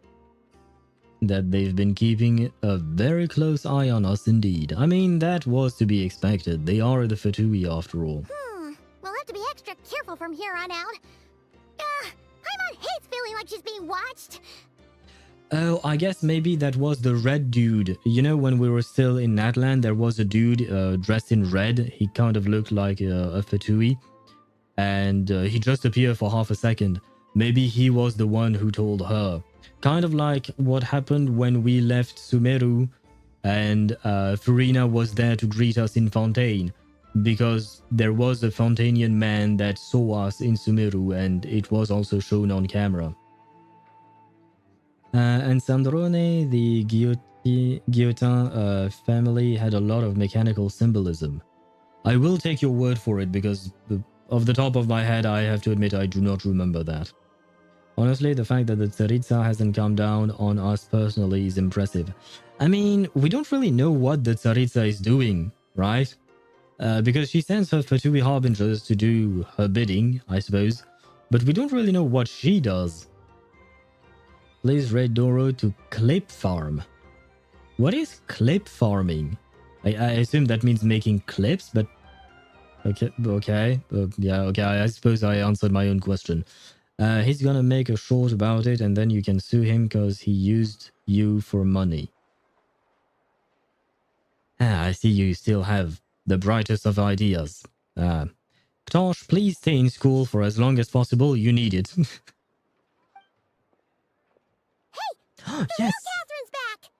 That they've been keeping a very close eye on us indeed. I mean, that was to be expected. They are the Fatui after all. We'll have to be extra careful from here on out. Paimon hates feeling like she's being watched. Oh, I guess maybe that was the red dude. You know, when we were still in Natlan, there was a dude dressed in red. He kind of looked like a Fatui. And he just appeared for half a second. Maybe he was the one who told her. Kind of like what happened when we left Sumeru and Furina was there to greet us in Fontaine. Because there was a Fontanian man that saw us in Sumeru and it was also shown on camera. And Sandrone, the Guillotin family had a lot of mechanical symbolism. I will take your word for it because off the top of my head, I have to admit I do not remember that. Honestly, the fact that the Tsaritsa hasn't come down on us personally is impressive. I mean, we don't really know what the Tsaritsa is doing, right? Because she sends her Fatui Harbingers to do her bidding, I suppose. But we don't really know what she does. Please raid Doro to clip farm. What is clip farming? I assume that means making clips, but... Okay. I suppose I answered my own question. He's gonna make a short about it and then you can sue him because he used you for money. I see you still have the brightest of ideas. Ktosh, please stay in school for as long as possible. You need it. Hey! Yes! Catherine's back!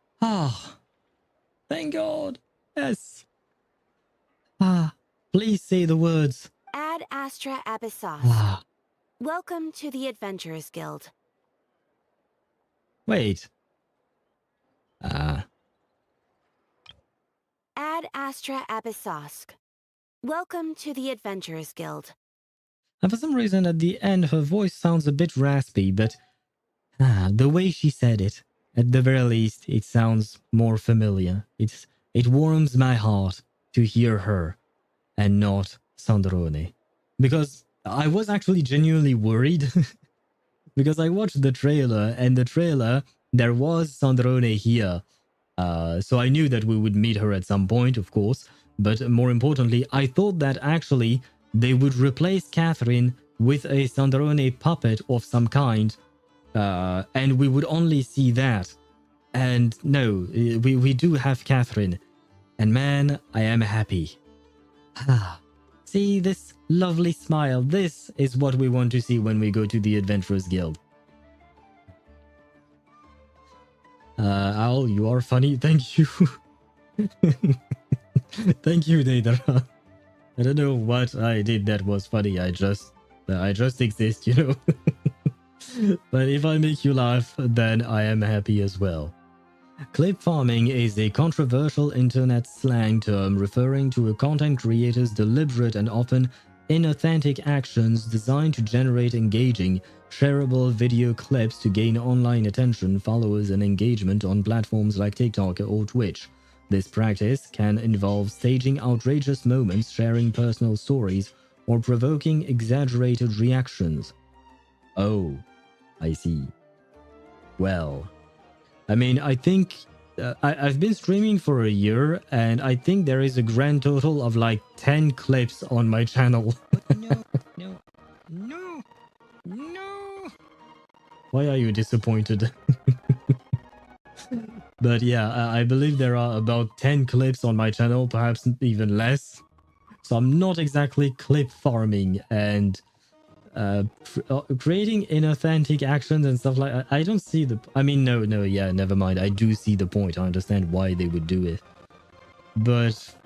Thank God. Yes. Please say the words. Ad Astra Abyssosque. Welcome to the Adventurers Guild. Wait. Ad Astra Abyssosque. Welcome to the Adventurers Guild. And for some reason at the end her voice sounds a bit raspy, but the way she said it, at the very least, it sounds more familiar. It warms my heart to hear her and not Sandrone. Because I was actually genuinely worried because I watched the trailer and the trailer, there was Sandrone here. So I knew that we would meet her at some point, of course. But more importantly, I thought that actually they would replace Catherine with a Sandrone puppet of some kind. And we would only see that. And no, we do have Catherine. And man, I am happy. See this lovely smile. This is what we want to see when we go to the Adventurers Guild. Owl, you are funny. Thank you. Thank you, Deidara. I don't know what I did that was funny. I just exist, you know. But if I make you laugh, then I am happy as well. Clip farming is a controversial internet slang term referring to a content creator's deliberate and often inauthentic actions designed to generate engaging, shareable video clips to gain online attention, followers, and engagement on platforms like TikTok or Twitch. This practice can involve staging outrageous moments, sharing personal stories, or provoking exaggerated reactions. Oh, I see. Well, I mean, I think I've been streaming for a year, and I think there is a grand total of like 10 clips on my channel. No. Why are you disappointed? But yeah, I believe there are about 10 clips on my channel, perhaps even less. So I'm not exactly clip farming and creating inauthentic actions and stuff like that. I don't see the... I mean, no, yeah, never mind. I do see the point. I understand why they would do it. But,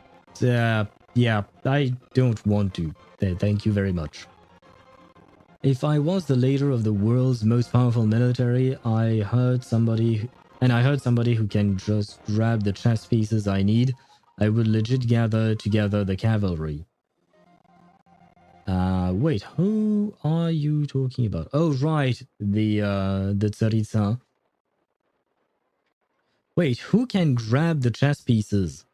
yeah, I don't want to. Thank you very much. If I was the leader of the world's most powerful military, I heard somebody who can just grab the chess pieces I need, I would legit gather together the cavalry. Wait, who are you talking about? Oh, right, the Tsaritsa. Wait, who can grab the chess pieces?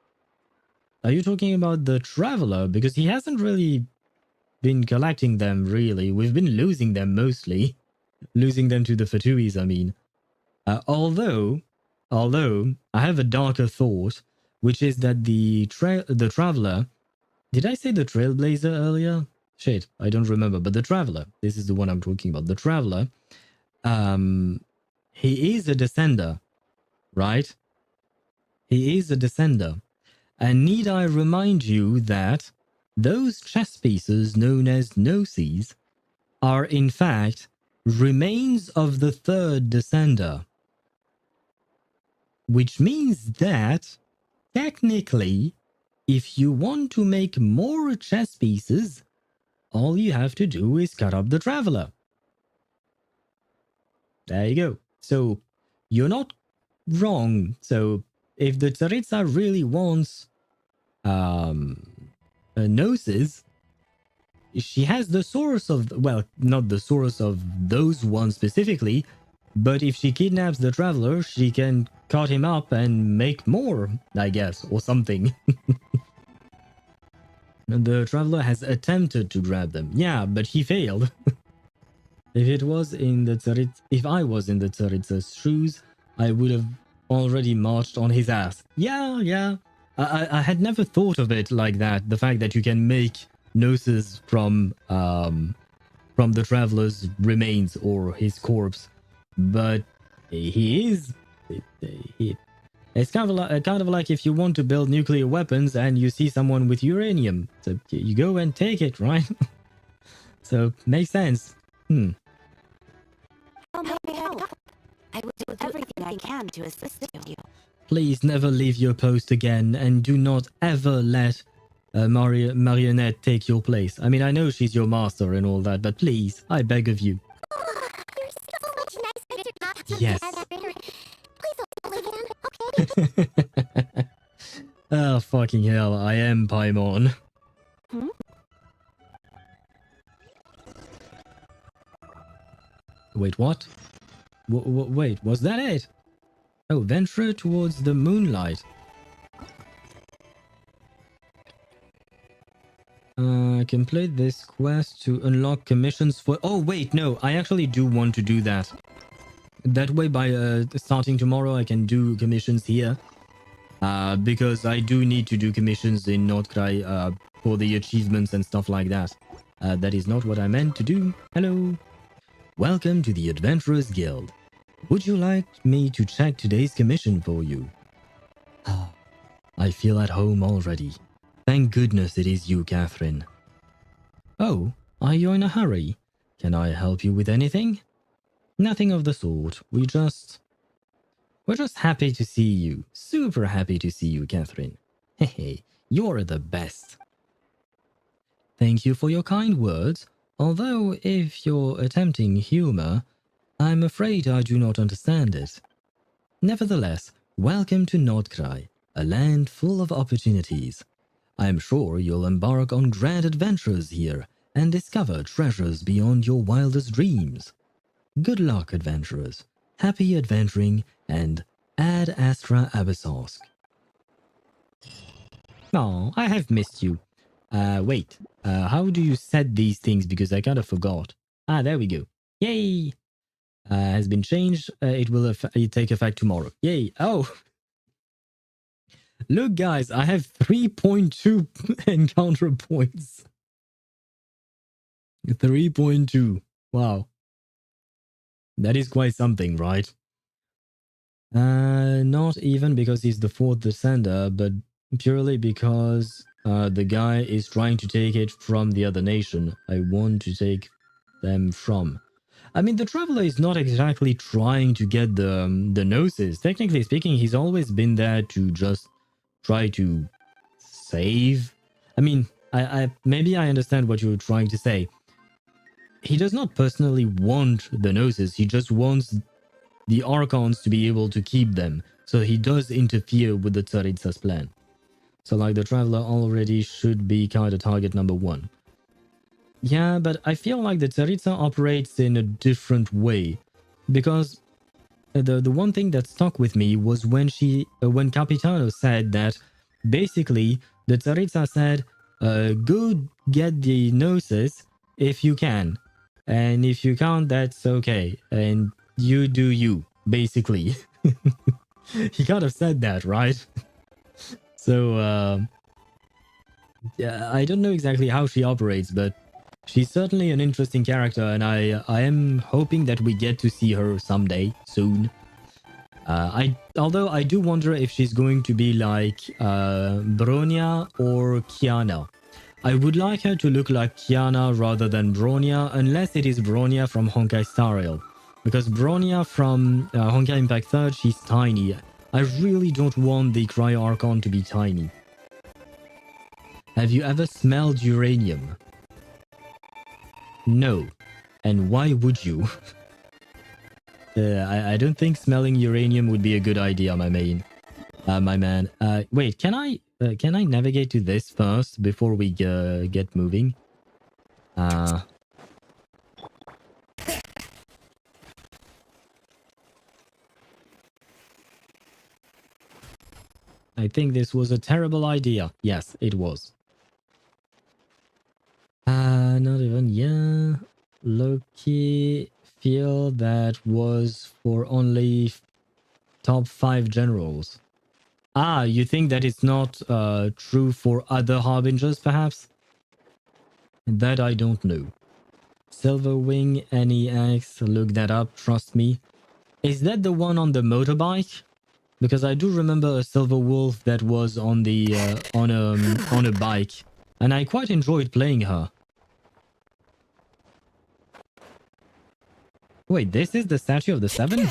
Are you talking about the Traveler? Because he hasn't really been collecting them, really. We've been losing them mostly. Losing them to the Fatuis, I mean. Although, I have a darker thought, which is that the Traveler... Did I say the Trailblazer earlier? Shit, I don't remember, but the Traveler. This is the one I'm talking about. The Traveler, he is a Descender, right? He is a Descender. And need I remind you that those chess pieces known as Gnosis are in fact remains of the third Descender. Which means that, technically, if you want to make more chess pieces, all you have to do is cut up the Traveler. There you go. So, you're not wrong. So, if the Tsaritsa really wants a Gnosis, she has the source of... Well, not the source of those ones specifically, but if she kidnaps the Traveler, she can cut him up and make more, I guess, or something. The Traveler has attempted to grab them. Yeah, but he failed. If I was in the Tsaritsa's shoes, I would have already marched on his ass. Yeah. I had never thought of it like that. The fact that you can make Gnosis from the Traveler's remains or his corpse. But it's kind of like if you want to build nuclear weapons and you see someone with uranium. So you go and take it, right? So, makes sense. How may I help? I will do everything I can to assist you. Please never leave your post again, and do not ever let Marionette take your place. I mean, I know she's your master and all that, but please, I beg of you. You're so much nicer to talk to. Yes. Please don't leave again, okay? Oh, fucking hell, I am Paimon. Wait, what? Wait, was that it? Oh, venture towards the moonlight. Complete this quest to unlock commissions for... Oh, wait, no, I actually do want to do that. That way, by starting tomorrow, I can do commissions here. Because I do need to do commissions in Nod-Krai for the achievements and stuff like that. That is not what I meant to do. Hello. Welcome to the Adventurers Guild. Would you like me to check today's commission for you? I feel at home already. Thank goodness it is you, Catherine. Oh, are you in a hurry? Can I help you with anything? Nothing of the sort. We're just happy to see you. Super happy to see you, Catherine. Hey, you're the best. Thank you for your kind words. Although, if you're attempting humor, I'm afraid I do not understand it. Nevertheless, welcome to Nod-Krai, a land full of opportunities. I'm sure you'll embark on grand adventures here and discover treasures beyond your wildest dreams. Good luck, adventurers. Happy adventuring, and Ad Astra Abyssosk. Oh, I have missed you. Wait. How do you set these things? Because I kind of forgot. Ah, there we go. Yay! Has been changed. It will take effect tomorrow. Yay! Oh, Look, guys, I have 3.2 encounter points. 3.2. Wow. That is quite something, right? Not even because he's the fourth descender, but purely because the guy is trying to take it from the other nation I want to take them from. I mean, the Traveler is not exactly trying to get the Gnosis. Technically speaking, he's always been there to just try to save. I mean, I maybe I understand what you're trying to say. He does not personally want the Gnosis. He just wants the Archons to be able to keep them. So he does interfere with the Tsaritsa's plan. So like the Traveler already should be kind of target number 1. Yeah, but I feel like the Tsaritsa operates in a different way. Because the one thing that stuck with me was when when Capitano said that basically the Tsaritsa said, go get the Gnosis if you can. And if you can't, that's okay. And you do you, basically. He kind of said that, right? So, yeah, I don't know exactly how she operates, but she's certainly an interesting character, and I am hoping that we get to see her someday, soon. Although I do wonder if she's going to be like Bronya or Kiana. I would like her to look like Kiana rather than Bronya, unless it is Bronya from Honkai Star Rail. Because Bronya from Honkai Impact 3, she's tiny. I really don't want the Cryo Archon to be tiny. Have you ever smelled uranium? No. And why would you? I don't think smelling uranium would be a good idea, my man. Wait, can I navigate to this first before we get moving? I think this was a terrible idea. Yes, it was. Not even, yeah. Loki feel that was for only top 5 generals. Ah, you think that it's not true for other harbingers, perhaps? That I don't know. Silverwing NEX, look that up, trust me. Is that the one on the motorbike? Because I do remember a Silver Wolf that was on the on a bike, and I quite enjoyed playing her. Wait, this is the Statue of the Seven?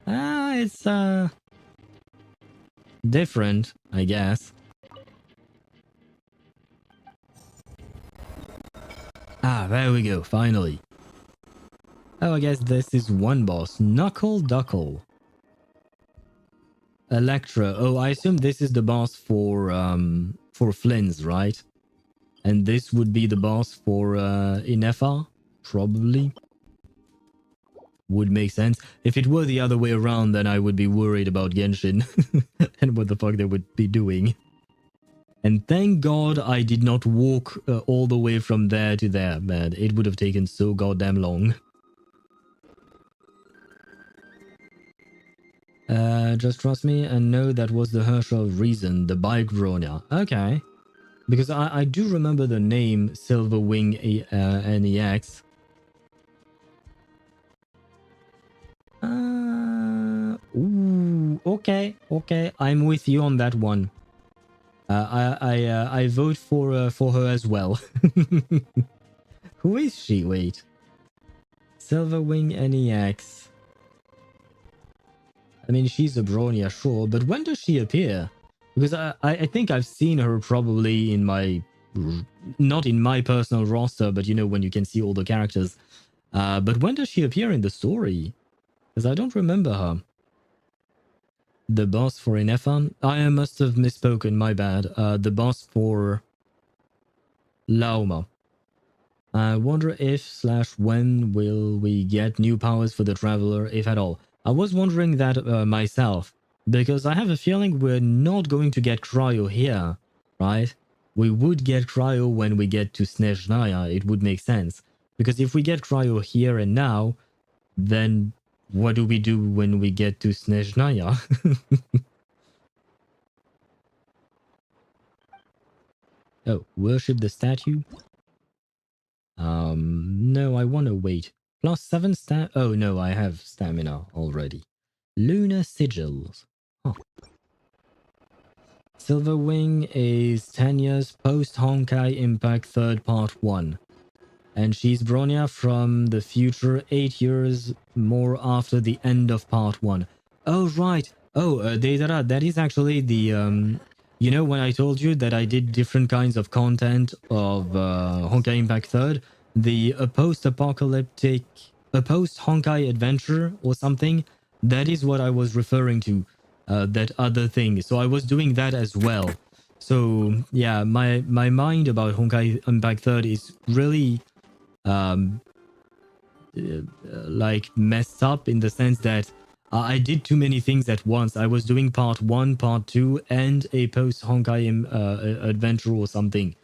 Ah, it's different, I guess. Ah, there we go, finally. Oh, I guess this is one boss. Knuckle Duckle. Electra. Oh, I assume this is the boss for Flins, right? And this would be the boss for Inefa? Probably. Would make sense. If it were the other way around, then I would be worried about Genshin. And what the fuck they would be doing. And thank God I did not walk all the way from there to there, man. It would have taken so goddamn long. Just trust me and know that was the Herschel reason, the bike Bronya. Okay. Because I do remember the name Silverwing NEX. Ooh, okay. I'm with you on that one. I vote for her as well. Who is she? Wait. Silverwing NEX. I mean, she's a Bronya, sure, but when does she appear? Because I think I've seen her probably in my... Not in my personal roster, but you know, when you can see all the characters. But when does she appear in the story? Because I don't remember her. The boss for Inefa? I must have misspoken, my bad. The boss for... Lauma. I wonder if / when will we get new powers for the Traveler, if at all. I was wondering that myself, because I have a feeling we're not going to get Cryo here, right? We would get Cryo when we get to Snezhnaya, it would make sense. Because if we get Cryo here and now, then what do we do when we get to Snezhnaya? Oh, worship the statue? No, I want to wait. Plus 7 stam. Oh no, I have stamina already. Lunar sigils. Huh. Silverwing is 10 years post Honkai Impact 3rd Part 1. And she's Bronya from the future 8 years more after the end of Part 1. Oh, right. Oh, Deidara, that is actually the... you know when I told you that I did different kinds of content of Honkai Impact 3rd? The post-apocalyptic... A post-Honkai adventure or something? That is what I was referring to. That other thing. So I was doing that as well. So, yeah, my mind about Honkai Impact 3rd is really... like messed up in the sense that I did too many things at once. I was doing part 1, part 2, and a post Honkai adventure or something.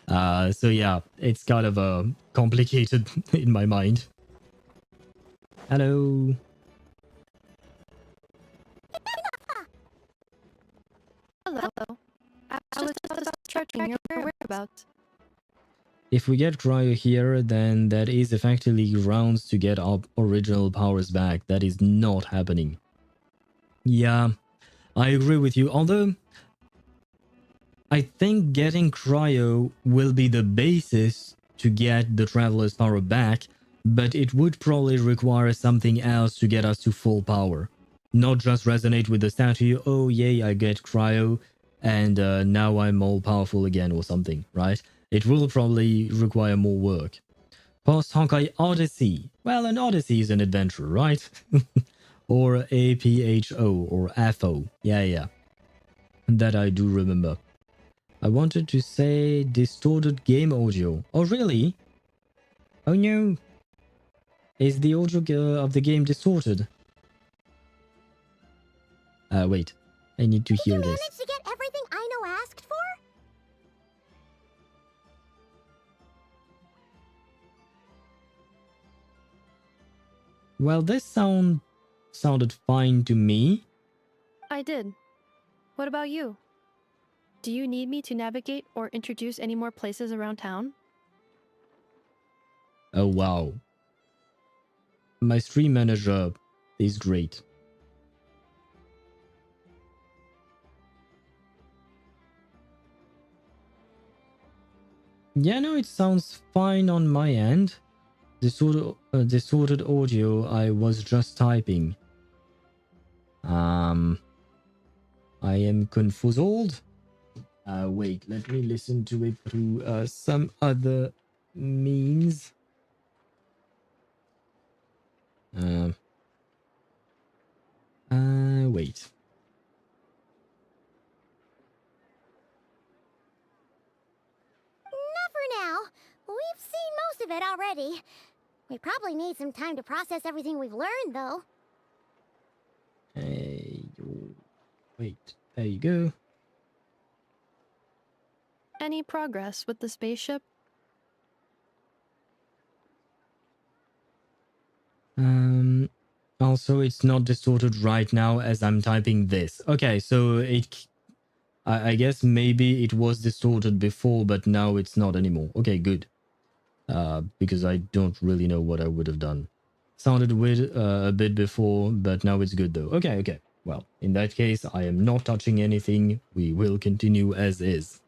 So yeah, it's kind of complicated in my mind. Hello. Hello. I was just checking your whereabouts. If we get Cryo here, then that is effectively grounds to get our original powers back. That is not happening. Yeah, I agree with you. Although, I think getting Cryo will be the basis to get the Traveler's power back, but it would probably require something else to get us to full power. Not just resonate with the statue, oh yay, I get Cryo, and now I'm all powerful again or something, right? It will probably require more work. Post Honkai Odyssey. Well, an Odyssey is an adventure, right? Or APHO or AFO. Yeah. That I do remember. I wanted to say distorted game audio. Oh, really? Oh no. Is the audio of the game distorted? Wait. I need to hear this. Managed to get everything Aino asked for? Well, this sounded fine to me. I did. What about you? Do you need me to navigate or introduce any more places around town? Oh wow. My stream manager is great. Yeah, no, it sounds fine on my end. Distorted audio, I was just typing. I am confused. Wait, let me listen to it through some other means. Wait. Not for now. We've seen most of it already. We probably need some time to process everything we've learned, though. Hey, wait, there you go. Any progress with the spaceship? Also, it's not distorted right now as I'm typing this. Okay, so I guess maybe it was distorted before, but now it's not anymore. Okay, good. Because I don't really know what I would have done. Sounded weird a bit before, but now it's good though. Okay. Well, in that case, I am not touching anything. We will continue as is.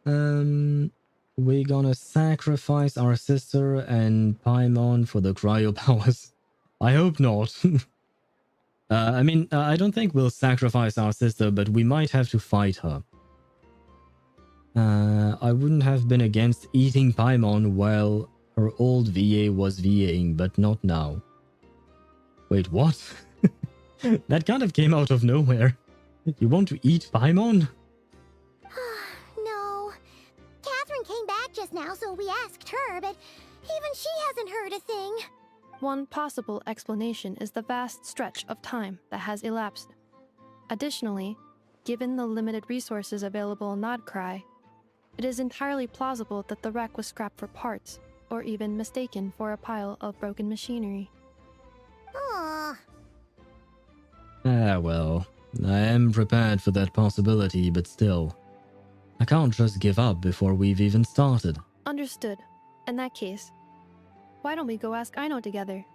We're gonna sacrifice our sister and Paimon for the cryo powers. I hope not. I mean, I don't think we'll sacrifice our sister, but we might have to fight her. I wouldn't have been against eating Paimon while her old VA was VAing, but not now. Wait, what? That kind of came out of nowhere. You want to eat Paimon? No. Catherine came back just now, so we asked her, but even she hasn't heard a thing. One possible explanation is the vast stretch of time that has elapsed. Additionally, given the limited resources available in Nod-Krai, it is entirely plausible that the wreck was scrapped for parts, or even mistaken for a pile of broken machinery. Ah, well, I am prepared for that possibility, but still. I can't just give up before we've even started. Understood. In that case, why don't we go ask Aino together?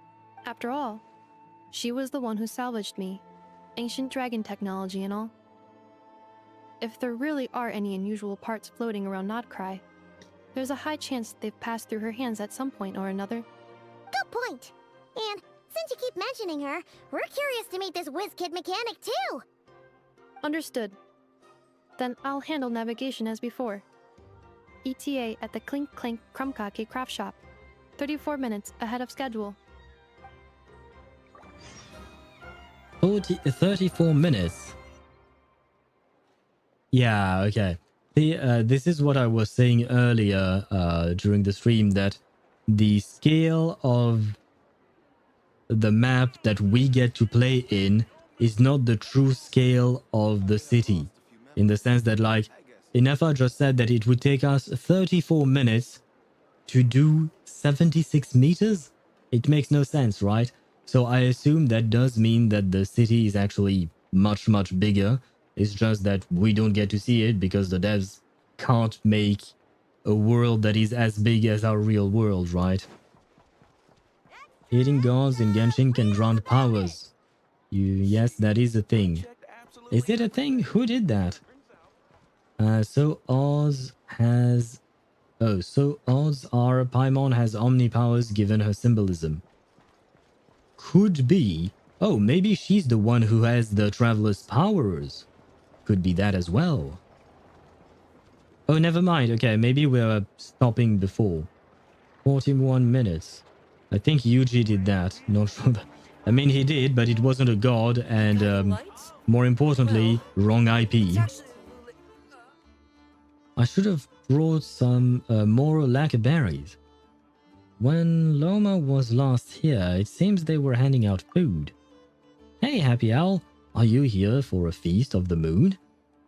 After all, she was the one who salvaged me. Ancient dragon technology and all. If there really are any unusual parts floating around Nod-Krai, there's a high chance they've passed through her hands at some point or another. Good point. And since you keep mentioning her, we're curious to meet this whiz-kid mechanic too. Understood. Then I'll handle navigation as before. ETA at the Clink Clank Krumkake craft shop. 34 minutes ahead of schedule. 34 minutes. Yeah, okay. This is what I was saying earlier during the stream, that the scale of the map that we get to play in is not the true scale of the city. In the sense that, like, Inefa just said that it would take us 34 minutes to do 76 meters? It makes no sense, right? So I assume that does mean that the city is actually much, much bigger. It's just that we don't get to see it because the devs can't make a world that is as big as our real world, right? Hitting gods in Genshin can grant powers. Yes, that is a thing. Is it a thing? Who did that? So Oz has... Oh, so odds are Paimon has omni powers given her symbolism. Could be. Oh, maybe she's the one who has the traveler's powers. Could be that as well. Oh, never mind. Okay, maybe we're stopping before. 41 minutes. I think Yuji did that. Not sure. I mean, he did, but it wasn't a god, and more importantly, wrong IP. I should have brought some more lacquer berries. When Lauma was last here, it seems they were handing out food. Hey, Happy Owl, are you here for a feast of the moon?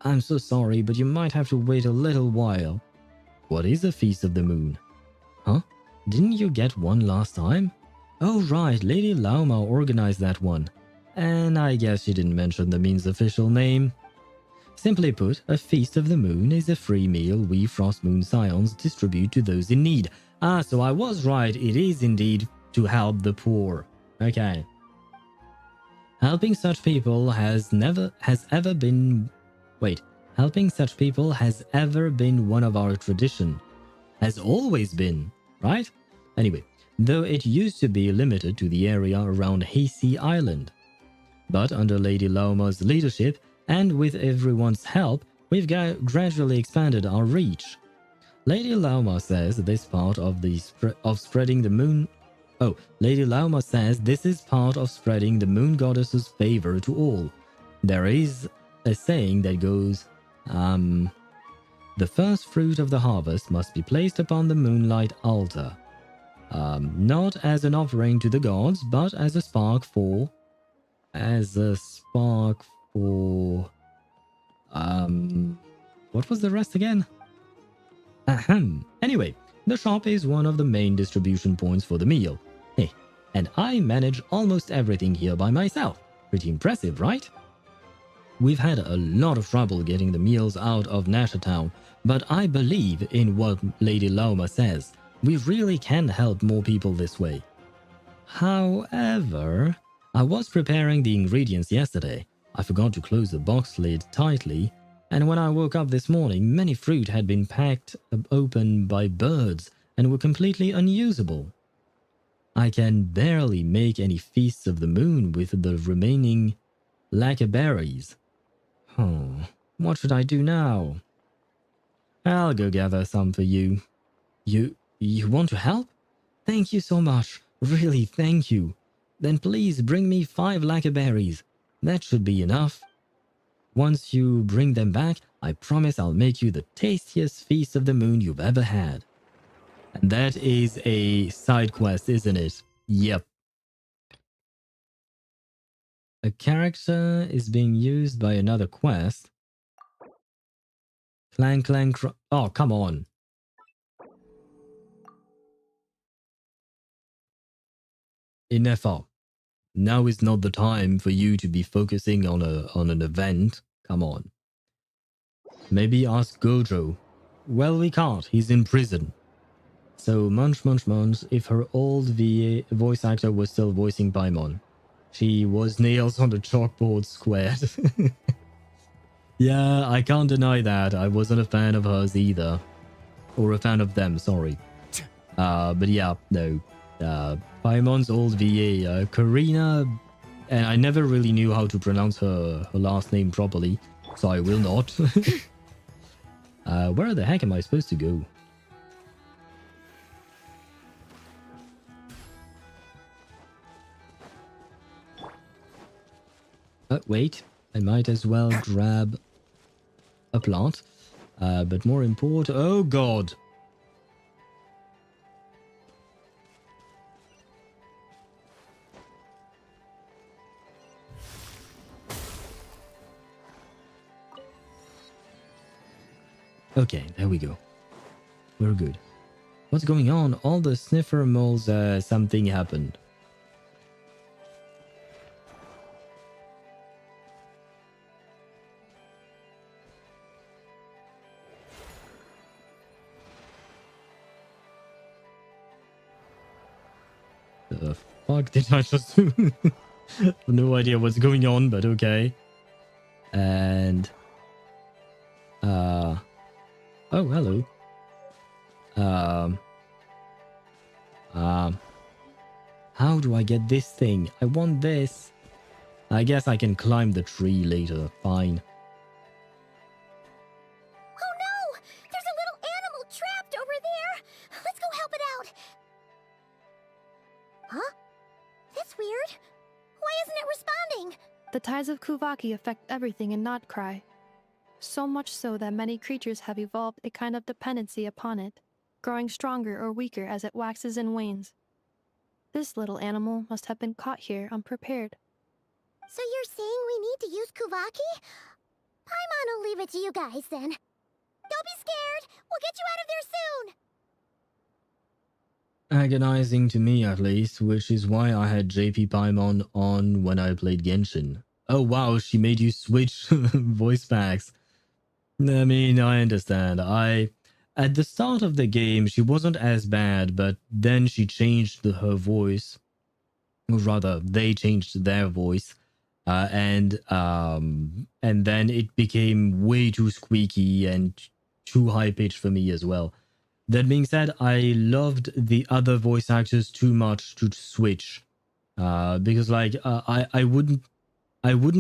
I'm so sorry, but you might have to wait a little while. What is a feast of the moon? Huh? Didn't you get one last time? Oh right, Lady Lauma organized that one. And I guess she didn't mention the mean's official name. Simply put, a Feast of the Moon is a free meal we Frost Moon Scions distribute to those in need. Ah, so I was right, it is indeed to help the poor. Okay. Helping such people has ever been one of our tradition. Has always been, right? Anyway, though it used to be limited to the area around Hasty Island. But under Lady Lauma's leadership, and with everyone's help, we've gradually expanded our reach. Lady Lauma says this part of spreading the moon... Oh, Lady Lauma says this is part of spreading the moon goddess's favor to all. There is a saying that goes, the first fruit of the harvest must be placed upon the moonlight altar. Not as an offering to the gods, but as a spark for... What was the rest again? Ahem. Anyway, the shop is one of the main distribution points for the meal. Hey, and I manage almost everything here by myself. Pretty impressive, right? We've had a lot of trouble getting the meals out of Nasha Town, but I believe in what Lady Lauma says. We really can help more people this way. However, I was preparing the ingredients yesterday. I forgot to close the box lid tightly, and when I woke up this morning, many fruit had been packed open by birds and were completely unusable. I can barely make any feasts of the moon with the remaining lacquer berries. Oh, what should I do now? I'll go gather some for you. You want to help? Thank you so much. Really, thank you. Then please bring me 5 lacquer berries. That should be enough. Once you bring them back, I promise I'll make you the tastiest feast of the moon you've ever had. And that is a side quest, isn't it? Yep. A character is being used by another quest. Oh, come on. Enough. Now is not the time for you to be focusing on an event. Come on. Maybe ask Gojo. Well, we can't. He's in prison. So, munch, if her old VA voice actor was still voicing Paimon. She was nails on the chalkboard squared. Yeah, I can't deny that. I wasn't a fan of hers either. Or a fan of them, sorry. But yeah, no. Paimon's old VA, Karina, and I never really knew how to pronounce her last name properly, so I will not. Where the heck am I supposed to go? Wait, I might as well grab a plant. But more important... Oh god! Okay, there we go. We're good. What's going on? All the sniffer moles, something happened. The fuck did I just do? No idea what's going on, but okay. And... Oh, hello. How do I get this thing? I want this. I guess I can climb the tree later. Fine. Oh no! There's a little animal trapped over there! Let's go help it out! Huh? That's weird. Why isn't it responding? The tides of Kuvaki affect everything in Nod-Krai. So much so that many creatures have evolved a kind of dependency upon it, growing stronger or weaker as it waxes and wanes. This little animal must have been caught here unprepared. So you're saying we need to use Kuvaki? Paimon will leave it to you guys then. Don't be scared! We'll get you out of there soon! Agonizing to me at least, which is why I had JP Paimon on when I played Genshin. Oh wow, she made you switch voice packs. I mean, I understand. At the start of the game, she wasn't as bad, but then she changed her voice. Or rather, they changed their voice. And then it became way too squeaky and too high-pitched for me as well. That being said, I loved the other voice actors too much to switch. Because, like, I wouldn't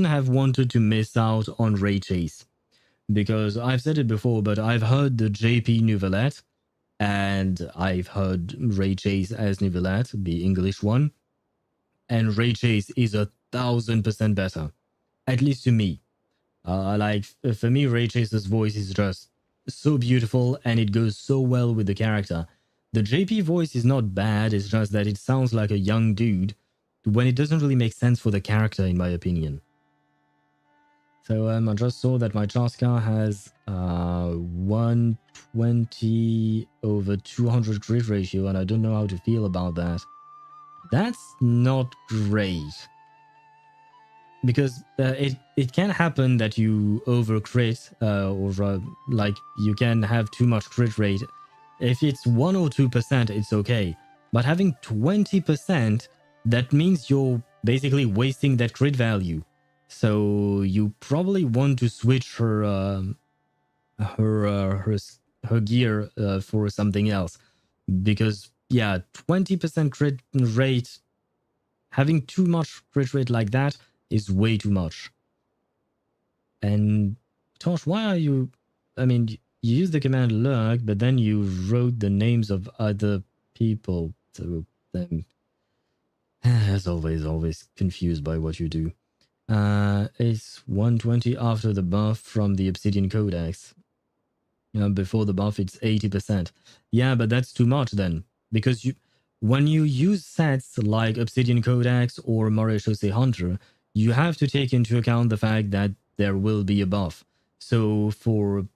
have wanted to miss out on Ray Chase. Because I've said it before, but I've heard the JP Novelette, and I've heard Ray Chase as Novelette, the English one, and Ray Chase is 1000% better, at least to me. Like, for me, Ray Chase's voice is just so beautiful, and it goes so well with the character. The JP voice is not bad, it's just that it sounds like a young dude, when it doesn't really make sense for the character, in my opinion. So I just saw that my Chaska has 120 over 200 crit ratio, and I don't know how to feel about that. That's not great. Because it can happen that you over crit, or like you can have too much crit rate. If it's 1 or 2%, it's okay. But having 20%, that means you're basically wasting that crit value. So you probably want to switch her gear for something else, because yeah, 20% crit rate, having too much crit rate like that is way too much. And Tosh, why are you? I mean, you used the command lurk, but then you wrote the names of other people. So then, as always confused by what you do. It's 120 after the buff from the Obsidian Codex. Before the buff, it's 80%. Yeah, but that's too much then. Because when you use sets like Obsidian Codex or Marechaussee Hunter, you have to take into account the fact that there will be a buff. So for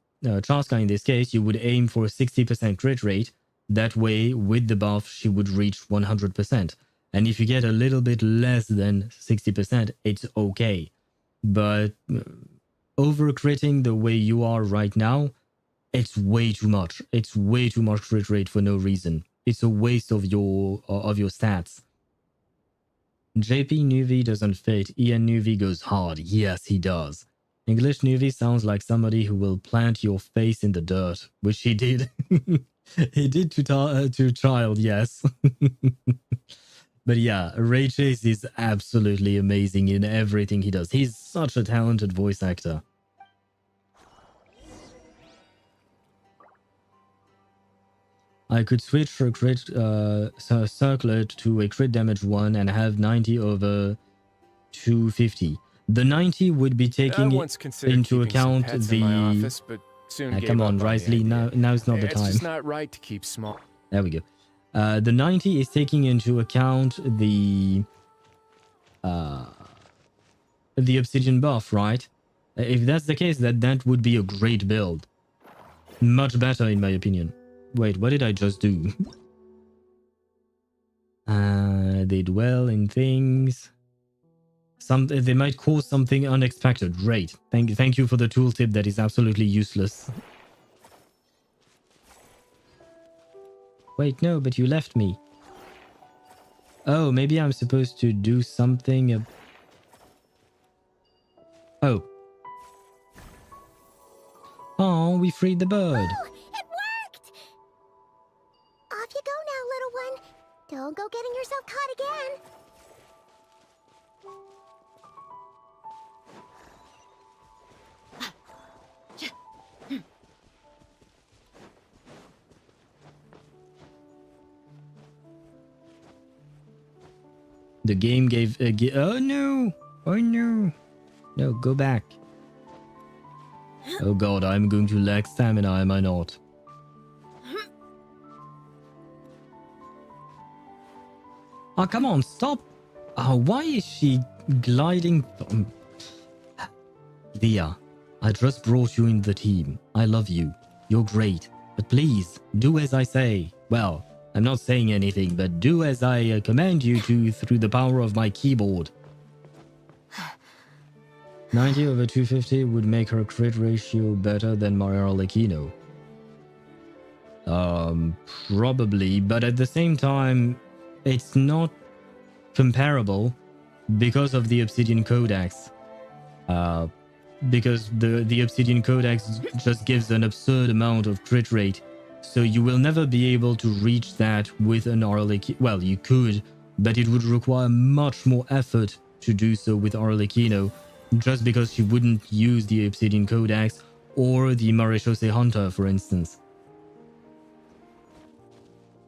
Chaska in this case, you would aim for 60% crit rate. That way, with the buff, she would reach 100%. And if you get a little bit less than 60%, it's okay. But over-critting the way you are right now, it's way too much. It's way too much crit rate for no reason. It's a waste of your stats. JP Nuvi doesn't fit. Ian Nuvi goes hard. Yes, he does. English Nuvi sounds like somebody who will plant your face in the dirt, which he did. He did to Child, yes. But yeah, Ray Chase is absolutely amazing in everything he does. He's such a talented voice actor. I could switch her crit circlet to a crit damage 1 and have 90 over 250. The 90 would be taking into account the... office, but soon come on, Risley, now's not the time. It's just not right to keep small. There we go. The 90 is taking into account the obsidian buff, right? If that's the case, that would be a great build. Much better, in my opinion. Wait, what did I just do? They dwell in things. They might cause something unexpected. Great. Thank you for the tooltip that is absolutely useless. Wait, no, but you left me. Oh, maybe I'm supposed to do something. Oh. Oh, we freed the bird. Oh, it worked! Off you go now, little one. Don't go getting yourself caught again. The game gave a oh no! Oh no! No, go back. Oh god, I'm going to lack stamina, am I not? Oh, come on, stop! Oh, why is she gliding? Leah, I just brought you in the team. I love you. You're great. But please, do as I say. Well, I'm not saying anything, but do as I command you to through the power of my keyboard. 90 over 250 would make her crit ratio better than my Arlecchino. Probably, but at the same time, it's not comparable because of the Obsidian Codex. Because the Obsidian Codex just gives an absurd amount of crit rate. So you will never be able to reach that with an Arlecchino. Well, you could, but it would require much more effort to do so with Arlecchino, just because she wouldn't use the Obsidian Codex or the Marechaussee Hunter, for instance.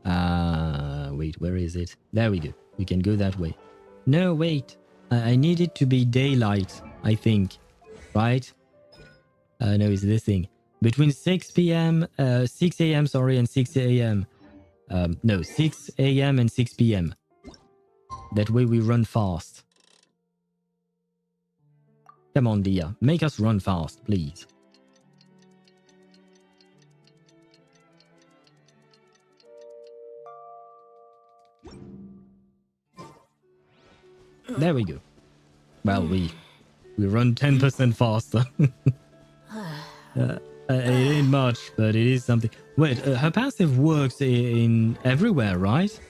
Wait, where is it? There we go. We can go that way. No, wait. I need it to be daylight, I think. Right? No, it's this thing. Between 6 p.m., 6 a.m., sorry, and 6 a.m. No, 6 a.m. and 6 p.m. That way we run fast. Come on, Dia. Make us run fast, please. There we go. Well, we run 10% faster. It ain't much, but it is something. Wait, her passive works in everywhere, right?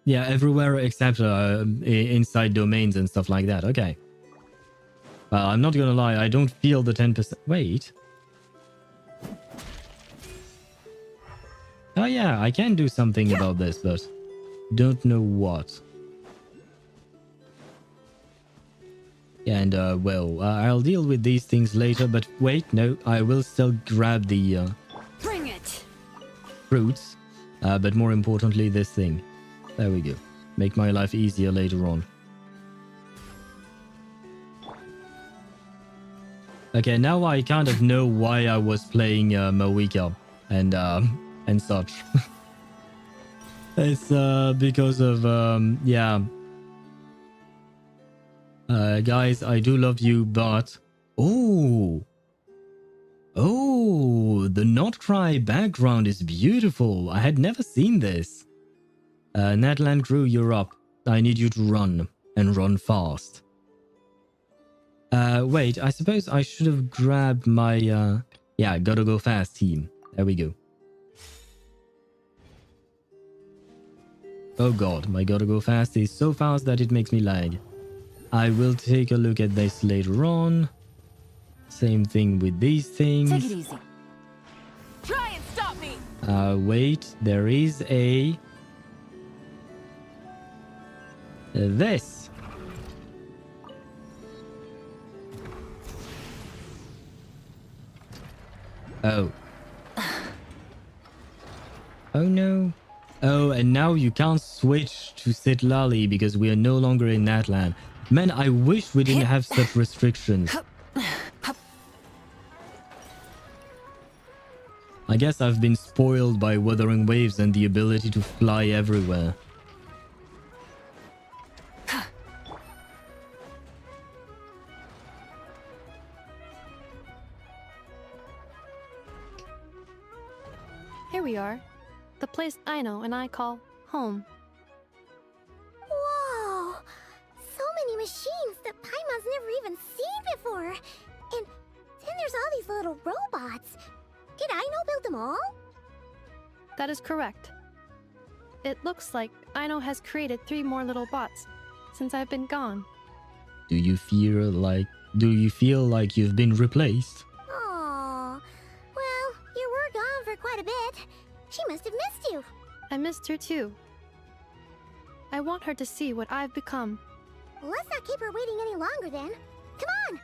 Yeah, everywhere except inside domains and stuff like that. Okay. I'm not gonna lie, I don't feel the 10%. Wait. Oh yeah, I can do something about this, but don't know what. And well, I'll deal with these things later, but wait, no, I will still grab the Bring it. fruits, but more importantly, this thing. There we go. Make my life easier later on. Okay, now I kind of know why I was playing Moika and such. It's because of yeah. Guys, I do love you, but oh, the Nod-Krai background is beautiful. I had never seen this. Natlan crew, you're up. I need you to run, and run fast. Wait, I suppose I should have grabbed my, yeah, gotta go fast team. There we go. Oh god, my gotta go fast is so fast that it makes me lag. I will take a look at this later on. Same thing with these things. Take it easy. Try and stop me. Wait, there is a... this. Oh. Oh no. Oh, and now you can't switch to Sitlali because we are no longer in Natlan. Man, I wish we didn't have such restrictions. I guess I've been spoiled by Wuthering Waves and the ability to fly everywhere. Here we are. The place Aino and I call home. Whoa! So many machines that Paimon's never even seen before. And then there's all these little robots. Did Aino build them all? That is correct. It looks like Aino has created 3 more little bots since I've been gone. Do you feel like you've been replaced? Aww. Well, you were gone for quite a bit. She must have missed you. I missed her too. I want her to see what I've become. Let's not keep her waiting any longer then. Come on!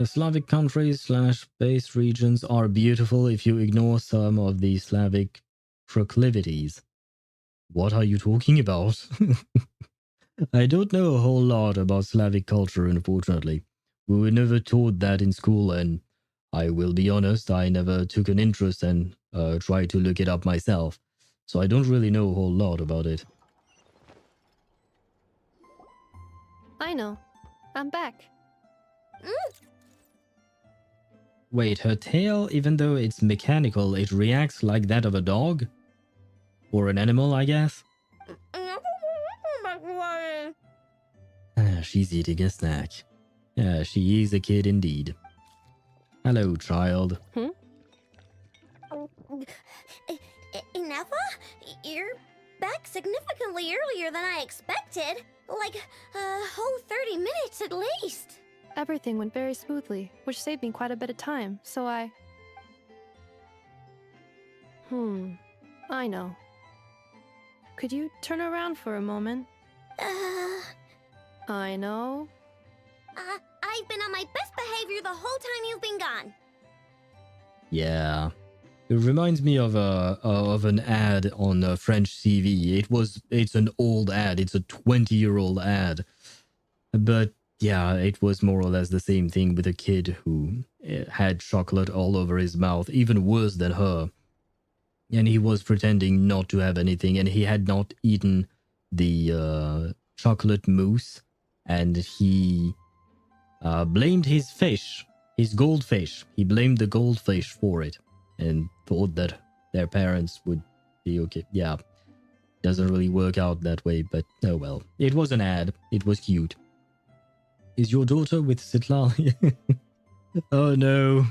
The Slavic countries / base regions are beautiful if you ignore some of the Slavic proclivities. What are you talking about? I don't know a whole lot about Slavic culture, unfortunately. We were never taught that in school, and I will be honest, I never took an interest and tried to look it up myself. So I don't really know a whole lot about it. Aino, I'm back. Wait, her tail, even though it's mechanical, it reacts like that of a dog? Or an animal, I guess? She's eating a snack. Yeah, she is a kid indeed. Hello, child. Nefa? You're back significantly earlier than I expected. Like a whole 30 minutes at least. Everything went very smoothly, which saved me quite a bit of time, so I know. Could you turn around for a moment? I know. I've been on my best behavior the whole time you've been gone. Yeah. It reminds me of an ad on French TV. It's an old ad. It's a 20-year-old ad. But yeah, it was more or less the same thing with a kid who had chocolate all over his mouth, even worse than her. And he was pretending not to have anything, and he had not eaten the chocolate mousse, and he blamed his fish, his goldfish. He blamed the goldfish for it, and thought that their parents would be okay. Yeah, doesn't really work out that way, but oh well. It was an ad. It was cute. Is your daughter with Sitlali? Oh no.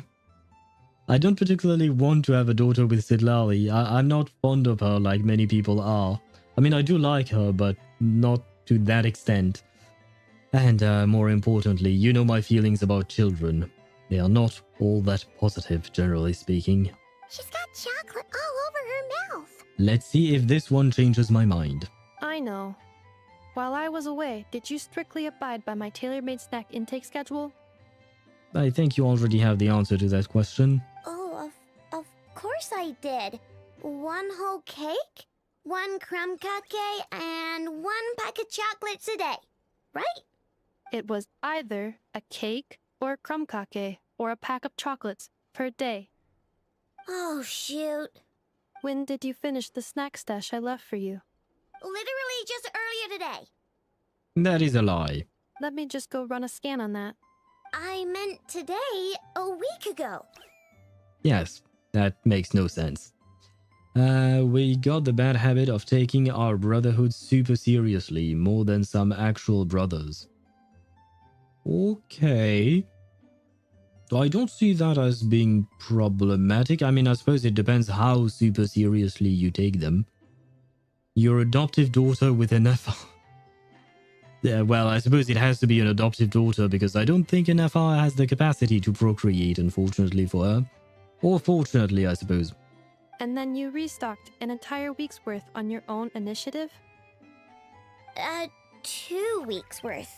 I don't particularly want to have a daughter with Sitlali. I'm not fond of her like many people are. I mean, I do like her, but not to that extent. And more importantly, you know my feelings about children. They are not all that positive, generally speaking. She's got chocolate all over her mouth. Let's see if this one changes my mind. I know. While I was away, did you strictly abide by my tailor-made snack intake schedule? I think you already have the answer to that question. Oh, of course I did. 1 whole cake, 1 crumb cake, and 1 pack of chocolates a day, right? It was either a cake or a crumb cake or a pack of chocolates per day. Oh, shoot. When did you finish the snack stash I left for you? Literally just earlier today. That is a lie. Let me just go run a scan on that. I meant today, a week ago. Yes, That makes no sense. We got the bad habit of taking our brotherhood super seriously, more than some actual brothers. Okay. I don't see that as being problematic. I mean, I suppose it depends how super seriously you take them. Your adoptive daughter with an FR. Yeah, well, I suppose it has to be an adoptive daughter because I don't think an FR has the capacity to procreate, unfortunately for her. Or fortunately, I suppose. And then you restocked an entire week's worth on your own initiative? 2 weeks worth.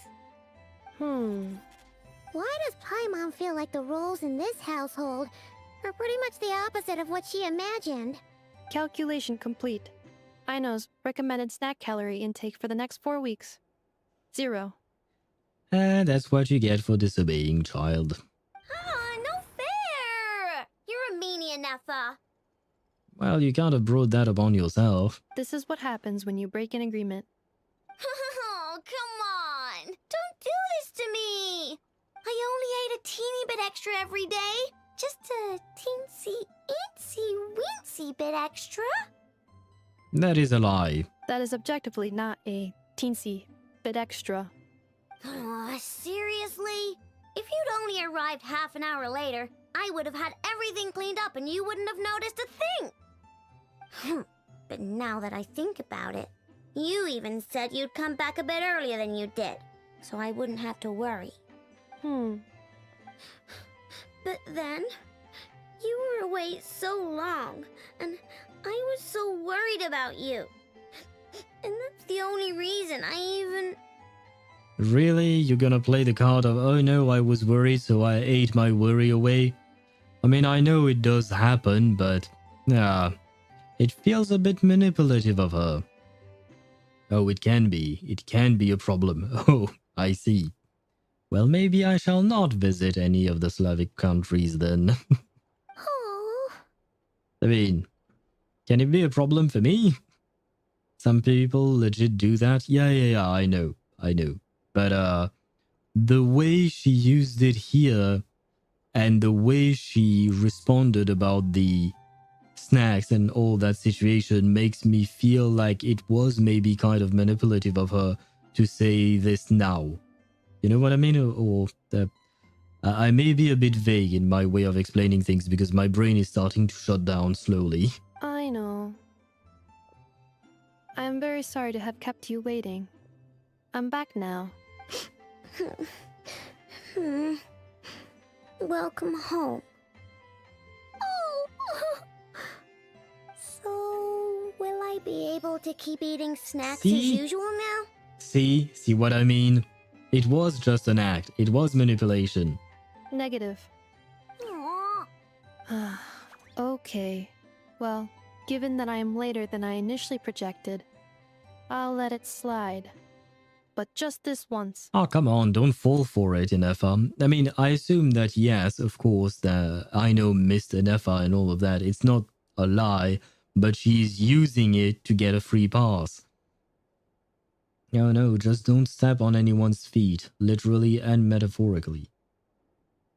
Why does Paimon feel like the roles in this household are pretty much the opposite of what she imagined? Calculation complete. Aino's recommended snack calorie intake for the next 4 weeks. 0. That's what you get for disobeying, child. No fair! You're a meanie, Nefa. Well, you can't have brought that upon yourself. This is what happens when you break an agreement. Oh, come on! Don't do this to me! I only ate a teeny bit extra every day. Just a teensy bit extra. That is a lie. That is objectively not a teensy bit extra. Seriously? If you'd only arrived half an hour later, I would have had everything cleaned up and you wouldn't have noticed a thing. But now that I think about it, you even said you'd come back a bit earlier than you did, so I wouldn't have to worry. But then, you were away so long, and I was so worried about you. And that's the only reason I even... Really? You're gonna play the card of, oh no, I was worried, so I ate my worry away? I mean, I know it does happen, but... it feels a bit manipulative of her. Oh, it can be. It can be a problem. Oh, I see. Well, maybe I shall not visit any of the Slavic countries then. I mean, can it be a problem for me? Some people legit do that. Yeah, I know. But, the way she used it here and the way she responded about the snacks and all that situation makes me feel like it was maybe kind of manipulative of her to say this now. You know what I mean? I may be a bit vague in my way of explaining things because my brain is starting to shut down slowly. I know. I am very sorry to have kept you waiting. I'm back now. Welcome home. Oh! So, will I be able to keep eating snacks as usual now? See what I mean? It was just an act. It was manipulation. Negative. Okay. Well, given that I am later than I initially projected, I'll let it slide. But just this once. Oh, come on, don't fall for it, Inefa. I mean, I assume that yes, of course, I know missed Inefa and all of that. It's not a lie, but she's using it to get a free pass. No, just don't step on anyone's feet, literally and metaphorically.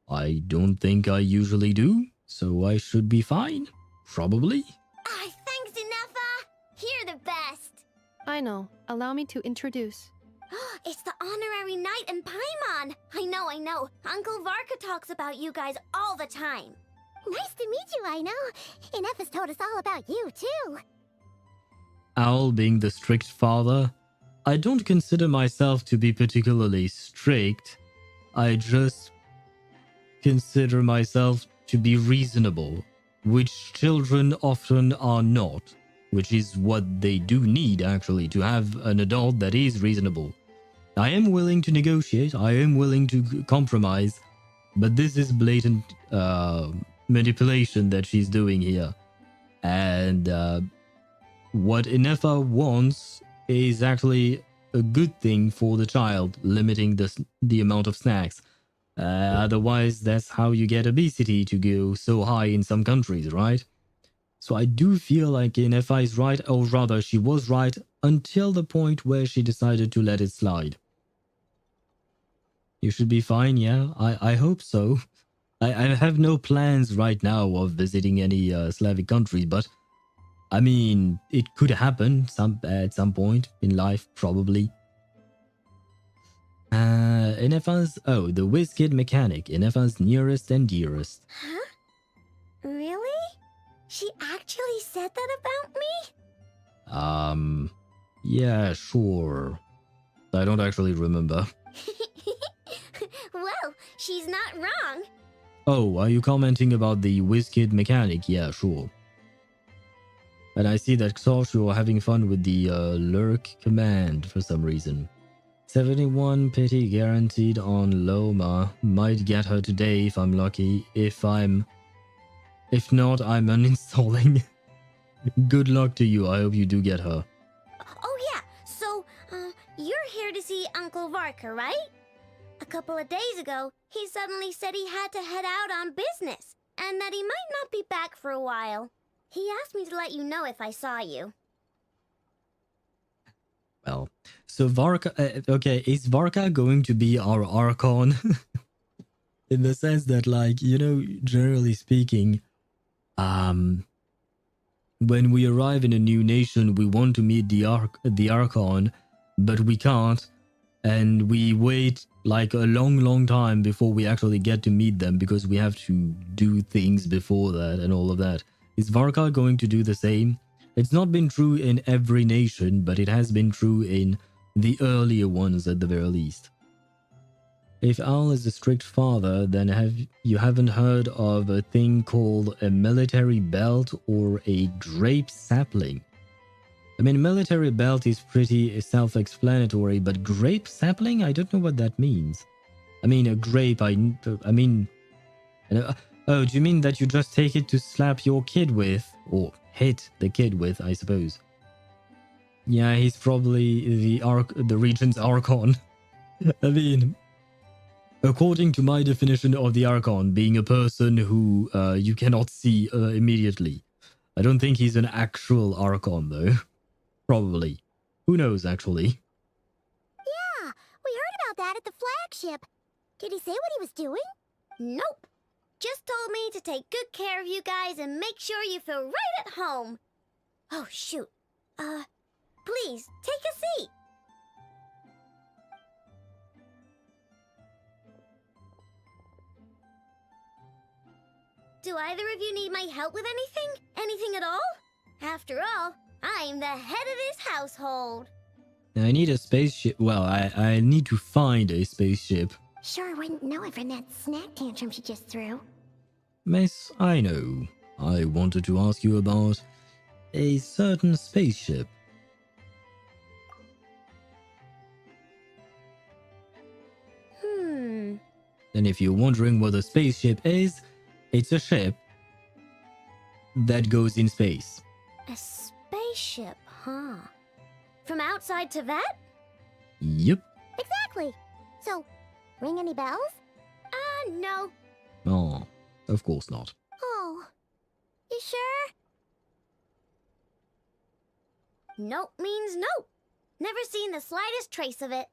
I don't think I usually do, so I should be fine. Probably. Thanks, Inefa! You're the best! I know. Allow me to introduce. It's the honorary knight and Paimon! I know. Uncle Varka talks about you guys all the time. Nice to meet you, Aino. Inefa's told us all about you, too. Owl being the strict father, I don't consider myself to be particularly strict. I just consider myself to be reasonable, which children often are not, which is what they do need, actually, to have an adult that is reasonable. I am willing to negotiate, I am willing to compromise, but this is blatant manipulation that she's doing here. And what Inefa wants is actually a good thing for the child, limiting the amount of snacks. Otherwise, that's how you get obesity to go so high in some countries, right? So I do feel like Inefa is right, or rather she was right, until the point where she decided to let it slide. You should be fine, yeah? I hope so. I have no plans right now of visiting any Slavic countries, but I mean, it could happen at some point in life, probably. The WizKid mechanic, Inefa's nearest and dearest. Huh? Really? She actually said that about me? Yeah, sure. I don't actually remember. Well, she's not wrong. Oh, are you commenting about the WizKid mechanic? Yeah, sure. And I see that Xosh, you're having fun with the lurk command for some reason. 71 pity guaranteed on Lauma. Might get her today if I'm lucky. If not, I'm uninstalling. Good luck to you. I hope you do get her. Oh yeah, so, you're here to see Uncle Varka, right? A couple of days ago, he suddenly said he had to head out on business, and that he might not be back for a while. He asked me to let you know if I saw you. Well, so Varka, okay, is Varka going to be our Archon? In the sense that, like, you know, generally speaking, when we arrive in a new nation, we want to meet the Archon, but we can't, and we wait like a long time before we actually get to meet them because we have to do things before that and all of that. Is Varka going to do the same? It's not been true in every nation, but it has been true in the earlier ones at the very least. If Al is a strict father, then you haven't heard of a thing called a military belt or a grape sapling? I mean, military belt is pretty self-explanatory, but grape sapling? I don't know what that means. I mean, a grape, I mean... oh, do you mean that you just take it to slap your kid with? Or hit the kid with, I suppose. Yeah, he's probably the region's Archon. I mean, according to my definition of the Archon, being a person who you cannot see immediately. I don't think he's an actual Archon, though. Probably. Who knows, actually? Yeah, we heard about that at the flagship. Did he say what he was doing? Nope. Just told me to take good care of you guys and make sure you feel right at home. Oh, shoot. Please, take a seat. Do either of you need my help with anything? Anything at all? After all, I'm the head of this household. I need a spaceship. Well, I need to find a spaceship. Sure wouldn't know it from that snack tantrum she just threw. Miss, I know. I wanted to ask you about a certain spaceship. And if you're wondering what a spaceship is, it's a ship that goes in space. A spaceship, huh? From outside Teyvat? Yep. Exactly. So, ring any bells? No. Oh, of course not. Oh, you sure? Nope means nope. Never seen the slightest trace of it.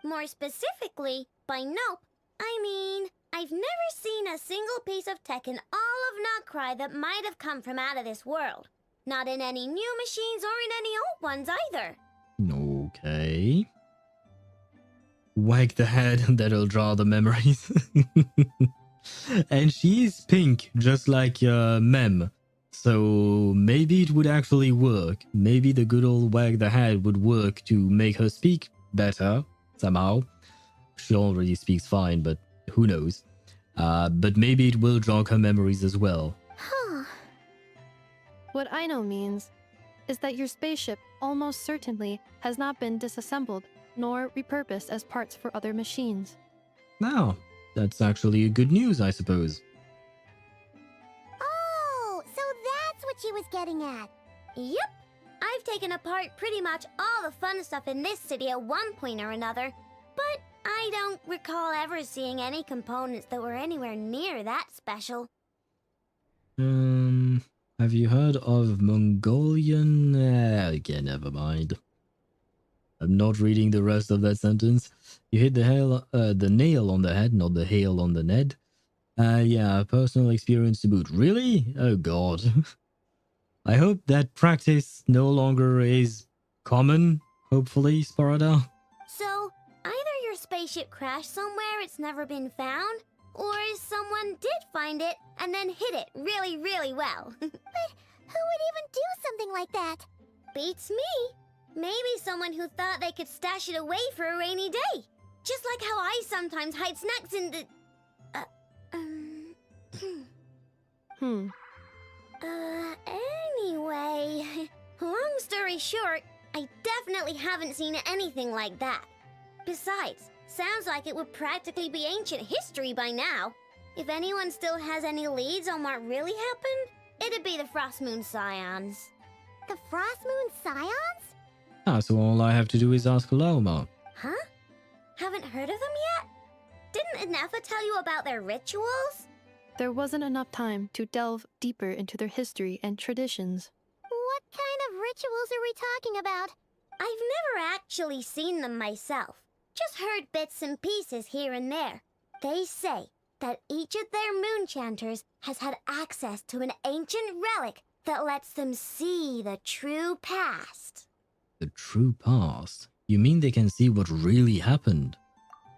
More specifically, by nope, I mean, I've never seen a single piece of tech in all of Nod-Krai that might have come from out of this world. Not in any new machines or in any old ones either. Okay. Wag the head, that'll draw the memories. And she is pink, just like Mem. So maybe it would actually work. Maybe the good old wag the head would work to make her speak better, somehow. She already speaks fine, but who knows. But maybe it will jog her memories as well. Huh. What Aino means is that your spaceship almost certainly has not been disassembled nor repurposed as parts for other machines. Now, that's actually good news, I suppose. Oh, so that's what she was getting at. Yep. I've taken apart pretty much all the fun stuff in this city at one point or another, but I don't recall ever seeing any components that were anywhere near that special. Have you heard of Mongolian? Okay, never mind. I'm not reading the rest of that sentence. You hit the nail on the head, not the hail on the Ned. Yeah, personal experience to boot. Really? Oh god. I hope that practice no longer is common, hopefully, Sparada. So, either your spaceship crashed somewhere it's never been found, or someone did find it and then hid it really, really well. But who would even do something like that? Beats me. Maybe someone who thought they could stash it away for a rainy day. Just like how I sometimes hide snacks in the... Anyway, long story short, I definitely haven't seen anything like that. Besides, sounds like it would practically be ancient history by now. If anyone still has any leads on what really happened, it'd be the Frost Moon Scions. The Frost Moon Scions? Ah, so all I have to do is ask Lauma. Huh? Haven't heard of them yet? Didn't Inefa tell you about their rituals? There wasn't enough time to delve deeper into their history and traditions. What kind of rituals are we talking about? I've never actually seen them myself. Just heard bits and pieces here and there. They say that each of their moon chanters has had access to an ancient relic that lets them see the true past. The true past? You mean they can see what really happened?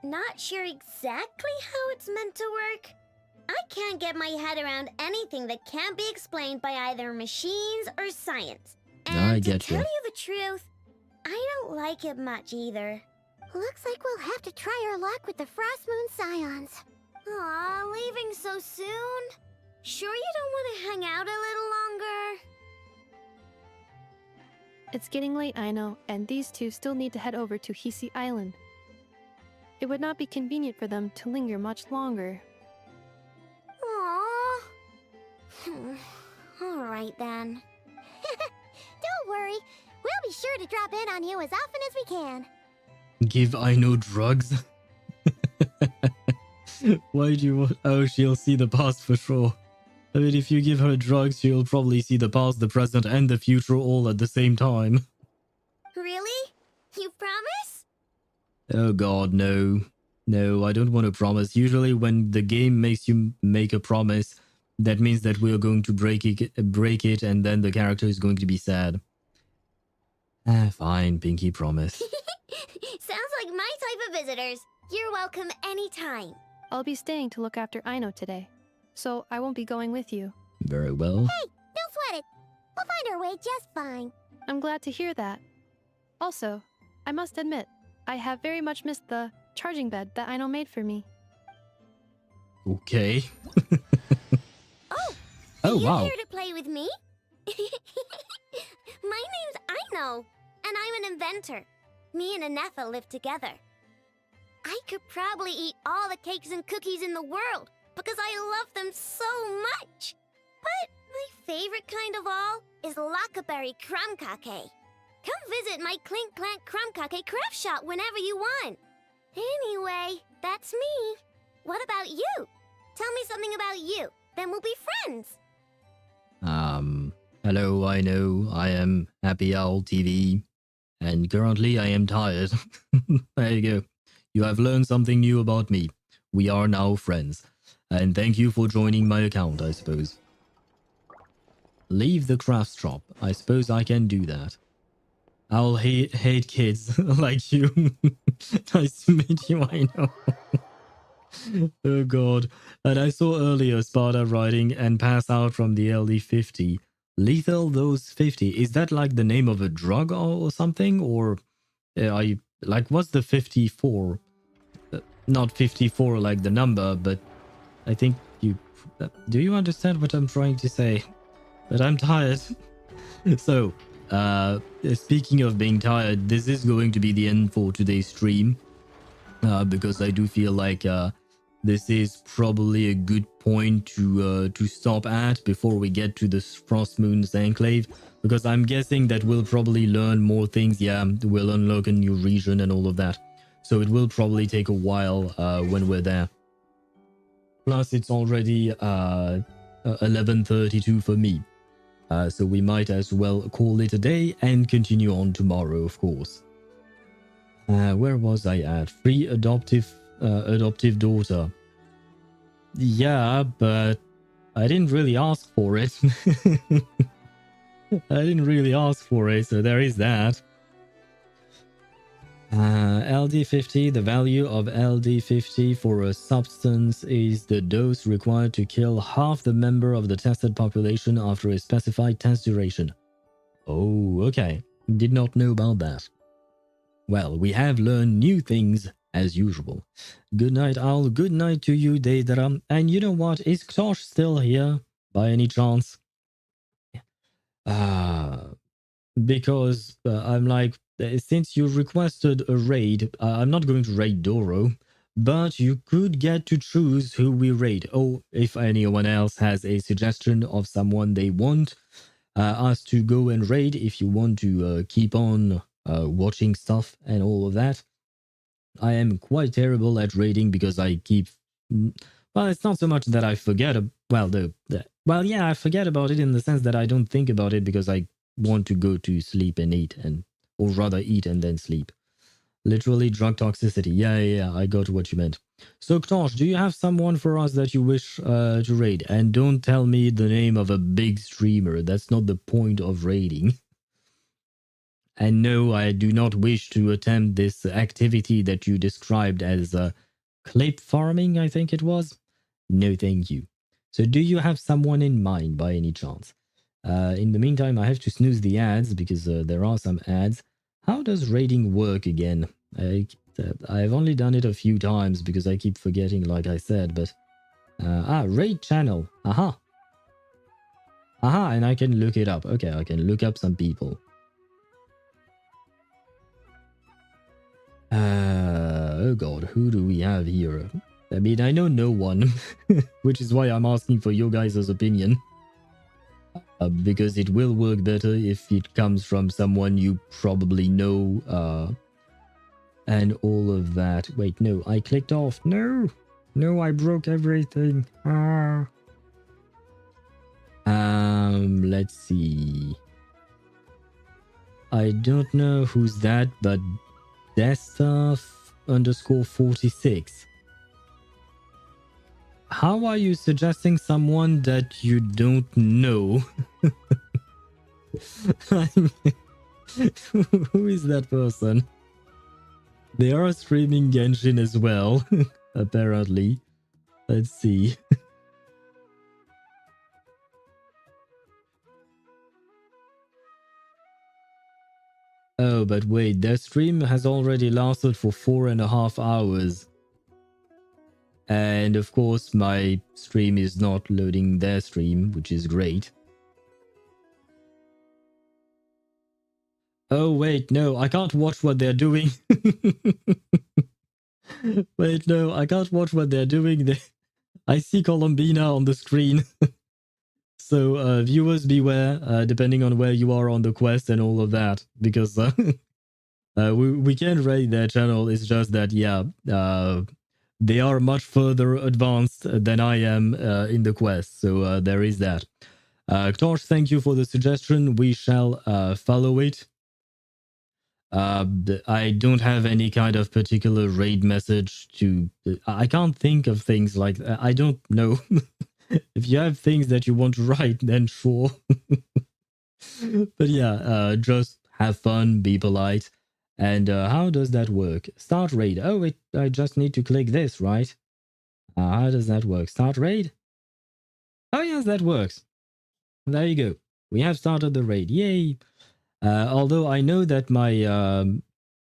Not sure exactly how it's meant to work. I can't get my head around anything that can't be explained by either machines or science. And I get to tell you. you the truth, I don't like it much either. Looks like we'll have to try our luck with the Frost Moon Scions. Aw, leaving so soon? Sure you don't want to hang out a little longer? It's getting late, I know, and these two still need to head over to Hisi Island. It would not be convenient for them to linger much longer. Aww. Alright then. Don't worry, we'll be sure to drop in on you as often as we can. Give Aino drugs? Why do you want... Oh, she'll see the past for sure. I mean, if you give her drugs, she'll probably see the past, the present, and the future all at the same time. Really? You promise? Oh god, no. No, I don't want to promise. Usually when the game makes you make a promise, that means that we are going to break it, and then the character is going to be sad. Ah, fine, Pinky promise. Sounds like my type of visitors. You're welcome anytime. I'll be staying to look after Aino today, so I won't be going with you. Very well. Hey, don't sweat it. We'll find our way just fine. I'm glad to hear that. Also, I must admit, I have very much missed the charging bed that Aino made for me. Okay. Oh, wow. you here to play with me? My name's Aino, and I'm an inventor. Me and Inefa live together. I could probably eat all the cakes and cookies in the world because I love them so much. But my favorite kind of all is Lakaberry Crumb Cake. Come visit my Clink Clank Crumb Cake craft shop whenever you want. Anyway, that's me. What about you? Tell me something about you, then we'll be friends. Hello, Aino. I am Happy Owl TV, and currently I am tired. There you go. You have learned something new about me. We are now friends. And thank you for joining my account, I suppose. Leave the craft shop. I suppose I can do that. I'll hate kids like you. Nice to meet you, I know. Oh god. And I saw earlier Sparta writing and pass out from the LD50. Lethal Dose 50. Is that like the name of a drug or something? Or like what's the 54? Not 54 like the number, but I think you... do you understand what I'm trying to say? But I'm tired. So, speaking of being tired, this is going to be the end for today's stream. Because I do feel like this is probably a good point to stop at before we get to the Frost Moon's Enclave. Because I'm guessing that we'll probably learn more things. Yeah, we'll unlock a new region and all of that. So it will probably take a while when we're there. Plus, it's already 11:32 for me. So we might as well call it a day and continue on tomorrow, of course. Where was I at? Free adoptive daughter. Yeah, but I didn't really ask for it. I didn't really ask for it, so there is that. LD50, the value of LD50 for a substance is the dose required to kill half the member of the tested population after a specified test duration. Oh, okay. Did not know about that. Well, we have learned new things as usual. Good night, Owl. Good night to you, Deidara. And you know what? Is Ktosh still here by any chance? Because I'm like, since you requested a raid, I'm not going to raid Doro, but you could get to choose who we raid. Or if anyone else has a suggestion of someone they want us to go and raid, if you want to keep on watching stuff and all of that. I am quite terrible at raiding because I keep... Well, it's not so much that I forget... Well, yeah, I forget about it in the sense that I don't think about it because I want to go to sleep and eat, or rather eat and then sleep. Literally drug toxicity. Yeah, I got what you meant. So, Ktosh, do you have someone for us that you wish to raid? And don't tell me the name of a big streamer. That's not the point of raiding. And no, I do not wish to attempt this activity that you described as clip farming, I think it was. No, thank you. So do you have someone in mind by any chance? In the meantime, I have to snooze the ads because there are some ads. How does raiding work again? I've only done it a few times because I keep forgetting, like I said, but... raid channel. Aha, and I can look it up. Okay, I can look up some people. Oh god, who do we have here? I mean, I know no one, which is why I'm asking for your guys' opinion. Because it will work better if it comes from someone you probably know, and all of that. Wait, no, I clicked off. No, I broke everything. Let's see. I don't know who's that, but Desta_46. How are you suggesting someone that you don't know? Who is that person? They are streaming Genshin as well, apparently. Let's see. Oh, but wait, their stream has already lasted for 4.5 hours. And of course, my stream is not loading their stream, which is great. Oh, wait, no, I can't watch what they're doing. Wait, no, I can't watch what they're doing. I see Columbina on the screen. So, viewers beware, depending on where you are on the quest and all of that. Because we can raid their channel, it's just that, yeah, they are much further advanced than I am in the quest. So, there is that. Ktosh, thank you for the suggestion. We shall follow it. I don't have any kind of particular raid message to... I can't think of things like... I don't know. If you have things that you want to write, then sure. But yeah, just have fun, be polite. And how does that work? Start raid. Oh, I just need to click this, right? How does that work? Start raid? Oh yes, that works. There you go. We have started the raid. Yay! Although I know that my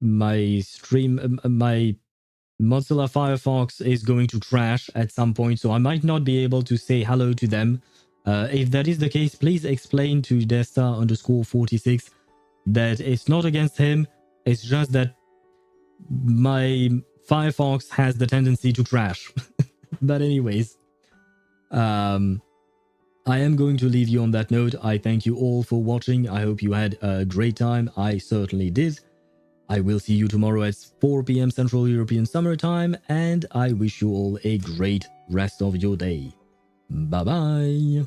my stream, my Mozilla Firefox is going to crash at some point, so I might not be able to say hello to them. If that is the case, please explain to Desta_46 that it's not against him, it's just that my Firefox has the tendency to crash. But anyways, I am going to leave you on that note. I thank you all for watching. I hope you had a great time. I certainly did. I will see you tomorrow at 4 PM Central European Summer Time, and I wish you all a great rest of your day. Bye-bye.